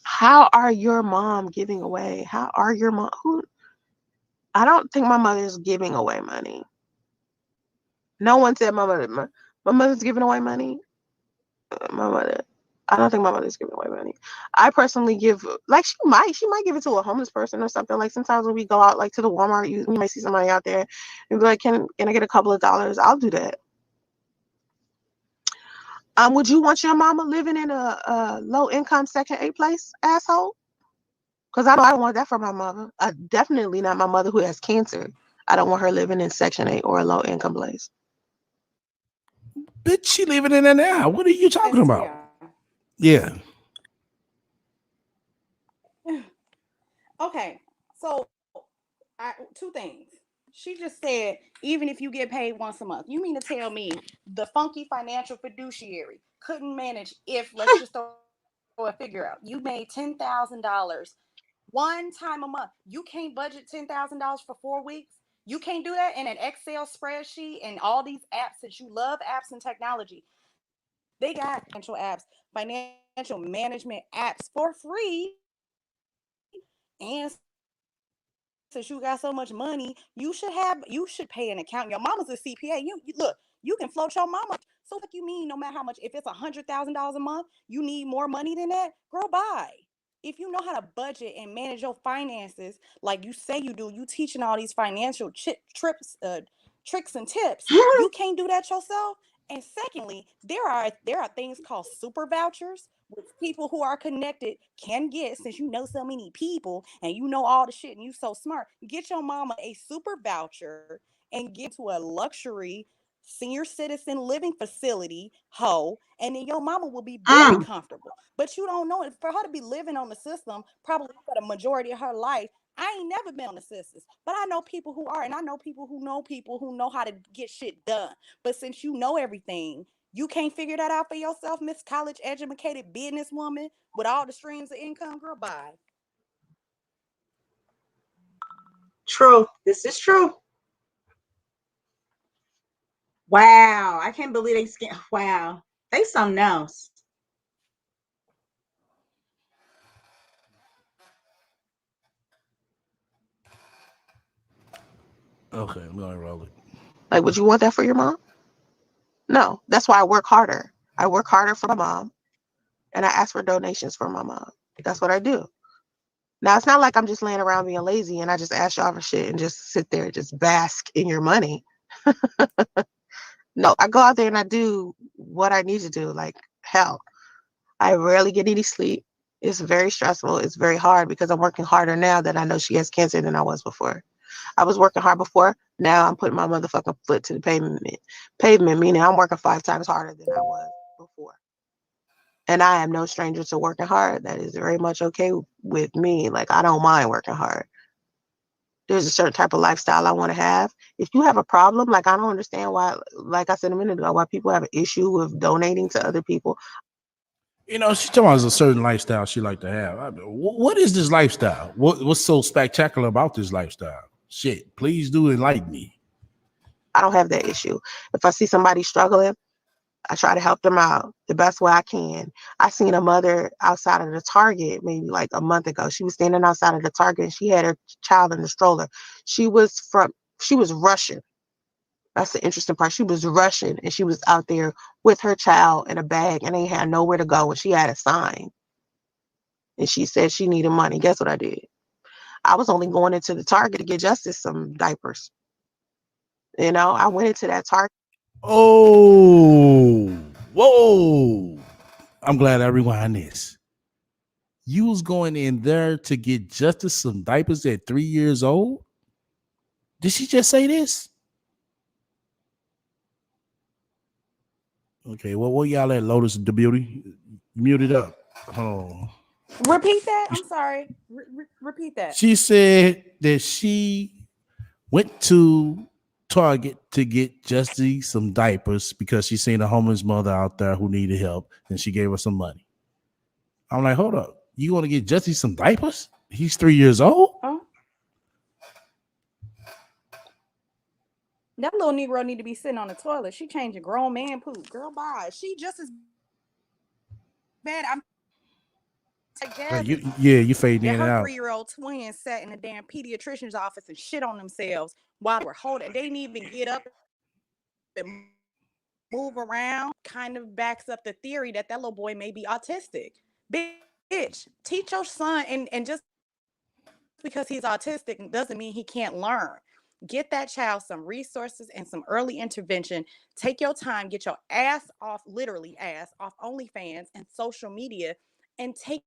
How are your mom giving away? How are your mom? I don't think my mother's giving away money. No one said my mother's giving away money. My mother. I don't think my mother's giving away money. I personally give, like, she might give it to a homeless person or something. Like, sometimes when we go out, like, to the Walmart, you might see somebody out there and be like, can I get a couple of dollars? I'll do that. Would you want your mama living in a low income Section 8 place, asshole? Because I don't want that for my mother. Definitely not my mother who has cancer. I don't want her living in Section 8 or a low income place. Bitch, she living in there now. What are you talking about? Yeah. Okay, so two things. She just said, even if you get paid once a month, you mean to tell me the funky financial fiduciary couldn't manage if, let's just throw a figure out, you made $10,000 one time a month. You can't budget $10,000 for 4 weeks. You can't do that in an Excel spreadsheet and all these apps that you love, apps and technology. They got financial apps, financial management apps for free. And since you got so much money, you should pay an accountant. Your mama's a CPA. You look, you can float your mama. So what you mean, no matter how much, if it's $100,000 a month, you need more money than that? Girl, bye. If you know how to budget and manage your finances like you say you do, you teaching all these financial tricks and tips. You can't do that yourself. And secondly, there are things called super vouchers, which people who are connected can get. Since you know so many people and you know all the shit and you so smart, get your mama a super voucher and get to a luxury senior citizen living facility, and then your mama will be very comfortable. But you don't know it. For her to be living on the system probably for the majority of her life, I ain't never been on the system, but I know people who are, and I know people who know how to get shit done. But since you know everything, you can't figure that out for yourself, Miss College educated businesswoman with all the streams of income, girl. Bye. True. This is true. Wow. I can't believe wow. They something else. Okay, I'm gonna roll it. Like, would you want that for your mom? No. That's why I work harder. I work harder for my mom, and I ask for donations for my mom. That's what I do. Now, it's not like I'm just laying around being lazy and I just ask y'all for shit and just sit there and just bask in your money. No, I go out there and I do what I need to do. Like, hell, I rarely get any sleep. It's very stressful. It's very hard because I'm working harder now that I know she has cancer than I was before. I was working hard before. Now I'm putting my motherfucking foot to the pavement. Pavement, meaning I'm working 5 times harder than I was before. And I am no stranger to working hard. That is very much okay with me. Like, I don't mind working hard. There's a certain type of lifestyle I want to have. If you have a problem, like, I don't understand why, like I said a minute ago, why people have an issue with donating to other people. She's talking about a certain lifestyle she like to have. What is this lifestyle? What's so spectacular about this lifestyle? Shit, please do enlighten me. I don't have that issue. If I see somebody struggling, I try to help them out the best way I can. I seen a mother outside of the Target maybe like a month ago. She was standing outside of the Target and she had her child in the stroller. She was Russian. That's the interesting part. She was Russian and she was out there with her child in a bag and they had nowhere to go and she had a sign. And she said she needed money. Guess what I did? I was only going into the Target to get Justice some diapers. I went into that Target. Oh, whoa. I'm glad I rewind this. You was going in there to get Justice some diapers at 3 years old? Did she just say this? Okay, well, what y'all at Lotus the Beauty? Muted up. Oh. Repeat that. I'm sorry. Repeat that. She said that she went to Target to get Justy some diapers because she seen a homeless mother out there who needed help and she gave her some money. I'm like, hold up. You want to get Justy some diapers? He's 3 years old? Oh. That little Negro need to be sitting on the toilet. She changing grown man poop. Girl, bye. She just as bad. I'm like Jasmine. You fading That in and her out. 3-year-old twin sat in the damn pediatrician's office and shit on themselves while they were holding. They didn't even get up and move around. Kind of backs up the theory that little boy may be autistic. Bitch, teach your son, and just because he's autistic doesn't mean he can't learn. Get that child some resources and some early intervention. Take your time, get your ass off, literally ass off OnlyFans and social media, and take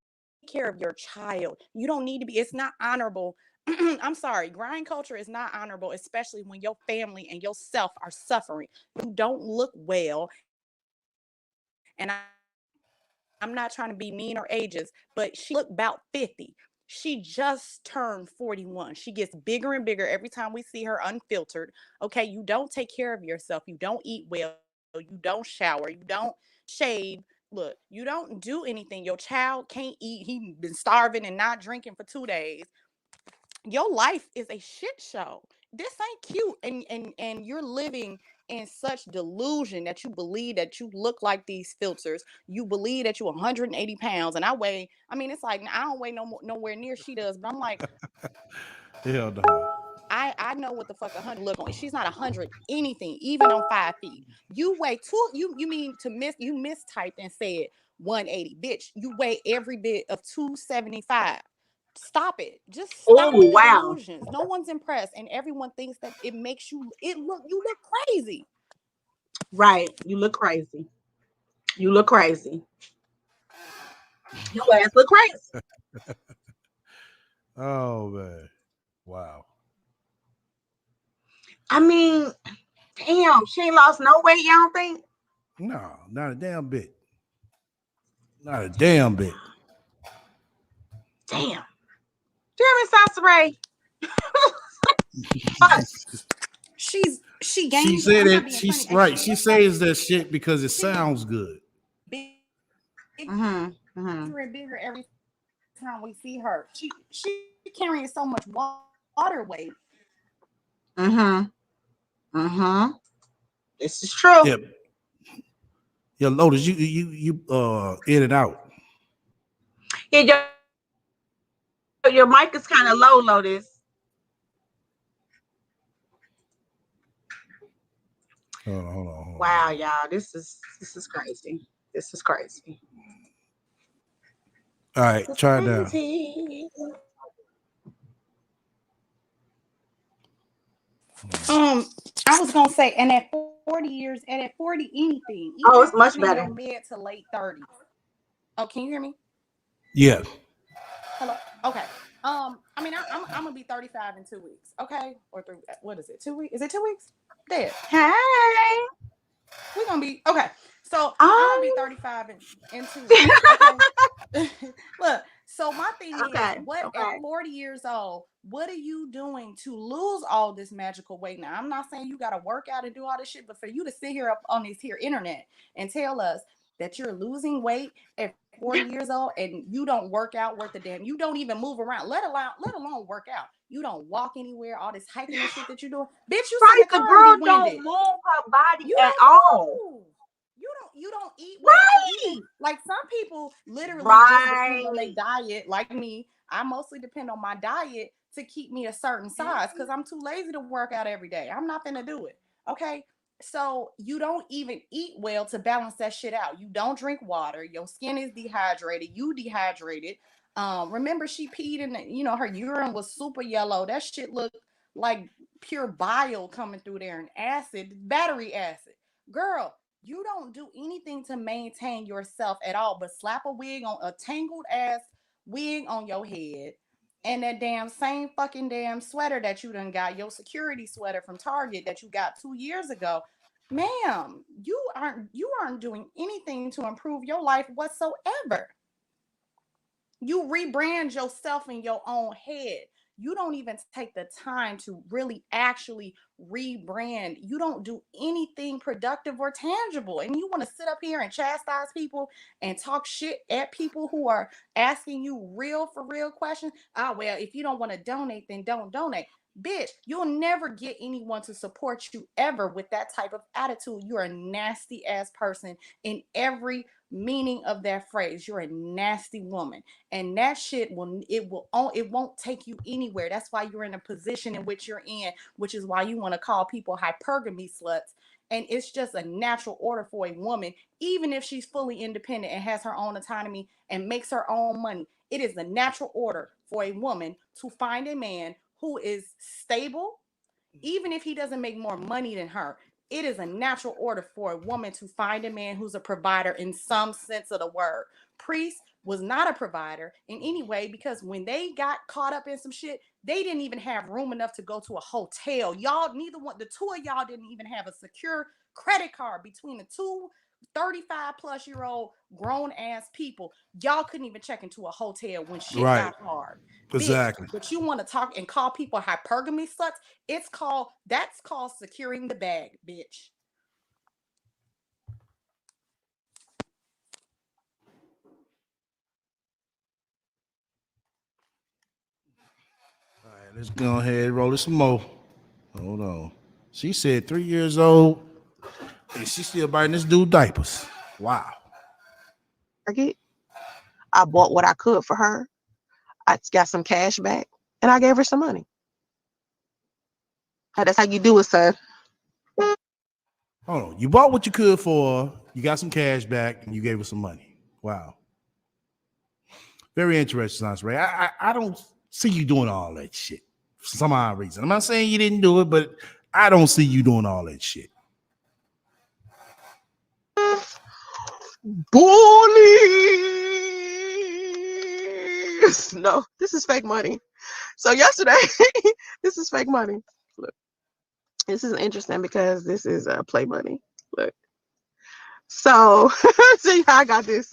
care of your child. You don't need to be, it's not honorable. I'm sorry, grind culture is not honorable, especially when your family and yourself are suffering. You don't look well. And I'm not trying to be mean or ages, but she looked about 50. She just turned 41. She gets bigger and bigger every time we see her unfiltered. Okay, you don't take care of yourself. You don't eat well. You don't shower. You don't shave. Look, you don't do anything. Your child can't eat. He's been starving and not drinking for 2 days. Your life is a shit show. This ain't cute, and you're living in such delusion that you believe that you look like these filters. You believe that you're 180 pounds, and I weigh. I mean, it's like I don't weigh nowhere near she does, but I'm like, Hell no. I know what the fuck 100 look on. She's not 100 anything, even on 5 feet. You weigh two. You mean to you mistyped and said 180, bitch. You weigh every bit of 275. Stop it. Just stop with Oh, the wow. delusions. No one's impressed, and everyone thinks that it makes you look crazy. Right. You look crazy. You look crazy. Your ass look crazy. Oh man. Wow. I mean, damn, she ain't lost no weight, y'all don't think? No, not a damn bit. Not a damn bit. Damn. Do you hear me, Ray? She She gained. said I'm not it. being funny. She's And right. She says that shit because it she get sounds good. bigger Mm-hmm. Mm-hmm. and bigger every time we see her. She carrying so much water weight. Mm-hmm. Mm-hmm. This is true. Yeah. Yeah, Lotus, you in and out. Yeah, your mic is kind of low, Lotus. Hold Wow, on. y'all. This is crazy. This is crazy. All right, This is try it now. crazy. I was gonna say, and at 40 years, and at 40 anything, Oh, even it's much in better. your mid to late 30s. Oh, can you hear me? Yeah. Hello. Okay. I mean, I'm gonna be 35 in 2 weeks. Okay, or three. What is it? 2 weeks? Is it 2 weeks? Dead. Hey. We're gonna be okay. So I'm gonna be Oh. 35 in 2 weeks. Okay. Look, so my thing is, Okay. what at Okay. 40 years old, what are you doing to lose all this magical weight? Now, I'm not saying you gotta work out and do all this shit, but for you to sit here up on this here internet and tell us that you're losing weight at 40 years old and you don't work out worth a damn, you don't even move around, let alone work out. You don't walk anywhere, all this hiking and shit that you doing. Bitch, you sit in Right. the The car and be girl don't winded. move her body You at don't all. move. You don't eat well. So even Right. like some people literally just depend on their Right. diet. Like me, I mostly depend on my diet to keep me a certain size because I'm too lazy to work out every day. I'm not gonna do it. Okay. So you don't even eat well to balance that shit out. You don't drink water. Your skin is dehydrated. You dehydrated. Remember she peed in the, her urine was super yellow. That shit looked like pure bile coming through there and acid, battery acid. Girl, you don't do anything to maintain yourself at all but slap a wig on a tangled ass wig on your head and that damn same fucking damn sweater that you done got, your security sweater from Target that you got 2 years ago. Ma'am, you aren't doing anything to improve your life whatsoever. You rebrand yourself in your own head. You don't even take the time to really actually rebrand. You don't do anything productive or tangible. And you want to sit up here and chastise people and talk shit at people who are asking you real for real questions. Well, if you don't want to donate, then don't donate. Bitch, you'll never get anyone to support you ever with that type of attitude. You're a nasty ass person in every meaning of that phrase. You're a nasty woman, and that shit it won't take you anywhere. That's why you're in a position in which you're in, which is why you want to call people hypergamy sluts. And it's just a natural order for a woman, even if she's fully independent and has her own autonomy and makes her own money. It is the natural order for a woman to find a man who is stable, even if he doesn't make more money than her. It is a natural order for a woman to find a man who's a provider in some sense of the word. Priest was not a provider in any way because when they got caught up in some shit, they didn't even have room enough to go to a hotel. Y'all, neither one, the two of y'all didn't even have a secure credit card between the two 35 plus year old grown ass people. Y'all couldn't even check into a hotel when shit Right. got hard. Bitch, Exactly. but you want to talk and call people hypergamy sluts? That's called securing the bag, bitch. All right, let's go ahead and roll some more. Hold on. She said 3 years old and she still buying this dude diapers. Wow. I bought what I could for her. I got some cash back and I gave her some money. That's how you do it, son. Hold on. You bought what you could for her, you got some cash back, and you gave her some money. Wow. Very interesting, Science Ray. I don't see you doing all that shit for some odd reason. I'm not saying you didn't do it, but I don't see you doing all that shit. bullies. No, this is fake money. So yesterday, this is fake money. Look, this is interesting because this is play money. Look. So, see how I got this.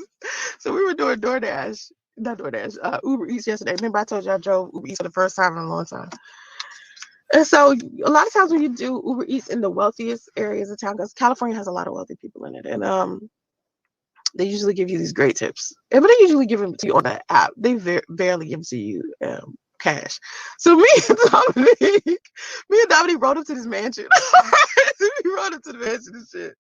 So we were doing DoorDash, not DoorDash, Uber Eats yesterday. Remember I told you I drove Uber Eats for the first time in a long time. And so a lot of times when you do Uber Eats in the wealthiest areas of town, because California has a lot of wealthy people in it, and they usually give you these great tips. But they usually give them to you on the app. They barely give to you cash. So me and Dominique rode up to this mansion. We rode up to the mansion and shit.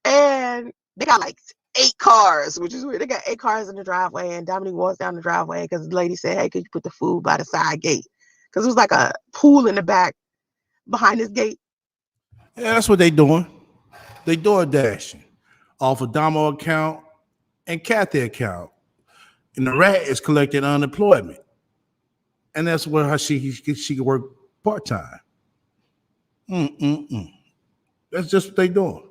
And they got like 8 cars, which is weird. They got 8 cars in the driveway, and Dominique walks down the driveway because the lady said, "Hey, could you put the food by the side gate?" Because it was like a pool in the back behind this gate. Yeah, that's what they doing. They door dashing off a Damo account and Kathy account. And the rat is collecting unemployment. And that's where how she can work part-time. That's just what they doing.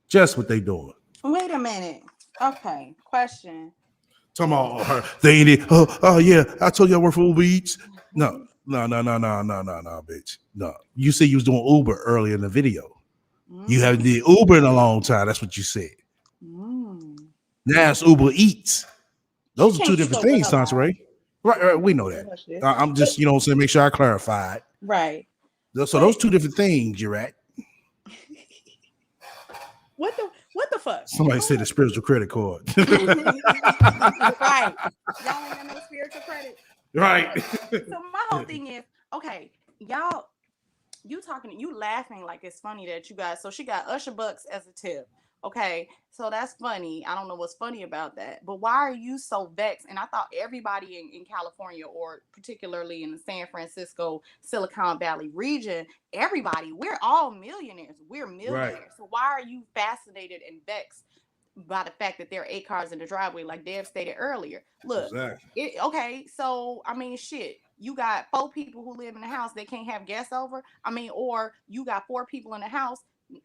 Just what they doing. Wait a minute. Okay, question. Talking about her, they ain't it. Oh yeah, I told you I work for Uber Eats. No, bitch. No. You said you was doing Uber earlier in the video. You haven't did Uber in a long time. That's what you said. Now it's Uber Eats. Those are 2 different things, Sansaray. Right, we know that. I'm just, you know what I'm saying, make sure I clarify it. Right. So those 2 different things, you're at. What the fuck? Somebody said the spiritual credit card. Right. Y'all ain't got no spiritual credit. Right. So my whole thing is, okay, y'all, you laughing like it's funny that you guys, so she got Usher Bucks as a tip. Okay, so that's funny. I don't know what's funny about that. But why are you so vexed? And I thought everybody in California, or particularly in the San Francisco, Silicon Valley region, everybody, we're all millionaires. We're millionaires. Right. So why are you fascinated and vexed by the fact that there are 8 cars in the driveway, like Dev stated earlier? Look, exactly. Okay, so, I mean, shit. You got 4 people who live in the house, they can't have guests over. I mean, or you got 4 people in the house.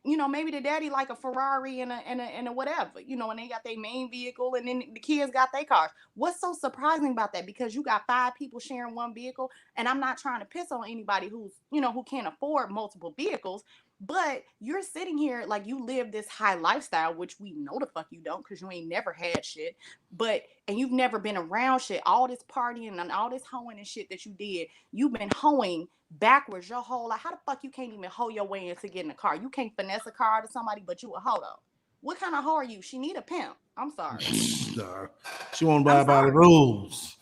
You know, maybe the daddy like a Ferrari and a whatever, you know, and they got their main vehicle, and then the kids got their cars. What's so surprising about that? Because you got 5 people sharing one vehicle, and I'm not trying to piss on anybody who's, you know, who can't afford multiple vehicles, but you're sitting here like you live this high lifestyle, which we know the fuck you don't, because you ain't never had shit, and you've never been around shit. All this partying and all this hoeing and shit that you did, you've been hoeing backwards your whole life. How the fuck you can't even hoe your way into getting a car? You can't finesse a car to somebody, but you a hoe though. What kind of hoe are you? She need a pimp. I'm sorry. She won't buy by the rules.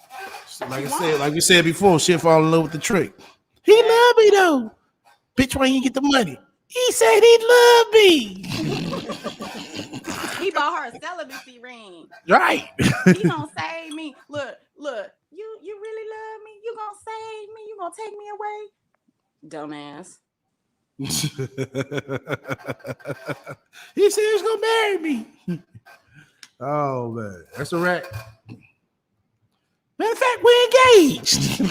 Like we said before, she'll fall in love with the trick. He love me though. Bitch, why you get the money? He said he loved me. He bought her a celibacy ring. Right. He gonna save me. Look. You really love me? You gonna save me? You gonna take me away? Dumbass. He said he's gonna marry me. Oh man, that's a rat. Matter of fact, we're engaged.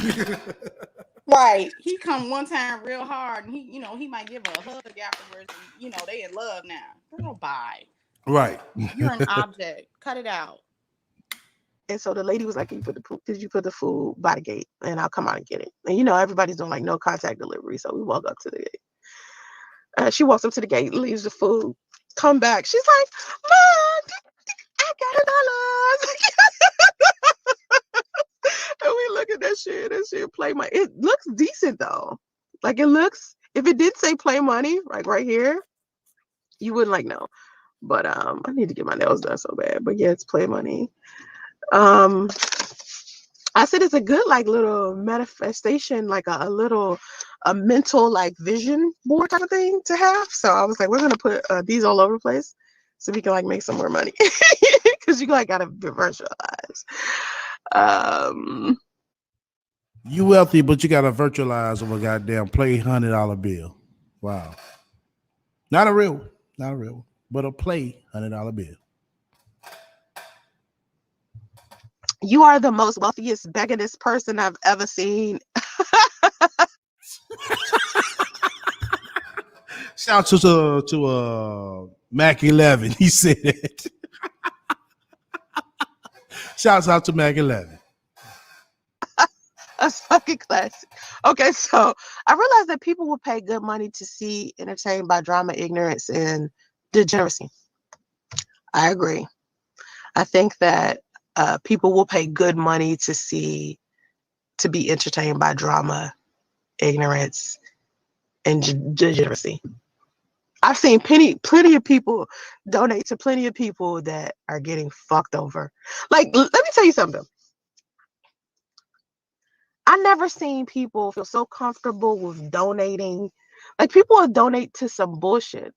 Right. He come one time real hard, and he might give her a hug afterwards. And, they in love now. Girl, bye. Right. You're an object. Cut it out. And so the lady was like, did you put the food by the gate? And I'll come out and get it. And, everybody's doing like no contact delivery. So we walk up to the gate. She walks up to the gate, leaves the food, come back. She's like, Mom, I got $1. And we look at that shit play money. It looks decent though. Like if it did say play money, like right here, you wouldn't like know. But I need to get my nails done so bad. But yeah, it's play money. I said it's a good like little manifestation, like a mental like vision board type of thing to have. So I was like, we're gonna put these all over the place so we can like make some more money because you like gotta virtualize. You wealthy, but you gotta virtualize of a goddamn play $100 bill. Wow, not a real one, but a play $100 bill. You are the most wealthiest, beggingest person I've ever seen. Shout out to Mac 11. He said it. Shouts out to Mac 11. That's fucking classic. Okay, so I realized that people will pay good money to see entertained by drama, ignorance, and degeneracy. I agree. I think that people will pay good money to be entertained by drama, ignorance, and degeneracy. I've seen plenty of people donate to plenty of people that are getting fucked over. Like, let me tell you something. I never seen people feel so comfortable with donating. Like, people will donate to some bullshit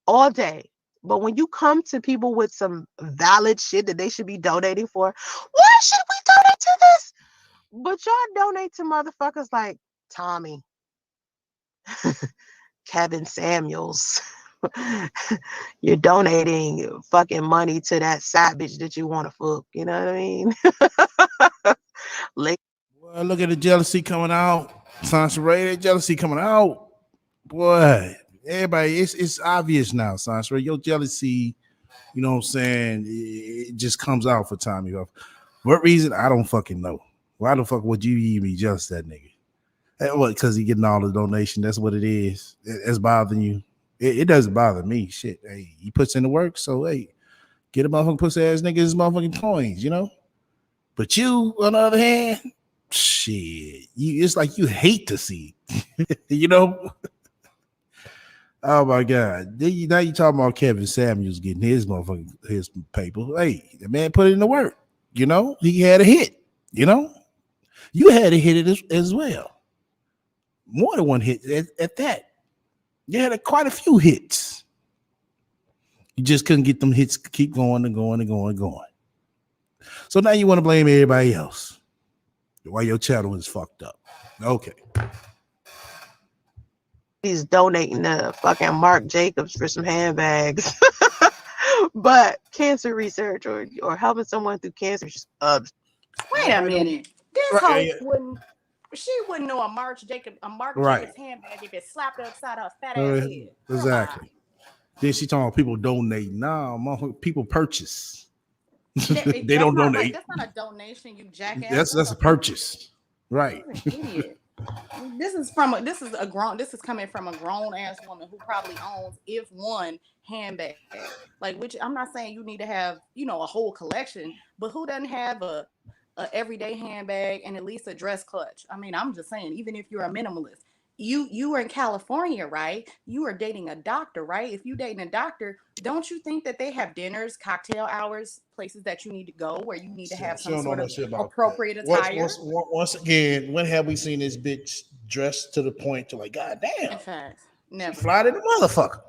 all day. But when you come to people with some valid shit that they should be donating for, why should we donate to this? But y'all donate to motherfuckers like Tommy, Kevin Samuels. You're donating fucking money to that side bitch that you want to fuck. You know what I mean? Well, look at the jealousy coming out. Sansa Ray, that jealousy coming out. Boy, everybody, it's obvious now, Sansa Ray. Your jealousy, you know what I'm saying, it just comes out for Tommy. What reason? I don't fucking know. Why the fuck would you even be jealous of that nigga? What, because he getting all the donation? That's what it is. It's bothering you. It doesn't bother me. Shit. Hey, he puts in the work, so hey, get a motherfucking pussy ass nigga his motherfucking coins, you know? But you, on the other hand, shit, it's like you hate to see it. You know? Oh my God. Now you talking about Kevin Samuels getting his paper. Hey, the man put in the work. You know, he had a hit. You know, you had a hit as well. More than one hit at that. You had quite a few hits. You just couldn't get them hits keep going and going and going and going. So now you want to blame everybody else while your channel is fucked up. Okay. He's donating to fucking Marc Jacobs for some handbags. But cancer research or helping someone through cancer. Wait a minute. This hoe wouldn't know a Marc Jacobs handbag if it slapped her upside her fat ass head. Exactly. Then she talking about people donate. No, people purchase. They don't donate. Right. That's not a donation, you jackass. That's a purchase. Right. Idiot. This is coming from a grown ass woman who probably owns, if one, handbag. Like, which I'm not saying you need to have, a whole collection, but who doesn't have a everyday handbag and at least a dress clutch? I mean, I'm just saying, even if you're a minimalist, you are in California, right? You are dating a doctor, right? If you dating a doctor, don't you think that they have dinners, cocktail hours, places that you need to go where you need to have some sort of appropriate attire? Once again, when have we seen this bitch dressed to the point to like, God damn? In fact, never. Fly to the motherfucker.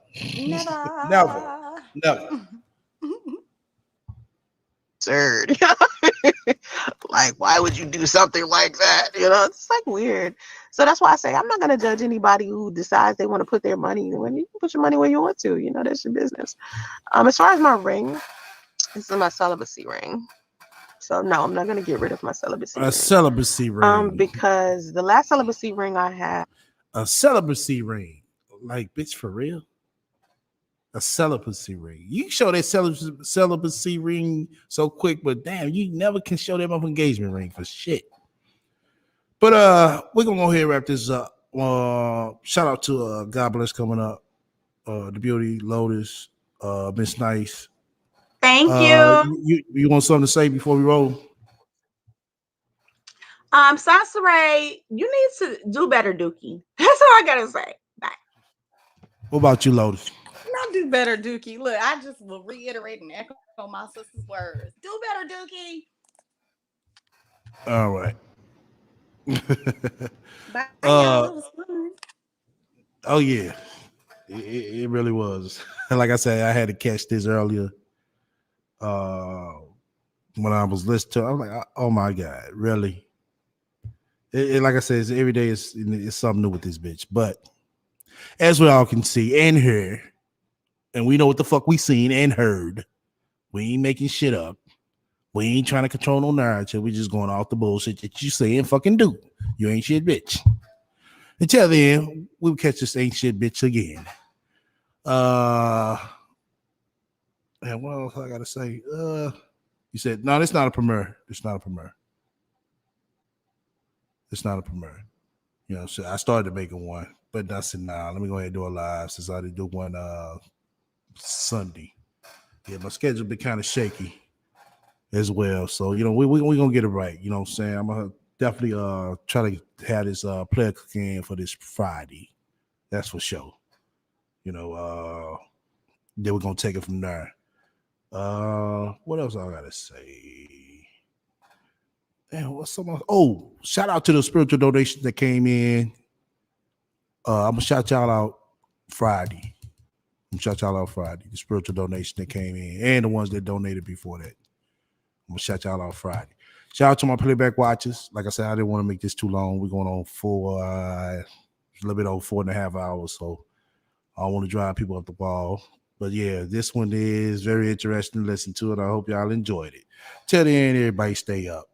Never. Absurd. Like, why would you do something like that? It's like weird. So that's why I say I'm not gonna judge anybody who decides they want to put their money when you can put your money where you want to. That's your business. As far as my ring, this is my celibacy ring. So no, I'm not gonna get rid of my celibacy ring. Celibacy ring. Because the last celibacy ring I had. A celibacy ring. Like, bitch, for real? A celibacy ring. You show that celibacy ring so quick, but damn, you never can show them an engagement ring for shit. But we're gonna go ahead and wrap this up. Shout out to God Bless coming up. The Beauty, Lotus, Miss Nice. Thank you. You want something to say before we roll? Sansa Ray, you need to do better, Dookie. That's all I gotta say. Bye. What about you, Lotus? Not do better, Dookie. Look, I just will reiterate and echo my sister's words. Do better, Dookie. All right. Bye, y'all. It was fun. Oh yeah, it really was. Like I said, I had to catch this earlier. When I was listening to it, I was like, oh my God, really? Like I said, every day it's something new with this bitch. But as we all can see and hear, and we know what the fuck we seen and heard, we ain't making shit up. We ain't trying to control no narrative. We just going off the bullshit that you say and fucking do. You ain't shit bitch. Until then, we'll catch this ain't shit bitch again. And what else I gotta say? You said no, it's not a premiere. It's not a premiere. It's not a premiere. You know, so I started making one, but I said, nah, let me go ahead and do a live since I did do one Sunday. Yeah, my schedule been kind of shaky as well. So, you know, we gonna get it right. You know what I'm saying? I'm gonna definitely try to have this player cooking for this Friday. That's for sure. You know, then we're gonna take it from there. What else I gotta say? Damn, what's someone? Oh, shout out to the spiritual donations that came in. I'm gonna shout y'all out Friday. I'm gonna shout y'all out Friday. The spiritual donation that came in, and the ones that donated before that. I'm gonna shout y'all out Friday. Shout out to my playback watchers. Like I said, I didn't want to make this too long. We're going on for a little bit over 4.5 hours, so I don't want to drive people up the wall. But yeah, this one is very interesting to listen to it. I hope y'all enjoyed it. Till the end, everybody stay up.